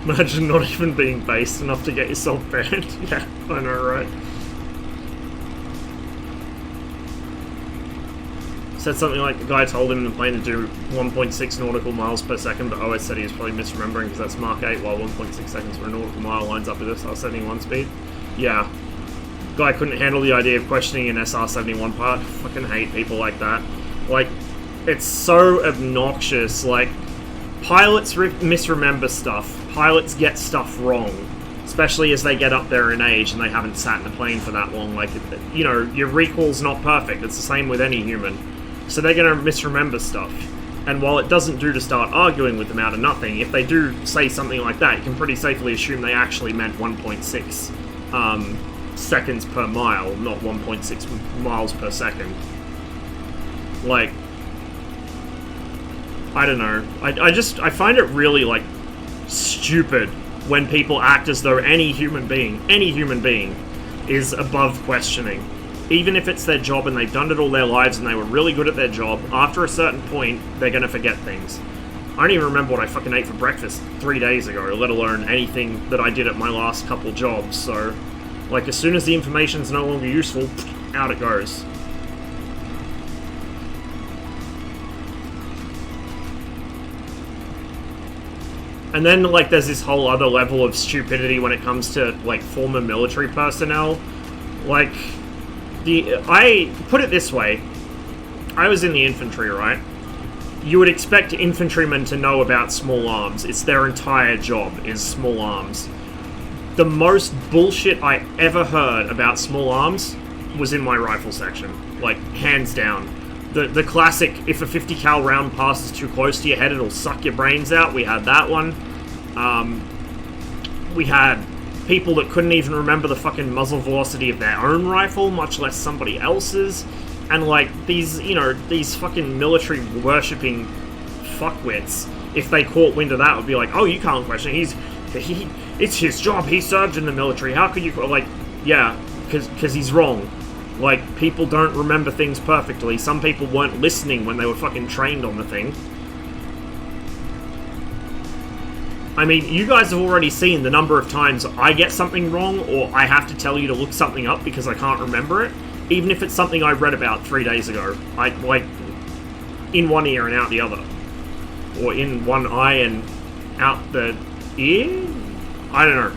Imagine not even being based enough to get yourself banned. Yeah, I know, right? Said something like the guy told him the plane to do 1.6 nautical miles per second, but always said he was probably misremembering because that's Mark 8, while 1.6 seconds per nautical mile lines up with SR-71 speed. Yeah. Guy couldn't handle the idea of questioning an SR-71 part. Fucking hate people like that. Like, it's so obnoxious. Like, pilots misremember stuff. Pilots get stuff wrong, especially as they get up there in age and they haven't sat in a plane for that long. Like, you know, your recall's not perfect. It's the same with any human. So they're going to misremember stuff. And while it doesn't do to start arguing with them out of nothing, if they do say something like that, you can pretty safely assume they actually meant 1.6 seconds per mile, not 1.6 miles per second. Like, I don't know. I find it really, like, stupid when people act as though any human being is above questioning. Even if it's their job and they've done it all their lives and they were really good at their job, after a certain point, they're going to forget things. I don't even remember what I fucking ate for breakfast 3 days ago, let alone anything that I did at my last couple jobs, so, like, as soon as the information's no longer useful, out it goes. And then, like, there's this whole other level of stupidity when it comes to, like, former military personnel. Like, I put it this way. I was in the infantry, right? You would expect infantrymen to know about small arms. It's their entire job, is small arms. the most bullshit I ever heard about small arms was in my rifle section. Like, hands down. The classic, if a 50 cal round passes too close to your head, it'll suck your brains out. We had that one. We had people that couldn't even remember the fucking muzzle velocity of their own rifle, much less somebody else's. And, like, these, you know, these fucking military worshipping fuckwits, if they caught wind of that, would be like, oh, you can't question it. It's his job. He served in the military. How could you... Like, yeah, because he's wrong. Like, people don't remember things perfectly. Some people weren't listening when they were fucking trained on the thing. I mean, you guys have already seen the number of times I get something wrong, or I have to tell you to look something up because I can't remember it, even if it's something I read about 3 days ago. Like, in one ear and out the other. Or in one eye and out the ear? I don't know.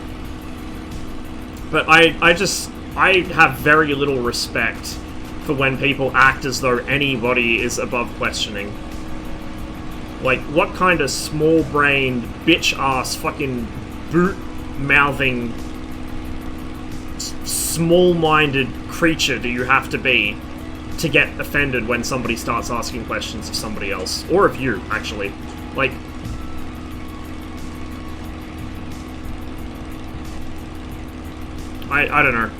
But I have very little respect for when people act as though anybody is above questioning. Like, what kind of small-brained, bitch-ass, fucking boot-mouthing, small-minded creature do you have to be to get offended when somebody starts asking questions of somebody else? Or of you, actually. Like... I don't know.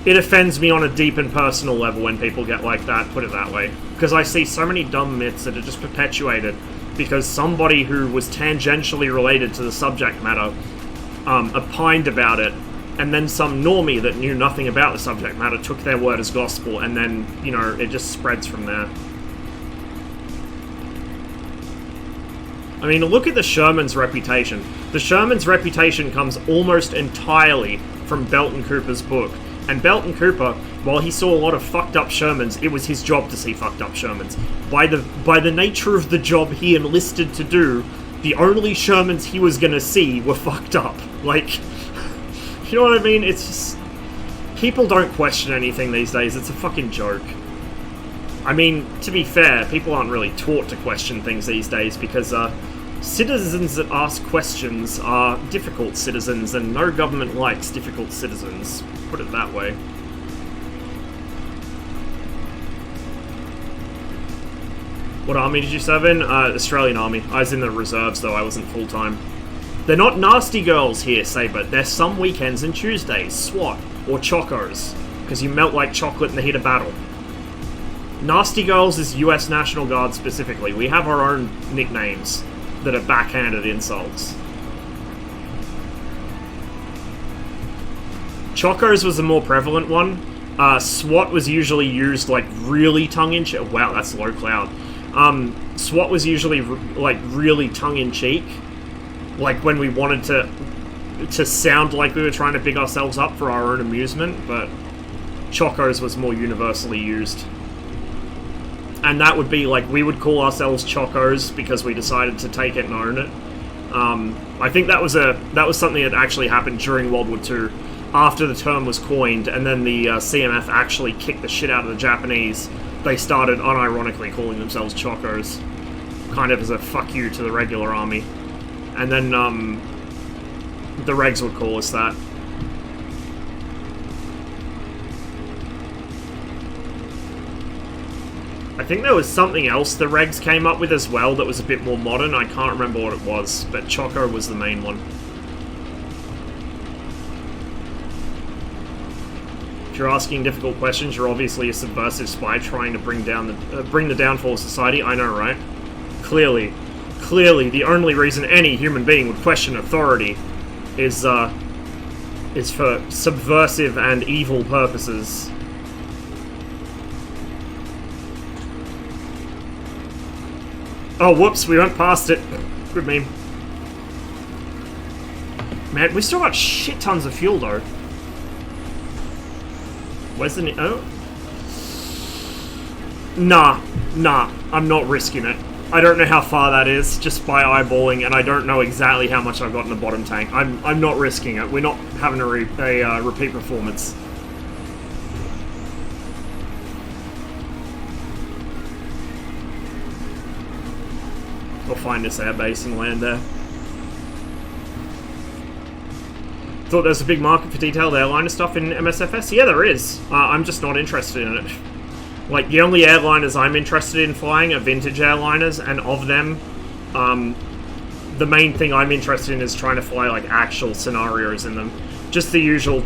It offends me on a deep and personal level when people get like that, put it that way. Because I see so many dumb myths that are just perpetuated because somebody who was tangentially related to the subject matter opined about it, and then some normie that knew nothing about the subject matter took their word as gospel, and then, you know, it just spreads from there. I mean, look at the Sherman's reputation. The Sherman's reputation comes almost entirely from Belton Cooper's book. And Belton Cooper, while he saw a lot of fucked up Shermans, it was his job to see fucked up Shermans. By the nature of the job he enlisted to do, the only Shermans he was gonna see were fucked up. Like, you know what I mean? It's just... people don't question anything these days. It's a fucking joke. I mean, to be fair, people aren't really taught to question things these days because, citizens that ask questions are difficult citizens, and no government likes difficult citizens. Put it that way. What army did you serve in? Australian Army. I was in the reserves, though. I wasn't full-time. They're not nasty girls here, Saber. They're some weekends and Tuesdays. SWAT. Or chocos. Because you melt like chocolate in the heat of battle. Nasty girls is US National Guard specifically. We have our own nicknames that are backhanded insults. Chocos was the more prevalent one. SWAT was usually used, like, really tongue-in-cheek. Wow, that's low cloud. SWAT was usually, like, really tongue-in-cheek. Like, when we wanted to sound like we were trying to big ourselves up for our own amusement, but Chocos was more universally used. And that would be, like, we would call ourselves Chocos because we decided to take it and own it. I think that was something that actually happened during World War II. After the term was coined, and then the CMF actually kicked the shit out of the Japanese, they started unironically calling themselves Chocos, kind of as a fuck you to the regular army. And then the regs would call us that. I think there was something else the regs came up with as well that was a bit more modern. I can't remember what it was, but Choco was the main one. If you're asking difficult questions, you're obviously a subversive spy trying to bring the downfall of society. I know, right? Clearly, the only reason any human being would question authority is for subversive and evil purposes. Oh, whoops, we went past it. Good meme. Man, we still got shit tons of fuel, though. Where's the... oh? Nah, I'm not risking it. I don't know how far that is, just by eyeballing, and I don't know exactly how much I've got in the bottom tank. I'm not risking it. We're not having a repeat performance. We'll find this airbase and land there. thought there was a big market for detailed airliner stuff in MSFS. Yeah, there is. I'm just not interested in it. Like, the only airliners I'm interested in flying are vintage airliners, and of them, the main thing I'm interested in is trying to fly, like, actual scenarios in them. Just the usual,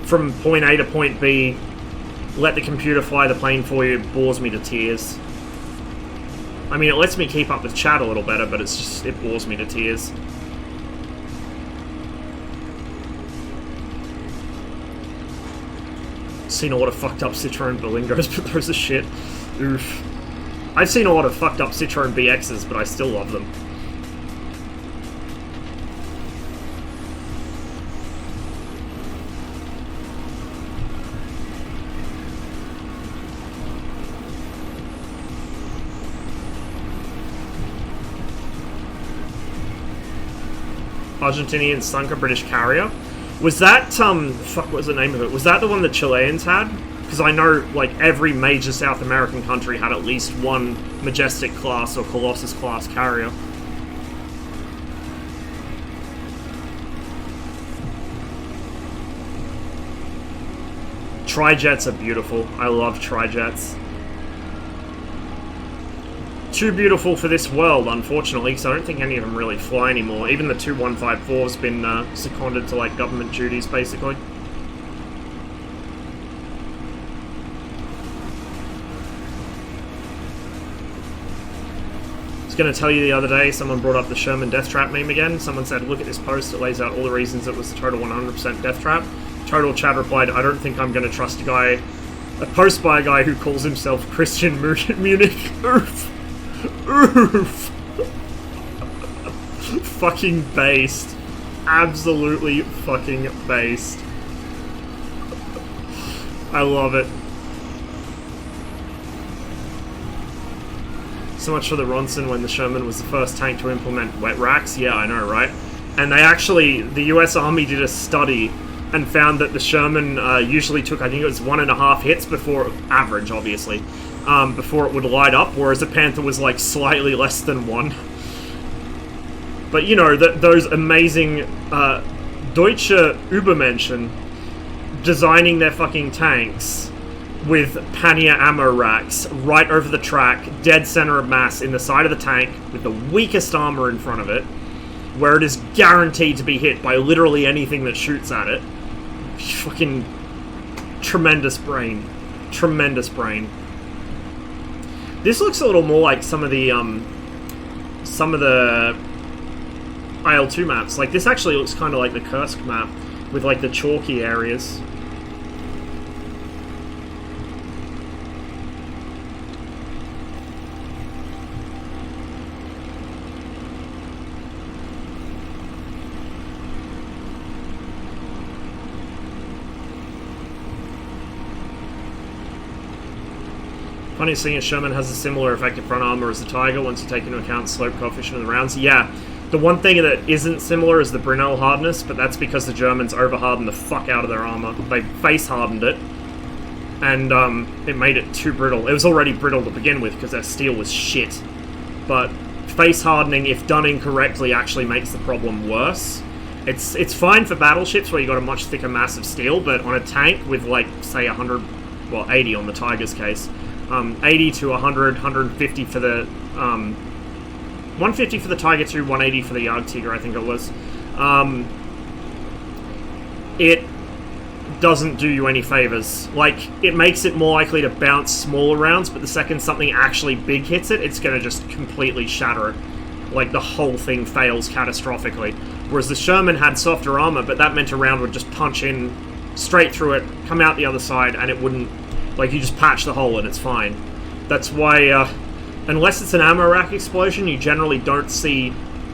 from point A to point B, let the computer fly the plane for you, bores me to tears. I mean, it lets me keep up with chat a little better, but it's just, it bores me to tears. Seen a lot of fucked up Citroen Berlingos, but those are shit. Oof. I've seen a lot of fucked up Citroen BXs, but I still love them. Argentinian Sunker British carrier. Was that, fuck, what was the name of it? Was that the one the Chileans had? Because I know, like, every major South American country had at least one Majestic class or Colossus class carrier. Tri-jets are beautiful. I love tri-jets. Too beautiful for this world, unfortunately, because I don't think any of them really fly anymore. Even the 2154's been seconded to, like, government duties, basically. I was going to tell you the other day, someone brought up the Sherman death trap meme again. Someone said, look at this post, it lays out all the reasons it was the total 100% death trap. Total Chat replied, I don't think I'm going to trust a post by a guy who calls himself Christian Munich. Oof. Oof. Fucking based. Absolutely fucking based. I love it. So much for the Ronson when the Sherman was the first tank to implement wet racks. Yeah, I know, right? And they actually, the US Army did a study and found that the Sherman usually took, I think it was 1.5 hits before, average obviously, before it would light up, whereas the Panther was like slightly less than 1. But you know, those amazing Deutsche Übermenschen designing their fucking tanks with pannier ammo racks right over the track, dead center of mass in the side of the tank, with the weakest armor in front of it, where it is guaranteed to be hit by literally anything that shoots at it. Fucking tremendous brain. Tremendous brain. This looks a little more like some of the IL-2 maps. Like, this actually looks kind of like the Kursk map, with like the chalky areas. Funny seeing a Sherman has a similar effective front armor as the Tiger once you take into account slope coefficient of the rounds. Yeah, the one thing that isn't similar is the Brunel hardness, but that's because the Germans over-hardened the fuck out of their armor. They face-hardened it, and it made it too brittle. It was already brittle to begin with because their steel was shit. But face-hardening, if done incorrectly, actually makes the problem worse. It's fine for battleships where you got a much thicker mass of steel, but on a tank with, like, say 100, well, 80 on the Tiger's case, 80 to 100, 150 for the 150 for the Tiger II, 180 for the Jagdtiger, I think it was. It doesn't do you any favors. Like, it makes it more likely to bounce smaller rounds, but the second something actually big hits it, it's going to just completely shatter it. Like, the whole thing fails catastrophically. Whereas the Sherman had softer armor, but that meant a round would just punch in straight through it, come out the other side, and it wouldn't. Like, you just patch the hole and it's fine. That's why, unless it's an ammo rack explosion, you generally don't see,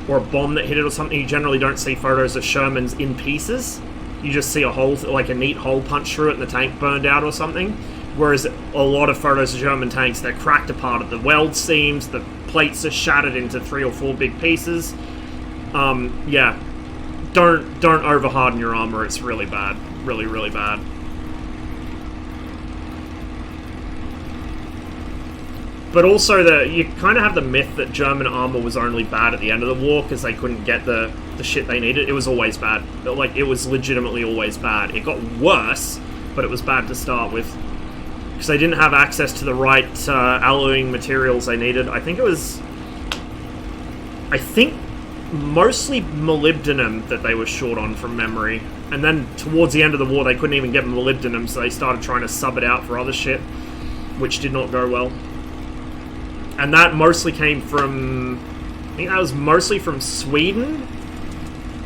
or a bomb that hit it or something, you generally don't see photos of Shermans in pieces. You just see a hole, like a neat hole punch through it and the tank burned out or something. Whereas a lot of photos of German tanks, they're cracked apart at the weld seams, the plates are shattered into 3 or 4 big pieces. Yeah. Don't over-harden your armor, it's really bad. Really, really bad. But also, you kind of have the myth that German armor was only bad at the end of the war because they couldn't get the shit they needed. It was always bad. Like, it was legitimately always bad. It got worse, but it was bad to start with. Because they didn't have access to the right alloying materials they needed. I think mostly molybdenum that they were short on from memory. And then towards the end of the war, they couldn't even get molybdenum, so they started trying to sub it out for other shit, which did not go well. And that mostly came from... I think that was mostly from Sweden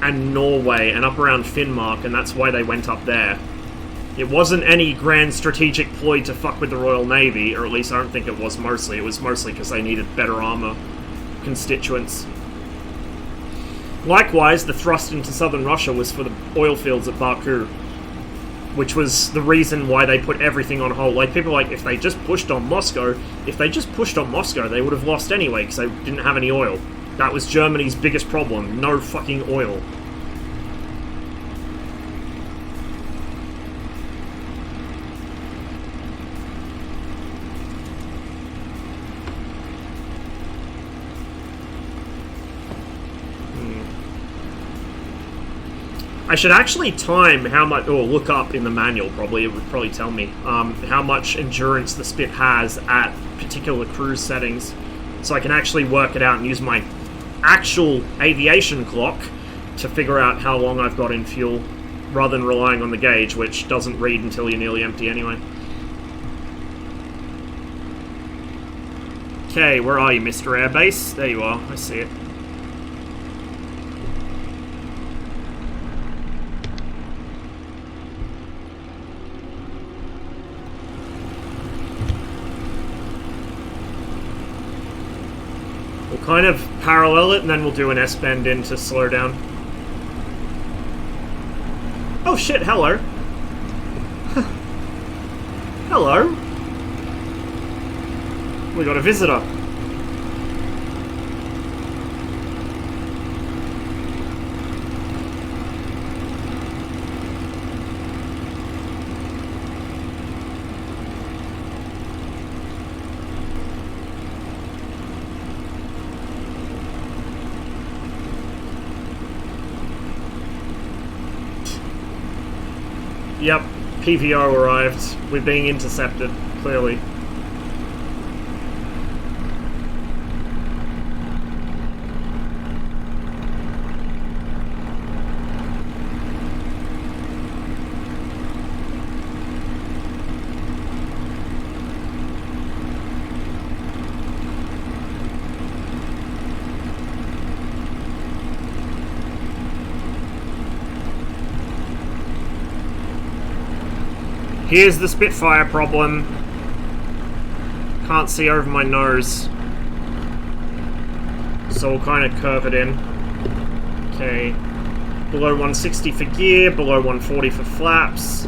and Norway and up around Finnmark, and that's why they went up there. It wasn't any grand strategic ploy to fuck with the Royal Navy, or at least I don't think it was mostly. It was mostly because they needed better armor constituents. Likewise, the thrust into southern Russia was for the oil fields at Baku, which was the reason why they put everything on hold. Like, people are like, if they just pushed on Moscow, they would have lost anyway, because they didn't have any oil. That was Germany's biggest problem. No fucking oil. I should actually time how much, or look up in the manual probably, it would probably tell me, how much endurance the Spit has at particular cruise settings, so I can actually work it out and use my actual aviation clock to figure out how long I've got in fuel, rather than relying on the gauge, which doesn't read until you're nearly empty anyway. Okay, where are you, Mr. Airbase? There you are, I see it. Kind of parallel it, and then we'll do an S-bend in to slow down. Oh shit, hello. Hello. We got a visitor. Yep, PVO arrived. We're being intercepted, clearly. Here's the Spitfire problem. Can't see over my nose. So we'll kind of curve it in. Okay. Below 160 for gear, below 140 for flaps.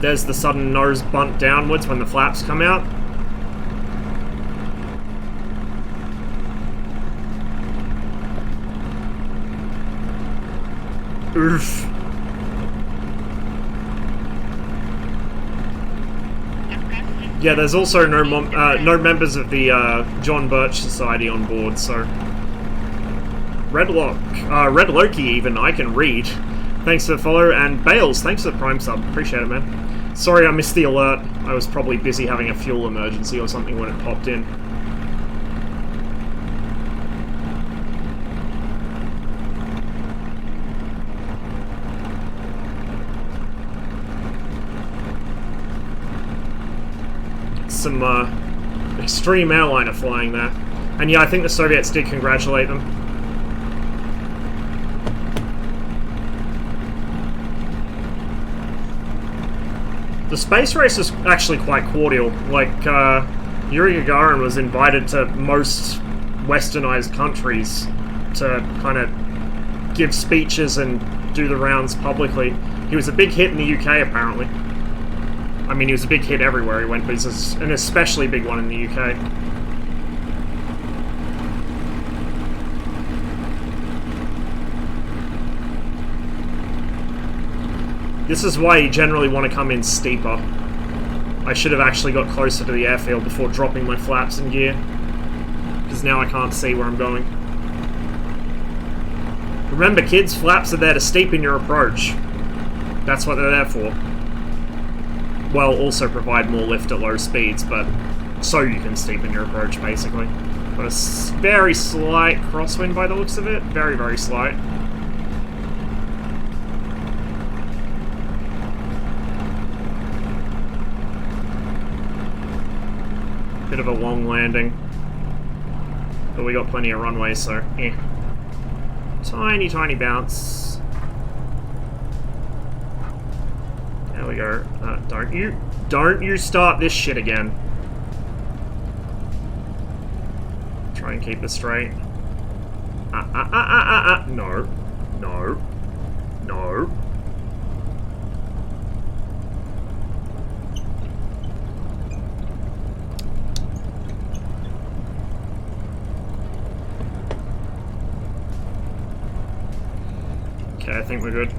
There's the sudden nose bunt downwards when the flaps come out. Oof. Yeah, there's also no members of the John Birch Society on board, so... Red Loki even, I can read. Thanks for the follow, and Bales, thanks for the Prime sub. Appreciate it, man. Sorry I missed the alert. I was probably busy having a fuel emergency or something when it popped in. Some extreme airliner flying there. And yeah, I think the Soviets did congratulate them. The space race is actually quite cordial. Like, Yuri Gagarin was invited to most westernized countries to kind of give speeches and do the rounds publicly. He was a big hit in the UK, apparently. I mean, he was a big hit everywhere he went, but he's an especially big one in the UK. This is why you generally want to come in steeper. I should have actually got closer to the airfield before dropping my flaps in gear. Because now I can't see where I'm going. Remember, kids, flaps are there to steepen your approach. That's what they're there for. Well, also provide more lift at low speeds, but so you can steepen your approach, basically. Got a very slight crosswind by the looks of it. Very, very slight. Bit of a long landing. But we got plenty of runway, so eh. Tiny, tiny bounce. There we go. Don't you start this shit again. Try and keep it straight. No. No. No. Okay, I think we're good.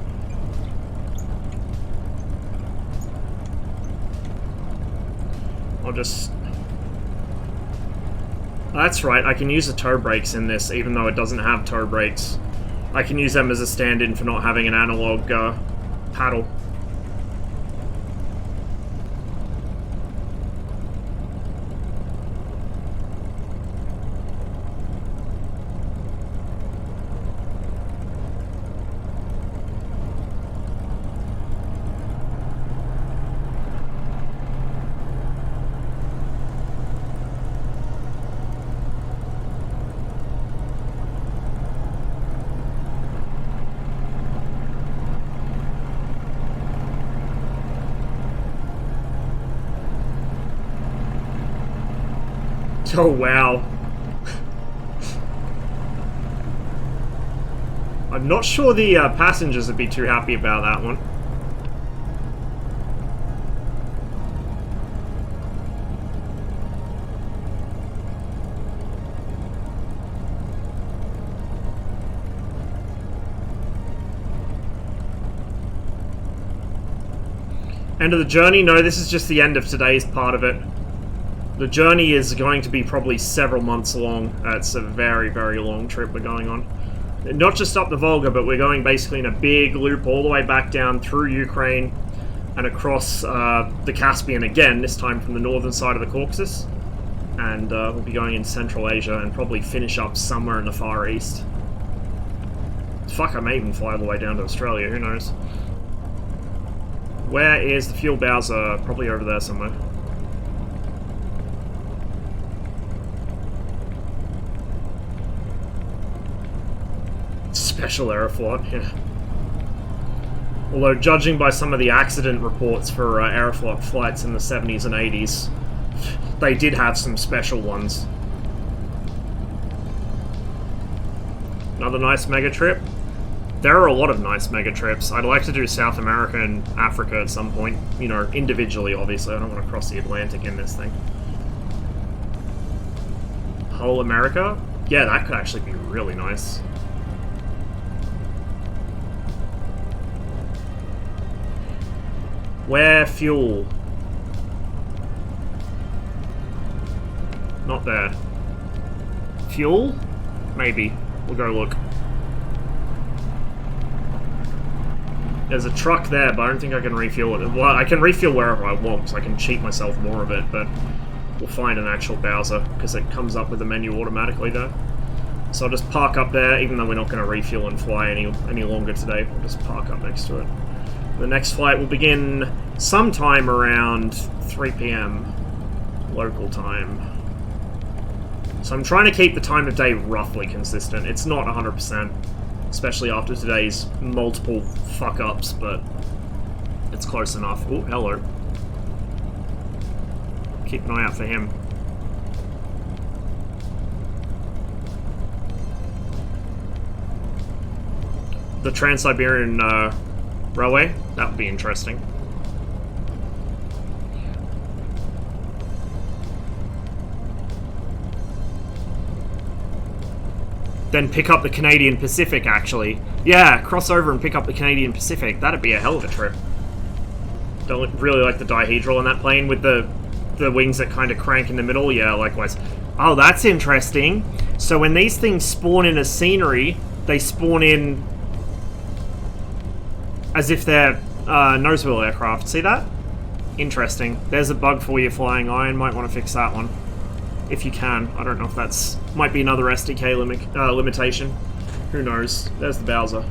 I'll just... That's right, I can use the toe brakes in this, even though it doesn't have toe brakes. I can use them as a stand-in for not having an analog paddle. Oh, wow. I'm not sure the passengers would be too happy about that one. End of the journey? No, this is just the end of today's part of it. The journey is going to be probably several months long. It's a very, very long trip we're going on. Not just up the Volga, but we're going basically in a big loop all the way back down through Ukraine and across the Caspian again, this time from the northern side of the Caucasus. And we'll be going in Central Asia and probably finish up somewhere in the Far East. Fuck, I may even fly all the way down to Australia, who knows. Where is the fuel bowser? Probably over there somewhere. Special Aeroflot, yeah. Although, judging by some of the accident reports for Aeroflot flights in the 70s and 80s, they did have some special ones. Another nice mega trip. There are a lot of nice mega trips. I'd like to do South America and Africa at some point. You know, individually, obviously. I don't want to cross the Atlantic in this thing. Whole America? Yeah, that could actually be really nice. Where fuel? Not there. Fuel? Maybe. We'll go look. There's a truck there, but I don't think I can refuel it. Well, I can refuel wherever I want, because I can cheat myself more of it, but we'll find an actual Bowser, because it comes up with the menu automatically there. So I'll just park up there, even though we're not going to refuel and fly any longer today. We'll just park up next to it. The next flight will begin sometime around 3 PM local time. So I'm trying to keep the time of day roughly consistent. It's not 100%, especially after today's multiple fuck-ups, but it's close enough. Oh, hello. Keep an eye out for him. The Trans-Siberian Railway? That would be interesting. Then pick up the Canadian Pacific, actually. Yeah, cross over and pick up the Canadian Pacific. That'd be a hell of a trip. Don't really like the dihedral on that plane with the wings that kind of crank in the middle. Yeah, likewise. Oh, that's interesting. So when these things spawn in as scenery, they spawn in as if they're nose-wheel aircraft. See that? Interesting. There's a bug for you, Flying Iron. Might want to fix that one. If you can. I don't know if that's... Might be another SDK limitation. Who knows? There's the Bowser.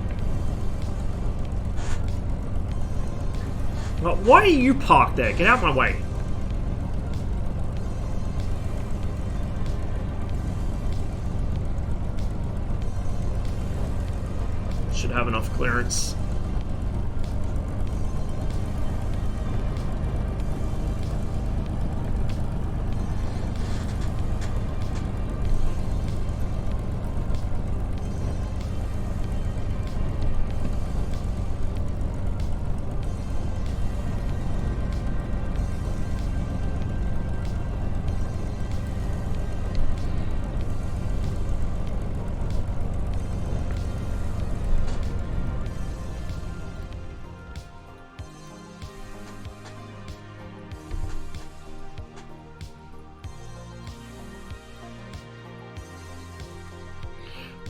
Well, why are you parked there? Get out of my way. Should have enough clearance.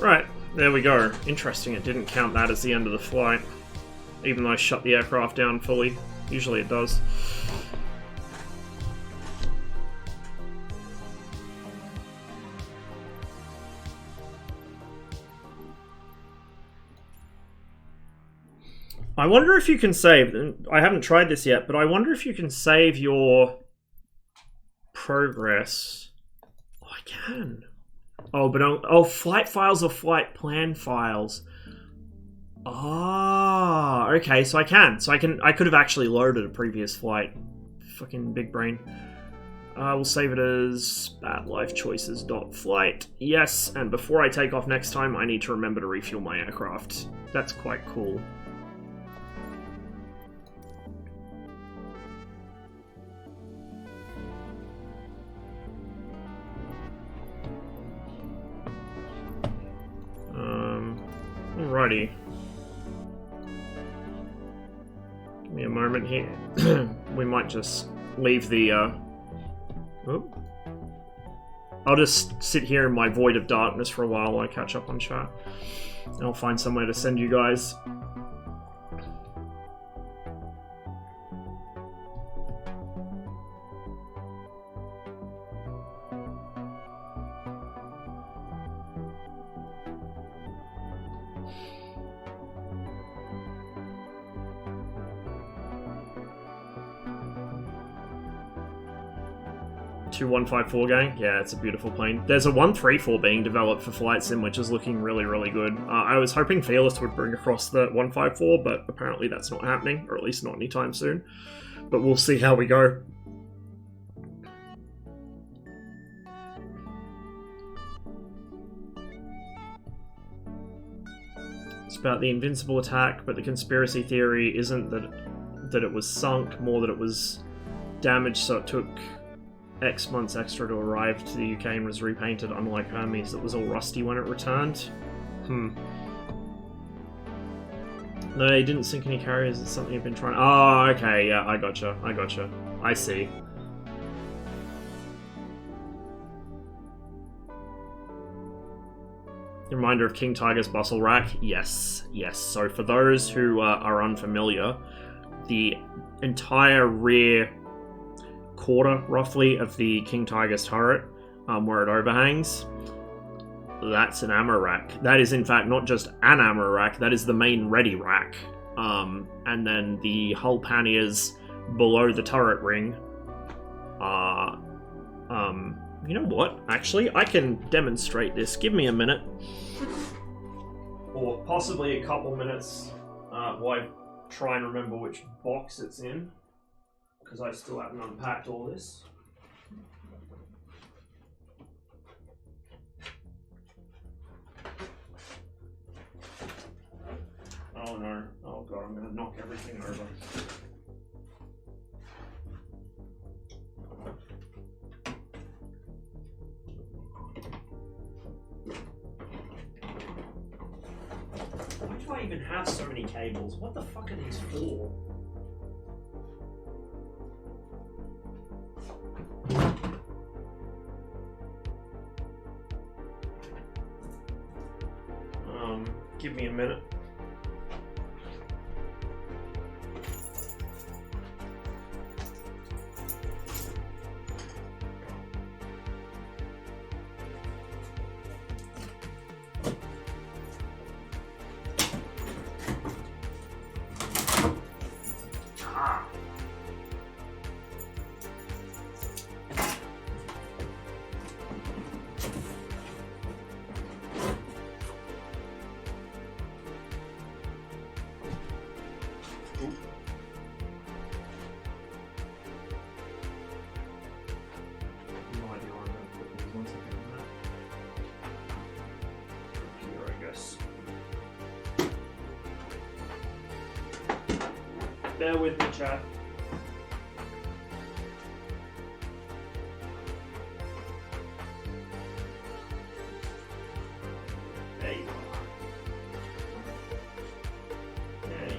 Right, there we go. Interesting, it didn't count that as the end of the flight. Even though I shut the aircraft down fully. Usually it does. I wonder if you can save... I haven't tried this yet, but I wonder if you can save your progress. Oh, I can. Oh, but oh, flight files or flight plan files. Ah, okay, so I can. So I could have actually loaded a previous flight. Fucking big brain. We'll save it as badlifechoices.flight. Yes, and before I take off next time, I need to remember to refuel my aircraft. That's quite cool. Alrighty. Give me a moment here. We might just leave the, Oh. I'll just sit here in my void of darkness for a while while I catch up on chat. And I'll find somewhere to send you guys. Two 154 gang? Yeah, it's a beautiful plane. There's a 134 being developed for Flight Sim, which is looking really, really good. I was hoping Fearless would bring across the 154, but apparently that's not happening, or at least not anytime soon. But we'll see how we go. It's about the invincible attack, but the conspiracy theory isn't that it was sunk, more that it was damaged, so it took X months extra to arrive to the UK and was repainted, unlike Hermes that was all rusty when it returned. No, they didn't sink any carriers. It's something you've been trying... Oh, okay, yeah, I gotcha. I see. Reminder of King Tiger's bustle rack? Yes. So for those who are unfamiliar, the entire rear quarter, roughly, of the King Tiger's turret, where it overhangs, that's an ammo rack. That is, in fact, not just an ammo rack, that is the main ready rack. And then the hull panniers below the turret ring are... you know what? Actually, I can demonstrate this. Give me a minute. Or possibly a couple minutes while I try and remember which box it's in, because I still haven't unpacked all this. Oh no. Oh god, I'm gonna knock everything over. Why do I even have so many cables? What the fuck are these for? Give me a minute. Bear with me, chat. There you are. There you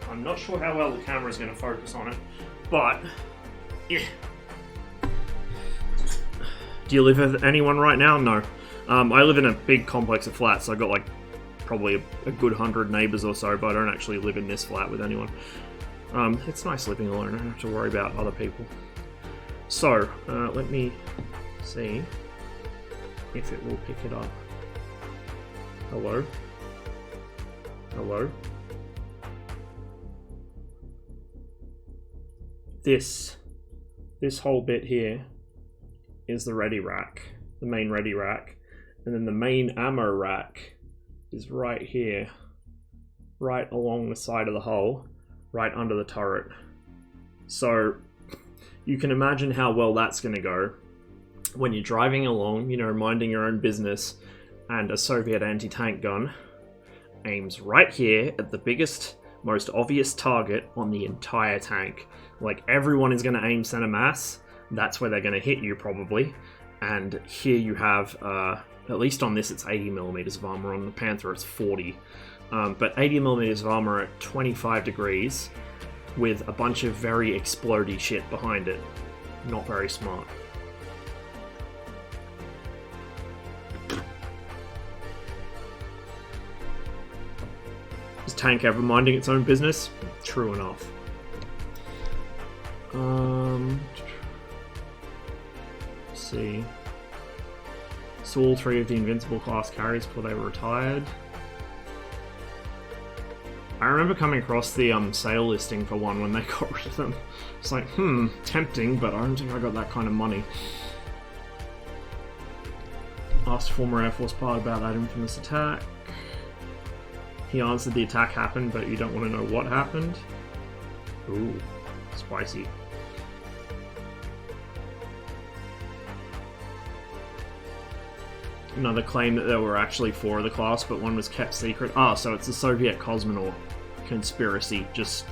are. I'm not sure how well the camera is going to focus on it, but yeah. Do you live with anyone right now? No. I live in a big complex of flats, so I've got like probably a good 100 neighbours or so, but I don't actually live in this flat with anyone. It's nice living alone, I don't have to worry about other people. So, let me see if it will pick it up. Hello? Hello? This whole bit here is the ready rack, the main ready rack, and then the main ammo rack is right here, right along the side of the hull, right under the turret. So you can imagine how well that's going to go when you're driving along, you know, minding your own business, and a Soviet anti-tank gun aims right here at the biggest, most obvious target on the entire tank. Like, everyone is going to aim center mass, that's where they're going to hit you probably, and here you have at least on this it's 80mm of armor, on the Panther it's 40. But 80mm of armor at 25 degrees with a bunch of very explodey shit behind it. Not very smart. Is tank ever minding its own business? True enough. Let's see. So all 3 of the Invincible class carriers before they were retired. I remember coming across the sale listing for one when they got rid of them. It's like, tempting, but I don't think I got that kind of money. Asked a former Air Force pilot about that infamous attack. He answered the attack happened, but you don't want to know what happened. Ooh, spicy. Another claim that there were actually 4 of the class, but one was kept secret. Ah, so it's a Soviet cosmonaut conspiracy. Just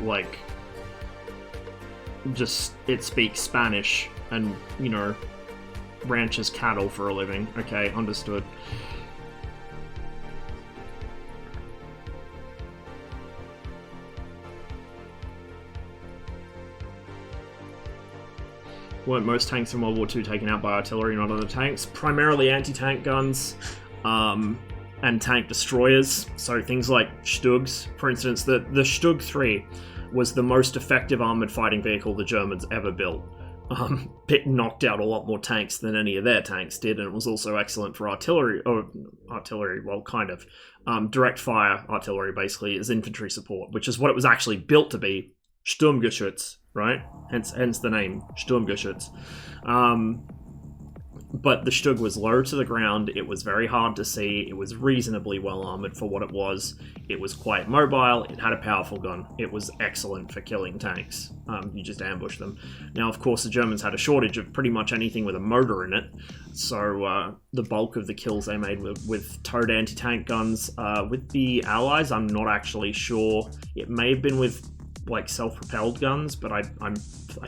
it speaks Spanish and, you know, ranches cattle for a living. Okay, understood. Weren't most tanks in World War II taken out by artillery, not other tanks? Primarily anti-tank guns, and tank destroyers. So things like Stugs, for instance. The Stug 3 was the most effective armoured fighting vehicle the Germans ever built. It knocked out a lot more tanks than any of their tanks did, and it was also excellent for artillery, well, kind of. Direct fire artillery, basically, is infantry support, which is what it was actually built to be. Sturmgeschütz, right? Hence the name, Sturmgeschütz. But the Stug was low to the ground, it was very hard to see, it was reasonably well armoured for what it was quite mobile, it had a powerful gun, it was excellent for killing tanks. You just ambush them. Now, of course, the Germans had a shortage of pretty much anything with a motor in it, so the bulk of the kills they made were with towed anti-tank guns. With the Allies, I'm not actually sure. It may have been with like self-propelled guns, but I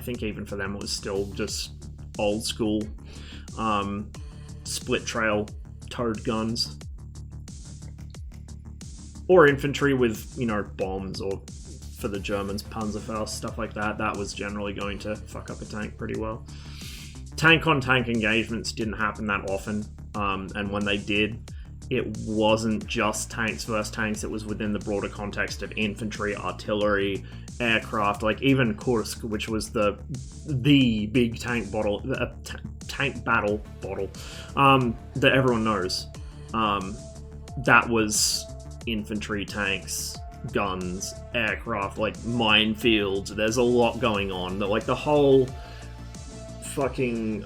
think even for them it was still just old school split trail towed guns, or infantry with, you know, bombs, or for the Germans Panzerfaust, stuff like that. That was generally going to fuck up a tank pretty well. tank-on-tank engagements didn't happen that often, and when they did, it wasn't just tanks versus tanks, it was within the broader context of infantry, artillery, aircraft, like even Kursk, which was the big tank battle that everyone knows. That was infantry, tanks, guns, aircraft, like minefields. There's a lot going on. Like the whole fucking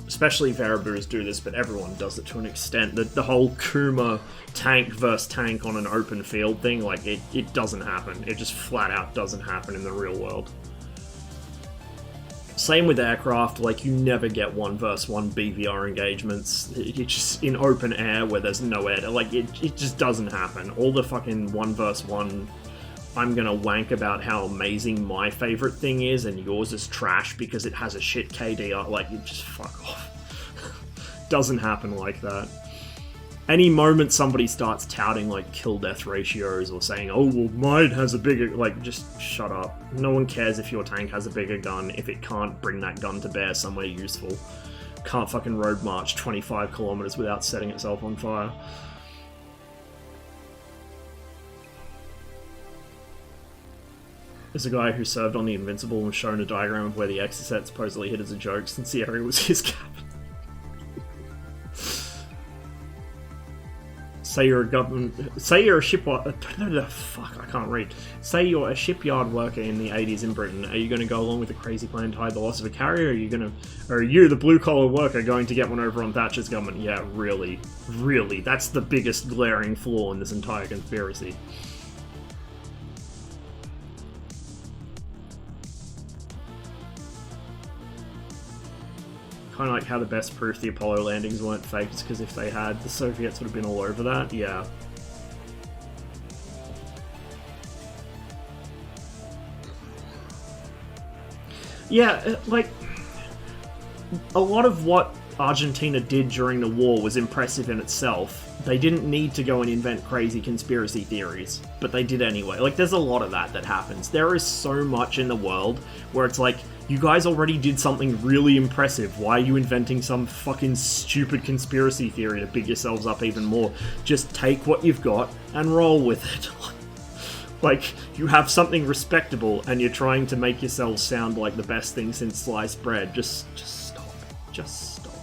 especially Verabus do this, but everyone does it to an extent. The whole Kuma tank versus tank on an open field thing, like it doesn't happen. It just flat out doesn't happen in the real world. Same with aircraft, like you never get 1 versus 1 BVR engagements. It's just in open air where there's no air. Like it just doesn't happen. All the fucking 1 versus 1, I'm gonna wank about how amazing my favorite thing is and yours is trash because it has a shit KDR. Like, you just fuck off. Doesn't happen like that. Any moment somebody starts touting like kill-death ratios or saying, oh, well, mine has a bigger... Like, just shut up. No one cares if your tank has a bigger gun if it can't bring that gun to bear somewhere useful. Can't fucking road march 25 kilometers without setting itself on fire. There's a guy who served on the Invincible and was shown a diagram of where the Exocet supposedly hit as a joke since the area was his cabin. Say you're a shipyard... Fuck, I can't read. Say you're a shipyard worker in the 80s in Britain. Are you going to go along with a crazy plan to hide the loss of a carrier? Or are you, the blue-collar worker, going to get one over on Thatcher's government? Yeah, really. Really. That's the biggest glaring flaw in this entire conspiracy. Kind of like how the best proof the Apollo landings weren't faked is because if they had, the Soviets would have been all over that. Yeah. Yeah, like, a lot of what Argentina did during the war was impressive in itself. They didn't need to go and invent crazy conspiracy theories, but they did anyway. Like, there's a lot of that happens. There is so much in the world where it's like, you guys already did something really impressive. Why are you inventing some fucking stupid conspiracy theory to big yourselves up even more? Just take what you've got and roll with it. Like, you have something respectable and you're trying to make yourselves sound like the best thing since sliced bread. Just stop. Just stop.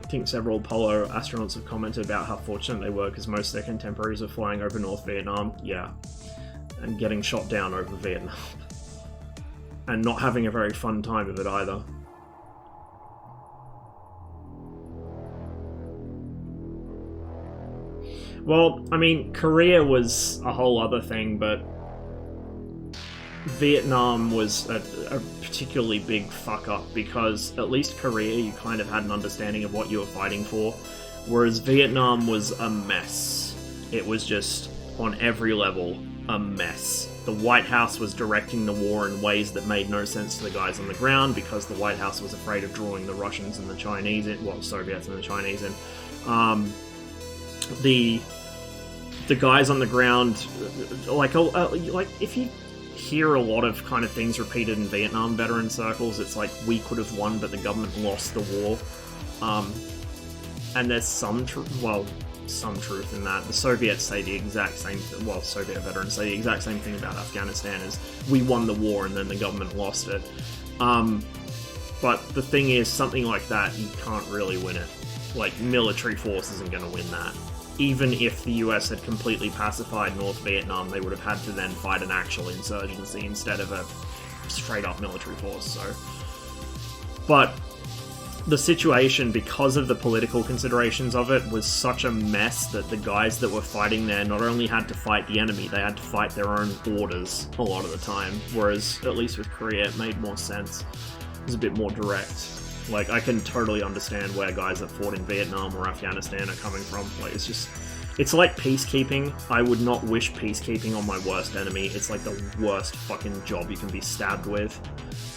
I think several Apollo astronauts have commented about how fortunate they were because most of their contemporaries were flying over North Vietnam. Yeah. And getting shot down over Vietnam. And not having a very fun time of it either. Well, I mean, Korea was a whole other thing, but Vietnam was a particularly big fuck-up because at least Korea, you kind of had an understanding of what you were fighting for, whereas Vietnam was a mess. It was just, on every level, a mess. The White House was directing the war in ways that made no sense to the guys on the ground because the White House was afraid of drawing the Russians and the Chinese in, well, Soviets and the Chinese in. The guys on the ground, like if you hear a lot of kind of things repeated in Vietnam veteran circles, it's like, we could have won, but the government lost the war. And there's some truth in that. The Soviets say the exact same thing, well, Soviet veterans say the exact same thing about Afghanistan is, we won the war and then the government lost it. But the thing is, something like that, you can't really win it. Like, military force isn't going to win that. Even if the US had completely pacified North Vietnam, they would have had to then fight an actual insurgency instead of a straight-up military force, so... But the situation, because of the political considerations of it, was such a mess that the guys that were fighting there not only had to fight the enemy, they had to fight their own orders a lot of the time, whereas, at least with Korea, it made more sense. It was a bit more direct. Like, I can totally understand where guys that fought in Vietnam or Afghanistan are coming from. Like, it's just... It's like peacekeeping. I would not wish peacekeeping on my worst enemy. It's like the worst fucking job you can be stabbed with.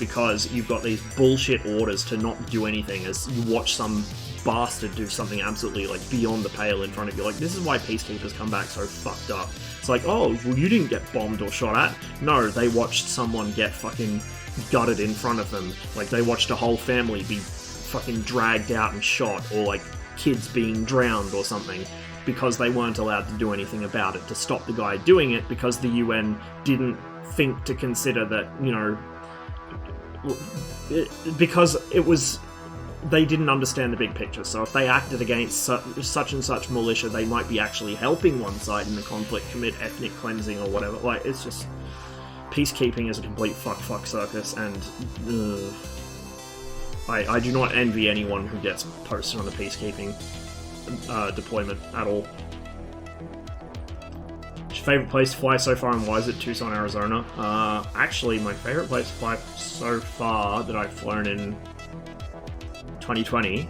Because you've got these bullshit orders to not do anything as you watch some bastard do something absolutely like beyond the pale in front of you. Like, this is why peacekeepers come back so fucked up. It's like, oh, well, you didn't get bombed or shot at. No, they watched someone get fucking gutted in front of them. Like, they watched a whole family be fucking dragged out and shot, or like kids being drowned or something, because they weren't allowed to do anything about it to stop the guy doing it, because the UN didn't think to consider that, you know, because it was, they didn't understand the big picture. So if they acted against such and such militia, they might be actually helping one side in the conflict commit ethnic cleansing or whatever. Like, it's just, peacekeeping is a complete fuck circus, and I do not envy anyone who gets posted on a peacekeeping deployment at all. What's your favourite place to fly so far, and why is it Tucson, Arizona? Actually, my favourite place to fly so far that I've flown in 2020,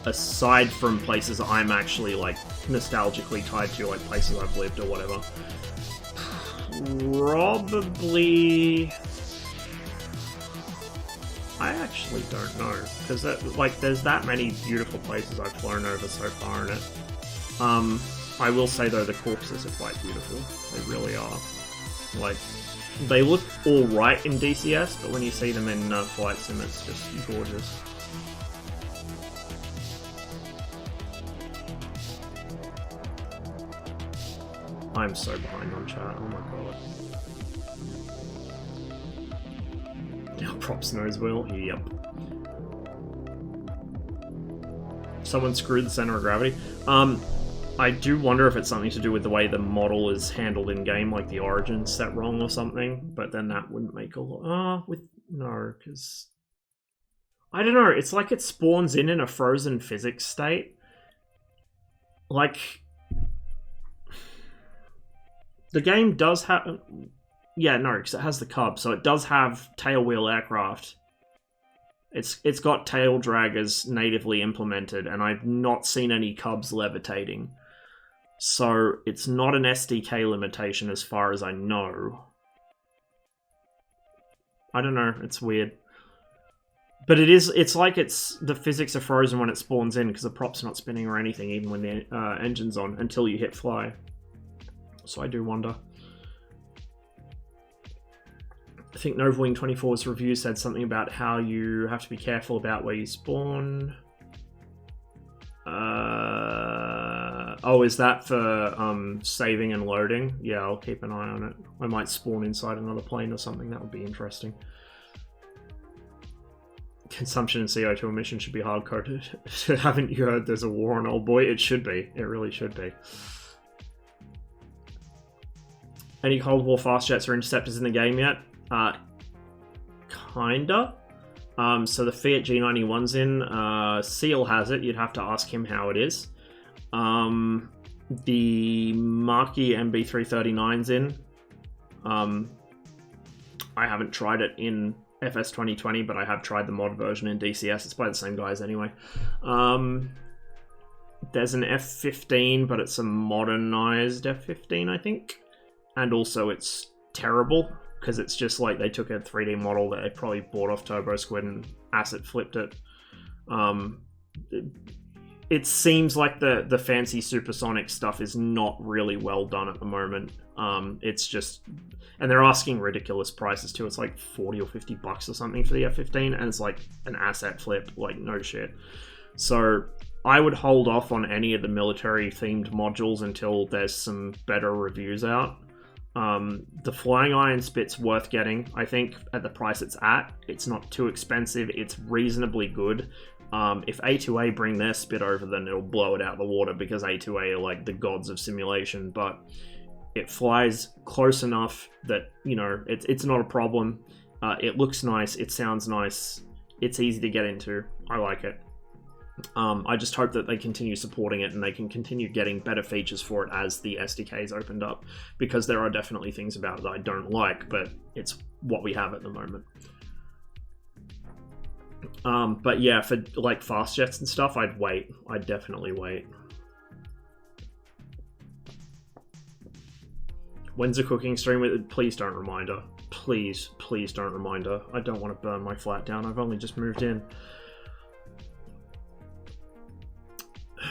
aside from places I'm actually like nostalgically tied to, like places I've lived or whatever, probably, I actually don't know, because like there's that many beautiful places I've flown over so far in it. I will say though, the corpses are quite beautiful. They really are. Like, they look all right in DCS, but when you see them in Flight Sim, it's just gorgeous. I'm so behind on chat, oh my god. Now props knows Will, yep. Someone screwed the center of gravity. I do wonder if it's something to do with the way the model is handled in-game, like the origin set wrong or something, but then that wouldn't make a lot... no, because... I don't know, it's like it spawns in a frozen physics state. Like... The game does have... Yeah, no, because it has the Cub, so it does have tailwheel aircraft. It's got tail draggers natively implemented, and I've not seen any Cubs levitating. So it's not an SDK limitation as far as I know. I don't know, it's weird. But it's like the physics are frozen when it spawns in, because the prop's not spinning or anything, even when the engine's on, until you hit fly. So I do wonder. I think Novawing 24's review said something about how you have to be careful about where you spawn. Oh, is that for saving and loading? Yeah, I'll keep an eye on it. I might spawn inside another plane or something. That would be interesting. Consumption and CO2 emissions should be hard-coded. Haven't you heard there's a war on old boy? It should be. It really should be. Any Cold War fast jets or interceptors in the game yet? Kinda. So the Fiat G91's in. Seal has it. You'd have to ask him how it is. The Marquis MB339's in. I haven't tried it in FS 2020, but I have tried the mod version in DCS. It's by the same guys anyway. There's an F-15, but it's a modernized F-15, I think. And also it's terrible, because it's just like they took a 3D model that they probably bought off Turbo Squid and asset flipped it. It seems like the fancy supersonic stuff is not really well done at the moment. It's just... And they're asking ridiculous prices too. It's like 40 or 50 bucks or something for the F-15, and it's like an asset flip, like no shit. So I would hold off on any of the military-themed modules until there's some better reviews out. The Flying Iron Spit's worth getting. I think at the price it's at, it's not too expensive. It's reasonably good. If A2A bring their Spit over, then it'll blow it out of the water, because A2A are like the gods of simulation, but it flies close enough that, you know, it's not a problem. It looks nice, it sounds nice, it's easy to get into. I like it. I just hope that they continue supporting it and they can continue getting better features for it as the SDK's opened up, because there are definitely things about it that I don't like, but it's what we have at the moment. But yeah, for like fast jets and stuff, I'd wait. I'd definitely wait. When's a cooking stream with it? Please don't remind her. Please don't remind her. I don't want to burn my flat down. I've only just moved in.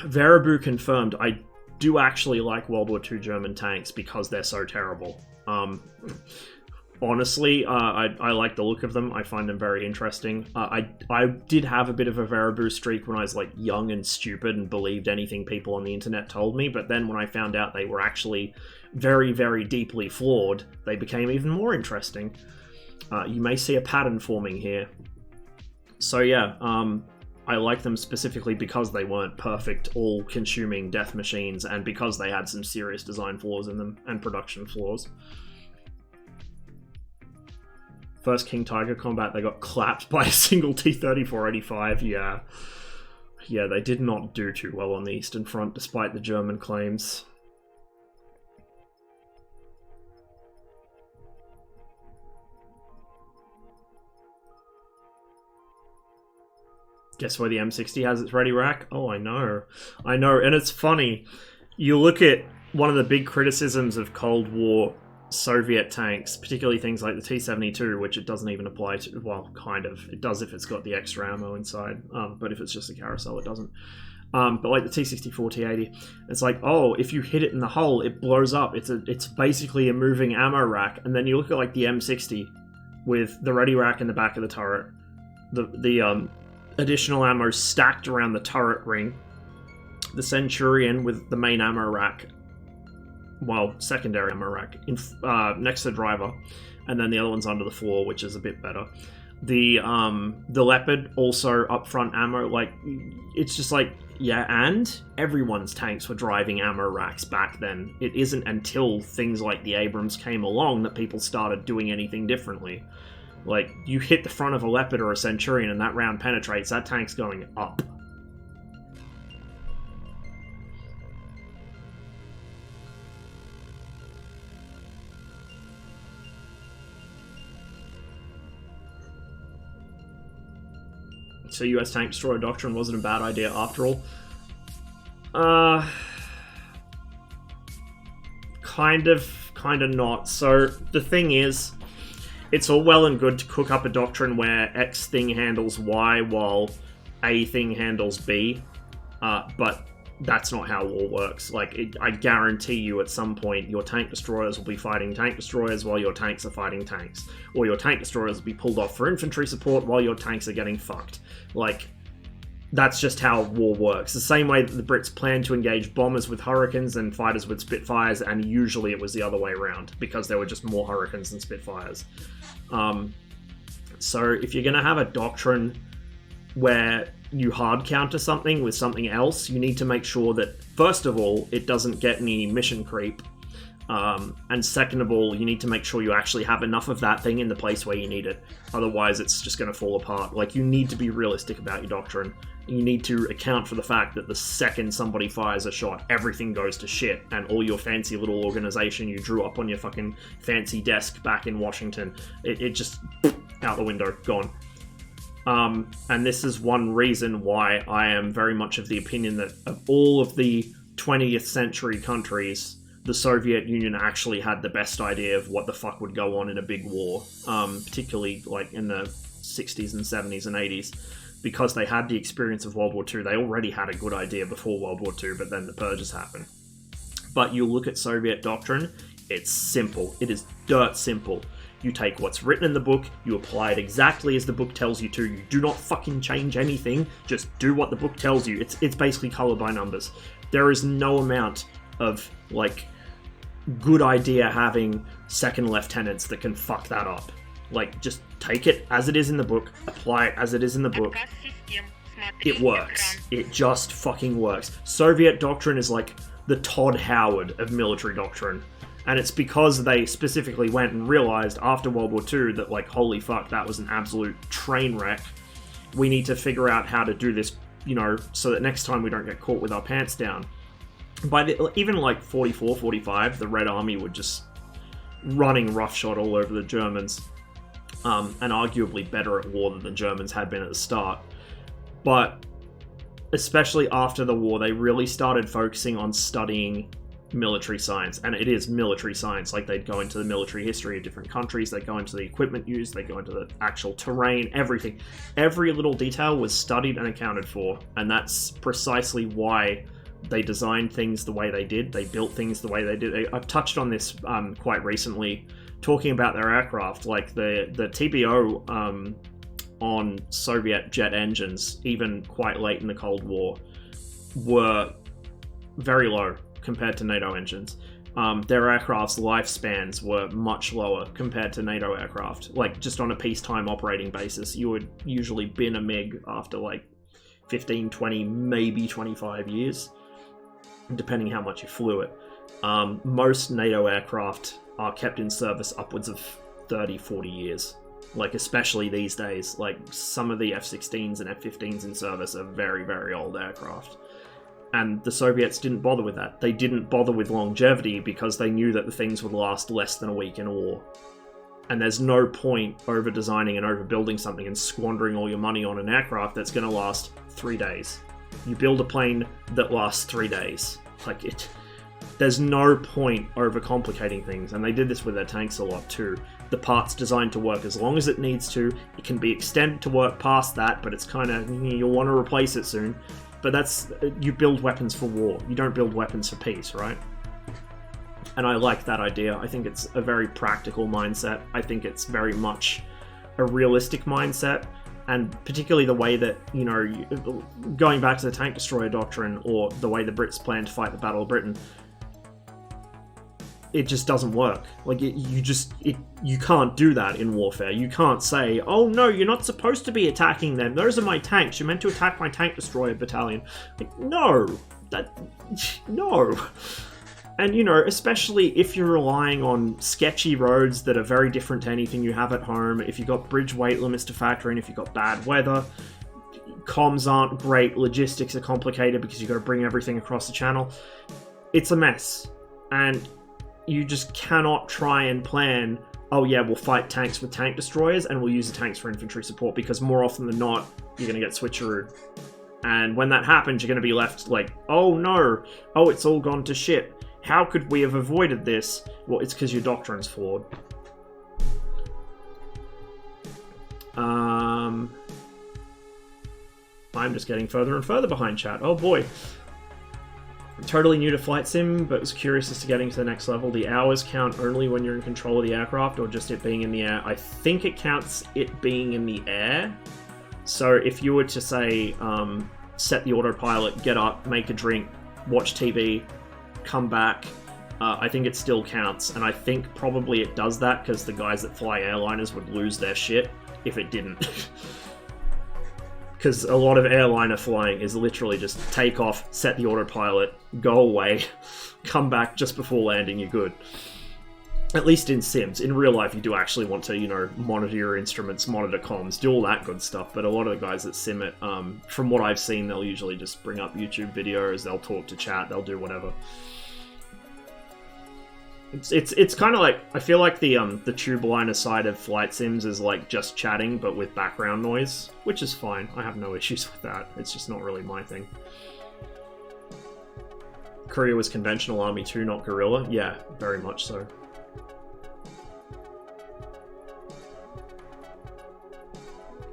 Varibu confirmed. I do actually like World War II German tanks because they're so terrible. Honestly, I like the look of them. I find them very interesting. I did have a bit of a Varibu streak when I was like young and stupid and believed anything people on the internet told me, but then when I found out they were actually very, very deeply flawed, they became even more interesting. You may see a pattern forming here. So yeah, I like them specifically because they weren't perfect, all-consuming death machines, and because they had some serious design flaws in them, and production flaws. First King Tiger combat, they got clapped by a single T-34-85, yeah. Yeah, they did not do too well on the Eastern Front, despite the German claims. Guess where the M60 has its ready rack? Oh, I know. I know, and it's funny. You look at one of the big criticisms of Cold War Soviet tanks, particularly things like the T-72, which it doesn't even apply to. Well, kind of. It does if it's got the extra ammo inside, but if it's just a carousel, it doesn't. But like the T-64, T-80, it's like, oh, if you hit it in the hull, it blows up. It's basically a moving ammo rack. And then you look at like the M60 with the ready rack in the back of the turret, the additional ammo stacked around the turret ring, the Centurion with the main ammo rack, well, secondary ammo rack, next to the driver, and then the other one's under the floor, which is a bit better. The Leopard, also up front ammo, like, it's just like, yeah, and everyone's tanks were driving ammo racks back then. It isn't until things like the Abrams came along that people started doing anything differently. Like, you hit the front of a Leopard or a Centurion and that round penetrates, that tank's going up. So US tank destroyer doctrine wasn't a bad idea after all. Kind of not. So the thing is, it's all well and good to cook up a doctrine where X thing handles Y while A thing handles B, but that's not how war works. Like, I guarantee you at some point your tank destroyers will be fighting tank destroyers while your tanks are fighting tanks. Or your tank destroyers will be pulled off for infantry support while your tanks are getting fucked. Like, that's just how war works. The same way that the Brits planned to engage bombers with Hurricanes and fighters with Spitfires, and usually it was the other way around, because there were just more Hurricanes than Spitfires. So if you're going to have a doctrine where you hard counter something with something else, you need to make sure that, first of all, it doesn't get any mission creep. And second of all, you need to make sure you actually have enough of that thing in the place where you need it. Otherwise, it's just going to fall apart. Like, you need to be realistic about your doctrine. You need to account for the fact that the second somebody fires a shot, everything goes to shit, and all your fancy little organization you drew up on your fucking fancy desk back in Washington, it just, out the window, gone. And this is one reason why I am very much of the opinion that of all of the 20th century countries, the Soviet Union actually had the best idea of what the fuck would go on in a big war, particularly like in the 60s and 70s and 80s, because they had the experience of World War II. They already had a good idea before World War II, but then the purges happened. But you look at Soviet doctrine, it's simple. It is dirt simple. You take what's written in the book, you apply it exactly as the book tells you to. You do not fucking change anything, just do what the book tells you. It's basically color by numbers. There is no amount of, like, good idea having second lieutenants that can fuck that up. Like, just take it as it is in the book, apply it as it is in the book. It works. It just fucking works. Soviet doctrine is like the Todd Howard of military doctrine. And it's because they specifically went and realized after World War II that, like, holy fuck, that was an absolute train wreck. We need to figure out how to do this, you know, so that next time we don't get caught with our pants down. By even like 44, 45, the Red Army were just running roughshod all over the Germans, and arguably better at war than the Germans had been at the start. But especially after the war, they really started focusing on studying military science, and it is military science. Like, they'd go into the military history of different countries, they'd go into the equipment used, they'd go into the actual terrain, everything. Every little detail was studied and accounted for, and that's precisely why they designed things the way they did, they built things the way they did. I've touched on this quite recently, talking about their aircraft, like the TBO on Soviet jet engines, even quite late in the Cold War, were very low compared to NATO engines. Their aircraft's lifespans were much lower compared to NATO aircraft. Like, just on a peacetime operating basis, you would usually bin a MiG after like 15, 20, maybe 25 years, depending how much you flew it. Most NATO aircraft are kept in service upwards of 30, 40 years. Like, especially these days, like some of the F-16s and F-15s in service are very, very old aircraft. And the Soviets didn't bother with that. They didn't bother with longevity because they knew that the things would last less than a week in a war. And there's no point over-designing and overbuilding something and squandering all your money on an aircraft that's going to last 3 days. You build a plane that lasts 3 days. Like, there's no point overcomplicating things, and they did this with their tanks a lot too. The part's designed to work as long as it needs to. It can be extended to work past that, but it's kind of, you'll want to replace it soon. But that's, you build weapons for war. You don't build weapons for peace, right? And I like that idea. I think it's a very practical mindset. I think it's very much a realistic mindset. And particularly the way that, going back to the tank destroyer doctrine, or the way the Brits plan to fight the Battle of Britain, it just doesn't work. Like, you can't do that in warfare. You can't say, oh no, you're not supposed to be attacking them. Those are my tanks. You're meant to attack my tank destroyer battalion. Like, no. No. And, especially if you're relying on sketchy roads that are very different to anything you have at home, if you've got bridge weight limits to factor in, if you've got bad weather, comms aren't great, logistics are complicated because you've got to bring everything across the channel. It's a mess. And you just cannot try and plan, oh yeah, we'll fight tanks with tank destroyers and we'll use the tanks for infantry support, because more often than not, you're going to get switcheroo. And when that happens, you're going to be left like, oh no, oh, it's all gone to shit. How could we have avoided this? Well, it's because your doctrine's flawed. I'm just getting further and further behind chat. Oh boy. Totally new to flight sim, but was curious as to getting to the next level. The hours count only when you're in control of the aircraft, or just it being in the air? I think it counts it being in the air. So if you were to say, set the autopilot, get up, make a drink, watch TV, come back, I think it still counts. And I think probably it does that because the guys that fly airliners would lose their shit if it didn't. Because a lot of airliner flying is literally just take off, set the autopilot, go away, come back just before landing, you're good. At least in sims. In real life, you do actually want to, monitor your instruments, monitor comms, do all that good stuff. But a lot of the guys that sim it, from what I've seen, they'll usually just bring up YouTube videos, they'll talk to chat, they'll do whatever. It's kind of like, I feel like the tube liner side of flight sims is like just chatting but with background noise, which is fine. I have no issues with that. It's just not really my thing. Korea was conventional army too, not guerrilla. Yeah, very much so.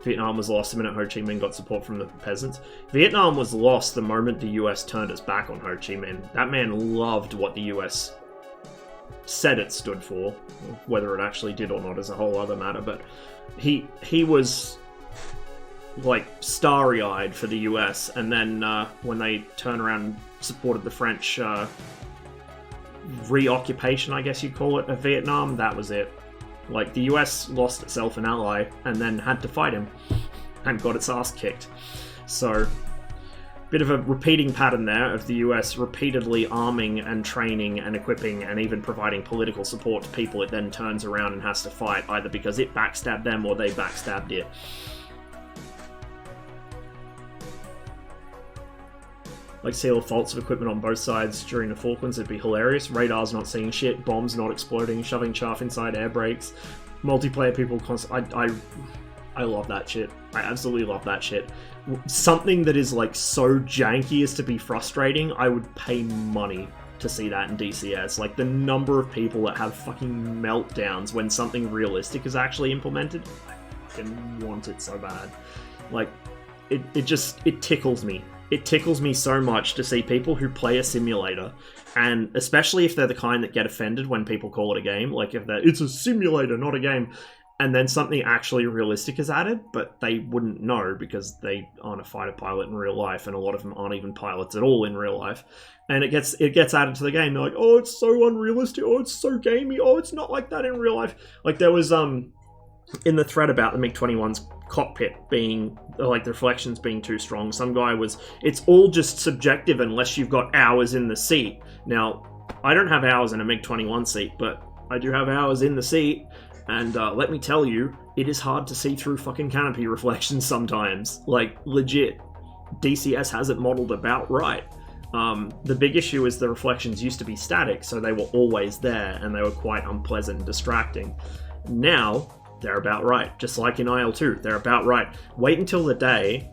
Vietnam was lost the minute Ho Chi Minh got support from the peasants. Vietnam was lost the moment the US turned its back on Ho Chi Minh. That man loved what the US said it stood for. Whether it actually did or not is a whole other matter, but he was like starry-eyed for the US, and then when they turned around and supported the French reoccupation, I guess you'd call it, of Vietnam, that was it. Like, the US lost itself an ally and then had to fight him and got its ass kicked. So, bit of a repeating pattern there of the US repeatedly arming and training and equipping and even providing political support to people it then turns around and has to fight, either because it backstabbed them or they backstabbed it. Like, see all faults of equipment on both sides during the Falklands, it'd be hilarious. Radars not seeing shit, bombs not exploding, shoving chaff inside air brakes, multiplayer people I love that shit. I absolutely love that shit. Something that is like so janky as to be frustrating, I would pay money to see that in DCS. Like, the number of people that have fucking meltdowns when something realistic is actually implemented, I fucking want it so bad. Like, it tickles me. It tickles me so much to see people who play a simulator, and especially if they're the kind that get offended when people call it a game, like if it's a simulator, not a game, and then something actually realistic is added, but they wouldn't know because they aren't a fighter pilot in real life, and a lot of them aren't even pilots at all in real life. And it gets added to the game. They're like, oh, it's so unrealistic. Oh, it's so gamey. Oh, it's not like that in real life. Like, there was in the thread about the MiG-21's cockpit being, like, the reflections being too strong, some guy was, it's all just subjective unless you've got hours in the seat. Now, I don't have hours in a MiG-21 seat, but I do have hours in the seat. And let me tell you, it is hard to see through fucking canopy reflections sometimes. Like, legit. DCS has it modeled about right. The big issue is the reflections used to be static, so they were always there, and they were quite unpleasant and distracting. Now, they're about right. Just like in IL-2, they're about right. Wait until the day,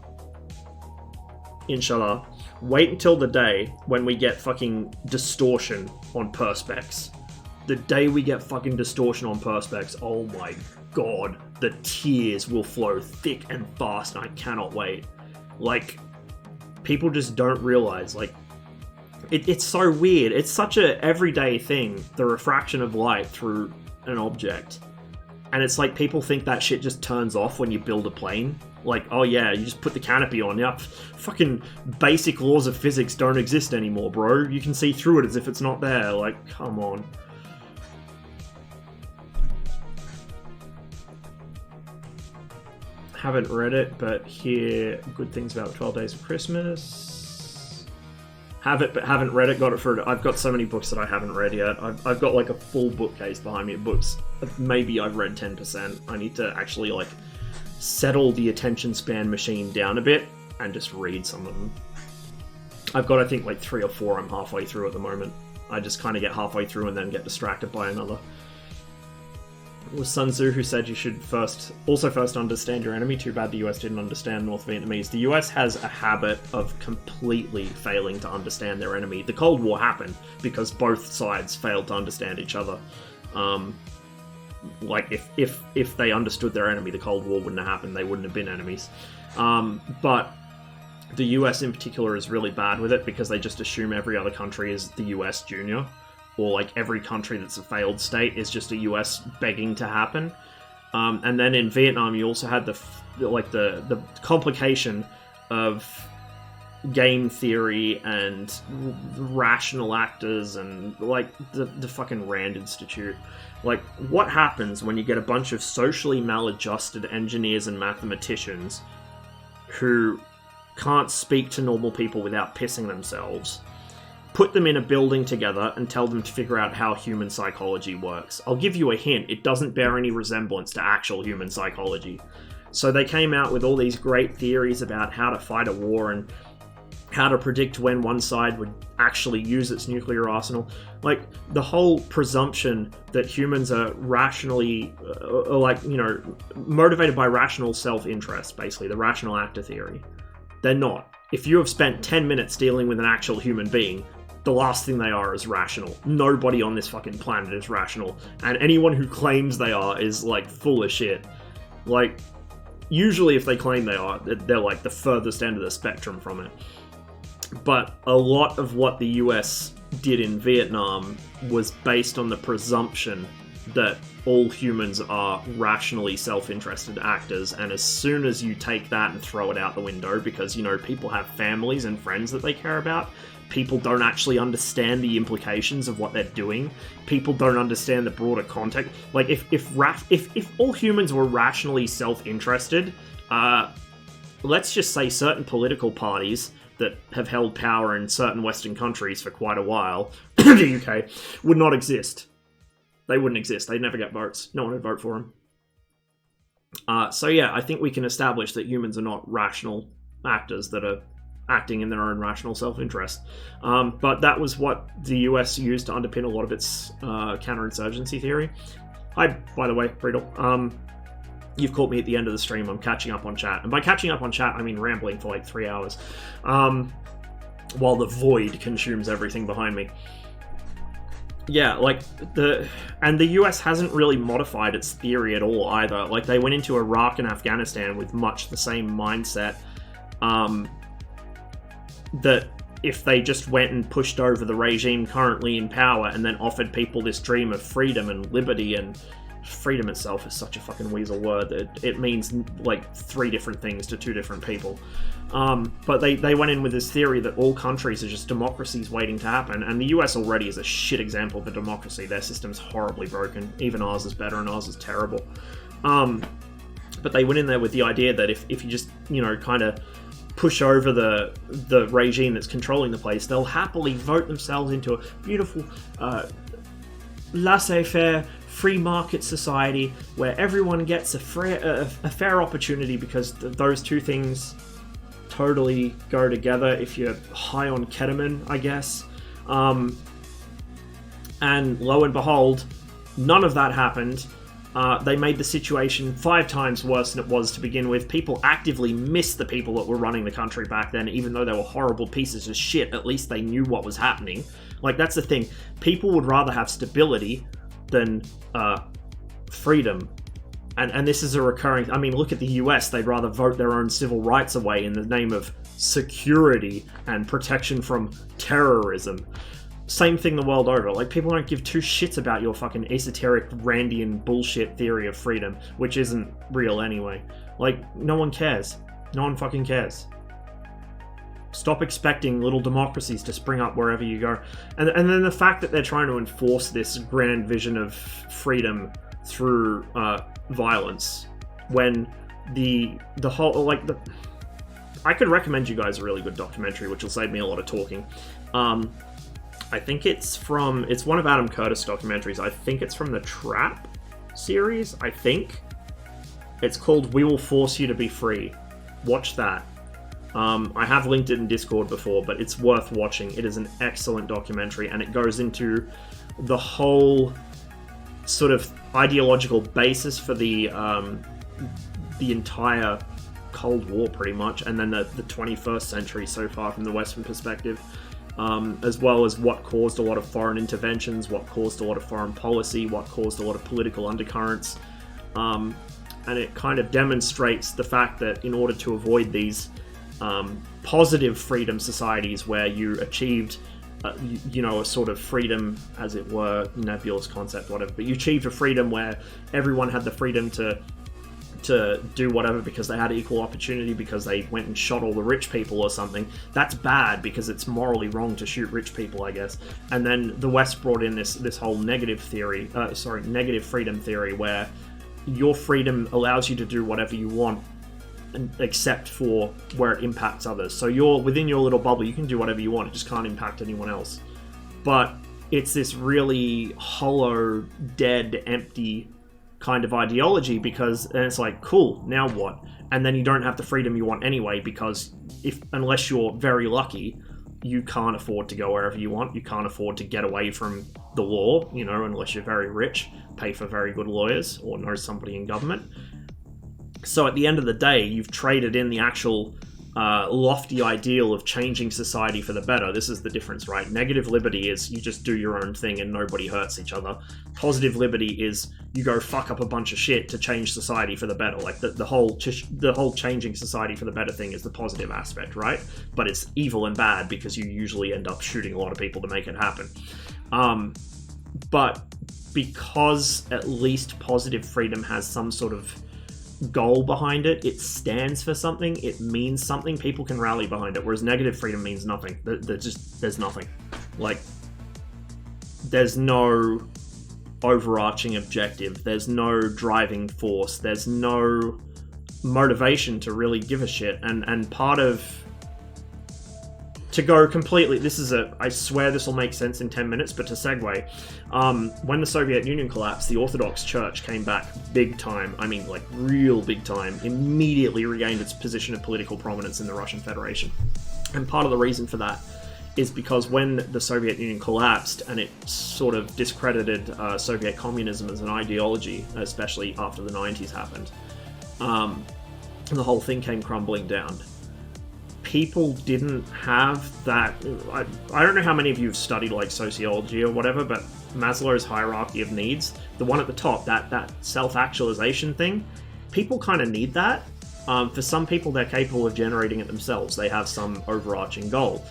inshallah, wait until the day when we get fucking distortion on perspex. The day we get fucking distortion on perspex, oh my god, the tears will flow thick and fast, and I cannot wait. Like, people just don't realize, like, it's so weird. It's such a everyday thing, the refraction of light through an object. And it's like people think that shit just turns off when you build a plane. Like, oh yeah, you just put the canopy on. Yeah, fucking basic laws of physics don't exist anymore, bro. You can see through it as if it's not there. Like, come on. Haven't read it, but hear good things about the 12 Days of Christmas. Have it, but haven't read it. Got it for. I've got so many books that I haven't read yet. I've got like a full bookcase behind me of books. Maybe I've read 10%. I need to actually like settle the attention span machine down a bit and just read some of them. I've got, I think, like 3 or 4 I'm halfway through at the moment. I just kind of get halfway through and then get distracted by another. It was Sun Tzu who said you should first understand your enemy. Too bad the US didn't understand North Vietnamese. The US has a habit of completely failing to understand their enemy. The Cold War happened because both sides failed to understand each other. Like, if they understood their enemy, the Cold War wouldn't have happened. They wouldn't have been enemies. But the US in particular is really bad with it because they just assume every other country is the US junior. Or like every country that's a failed state is just a US begging to happen. And then in Vietnam, you also had the complication of game theory and rational actors and like the fucking Rand Institute. Like, what happens when you get a bunch of socially maladjusted engineers and mathematicians who can't speak to normal people without pissing themselves? Put them in a building together and tell them to figure out how human psychology works. I'll give you a hint, it doesn't bear any resemblance to actual human psychology. So they came out with all these great theories about how to fight a war and how to predict when one side would actually use its nuclear arsenal. Like, the whole presumption that humans are rationally, motivated by rational self-interest, basically, the rational actor theory. They're not. If you have spent 10 minutes dealing with an actual human being, the last thing they are is rational. Nobody on this fucking planet is rational. And anyone who claims they are is, like, full of shit. Like, usually if they claim they are, they're, like, the furthest end of the spectrum from it. But a lot of what the US did in Vietnam was based on the presumption that all humans are rationally self-interested actors, and as soon as you take that and throw it out the window, because, you know, people have families and friends that they care about, people don't actually understand the implications of what they're doing, people don't understand the broader context. Like, if all humans were rationally self-interested, let's just say certain political parties that have held power in certain Western countries for quite a while, the UK, would not exist. They wouldn't exist. They'd never get votes. No one would vote for them. So yeah, I think we can establish that humans are not rational actors that are acting in their own rational self-interest. But that was what the US used to underpin a lot of its counterinsurgency theory. Hi, by the way, Friedel. You've caught me at the end of the stream. I'm catching up on chat. And by catching up on chat, I mean rambling for like 3 hours. While the void consumes everything behind me. Yeah, like the US hasn't really modified its theory at all either. Like they went into Iraq and Afghanistan with much the same mindset, that if they just went and pushed over the regime currently in power and then offered people this dream of freedom and liberty, and freedom itself is such a fucking weasel word that it means like 3 different things to 2 different people. But they went in with this theory that all countries are just democracies waiting to happen, and the US already is a shit example of a democracy. Their system's horribly broken. Even ours is better, and ours is terrible. But they went in there with the idea that if you just, kind of push over the regime that's controlling the place, they'll happily vote themselves into a beautiful, laissez-faire, free market society where everyone gets a fair opportunity, because those 2 things totally go together if you're high on ketamine, I guess. And lo and behold, none of that happened. They made the situation 5 times worse than it was to begin with. People actively missed the people that were running the country back then, even though they were horrible pieces of shit. At least they knew what was happening. Like, that's the thing. People would rather have stability than freedom. And this is a recurring... I mean, look at the US. They'd rather vote their own civil rights away in the name of security and protection from terrorism. Same thing the world over. Like, people don't give 2 shits about your fucking esoteric Randian bullshit theory of freedom, which isn't real anyway. Like, no one cares. No one fucking cares. Stop expecting little democracies to spring up wherever you go. And then the fact that they're trying to enforce this grand vision of freedom through violence, when the whole, like, I could recommend you guys a really good documentary, which will save me a lot of talking. I think it's one of Adam Curtis' documentaries. I think it's from the Trap series, I think. It's called We Will Force You to Be Free. Watch that. I have linked it in Discord before, but it's worth watching. It is an excellent documentary, and it goes into the whole sort of ideological basis for the entire Cold War, pretty much, and then the 21st century so far from the Western perspective, as well as what caused a lot of foreign interventions, what caused a lot of foreign policy, what caused a lot of political undercurrents, and it kind of demonstrates the fact that in order to avoid these positive freedom societies where you achieved a sort of freedom, as it were, nebulous concept, whatever, but you achieved a freedom where everyone had the freedom to do whatever because they had equal opportunity, because they went and shot all the rich people or something. That's bad, because it's morally wrong to shoot rich people, I guess. And then the West brought in this whole negative freedom theory, where your freedom allows you to do whatever you want, except for where it impacts others. So you're within your little bubble, you can do whatever you want, it just can't impact anyone else. But it's this really hollow, dead, empty kind of ideology, because then it's like, cool, now what? And then you don't have the freedom you want anyway, because unless you're very lucky, you can't afford to go wherever you want, you can't afford to get away from the law, unless you're very rich, pay for very good lawyers, or know somebody in government. So at the end of the day, you've traded in the actual lofty ideal of changing society for the better. This is the difference, right? Negative liberty is you just do your own thing and nobody hurts each other. Positive liberty is you go fuck up a bunch of shit to change society for the better. Like the whole changing society for the better thing is the positive aspect, right? But it's evil and bad because you usually end up shooting a lot of people to make it happen. But because at least positive freedom has some sort of goal behind it, it stands for something, it means something, people can rally behind it, whereas negative freedom means nothing. There's nothing. Like, there's no overarching objective, there's no driving force, there's no motivation to really give a shit. And part of, to go completely, I swear this will make sense in 10 minutes, but to segue, when the Soviet Union collapsed, the Orthodox Church came back big time, I mean like real big time, immediately regained its position of political prominence in the Russian Federation. And part of the reason for that is because when the Soviet Union collapsed and it sort of discredited Soviet communism as an ideology, especially after the 90s happened, and the whole thing came crumbling down. People didn't have that. I don't know how many of you have studied like sociology or whatever, but Maslow's hierarchy of needs, the one at the top, that self-actualization thing, people kind of need that. For some people, they're capable of generating it themselves. They have some overarching goal.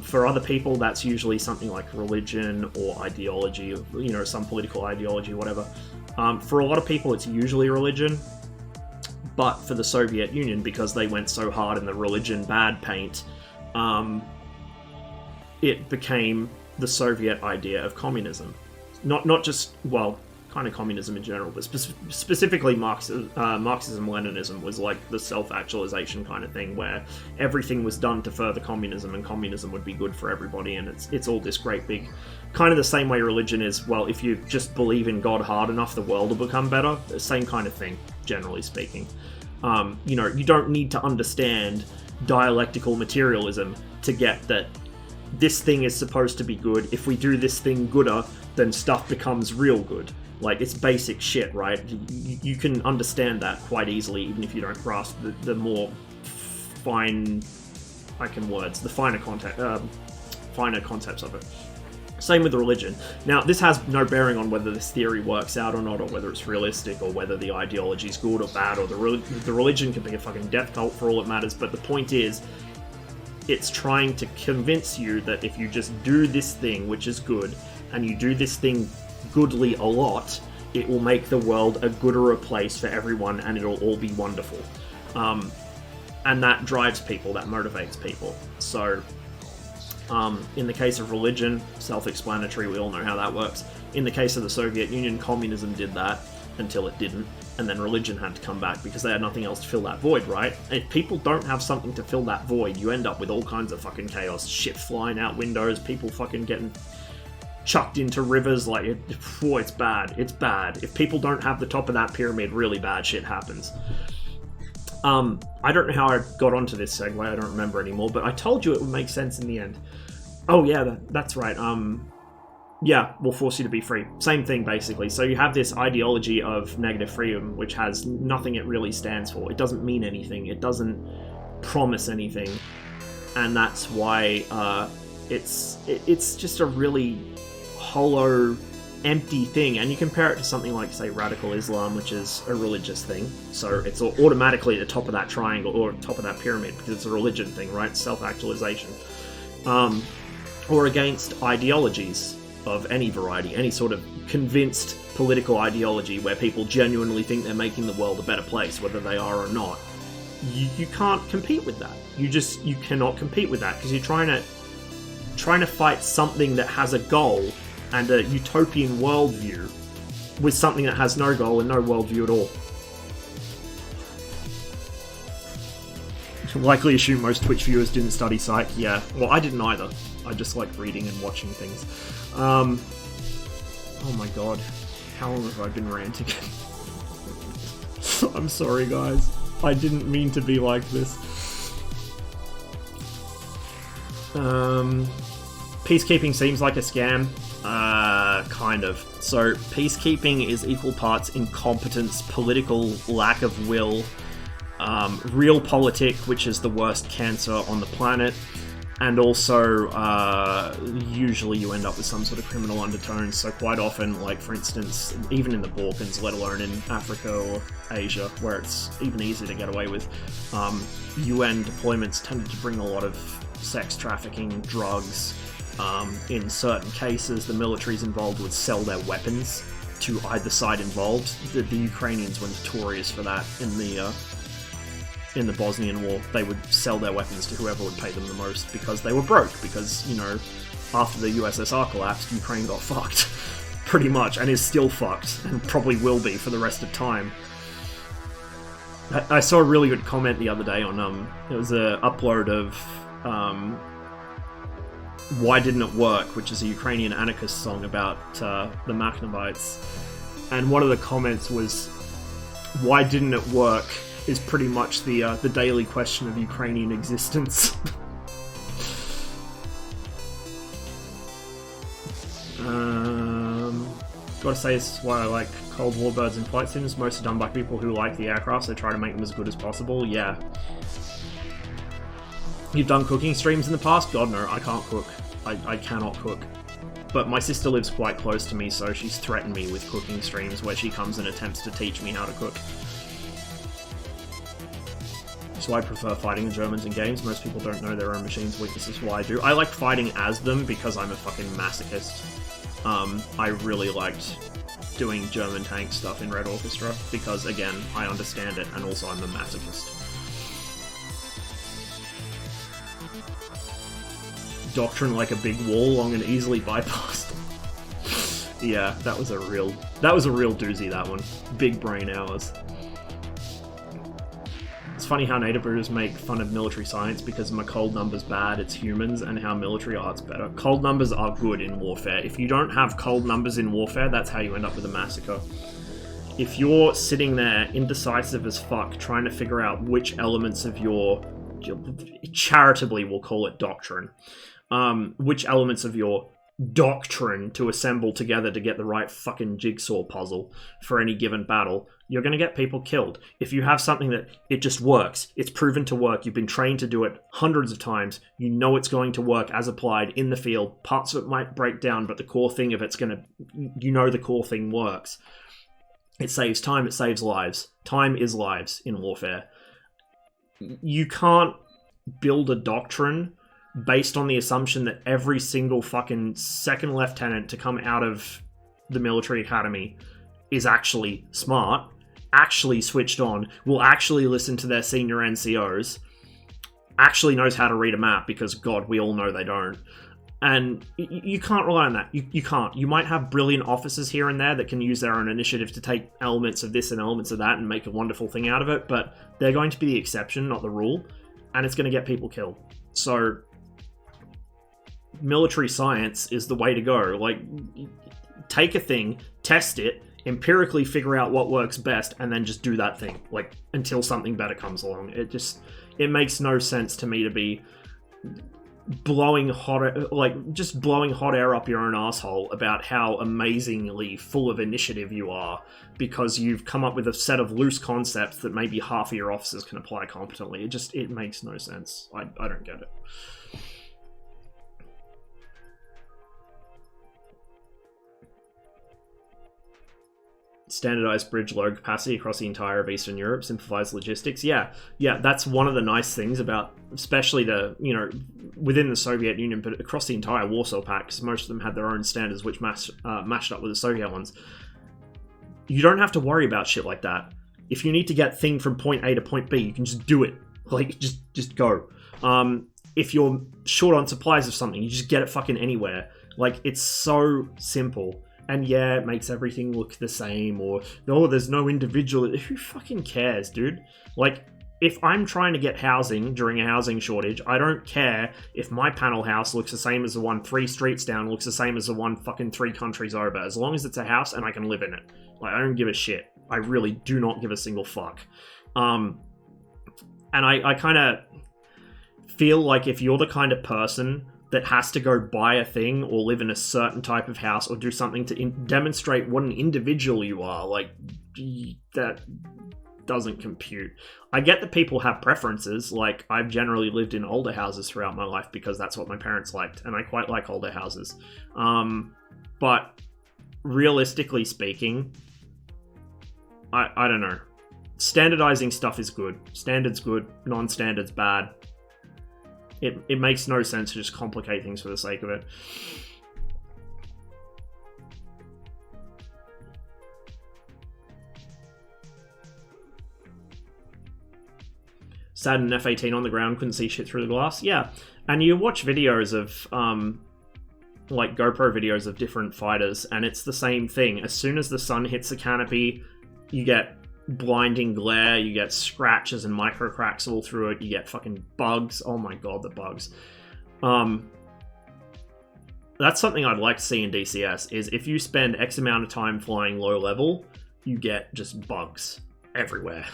For other people, that's usually something like religion or ideology, or, some political ideology, whatever. For a lot of people, it's usually religion. But for the Soviet Union, because they went so hard in the religion bad paint, it became the Soviet idea of communism. Not just, well, kind of communism in general, but specifically Marxism-Leninism was like the self-actualization kind of thing, where everything was done to further communism, and communism would be good for everybody, and it's all this great big, kind of the same way religion is, well, if you just believe in God hard enough, the world will become better. The same kind of thing, generally speaking. You don't need to understand dialectical materialism to get that this thing is supposed to be good. If we do this thing gooder, then stuff becomes real good. Like, it's basic shit, right? You can understand that quite easily, even if you don't grasp the more finer concepts of it. Same with religion. Now, this has no bearing on whether this theory works out or not, or whether it's realistic, or whether the ideology is good or bad, or the religion can be a fucking death cult for all it matters, but the point is, it's trying to convince you that if you just do this thing, which is good, and you do this thing goodly a lot, it will make the world a gooder place for everyone, and it'll all be wonderful. And that drives people, that motivates people. So, in the case of religion, self-explanatory, we all know how that works. In the case of the Soviet Union, communism did that until it didn't, and then religion had to come back because they had nothing else to fill that void, right? And if people don't have something to fill that void, you end up with all kinds of fucking chaos, shit flying out windows, people fucking getting chucked into rivers, like, it's bad. It's bad. If people don't have the top of that pyramid, really bad shit happens. I don't know how I got onto this segue, I don't remember anymore, but I told you it would make sense in the end. Oh yeah, that's right. Yeah, we'll force you to be free. Same thing, basically. So you have this ideology of negative freedom, which has nothing it really stands for. It doesn't mean anything. It doesn't promise anything. And that's why it's just a really hollow, empty thing. And you compare it to something like, say, radical Islam, which is a religious thing. So it's automatically at the top of that triangle, or top of that pyramid, because it's a religion thing, right? Self-actualization. Or against ideologies of any variety, any sort of convinced political ideology where people genuinely think they're making the world a better place, whether they are or not. You can't compete with that. You cannot compete with that, because you're trying to fight something that has a goal and a utopian worldview with something that has no goal and no worldview at all. Likely assume most Twitch viewers didn't study psych. Yeah, well, I didn't either. I just like reading and watching things. Oh my god. How long have I been ranting? I'm sorry, guys. I didn't mean to be like this. Peacekeeping seems like a scam. Kind of. So, peacekeeping is equal parts incompetence, political lack of will, realpolitik, which is the worst cancer on the planet, and also, usually you end up with some sort of criminal undertones. So quite often, like for instance, even in the Balkans, let alone in Africa or Asia, where it's even easier to get away with, UN deployments tended to bring a lot of sex trafficking, drugs. In certain cases, the militaries involved would sell their weapons to either side involved. The Ukrainians were notorious for that in the Bosnian War. They would sell their weapons to whoever would pay them the most because they were broke, because, after the USSR collapsed, Ukraine got fucked, pretty much, and is still fucked, and probably will be for the rest of time. I saw a really good comment the other day on, it was an upload of, Why Didn't It Work, which is a Ukrainian anarchist song about the Makhnovites, and one of the comments was, why didn't it work is pretty much the daily question of Ukrainian existence. Gotta say, this is why I like Cold War birds and flight sims. Most are done by people who like the aircraft, so try to make them as good as possible. Yeah. You've done cooking streams in the past? God no, I can't cook. I cannot cook. But my sister lives quite close to me, so she's threatened me with cooking streams where she comes and attempts to teach me how to cook. So I prefer fighting the Germans in games. Most people don't know their own machine's weaknesses, why I do. I like fighting as them because I'm a fucking masochist. I really liked doing German tank stuff in Red Orchestra because, again, I understand it, and also I'm a masochist. Doctrine like a big wall long and easily bypassed. Yeah, that was a real doozy, that one. Big brain hours. It's funny how native British make fun of military science because my cold numbers bad, it's humans, and how military art's better. Cold numbers are good in warfare. If you don't have cold numbers in warfare, that's how you end up with a massacre. If you're sitting there indecisive as fuck trying to figure out which elements of your charitably we'll call it doctrine, which elements of your doctrine to assemble together to get the right fucking jigsaw puzzle for any given battle, you're going to get people killed. If you have something that it just works, it's proven to work, you've been trained to do it hundreds of times, you know it's going to work as applied in the field, parts of it might break down, but the core thing of it's going to, you know the core thing works. It saves time, it saves lives. Time is lives in warfare. You can't build a doctrine based on the assumption that every single fucking second lieutenant to come out of the military academy is actually smart, actually switched on, will actually listen to their senior NCOs, actually knows how to read a map, because God, we all know they don't. And you can't rely on that. You can't. You might have brilliant officers here and there that can use their own initiative to take elements of this and elements of that and make a wonderful thing out of it, but they're going to be the exception, not the rule, and it's going to get people killed. So military science is the way to go. Like, take a thing, test it, empirically figure out what works best, and then just do that thing, like, until something better comes along. It makes no sense to me to be blowing hot air up your own asshole about how amazingly full of initiative you are because you've come up with a set of loose concepts that maybe half of your officers can apply competently. It makes no sense. I don't get it. Standardized bridge load capacity across the entire of Eastern Europe, simplifies logistics. Yeah, that's one of the nice things about, especially within the Soviet Union, but across the entire Warsaw Pact, because most of them had their own standards which matched up with the Soviet ones. You don't have to worry about shit like that. If you need to get thing from point A to point B, you can just do it. Like, just go. If you're short on supplies of something, you just get it fucking anywhere. Like, it's so simple. And yeah, it makes everything look the same, or, oh, there's no individual. Who fucking cares, dude? Like, if I'm trying to get housing during a housing shortage, I don't care if my panel house looks the same as the one 3 streets down, looks the same as the one fucking 3 countries over. As long as it's a house and I can live in it. Like, I don't give a shit. I really do not give a single fuck. And I kind of feel like if you're the kind of person that has to go buy a thing or live in a certain type of house or do something to demonstrate what an individual you are, like, that doesn't compute. I get that people have preferences. Like, I've generally lived in older houses throughout my life because that's what my parents liked, and I quite like older houses. But realistically speaking, I don't know. Standardizing stuff is good. Standard's good. Non-standard's bad. It makes no sense to just complicate things for the sake of it. Sat in an F-18 on the ground, couldn't see shit through the glass. Yeah, and you watch videos of, like GoPro videos of different fighters, and it's the same thing. As soon as the sun hits the canopy, you get blinding glare, you get scratches and micro cracks all through it, you get fucking bugs. Oh my god, the bugs. That's something I'd like to see in DCS, is if you spend X amount of time flying low level, you get just bugs everywhere.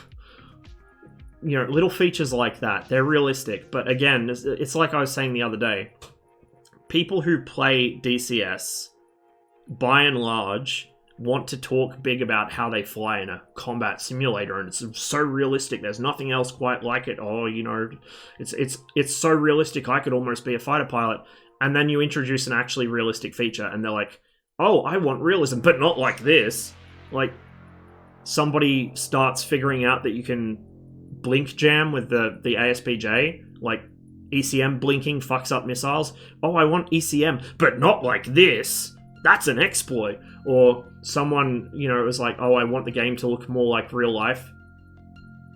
You know, little features like that, they're realistic, but again, it's like I was saying the other day, people who play DCS, by and large, want to talk big about how they fly in a combat simulator, and it's so realistic, there's nothing else quite like it. Oh, you know, it's so realistic, I could almost be a fighter pilot. And then you introduce an actually realistic feature, and they're like, oh, I want realism, but not like this. Like, somebody starts figuring out that you can blink jam with the ASPJ, like ECM blinking fucks up missiles. Oh, I want ECM, but not like this. That's an exploit. Or someone, you know, it was like, oh, I want the game to look more like real life.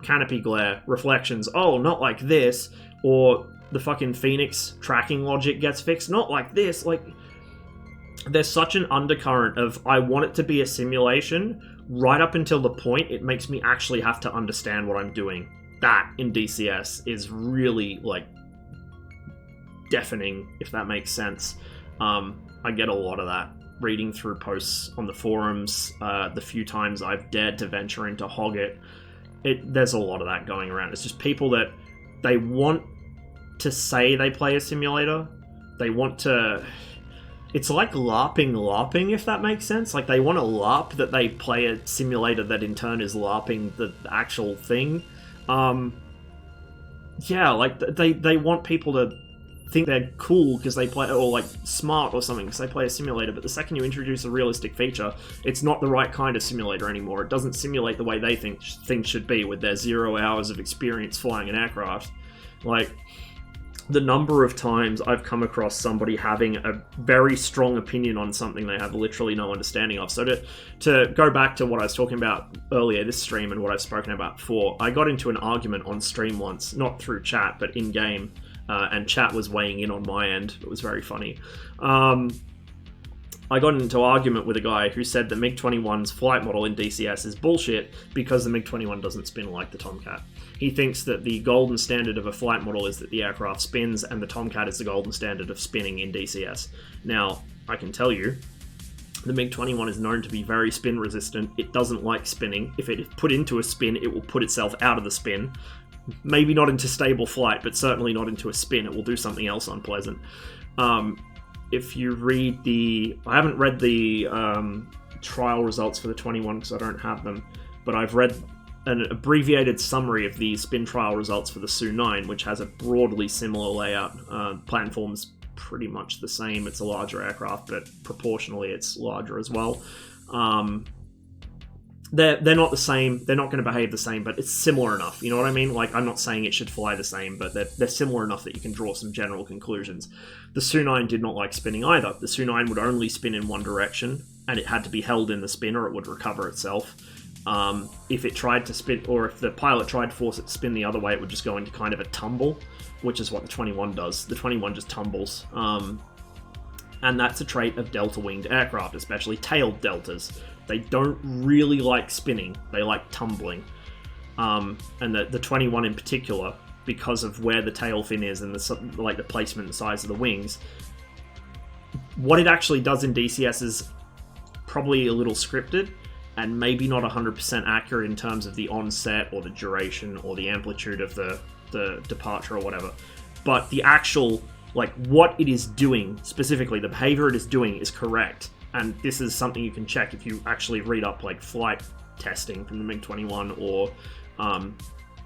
Canopy glare, reflections. Oh, not like this. Or the fucking Phoenix tracking logic gets fixed. Not like this. Like, there's such an undercurrent of I want it to be a simulation right up until the point it makes me actually have to understand what I'm doing. That in DCS is really, like, deafening, if that makes sense. I get a lot of that reading through posts on the forums, the few times I've dared to venture into Hoggit. There's a lot of that going around. It's just people that they want to say they play a simulator. They want to... It's like LARPing, if that makes sense. Like, they want to LARP that they play a simulator that in turn is LARPing the actual thing. Yeah, like, they want people to think they're cool because they play, or like smart or something because they play a simulator, but the second you introduce a realistic feature, it's not the right kind of simulator anymore. It doesn't simulate the way they think things should be with their 0 hours of experience flying an aircraft. Like, the number of times I've come across somebody having a very strong opinion on something they have literally no understanding of. So to go back to what I was talking about earlier this stream and what I've spoken about before, I got into an argument on stream once, not through chat, but in-game, and chat was weighing in on my end. It was very funny. I got into an argument with a guy who said the MiG-21's flight model in DCS is bullshit because the MiG-21 doesn't spin like the Tomcat. He thinks that the golden standard of a flight model is that the aircraft spins, and the Tomcat is the golden standard of spinning in DCS. Now, I can tell you, the MiG-21 is known to be very spin resistant. It doesn't like spinning. If it is put into a spin, it will put itself out of the spin. Maybe not into stable flight, but certainly not into a spin. It will do something else unpleasant. If you read I haven't read the trial results for the 21 because I don't have them, but I've read an abbreviated summary of the spin trial results for the Su-9, which has a broadly similar layout. Platform's pretty much the same. It's a larger aircraft, but proportionally it's larger as well. They're not the same. They're not going to behave the same, but it's similar enough. You know what I mean? Like, I'm not saying it should fly the same, but they're similar enough that you can draw some general conclusions. The Su-9 did not like spinning either. The Su-9 would only spin in one direction, and it had to be held in the spin or it would recover itself. If it tried to spin, or if the pilot tried to force it to spin the other way, it would just go into kind of a tumble, which is what the 21 does. The 21 just tumbles. And that's a trait of delta-winged aircraft, especially tailed deltas. They don't really like spinning, they like tumbling. And the 21 in particular, because of where the tail fin is and the placement and size of the wings, what it actually does in DCS is probably a little scripted and maybe not 100% accurate in terms of the onset or the duration or the amplitude of the departure or whatever. But the actual, like, what it is doing, specifically the behavior it is doing, is correct. And this is something you can check if you actually read up, like, flight testing from the MiG-21 or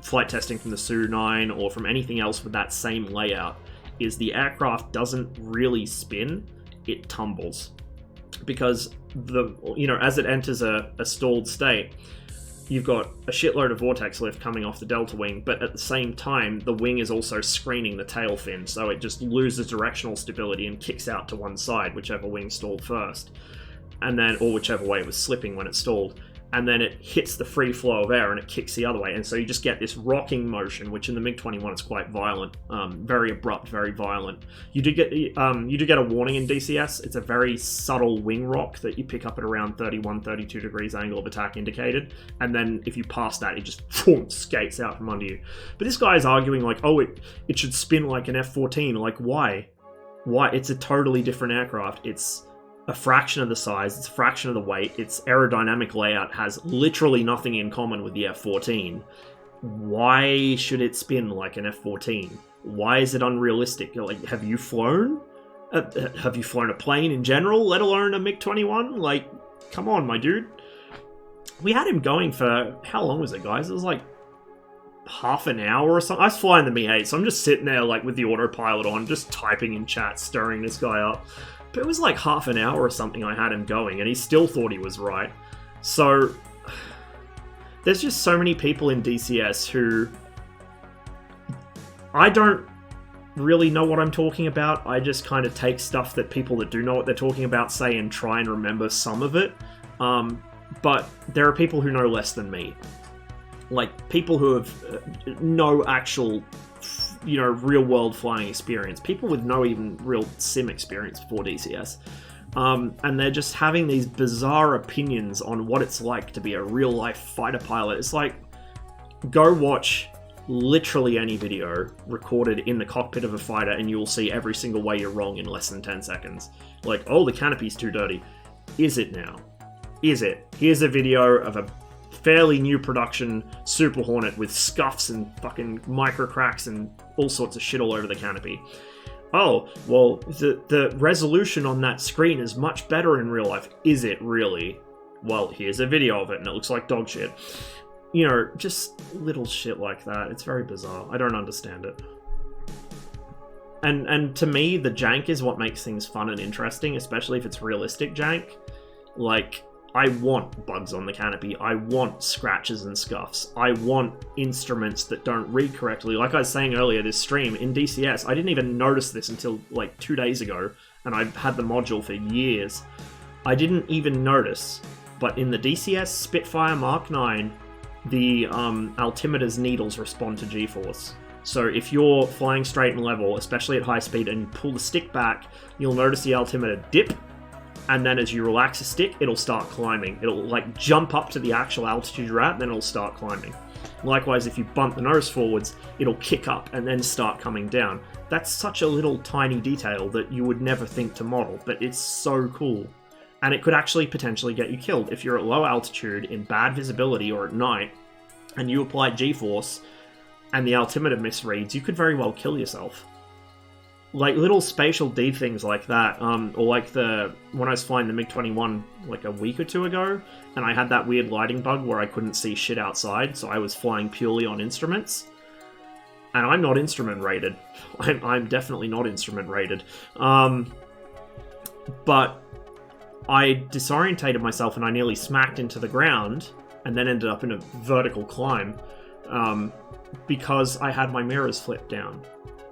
flight testing from the Su-9 or from anything else with that same layout, is the aircraft doesn't really spin, it tumbles. Because, as it enters a stalled state, you've got a shitload of vortex lift coming off the delta wing, but at the same time, the wing is also screening the tail fin, so it just loses directional stability and kicks out to one side, whichever wing stalled first, and then, or whichever way it was slipping when it stalled, and then it hits the free flow of air and it kicks the other way, and so you just get this rocking motion, which in the MiG-21 is quite violent, very abrupt, very violent. You do get a warning in DCS. It's a very subtle wing rock that you pick up at around 31, 32 degrees angle of attack indicated, and then if you pass that, it just skates out from under you. But this guy is arguing like, oh, it should spin like an F-14. Like, why? Why? It's a totally different aircraft. It's a fraction of the size, it's a fraction of the weight, its aerodynamic layout has literally nothing in common with the F-14. Why should it spin like an F-14? Why is it unrealistic? Like, have you flown? Have you flown a plane in general, let alone a MiG-21? Like, come on, my dude. We had him going for, how long was it, guys? It was like half an hour or something. I was flying the Mi-8, so I'm just sitting there like with the autopilot on, just typing in chat, stirring this guy up. But it was like half an hour or something I had him going, and he still thought he was right. So there's just so many people in DCS who I don't really know what I'm talking about. I just kind of take stuff that people that do know what they're talking about say and try and remember some of it. But there are people who know less than me. Like, people who have no actual, real-world flying experience. People with no even real sim experience before DCS. And they're just having these bizarre opinions on what it's like to be a real-life fighter pilot. It's like, go watch literally any video recorded in the cockpit of a fighter and you will see every single way you're wrong in less than 10 seconds. Like, oh, the canopy's too dirty. Is it now? Is it? Here's a video of a fairly new production Super Hornet with scuffs and fucking micro cracks and all sorts of shit all over the canopy. Oh, well, the resolution on that screen is much better in real life. Is it really? Well, here's a video of it and it looks like dog shit. Just little shit like that. It's very bizarre. I don't understand it. And to me, the jank is what makes things fun and interesting, especially if it's realistic jank. Like, I want bugs on the canopy. I want scratches and scuffs. I want instruments that don't read correctly. Like I was saying earlier, this stream, in DCS, I didn't even notice this until like 2 days ago, and I've had the module for years. I didn't even notice, but in the DCS Spitfire Mark 9, the altimeter's needles respond to G-force. So if you're flying straight and level, especially at high speed, and pull the stick back, you'll notice the altimeter dip, and then as you relax the stick, it'll start climbing. It'll like jump up to the actual altitude you're at, then it'll start climbing. Likewise, if you bump the nose forwards, it'll kick up and then start coming down. That's such a little tiny detail that you would never think to model, but it's so cool. And it could actually potentially get you killed. If you're at low altitude, in bad visibility, or at night, and you apply G-force, and the altimeter misreads, you could very well kill yourself. Like, little spatial D things like that, or like when I was flying the MiG-21 like a week or two ago, and I had that weird lighting bug where I couldn't see shit outside, so I was flying purely on instruments. And I'm not instrument rated. I'm definitely not instrument rated. But I disorientated myself and I nearly smacked into the ground, and then ended up in a vertical climb, because I had my mirrors flipped down.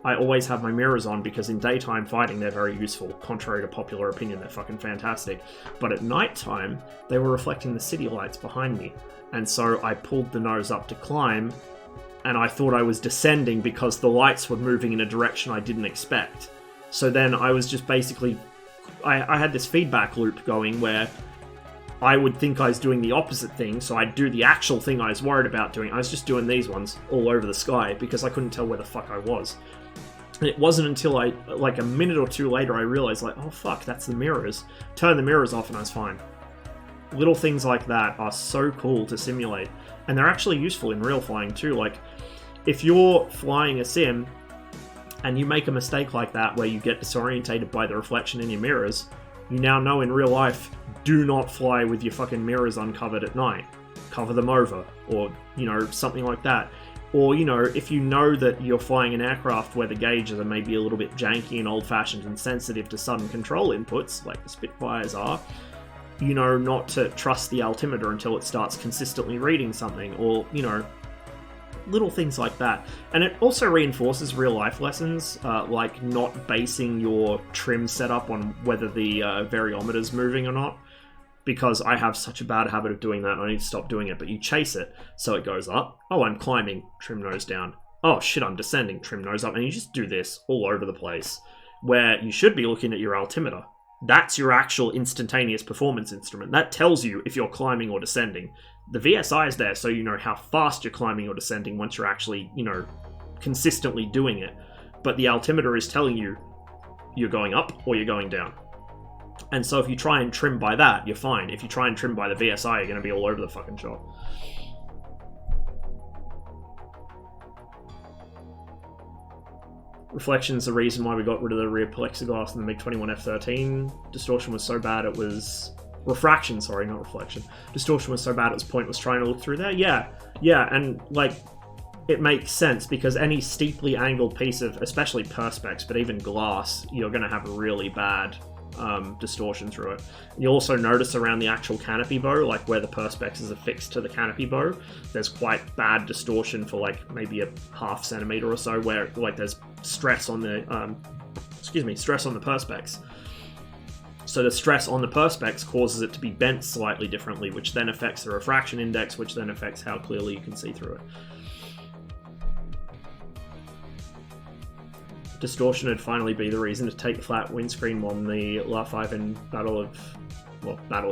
I always have my mirrors on because in daytime fighting they're very useful. Contrary to popular opinion, they're fucking fantastic. But at nighttime, they were reflecting the city lights behind me. And so I pulled the nose up to climb, and I thought I was descending because the lights were moving in a direction I didn't expect. So then I was just basically... I had this feedback loop going where I would think I was doing the opposite thing, so I'd do the actual thing I was worried about doing. I was just doing these ones all over the sky because I couldn't tell where the fuck I was. And it wasn't until like a minute or two later, I realized, like, oh fuck, that's the mirrors. Turn the mirrors off and I was fine. Little things like that are so cool to simulate. And they're actually useful in real flying too. Like, if you're flying a sim and you make a mistake like that where you get disorientated by the reflection in your mirrors, you now know in real life, do not fly with your fucking mirrors uncovered at night. Cover them over, or, something like that. Or, if you know that you're flying an aircraft where the gauges are maybe a little bit janky and old-fashioned and sensitive to sudden control inputs, like the Spitfires are, not to trust the altimeter until it starts consistently reading something, or, little things like that. And it also reinforces real-life lessons, like not basing your trim setup on whether the variometer's moving or not. Because I have such a bad habit of doing that, I need to stop doing it. But you chase it, so it goes up. Oh, I'm climbing, trim nose down. Oh shit, I'm descending, trim nose up. And you just do this all over the place. Where you should be looking at your altimeter. That's your actual instantaneous performance instrument. That tells you if you're climbing or descending. The VSI is there so you know how fast you're climbing or descending once you're actually, consistently doing it. But the altimeter is telling you you're going up or you're going down. And so if you try and trim by that, you're fine. If you try and trim by the VSI, you're going to be all over the fucking shop. Reflection's the reason why we got rid of the rear plexiglass in the MiG-21 F-13. Distortion was so bad it was... Refraction, sorry, not reflection. Distortion was so bad it was pointless trying to look through there. Yeah, and, like, it makes sense, because any steeply angled piece of, especially perspex, but even glass, you're going to have really bad distortion through it. You'll also notice around the actual canopy bow, like where the perspex is affixed to the canopy bow, there's quite bad distortion for like maybe a ½ centimeter or so, where like there's stress on the stress on the perspex. So the stress on the perspex causes it to be bent slightly differently, which then affects the refraction index, which then affects how clearly you can see through it. Distortion would finally be the reason to take the flat windscreen on the La-5 in Battle of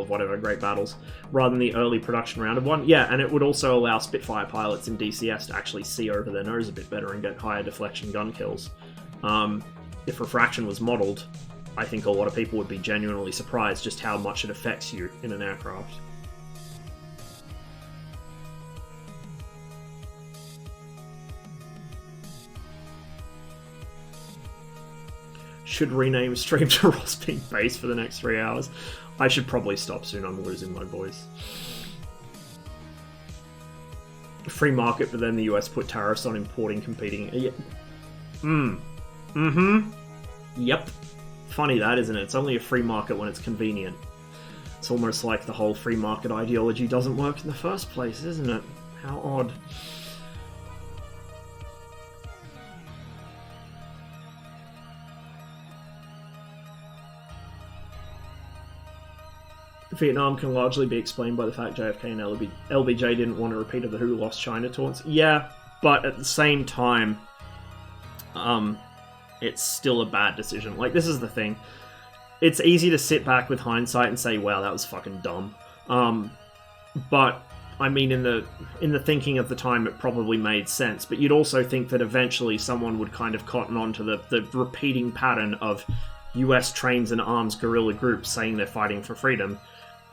whatever, Great Battles, rather than the early production round of one. Yeah, and it would also allow Spitfire pilots in DCS to actually see over their nose a bit better and get higher deflection gun kills. If refraction was modelled, I think a lot of people would be genuinely surprised just how much it affects you in an aircraft. Should rename stream to Ross being base for the next 3 hours. I should probably stop soon, I'm losing my voice. Free market, but then the US put tariffs on importing competing... Yep. Funny that, isn't it? It's only a free market when it's convenient. It's almost like the whole free market ideology doesn't work in the first place, isn't it? How odd. Vietnam can largely be explained by the fact JFK and LBJ didn't want a repeat of the Who Lost China taunts. Yeah, but at the same time, it's still a bad decision. Like, this is the thing. It's easy to sit back with hindsight and say, wow, that was fucking dumb. But, I mean, in the thinking of the time, it probably made sense. But you'd also think that eventually someone would kind of cotton on to the repeating pattern of US trains and arms guerrilla groups saying they're fighting for freedom.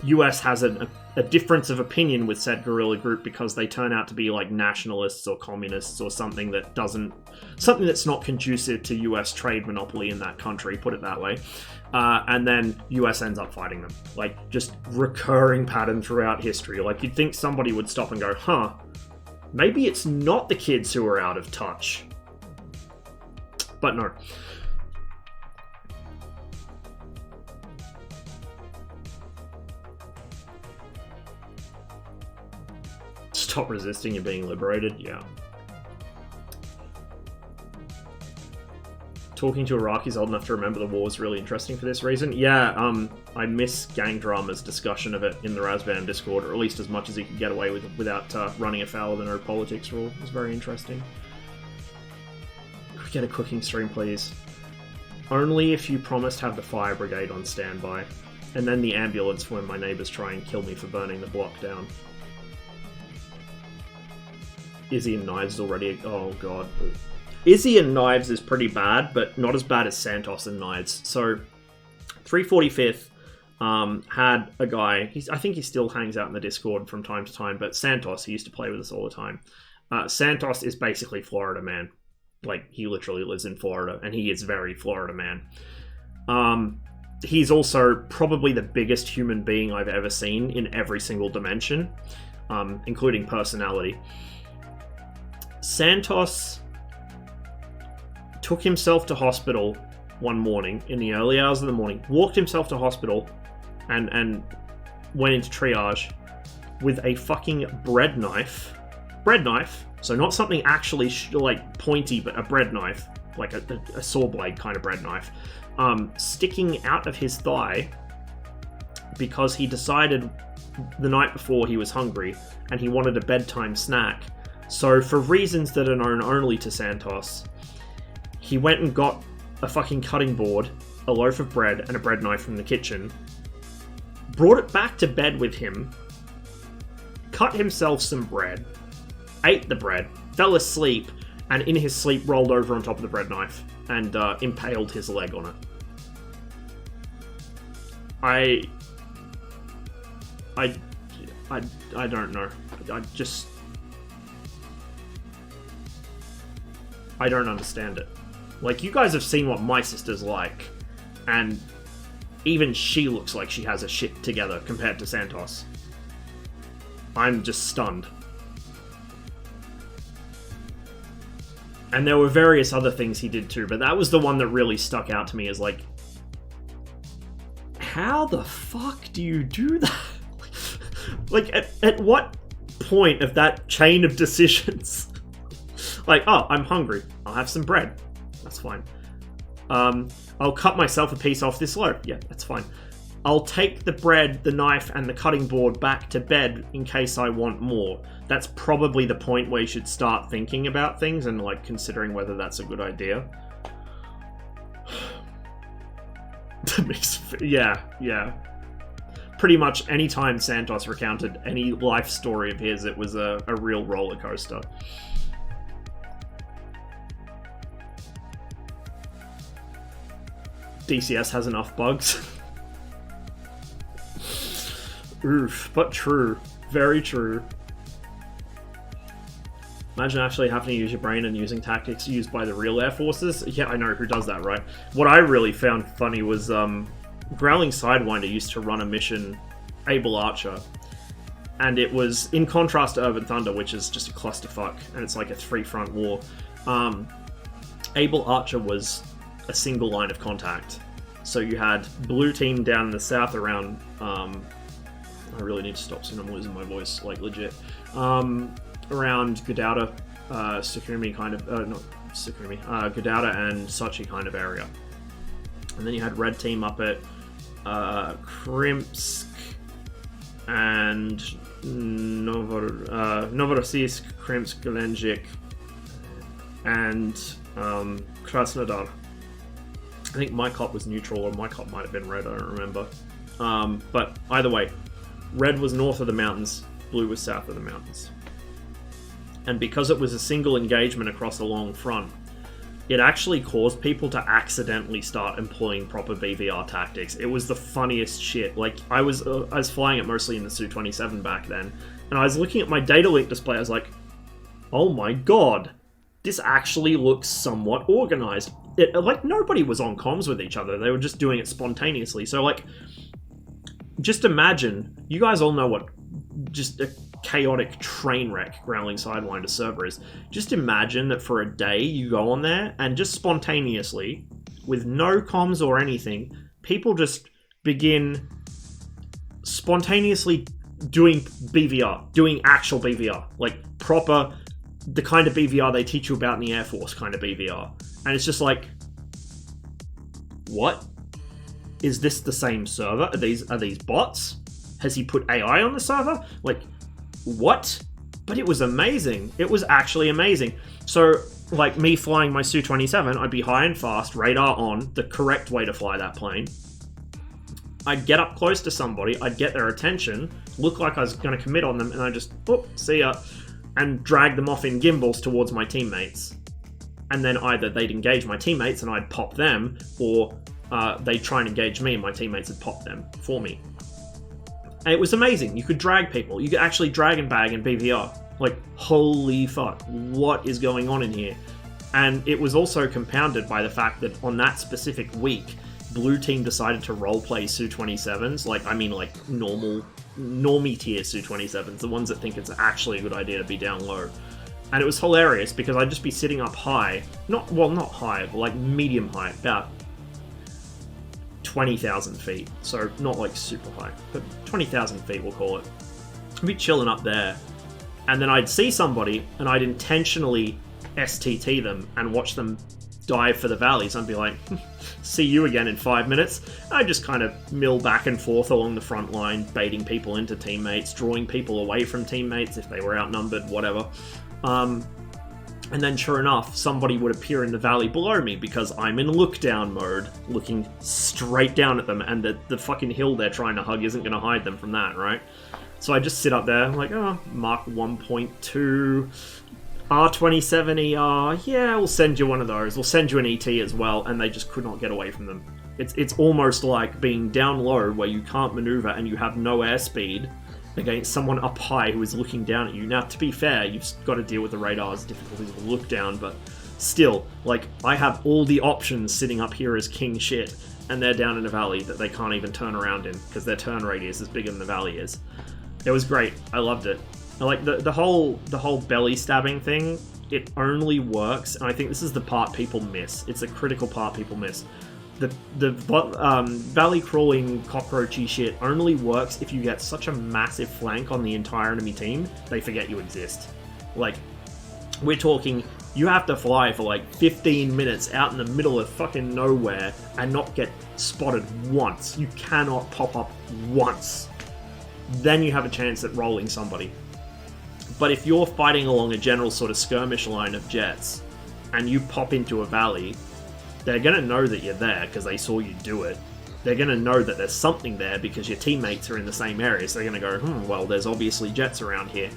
US has a difference of opinion with said guerrilla group because they turn out to be like nationalists or communists or something that's not conducive to US trade monopoly in that country, put it that way. And then US ends up fighting them. Like, just recurring pattern throughout history. Like, you'd think somebody would stop and go, huh, maybe it's not the kids who are out of touch. But no. Stop resisting, you're being liberated. Yeah. Talking to Iraqis old enough to remember the war is really interesting for this reason. Yeah, I miss Gang Drama's discussion of it in the Razbam Discord, or at least as much as he could get away with without running afoul of the no politics rule. It was very interesting. Could we get a cooking stream, please? Only if you promise to have the fire brigade on standby, and then the ambulance when my neighbours try and kill me for burning the block down. Izzy and Knives is already... Oh, God. Izzy and Knives is pretty bad, but not as bad as Santos and Knives. So, 345th had a guy... I think he still hangs out in the Discord from time to time, but Santos, he used to play with us all the time. Santos is basically Florida man. Like, he literally lives in Florida, and he is very Florida man. He's also probably the biggest human being I've ever seen in every single dimension, including personality. Santos took himself to hospital one morning in the early hours of the morning, walked himself to hospital and went into triage with a fucking bread knife, so not something actually like pointy, but a bread knife, like a saw blade kind of bread knife, sticking out of his thigh because he decided the night before he was hungry and he wanted a bedtime snack. So, for reasons that are known only to Santos, he went and got a fucking cutting board, a loaf of bread, and a bread knife from the kitchen, brought it back to bed with him, cut himself some bread, ate the bread, fell asleep, and in his sleep rolled over on top of the bread knife and impaled his leg on it. I don't know. I don't understand it. Like, you guys have seen what my sister's like, and even she looks like she has her shit together compared to Santos. I'm just stunned. And there were various other things he did too, but that was the one that really stuck out to me as like, how the fuck do you do that? Like, at what point of that chain of decisions? Like, oh, I'm hungry. I'll have some bread. That's fine. I'll cut myself a piece off this loaf. Yeah, that's fine. I'll take the bread, the knife, and the cutting board back to bed in case I want more. That's probably the point where you should start thinking about things and, like, considering whether that's a good idea. Yeah. Pretty much any time Santos recounted any life story of his, it was a real roller coaster. DCS has enough bugs. Oof, but true. Very true. Imagine actually having to use your brain and using tactics used by the real Air Forces. Yeah, I know who does that, right? What I really found funny was Growling Sidewinder used to run a mission, Able Archer, and it was in contrast to Urban Thunder, which is just a clusterfuck, and it's like a three-front war. Able Archer was a single line of contact. So you had blue team down in the south around... I really need to stop soon, I'm losing my voice, like, legit. Around Gudauda, Sukhumi kind of... not Sukhumi. Gudauda and Sochi kind of area. And then you had red team up at Krimsk and Novorossiysk, Krimsk, Gelendzhik, and Krasnodar. I think my cop was neutral, or my cop might have been red, I don't remember. But either way, red was north of the mountains, blue was south of the mountains. And because it was a single engagement across a long front, it actually caused people to accidentally start employing proper BVR tactics. It was the funniest shit. Like, I was flying it mostly in the Su-27 back then, and I was looking at my data link display, I was like, oh my god, this actually looks somewhat organized. Like, nobody was on comms with each other, they were just doing it spontaneously. So, like, just imagine, you guys all know what just a chaotic train wreck Growling Sidewinder server is. Just imagine that for a day you go on there and just spontaneously, with no comms or anything, people just begin spontaneously doing BVR, doing actual BVR, like proper, the kind of BVR they teach you about in the Air Force kind of BVR. And it's just like, what? Is this the same server? Are these bots? Has he put AI on the server? Like, what? But it was amazing. It was actually amazing. So, like, me flying my Su-27, I'd be high and fast, radar on, the correct way to fly that plane. I'd get up close to somebody, I'd get their attention, look like I was going to commit on them, and I just, oh, see ya, and drag them off in gimbals towards my teammates. And then either they'd engage my teammates and I'd pop them, or they'd try and engage me and my teammates would pop them for me. And it was amazing. You could drag people. You could actually drag and bag in BVR. Like, holy fuck, what is going on in here? And it was also compounded by the fact that on that specific week, Blue Team decided to roleplay Su-27s. Like, I mean, like, normie tier Su-27s. The ones that think it's actually a good idea to be down low. And it was hilarious because I'd just be sitting up high. Not high, but like medium high. About 20,000 feet, so not like super high, but 20,000 feet we'll call it. I'd be chilling up there, and then I'd see somebody, and I'd intentionally STT them and watch them dive for the valleys. I'd be like, see you again in 5 minutes. I'd just kind of mill back and forth along the front line, baiting people into teammates, drawing people away from teammates if they were outnumbered, whatever. And then sure enough, somebody would appear in the valley below me because I'm in look-down mode, looking straight down at them, and the fucking hill they're trying to hug isn't going to hide them from that, right? So I just sit up there, like, oh, Mark 1.2, R27ER, yeah, we'll send you one of those. We'll send you an ET as well, and they just could not get away from them. It's almost like being down low where you can't maneuver and you have no airspeed against someone up high who is looking down at you. Now, to be fair, you've got to deal with the radar's difficulties of look down, but still, like, I have all the options sitting up here as king shit, and they're down in a valley that they can't even turn around in, because their turn radius is bigger than the valley is. It was great. I loved it. I like the whole belly stabbing thing. it only works, and I think this is the part people miss. It's a critical part people miss. The valley crawling cockroachy shit only works if you get such a massive flank on the entire enemy team, they forget you exist. Like, we're talking, you have to fly for like 15 minutes out in the middle of fucking nowhere and not get spotted once. You cannot pop up once. Then you have a chance at rolling somebody. But if you're fighting along a general sort of skirmish line of jets and you pop into a valley, they're going to know that you're there because they saw you do it. They're going to know that there's something there because your teammates are in the same area. So they're going to go, well, there's obviously jets around here.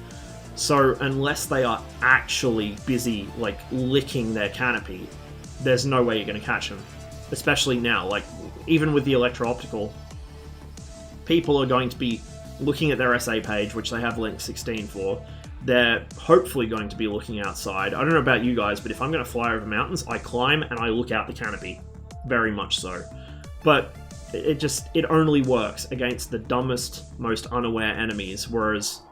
So unless they are actually busy, like, licking their canopy, there's no way you're going to catch them. Especially now, like, even with the electro-optical, people are going to be looking at their SA page, which they have link 16 for. They're hopefully going to be looking outside. I don't know about you guys, but if I'm going to fly over mountains, I climb and I look out the canopy. Very much so. But it only works against the dumbest, most unaware enemies, whereas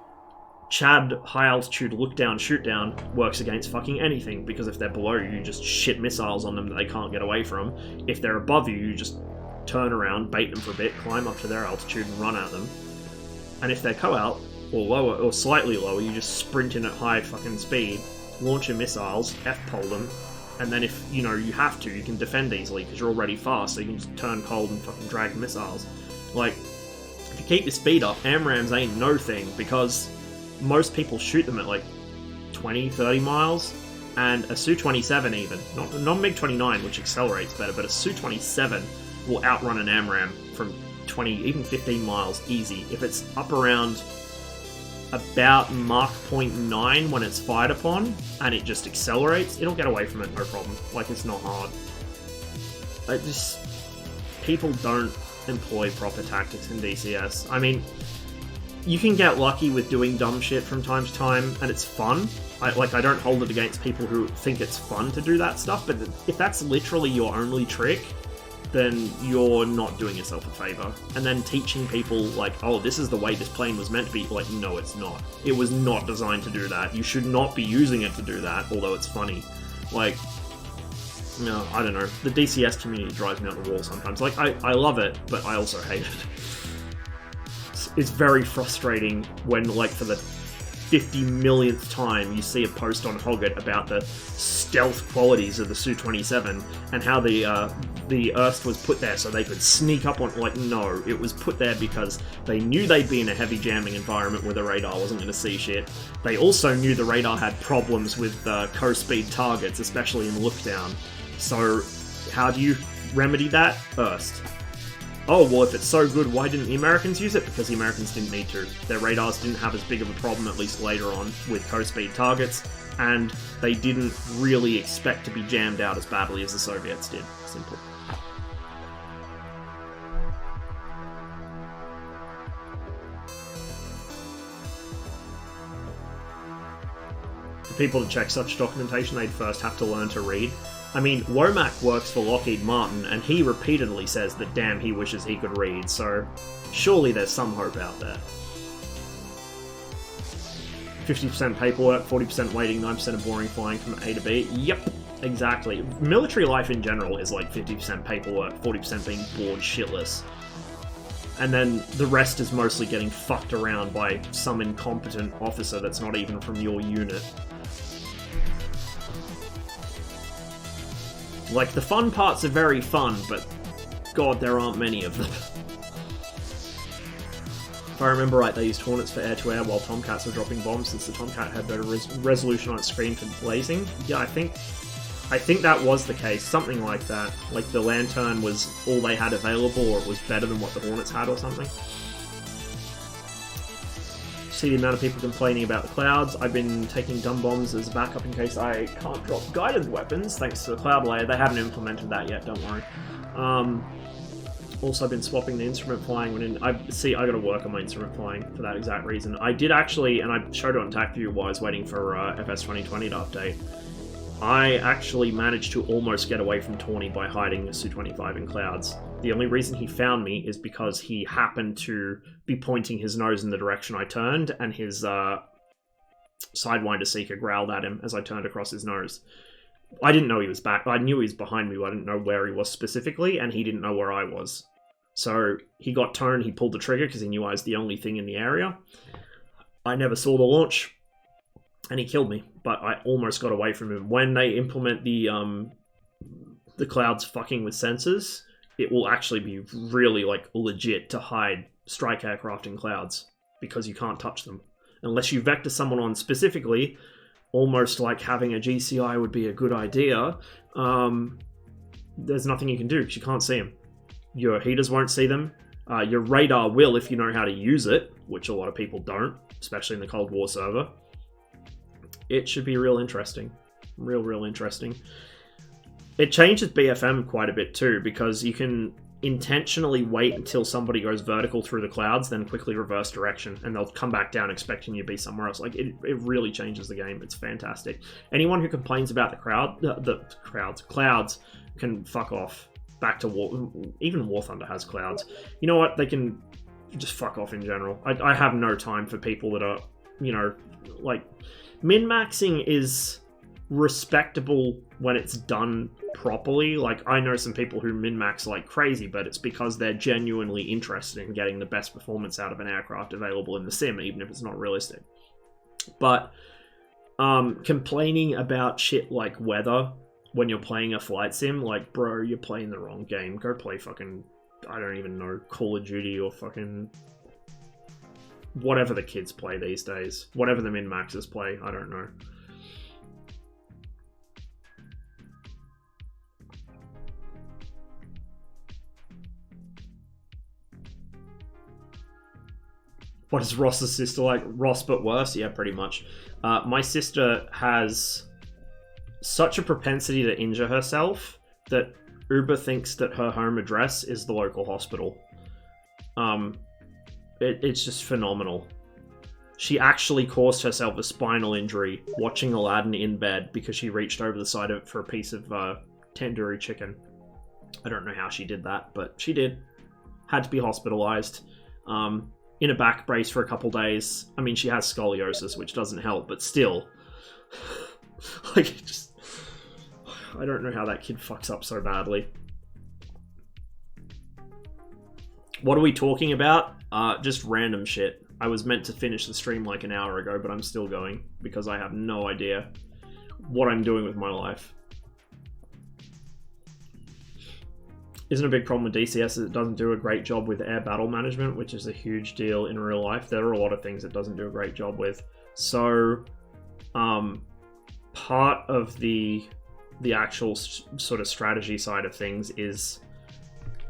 Chad high altitude look down, shoot down works against fucking anything, because if they're below you, you just shit missiles on them that they can't get away from. If they're above you, you just turn around, bait them for a bit, climb up to their altitude and run at them. And if they're co-out, or lower, or slightly lower, you just sprint in at high fucking speed, launch your missiles, F-pole them, and then if, you know, you have to, you can defend easily because you're already fast, so you can just turn cold and fucking drag missiles. Like, if you keep your speed up, AMRAAMs ain't no thing, because most people shoot them at like 20, 30 miles, and a Su-27 even, not MiG-29, which accelerates better, but a Su-27 will outrun an AMRAAM from 20, even 15 miles easy. If it's up around about Mach 0.9 when it's fired upon, and it just accelerates, it'll get away from it, no problem. Like, it's not hard. People don't employ proper tactics in DCS. I mean, you can get lucky with doing dumb shit from time to time, and it's fun. I don't hold it against people who think it's fun to do that stuff, but if that's literally your only trick, then you're not doing yourself a favor. And then teaching people, like, oh, this is the way this plane was meant to be, like, no, it's not. It was not designed to do that. You should not be using it to do that, although it's funny. Like, no, I don't know. The DCS community drives me up the wall sometimes. Like, I love it, but I also hate it. It's very frustrating when, like, for the 50 millionth time you see a post on Hoggit about the stealth qualities of the Su-27 and how the Erst was put there so they could sneak up on... Like, no, it was put there because they knew they'd be in a heavy jamming environment where the radar wasn't going to see shit. They also knew the radar had problems with co-speed targets, especially in lookdown. So, how do you remedy that? Erst. Oh, well, if it's so good, why didn't the Americans use it? Because the Americans didn't need to. Their radars didn't have as big of a problem, at least later on, with co-speed targets, and they didn't really expect to be jammed out as badly as the Soviets did. Simple. For people to check such documentation, they'd first have to learn to read. I mean, Womack works for Lockheed Martin, and he repeatedly says that damn, he wishes he could read, so surely there's some hope out there. 50% paperwork, 40% waiting, 9% of boring flying from A to B. Yep, exactly. Military life in general is like 50% paperwork, 40% being bored shitless. And then the rest is mostly getting fucked around by some incompetent officer that's not even from your unit. Like, the fun parts are very fun, but god, there aren't many of them. If I remember right, they used Hornets for air-to-air while Tomcats were dropping bombs since the Tomcat had better resolution on its screen for blazing. Yeah, I think that was the case, something like that. Like, the Lantern was all they had available, or it was better than what the Hornets had or something. See the amount of people complaining about the clouds. I've been taking dumb bombs as a backup in case I can't drop guided weapons, thanks to the cloud layer. They haven't implemented that yet, don't worry. Also, I've been swapping the instrument flying when in... I gotta work on my instrument flying for that exact reason. I did actually, and I showed it on TacView while I was waiting for FS 2020 to update. I actually managed to almost get away from Tawny by hiding the Su-25 in clouds. The only reason he found me is because he happened to be pointing his nose in the direction I turned, and his Sidewinder Seeker growled at him as I turned across his nose. I didn't know he was back. I knew he was behind me, but I didn't know where he was specifically, and he didn't know where I was. So he got turned, he pulled the trigger because he knew I was the only thing in the area. I never saw the launch, and he killed me, but I almost got away from him. When they implement the clouds fucking with sensors, it will actually be really, like, legit to hide strike aircraft in clouds, because you can't touch them. Unless you vector someone on specifically, almost like having a GCI would be a good idea, there's nothing you can do because you can't see them. Your heaters won't see them. Your radar will if you know how to use it, which a lot of people don't, especially in the Cold War server. It should be real interesting. Real interesting. It changes BFM quite a bit too, because you can intentionally wait until somebody goes vertical through the clouds, then quickly reverse direction, and they'll come back down expecting you to be somewhere else. Like, it really changes the game. It's fantastic. Anyone who complains about the clouds can fuck off. Back to War. Even War Thunder has clouds. You know what? They can just fuck off in general. I have no time for people that are, you know, like, min-maxing is respectable when it's done properly. Like, I know some people who min-max like crazy, but it's because they're genuinely interested in getting the best performance out of an aircraft available in the sim, even if it's not realistic. But complaining about shit like weather when you're playing a flight sim, like, bro, you're playing the wrong game. Go play fucking, I don't even know, Call of Duty or fucking whatever the kids play these days. Whatever the min-maxers play, I don't know. What is Ross's sister like? Ross, but worse? Yeah, pretty much. My sister has such a propensity to injure herself that Uber thinks that her home address is the local hospital. It's just phenomenal. She actually caused herself a spinal injury watching Aladdin in bed because she reached over the side of it for a piece of tandoori chicken. I don't know how she did that, but she did. Had to be hospitalized. In a back brace for a couple days. I mean, she has scoliosis, which doesn't help, but still. Like, just... I don't know how that kid fucks up so badly. What are we talking about? Just random shit. I was meant to finish the stream like an hour ago, but I'm still going, because I have no idea what I'm doing with my life. Isn't a big problem with DCS that it doesn't do a great job with air battle management, which is a huge deal in real life. There are a lot of things it doesn't do a great job with. So, part of the actual sort of strategy side of things is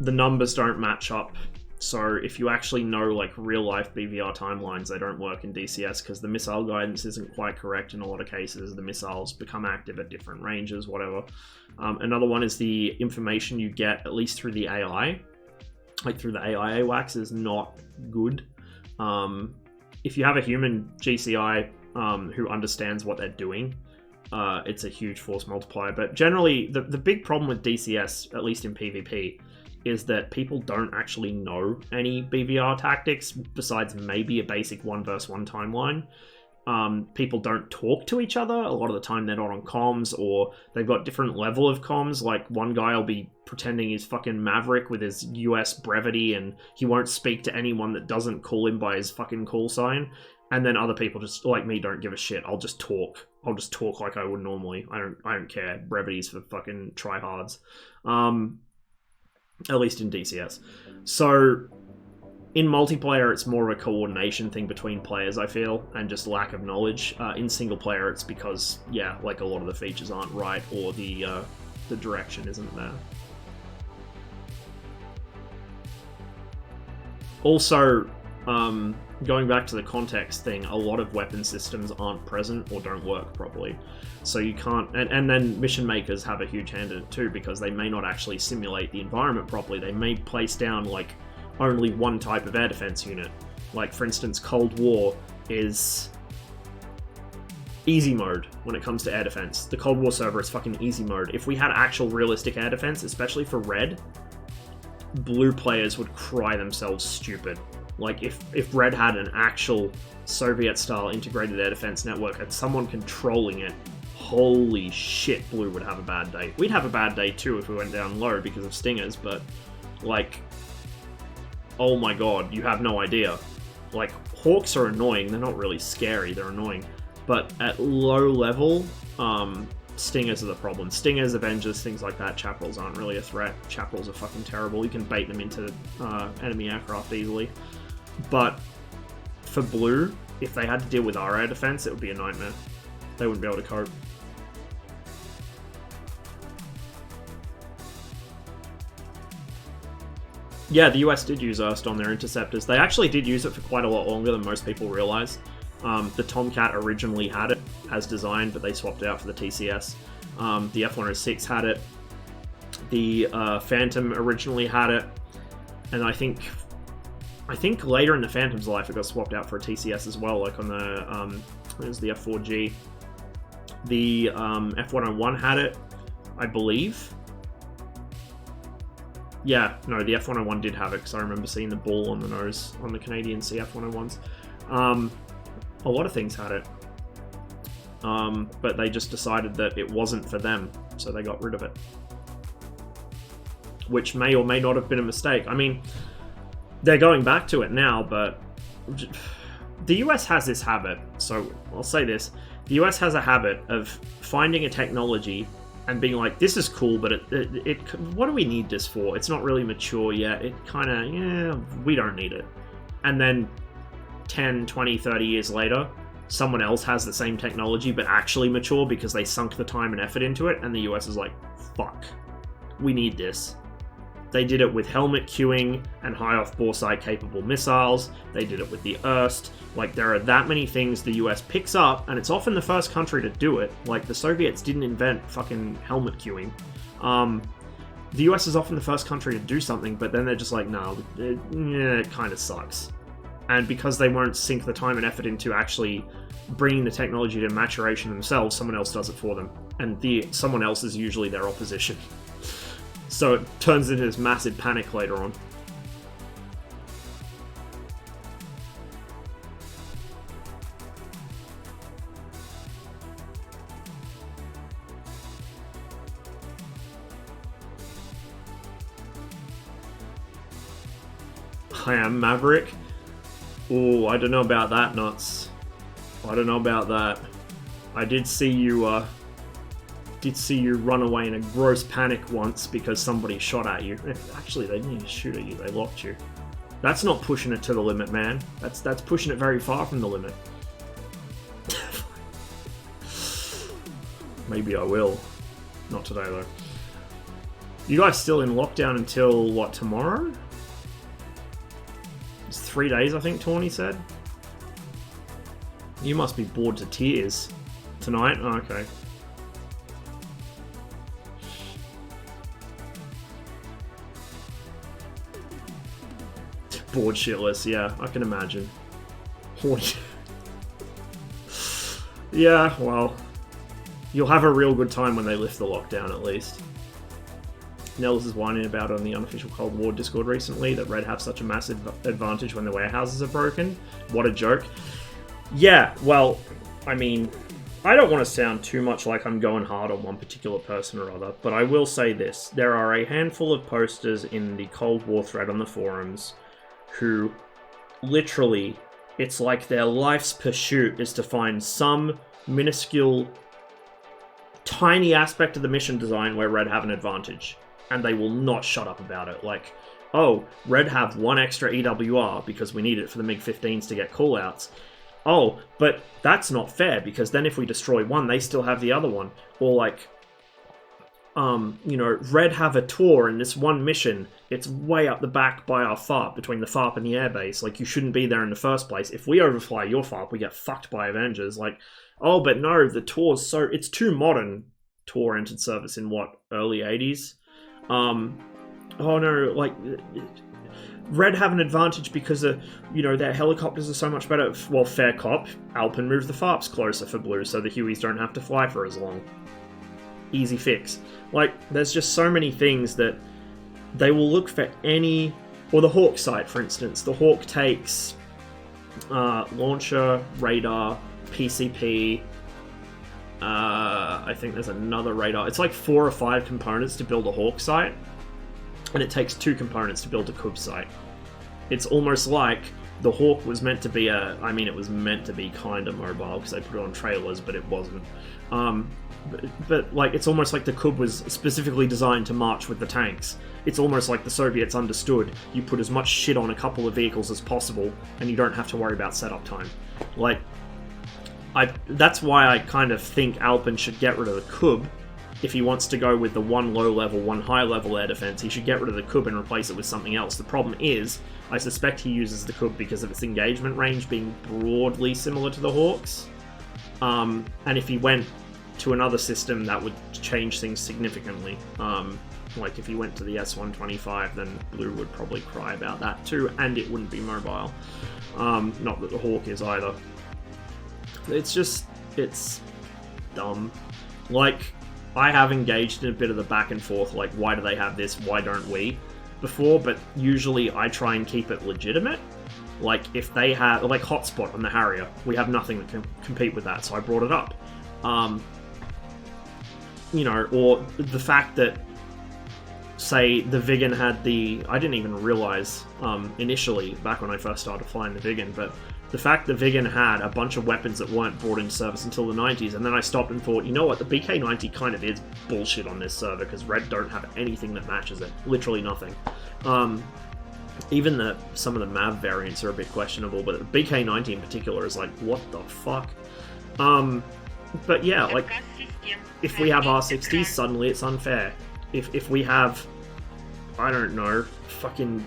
the numbers don't match up. So if you actually know, like, real life BVR timelines, they don't work in DCS because the missile guidance isn't quite correct in a lot of cases. The missiles become active at different ranges, whatever. Another one is the information you get, at least through the AI, like through the AI AWACS, is not good. If you have a human GCI who understands what they're doing, it's a huge force multiplier. But generally, the big problem with DCS, at least in PvP, is that people don't actually know any BVR tactics besides maybe a basic 1 versus 1 timeline. People don't talk to each other. A lot of the time they're not on comms, or they've got different level of comms. Like, one guy will be pretending he's fucking Maverick with his US brevity, and he won't speak to anyone that doesn't call him by his fucking call sign. And then other people, just like me, don't give a shit. I'll just talk like I would normally. I don't care. Brevity's for fucking tryhards. At least in DCS. So, in multiplayer, it's more of a coordination thing between players, I feel, and just lack of knowledge. In single player, it's because, yeah, like, a lot of the features aren't right, or the direction isn't there. Also, going back to the context thing, a lot of weapon systems aren't present or don't work properly. So you can't... And then mission makers have a huge hand in it too, because they may not actually simulate the environment properly. They may place down, like, only one type of air defense unit. Like, for instance, Cold War is easy mode when it comes to air defense. The Cold War server is fucking easy mode. If we had actual realistic air defense, especially for red, blue players would cry themselves stupid. Like, if Red had an actual Soviet-style integrated air defense network and someone controlling it, holy shit, Blue would have a bad day. We'd have a bad day too if we went down low because of Stingers, but, like, oh my god, you have no idea. Like, Hawks are annoying, they're not really scary, they're annoying. But at low level, Stingers are the problem. Stingers, Avengers, things like that, Chaparrals aren't really a threat. Chaparrals are fucking terrible, you can bait them into enemy aircraft easily. But for Blue, if they had to deal with our air defense, it would be a nightmare. They wouldn't be able to cope. Yeah, the US did use Erst on their interceptors. They actually did use it for quite a lot longer than most people realize. The Tomcat originally had it as designed, but they swapped it out for the TCS. The F-106 had it. The Phantom originally had it. And I think later in the Phantom's life it got swapped out for a TCS as well, like on the, there's the F4G. The F-101 had it, I believe. Yeah, no, the F-101 did have it, because I remember seeing the ball on the nose on the Canadian CF-101s. A lot of things had it. But they just decided that it wasn't for them, so they got rid of it. Which may or may not have been a mistake. I mean, they're going back to it now, but the US has this habit, so I'll say this. The US has a habit of finding a technology and being like, this is cool, but what do we need this for? It's not really mature yet. It kind of, yeah, we don't need it. And then 10, 20, 30 years later, someone else has the same technology, but actually mature because they sunk the time and effort into it, and the US is like, fuck, we need this. They did it with helmet queuing and high off-bore sight capable missiles. They did it with the Erst. Like, there are that many things the US picks up, and it's often the first country to do it. Like, the Soviets didn't invent fucking helmet queuing. The US is often the first country to do something, but then they're just like, no, it kind of sucks. And because they won't sink the time and effort into actually bringing the technology to maturation themselves, someone else does it for them. And someone else is usually their opposition. So it turns into this massive panic later on. I am Maverick. Oh, I don't know about that, Nuts. I don't know about that. I did see you run away in a gross panic once because somebody shot at you. Actually, they didn't even shoot at you, they locked you. That's not pushing it to the limit, man. That's pushing it very far from the limit. Maybe I will. Not today, though. You guys still in lockdown until, what, tomorrow? It's 3 days, I think Tawny said. You must be bored to tears. Tonight? Oh, okay. Bored shitless, yeah, I can imagine. Yeah, well, you'll have a real good time when they lift the lockdown, at least. Nels is whining about on the unofficial Cold War Discord recently that Red have such a massive advantage when the warehouses are broken. What a joke. Yeah, well, I mean, I don't want to sound too much like I'm going hard on one particular person or other, but I will say this. There are a handful of posters in the Cold War thread on the forums who literally, it's like their life's pursuit is to find some minuscule, tiny aspect of the mission design where Red have an advantage. And they will not shut up about it. Like, oh, Red have one extra EWR because we need it for the MiG-15s to get callouts. Oh, but that's not fair because then if we destroy one, they still have the other one. Or like, you know, Red have a tour in this one mission. It's way up the back by our FARP, between the FARP and the airbase. Like, you shouldn't be there in the first place. If we overfly your FARP, we get fucked by Avengers. Like, oh, but no, the tour's it's too modern. Tour entered service in, what, early 80s? Oh no, like, Red have an advantage because, you know, their helicopters are so much better. Well, fair cop, Alpin moved the FARPs closer for Blue so the Hueys don't have to fly for as long. Easy fix. Like, there's just so many things that they will look for any Or the Hawk sight, for instance. The Hawk takes launcher, radar, PCP. I think there's another radar. It's like 4 or 5 components to build a Hawk sight, and it takes 2 components to build a Cub sight. It's almost like the Hawk was meant to be it was meant to be kind of mobile because they put it on trailers, but it wasn't. But like, it's almost like the Cub was specifically designed to march with the tanks. It's almost like the Soviets understood you put as much shit on a couple of vehicles as possible, and you don't have to worry about setup time. Like, that's why I kind of think Alpin should get rid of the Cub. If he wants to go with the one low-level, one high-level air defense, he should get rid of the Cub and replace it with something else. The problem is, I suspect he uses the Cub because of its engagement range being broadly similar to the Hawks. And if he went to another system, that would change things significantly. Like if he went to the S125, then Blue would probably cry about that too, and it wouldn't be mobile. Not that the Hawk is either. It's dumb. Like, I have engaged in a bit of the back and forth, like, why do they have this, why don't we, before, but usually I try and keep it legitimate. Like, if they have, like, Hotspot on the Harrier, we have nothing that can compete with that, so I brought it up. You know, or the fact that, say, the Viggen had I didn't even realize, initially, back when I first started flying the Viggen, but the fact the Viggen had a bunch of weapons that weren't brought into service until the 90s, and then I stopped and thought, you know what, the BK-90 kind of is bullshit on this server, because Red don't have anything that matches it. Literally nothing. Even some of the MAV variants are a bit questionable, but the BK-90 in particular is like, what the fuck? But yeah, like, if we have R60s, suddenly it's unfair. If we have, I don't know, fucking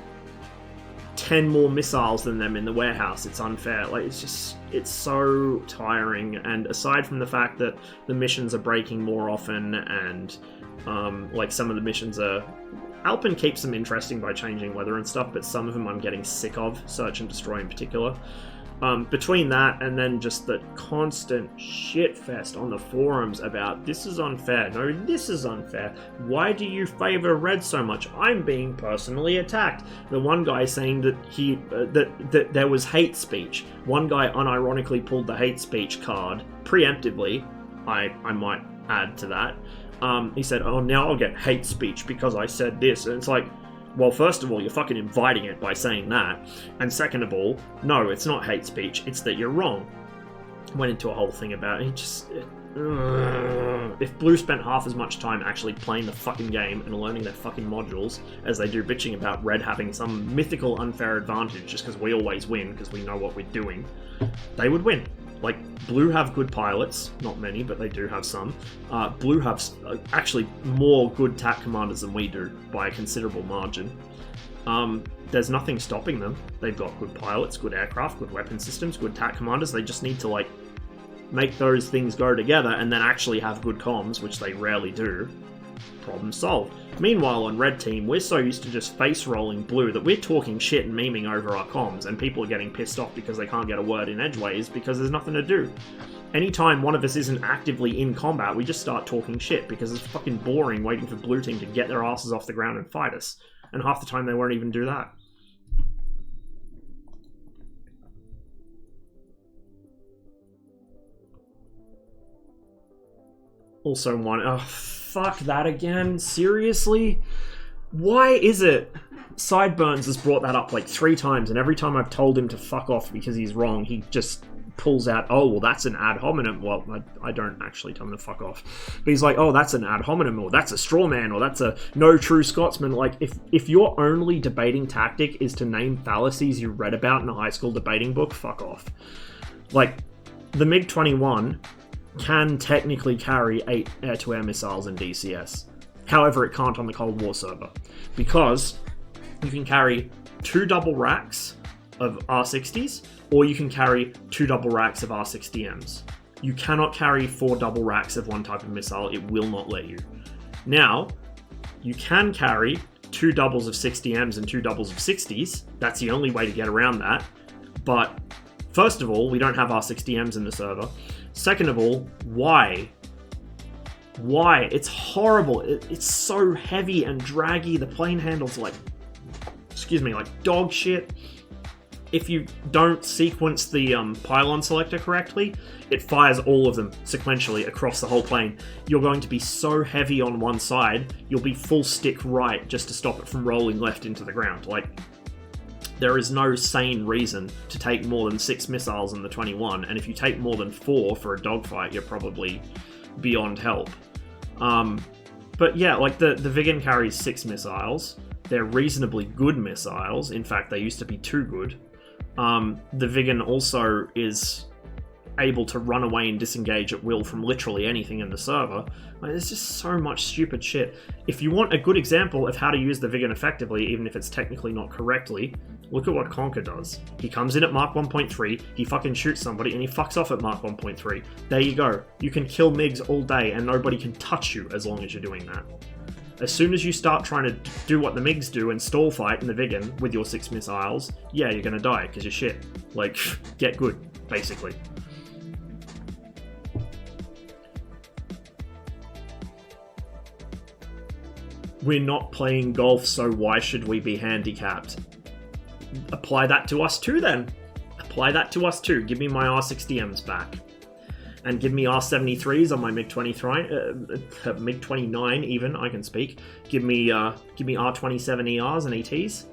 10 more missiles than them in the warehouse, it's unfair. Like, it's so tiring, and aside from the fact that the missions are breaking more often, and like, some of the missions are... Alpin keeps them interesting by changing weather and stuff, but some of them I'm getting sick of, Search and Destroy in particular. Between that and then just the constant shitfest on the forums about this is unfair, no, this is unfair, why do you favor Red so much, I'm being personally attacked. The one guy saying that that there was hate speech. One guy unironically pulled the hate speech card preemptively, I might add to that. He said, oh, now I'll get hate speech because I said this, and it's like, well, first of all, you're fucking inviting it by saying that, and second of all, no, it's not hate speech, it's that you're wrong. Went into a whole thing about it. If Blue spent half as much time actually playing the fucking game and learning their fucking modules as they do bitching about Red having some mythical unfair advantage just because we always win because we know what we're doing, they would win. Like, Blue have good pilots, not many, but they do have some. Blue have actually more good TAC commanders than we do, by a considerable margin. There's nothing stopping them. They've got good pilots, good aircraft, good weapon systems, good TAC commanders. They just need to, like, make those things go together and then actually have good comms, which they rarely do. Problem solved. Meanwhile, on Red Team, we're so used to just face-rolling Blue that we're talking shit and memeing over our comms, and people are getting pissed off because they can't get a word in edgeways because there's nothing to do. Anytime one of us isn't actively in combat, we just start talking shit because it's fucking boring waiting for Blue Team to get their asses off the ground and fight us. And half the time they won't even do that. Also oh, fuck that again, seriously? Why is it? Sideburns has brought that up like 3 times, and every time I've told him to fuck off because he's wrong, he just pulls out, oh, well, that's an ad hominem. Well, I don't actually tell him to fuck off. But he's like, oh, that's an ad hominem, or that's a straw man, or that's a no true Scotsman. Like, if your only debating tactic is to name fallacies you read about in a high school debating book, fuck off. Like, the MiG-21 can technically carry 8 air-to-air missiles in DCS. However, it can't on the Cold War server. Because you can carry 2 double racks of R60s, or you can carry 2 double racks of R60Ms. You cannot carry 4 double racks of one type of missile, it will not let you. Now, you can carry 2 doubles of 60Ms and 2 doubles of 60s, that's the only way to get around that, but first of all, we don't have R60Ms in the server. Second of all, why? Why? It's horrible. It's so heavy and draggy. The plane handles like... excuse me, like dog shit. If you don't sequence the pylon selector correctly, it fires all of them sequentially across the whole plane. You're going to be so heavy on one side, you'll be full stick right just to stop it from rolling left into the ground. Like, there is no sane reason to take more than 6 missiles in the 21, and if you take more than 4 for a dogfight, you're probably beyond help. But yeah, like the Viggen carries 6 missiles. They're reasonably good missiles. In fact, they used to be too good. The Viggen also is able to run away and disengage at will from literally anything in the server. Like, there's just so much stupid shit. If you want a good example of how to use the Viggen effectively, even if it's technically not correctly, look at what Conker does. He comes in at Mark 1.3, he fucking shoots somebody, and he fucks off at Mark 1.3. There you go. You can kill MiGs all day, and nobody can touch you as long as you're doing that. As soon as you start trying to do what the MiGs do and stall fight in the Viggen with your 6 missiles, yeah, you're gonna die, because you're shit. Like, get good, basically. We're not playing golf, so why should we be handicapped? Apply that to us too, then. Apply that to us too. Give me my R60Ms back. And give me R73s on my MiG-23, MiG-29 even, I can speak. Give me R27 ERs and ETs.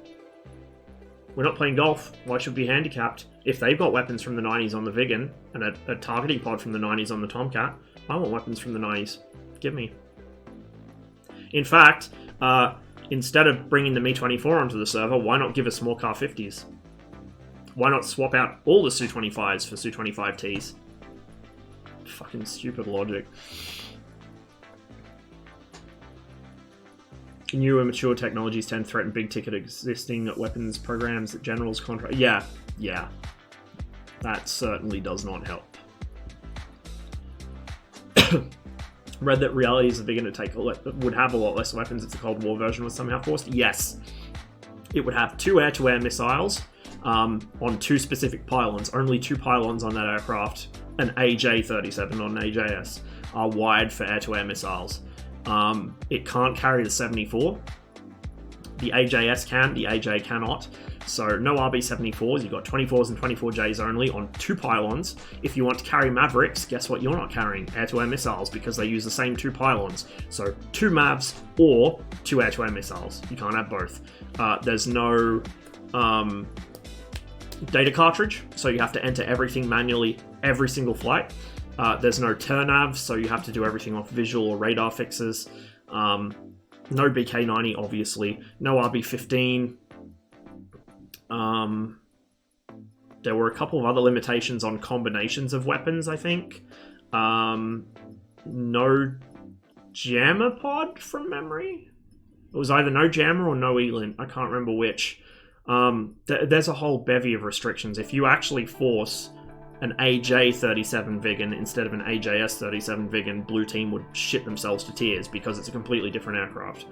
We're not playing golf. Why should we be handicapped? If they've got weapons from the 90s on the Viggen, and a targeting pod from the 90s on the Tomcat, I want weapons from the 90s. Give me. In fact, instead of bringing the Mi-24 onto the server, why not give us more Kar-50s? Why not swap out all the Su-25s for Su-25Ts? Fucking stupid logic. New and mature technologies tend to threaten big-ticket existing weapons programs that generals contract. Yeah. That certainly does not help. Read that reality is beginning to would have a lot less weapons if the Cold War version was somehow forced. Yes. It would have 2 air-to-air missiles on 2 specific pylons. Only 2 pylons on that aircraft. An AJ-37, not an AJS, are wired for air-to-air missiles. It can't carry the 74. The AJS can, the AJ cannot. So no RB-74s, you've got 24s and 24Js only on 2 pylons. If you want to carry Mavericks, guess what you're not carrying? Air-to-air missiles, because they use the same 2 pylons. So 2 Mavs or 2 air-to-air missiles. You can't have both. There's no data cartridge, so you have to enter everything manually every single flight. There's no turnav, so you have to do everything off visual or radar fixes. No BK-90, obviously. No RB-15. There were a couple of other limitations on combinations of weapons, I think. No jammer pod from memory? It was either no jammer or no ELINT. I can't remember which. There's a whole bevy of restrictions. If you actually force an AJ-37 Viggen instead of an AJS-37 Viggen, Blue Team would shit themselves to tears because it's a completely different aircraft.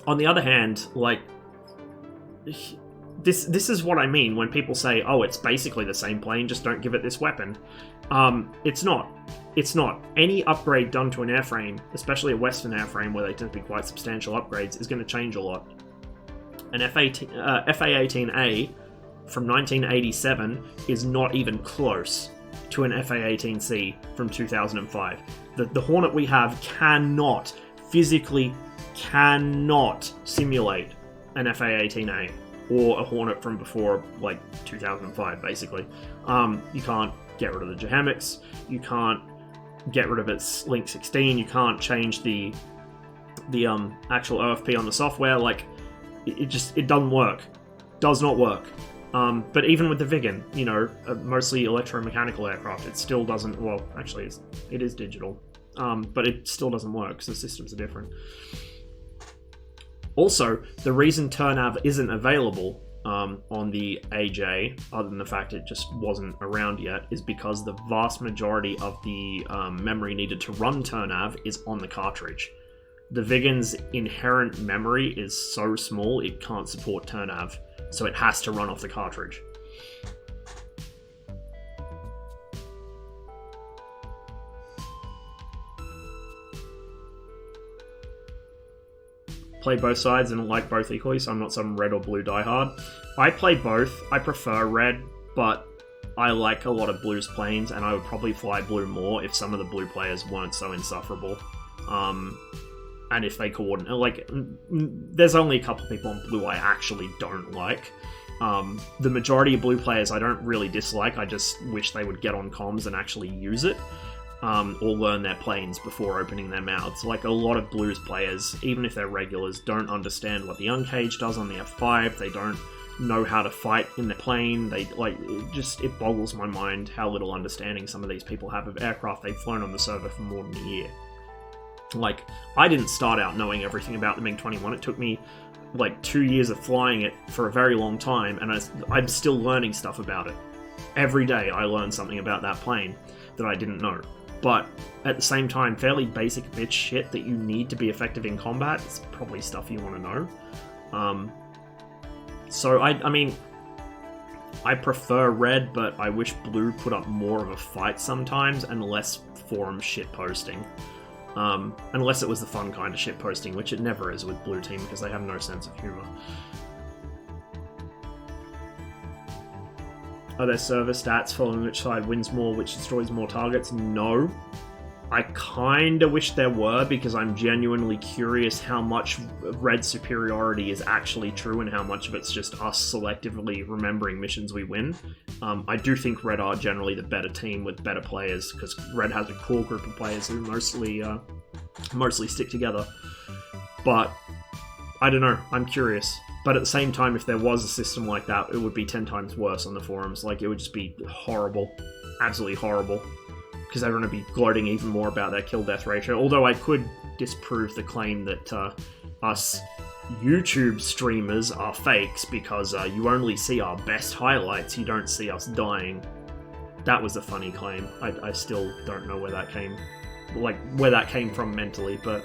On the other hand, like, this is what I mean when people say, oh, it's basically the same plane, just don't give it this weapon. It's not. It's not. Any upgrade done to an airframe, especially a Western airframe where they tend to be quite substantial upgrades, is going to change a lot. An FA-18A from 1987 is not even close to an FA-18C from 2005. The Hornet we have physically cannot simulate an FA-18A or a Hornet from before, like, 2005, basically. You can't get rid of the Jehamics, you can't get rid of its Link 16, you can't change the actual OFP on the software. Like, it doesn't work. Does not work. But even with the Viggen, you know, mostly electromechanical aircraft, it still doesn't, well, actually, it is digital. But it still doesn't work, because the systems are different. Also, the reason turnav isn't available on the AJ, other than the fact it just wasn't around yet, is because the vast majority of the memory needed to run turnav is on the cartridge. The Viggen's inherent memory is so small it can't support turnav, so it has to run off the cartridge. play both sides and like both equally, so I'm not some red or blue diehard. I play both. I prefer red, but I like a lot of blue's planes, and I would probably fly blue more if some of the blue players weren't so insufferable. And if they coordinate, like, there's only a couple people on blue I actually don't like. The majority of blue players I don't really dislike, I just wish they would get on comms and actually use it. Or learn their planes before opening their mouths. Like, a lot of blues players, even if they're regulars, don't understand what the uncage does on the F5, they don't know how to fight in the plane, they, like, it boggles my mind how little understanding some of these people have of aircraft they've flown on the server for more than a year. Like, I didn't start out knowing everything about the MiG-21, it took me, like, 2 years of flying it for a very long time, and I'm still learning stuff about it. Every day I learn something about that plane that I didn't know. But at the same time, fairly basic bitch shit that you need to be effective in combat is probably stuff you want to know. So I mean, I prefer red, but I wish blue put up more of a fight sometimes and less forum shit posting. Unless it was the fun kind of shit posting, which it never is with blue team because they have no sense of humor. Are there server stats following which side wins more, which destroys more targets? No. I kinda wish there were, because I'm genuinely curious how much red superiority is actually true and how much of it's just us selectively remembering missions we win. I do think red are generally the better team with better players, because red has a core group of players who mostly stick together. But I don't know, I'm curious. But at the same time, if there was a system like that, it would be 10 times worse on the forums. Like, it would just be horrible. Absolutely horrible. Because everyone would be gloating even more about their kill-death ratio. Although I could disprove the claim that us YouTube streamers are fakes, because you only see our best highlights, you don't see us dying. That was a funny claim. I still don't know where that came from mentally, but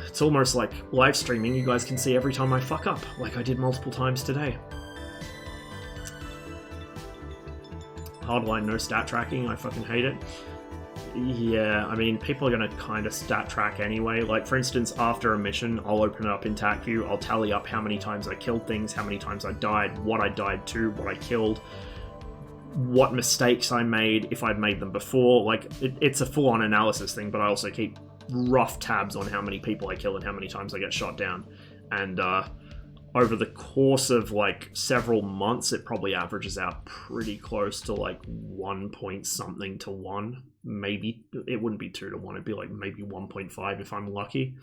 it's almost like live streaming. You guys can see every time I fuck up, like I did multiple times today. Hardline, no stat tracking, I fucking hate it. Yeah, I mean, people are going to kind of stat track anyway. Like, for instance, after a mission, I'll open it up in TACView, I'll tally up how many times I killed things, how many times I died, what I died to, what I killed, what mistakes I made, if I'd made them before. Like, it's a full-on analysis thing, but I also keep rough tabs on how many people I kill and how many times I get shot down. And over the course of like several months, it probably averages out pretty close to like 1 point something to 1. Maybe it wouldn't be 2 to 1, it'd be like maybe 1.5 if I'm lucky.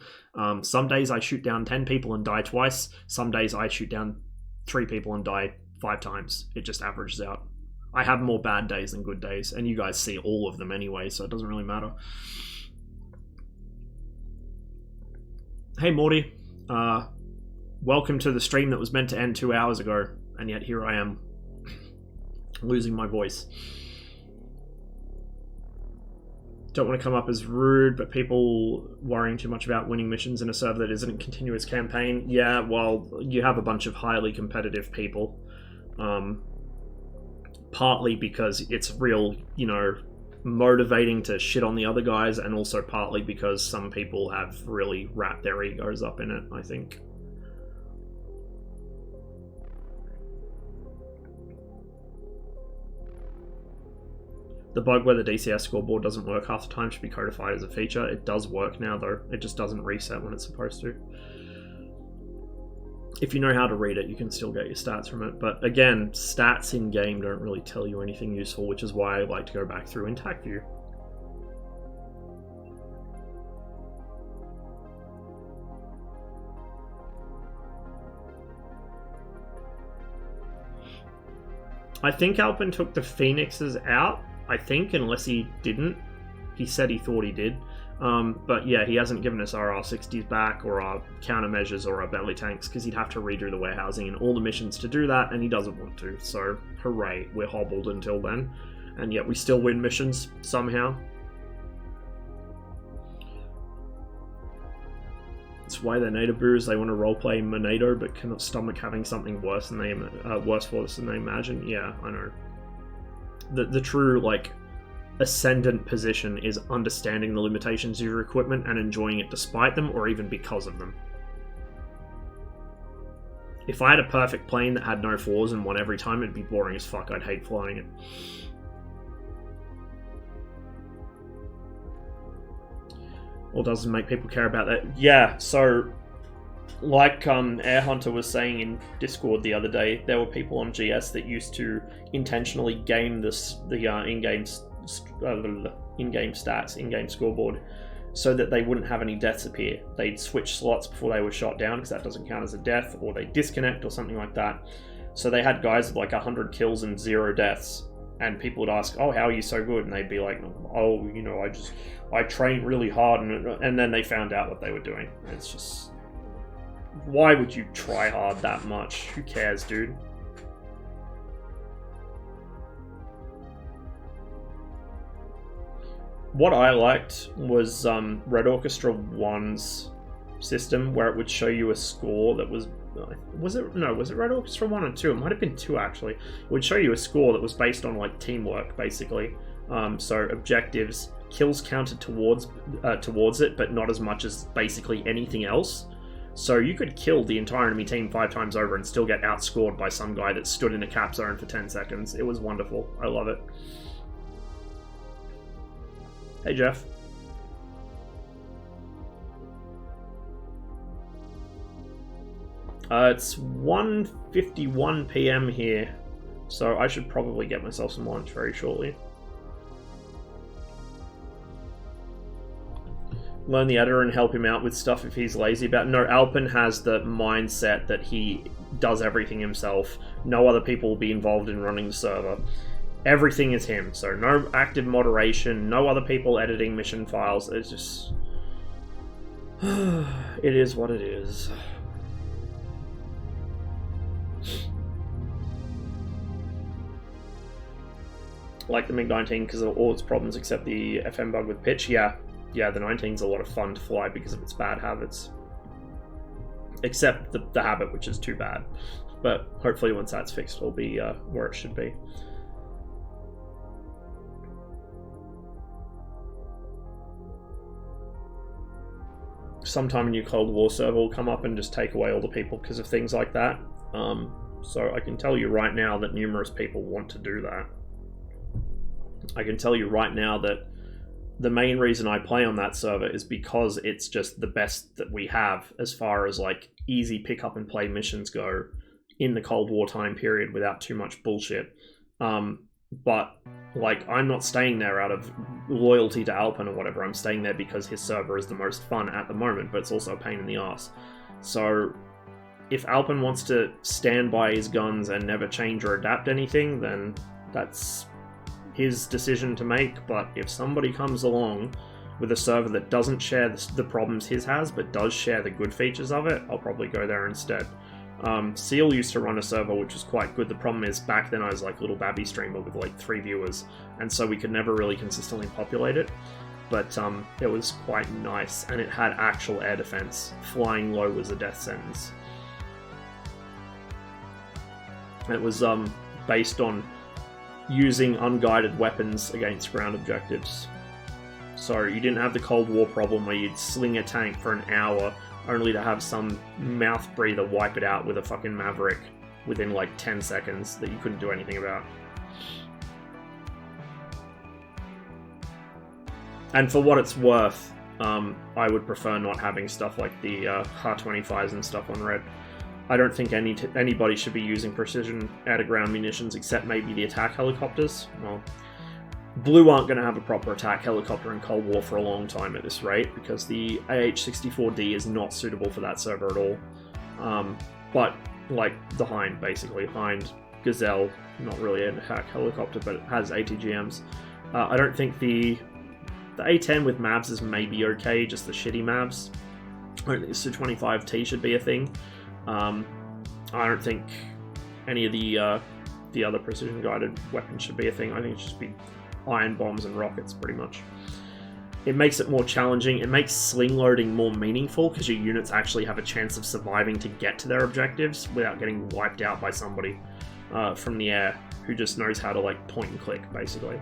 Some days I shoot down 10 people and die twice. Some days I shoot down 3 people and die 5 times. It just averages out. I have more bad days than good days, and you guys see all of them anyway, so it doesn't really matter. Hey Morty, welcome to the stream that was meant to end 2 hours ago, and yet here I am, losing my voice. Don't want to come up as rude, but people worrying too much about winning missions in a server that isn't a continuous campaign. Yeah, well, you have a bunch of highly competitive people. Partly because it's real, you know, motivating to shit on the other guys, and also partly because some people have really wrapped their egos up in it, I think. The bug where the DCS scoreboard doesn't work half the time should be codified as a feature. It does work now though, it just doesn't reset when it's supposed to. If you know how to read it, you can still get your stats from it. But again, stats in-game don't really tell you anything useful, which is why I like to go back through in TACView. I think Alpin took the Phoenixes out, I think, unless he didn't. He said he thought he did. But yeah, he hasn't given us our R60s back, or our countermeasures, or our belly tanks, because he'd have to redo the warehousing and all the missions to do that, and he doesn't want to. So, hooray, we're hobbled until then. And yet we still win missions, somehow. It's why they're NATO boos. They want to roleplay NATO, but cannot stomach having something worse than worse for us than they imagine. Yeah, I know. The true, like, ascendant position is understanding the limitations of your equipment and enjoying it despite them, or even because of them. If I had a perfect plane that had no flaws and won every time, it'd be boring as fuck. I'd hate flying it. Or doesn't make people care about that. Yeah, so like Air Hunter was saying in Discord the other day, there were people on GS that used to intentionally game the in-game stats, in-game scoreboard, so that they wouldn't have any deaths appear. They'd switch slots before they were shot down because that doesn't count as a death, or they disconnect or something like that. So they had guys with like 100 kills and 0 deaths, and people would ask, "Oh, how are you so good?" And they'd be like, "Oh, you know, I train really hard," and then they found out what they were doing. It's just, why would you try hard that much? Who cares, dude? What I liked was Red Orchestra 1's system, where it would show you a score that was it Red Orchestra 1 and 2? It might have been 2 actually. It would show you a score that was based on like teamwork, basically. So objectives, kills counted towards it, but not as much as basically anything else. So you could kill the entire enemy team 5 times over and still get outscored by some guy that stood in a cap zone for 10 seconds. It was wonderful. I love it. Hey, Jeff. It's 1:51 PM here, so I should probably get myself some lunch very shortly. Learn the editor and help him out with stuff if he's lazy about it. No, Alpin has the mindset that he does everything himself. No other people will be involved in running the server. Everything is him, so no active moderation, no other people editing mission files. It's just... it is what it is. Like the MiG-19 because of all its problems except the FM bug with pitch. Yeah, the 19's a lot of fun to fly because of its bad habits. Except the habit, which is too bad. But hopefully once that's fixed, it'll be where it should be. Sometime a new Cold War server will come up and just take away all the people because of things like that. So I can tell you right now that numerous people want to do that. I can tell you right now that the main reason I play on that server is because it's just the best that we have as far as like easy pick up and play missions go in the Cold War time period without too much bullshit. But like, I'm not staying there out of loyalty to Alpin or whatever. I'm staying there because his server is the most fun at the moment, but it's also a pain in the ass. So if Alpin wants to stand by his guns and never change or adapt anything, then that's his decision to make. But if somebody comes along with a server that doesn't share the problems his has, but does share the good features of it, I'll probably go there instead. Seal used to run a server which was quite good. The problem is back then I was like little babby streamer with like 3 viewers, and so we could never really consistently populate it. But it was quite nice, and it had actual air defense. Flying low was a death sentence. It was based on using unguided weapons against ground objectives. So you didn't have the Cold War problem where you'd sling a tank for an hour only to have some mouth breather wipe it out with a fucking Maverick within like 10 seconds that you couldn't do anything about. And for what it's worth, I would prefer not having stuff like the Ha-25s and stuff on Red. I don't think anybody should be using precision air-to-ground munitions except maybe the attack helicopters. Well, Blue aren't going to have a proper attack helicopter in Cold War for a long time at this rate, because the AH-64D is not suitable for that server at all. But, like, the Hind, basically. Hind, Gazelle, not really an attack helicopter, but it has ATGMs. I don't think the A-10 with MAVs is maybe okay, just the shitty MAVs. I don't think the Su-25T should be a thing. I don't think any of the other precision-guided weapons should be a thing. I think it should just be iron bombs and rockets, pretty much. It makes it more challenging. It makes sling loading more meaningful because your units actually have a chance of surviving to get to their objectives without getting wiped out by somebody from the air who just knows how to like point and click, basically.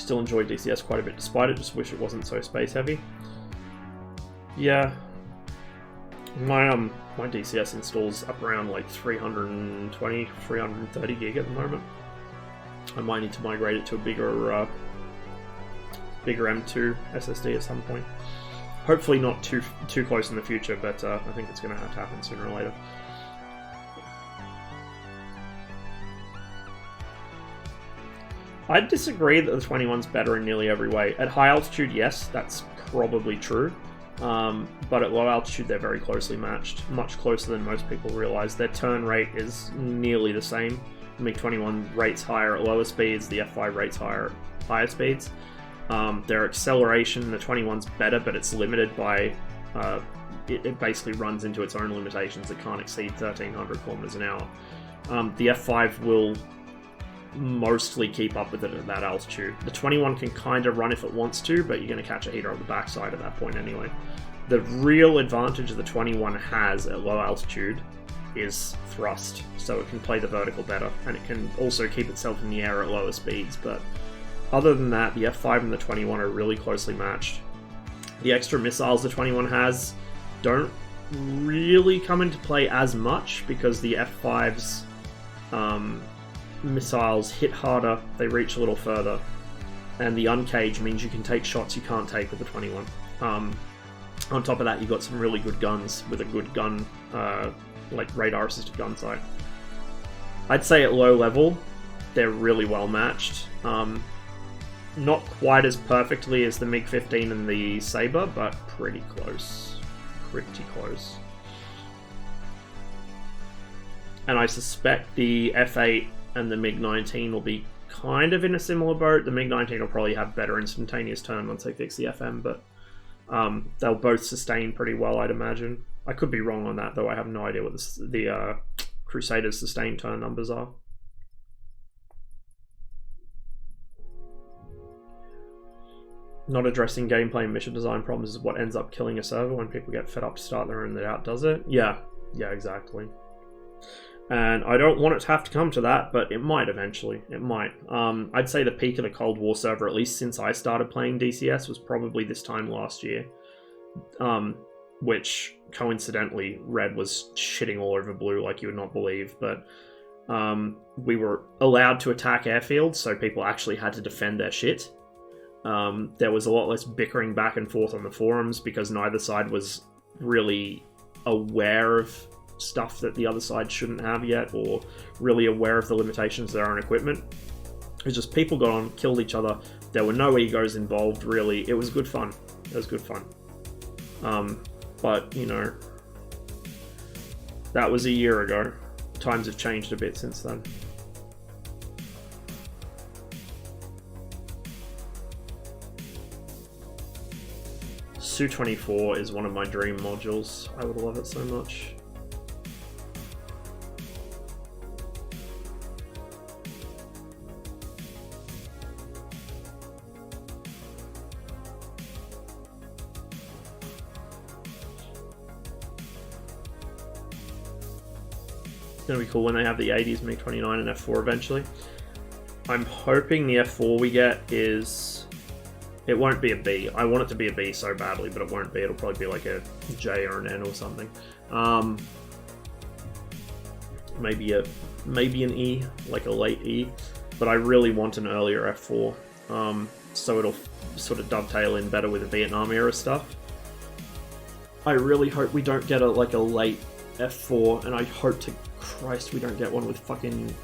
Still enjoy DCS quite a bit despite it, just wish it wasn't so space heavy. Yeah. My DCS installs up around like 320, 330 gig at the moment. I might need to migrate it to a bigger M2 SSD at some point. Hopefully not too close in the future, but I think it's going to have to happen sooner or later. I'd disagree that the 21's better in nearly every way. At high altitude, yes, that's probably true. But at low altitude, they're very closely matched, much closer than most people realize. Their turn rate is nearly the same. The MiG-21 rates higher at lower speeds, the F5 rates higher at higher speeds. Their acceleration, the 21's better, but it's limited by... it basically runs into its own limitations. It can't exceed 1,300 kilometers an hour. The F5 will mostly keep up with it at that altitude. The 21 can kind of run if it wants to, but you're going to catch a heater on the backside at that point anyway. The real advantage the 21 has at low altitude is thrust, so it can play the vertical better, and it can also keep itself in the air at lower speeds, but other than that, the F5 and the 21 are really closely matched. The extra missiles the 21 has don't really come into play as much, because the F5's missiles hit harder, they reach a little further, and the uncage means you can take shots you can't take with the 21. On top of that, you've got some really good guns with a good gun, like radar-assisted gun sight. I'd say at low level, they're really well matched. Not quite as perfectly as the MiG-15 and the Sabre, but pretty close. Pretty close. And I suspect the F8 and the MiG-19 will be kind of in a similar boat. The MiG-19 will probably have better instantaneous turn once they fix the FM, but they'll both sustain pretty well, I'd imagine. I could be wrong on that, though. I have no idea what the Crusader's sustained turn numbers are. Not addressing gameplay and mission design problems is what ends up killing a server when people get fed up to start their own that outdoes it. Yeah, exactly. And I don't want it to have to come to that, but it might eventually. It might. I'd say the peak of the Cold War server, at least since I started playing DCS, was probably this time last year. Which, coincidentally, Red was shitting all over Blue like you would not believe. But we were allowed to attack airfields, so people actually had to defend their shit. There was a lot less bickering back and forth on the forums, because neither side was really aware of stuff that the other side shouldn't have yet, or really aware of the limitations of their own equipment. It was just people got on, killed each other. There were no egos involved, really. It was good fun. It was good fun. But, you know, that was a year ago. Times have changed a bit since then. Su-24 is one of my dream modules. I would love it so much. It's going to be cool when they have the 80s MiG-29 and F4 eventually. I'm hoping the F4 we get is... It won't be a B. I want it to be a B so badly, but it won't be. It'll probably be like a J or an N or something. Maybe an E, like a late E. But I really want an earlier F4, so it'll sort of dovetail in better with the Vietnam era stuff. I really hope we don't get a late F4, and I hope to Christ we don't get one with fucking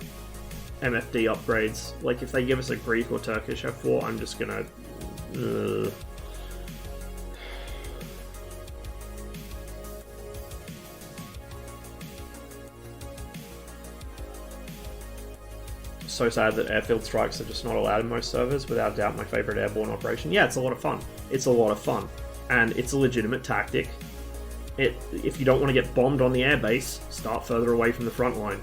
MFD upgrades. Like, if they give us a Greek or Turkish F4, I'm just gonna... So sad that airfield strikes are just not allowed in most servers. Without doubt, my favorite airborne operation. Yeah, it's a lot of fun. It's a lot of fun. And it's a legitimate tactic. If you don't want to get bombed on the airbase, start further away from the front line.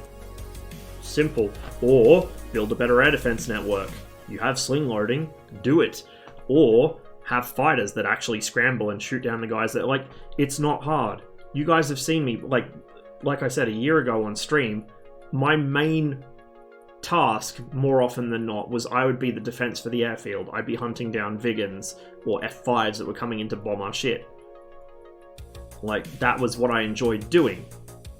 Simple. Or build a better air defense network. You have sling loading, do it. Or have fighters that actually scramble and shoot down the guys that, like, it's not hard. You guys have seen me, like I said a year ago on stream, my main task, more often than not, was I would be the defense for the airfield. I'd be hunting down Vigans or F5s that were coming in to bomb our shit. Like, that was what I enjoyed doing,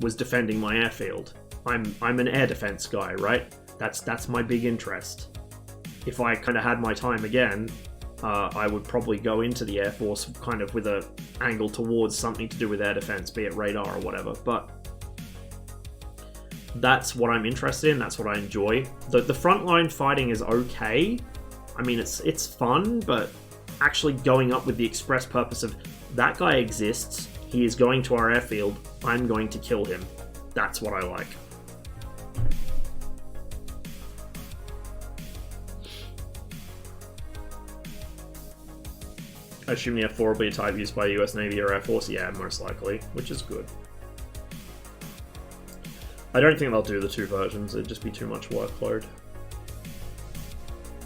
was defending my airfield. I'm an air defense guy, right? That's my big interest. If I kind of had my time again, I would probably go into the Air Force kind of with a angle towards something to do with air defense, be it radar or whatever. But that's what I'm interested in. That's what I enjoy. The frontline fighting is okay. I mean, it's fun, but actually going up with the express purpose of that guy exists. He is going to our airfield. I'm going to kill him. That's what I like. I assume the F4 will be a type used by the US Navy or Air Force. Yeah, most likely, which is good. I don't think they'll do the two versions. It'd just be too much workload.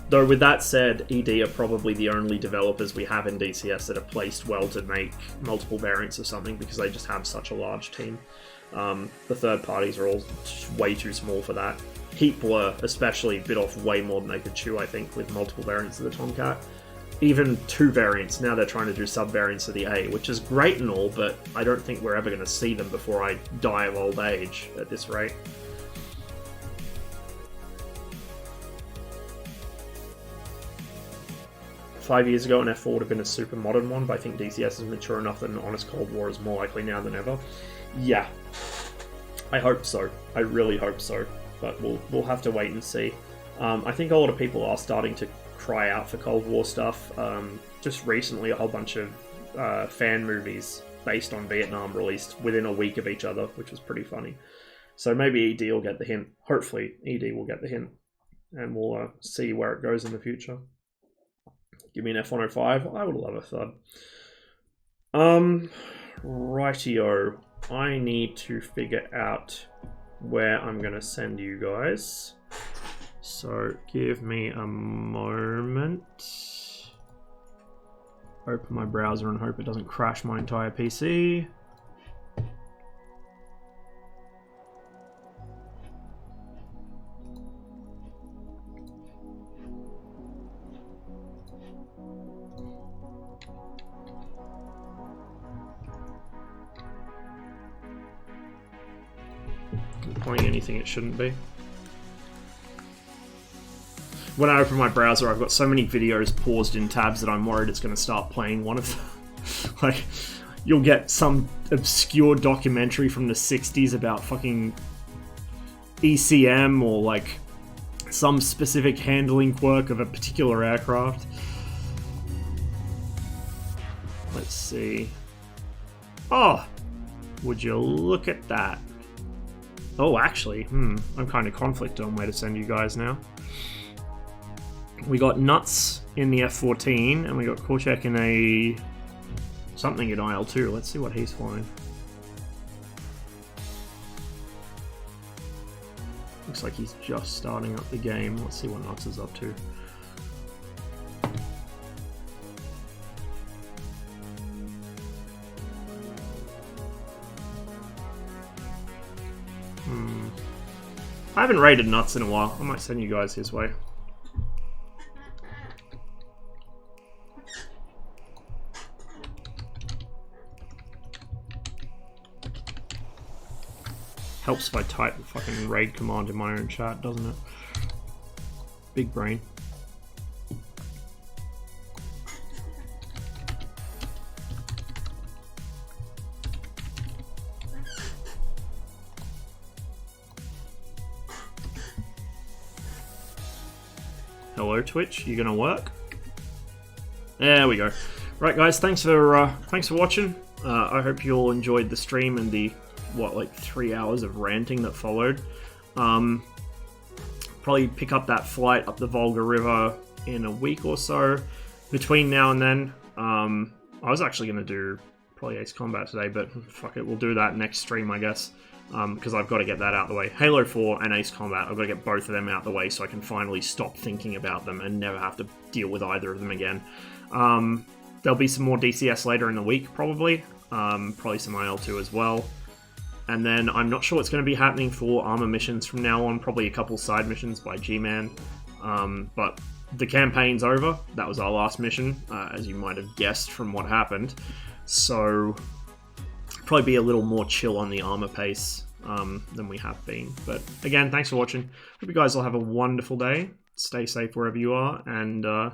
Though with that said, ED are probably the only developers we have in DCS that are placed well to make multiple variants of something because they just have such a large team. The third parties are all way too small for that. Heat Blur especially bit off way more than they could chew, I think, with multiple variants of the Tomcat. Even two variants, now they're trying to do sub-variants of the A, which is great and all, but I don't think we're ever going to see them before I die of old age at this rate. Five years ago, an F4 would have been a super modern one, but I think DCS is mature enough that an honest Cold War is more likely now than ever. Yeah, I hope so. I really hope so, but we'll have to wait and see. I think a lot of people are starting to cry out for Cold War stuff. Just recently, a whole bunch of fan movies based on Vietnam released within a week of each other, which was pretty funny. So maybe ED will get the hint. Hopefully, ED will get the hint, and we'll see where it goes in the future. Give me an F105. I would love a thud. Rightio. I need to figure out where I'm going to send you guys. So give me a moment. Open my browser and hope it doesn't crash my entire PC. Pointing anything it shouldn't be. When I open my browser, I've got so many videos paused in tabs that I'm worried it's going to start playing one of them. Like, you'll get some obscure documentary from the 60s about fucking ECM or like some specific handling quirk of a particular aircraft. Let's see. Oh, would you look at that? Oh, actually, I'm kind of conflicted on where to send you guys now. We got Nuts in the F-14, and we got Korchek in a something in IL-2. Let's see what he's flying. Looks like he's just starting up the game. Let's see what Nuts is up to. I haven't raided Nuts in a while. I might send you guys his way. Helps if I type the fucking raid command in my own chat, doesn't it? Big brain. Hello Twitch, you gonna work? There we go. Right guys, thanks for watching. I hope you all enjoyed the stream and the like 3 hours of ranting that followed. Probably pick up that flight up the Volga River in a week or so. Between now and then, I was actually gonna do probably Ace Combat today, but fuck it, we'll do that next stream, I guess. Because I've got to get that out of the way. Halo 4 and Ace Combat, I've got to get both of them out of the way so I can finally stop thinking about them and never have to deal with either of them again. There'll be some more DCS later in the week, probably. Probably some IL-2 as well. And then I'm not sure what's going to be happening for armor missions from now on. Probably a couple side missions by G-Man. But the campaign's over. That was our last mission, as you might have guessed from what happened. So probably be a little more chill on the armor pace than we have been. But again, thanks for watching. Hope you guys will have a wonderful day. Stay safe wherever you are, and I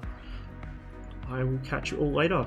will catch you all later.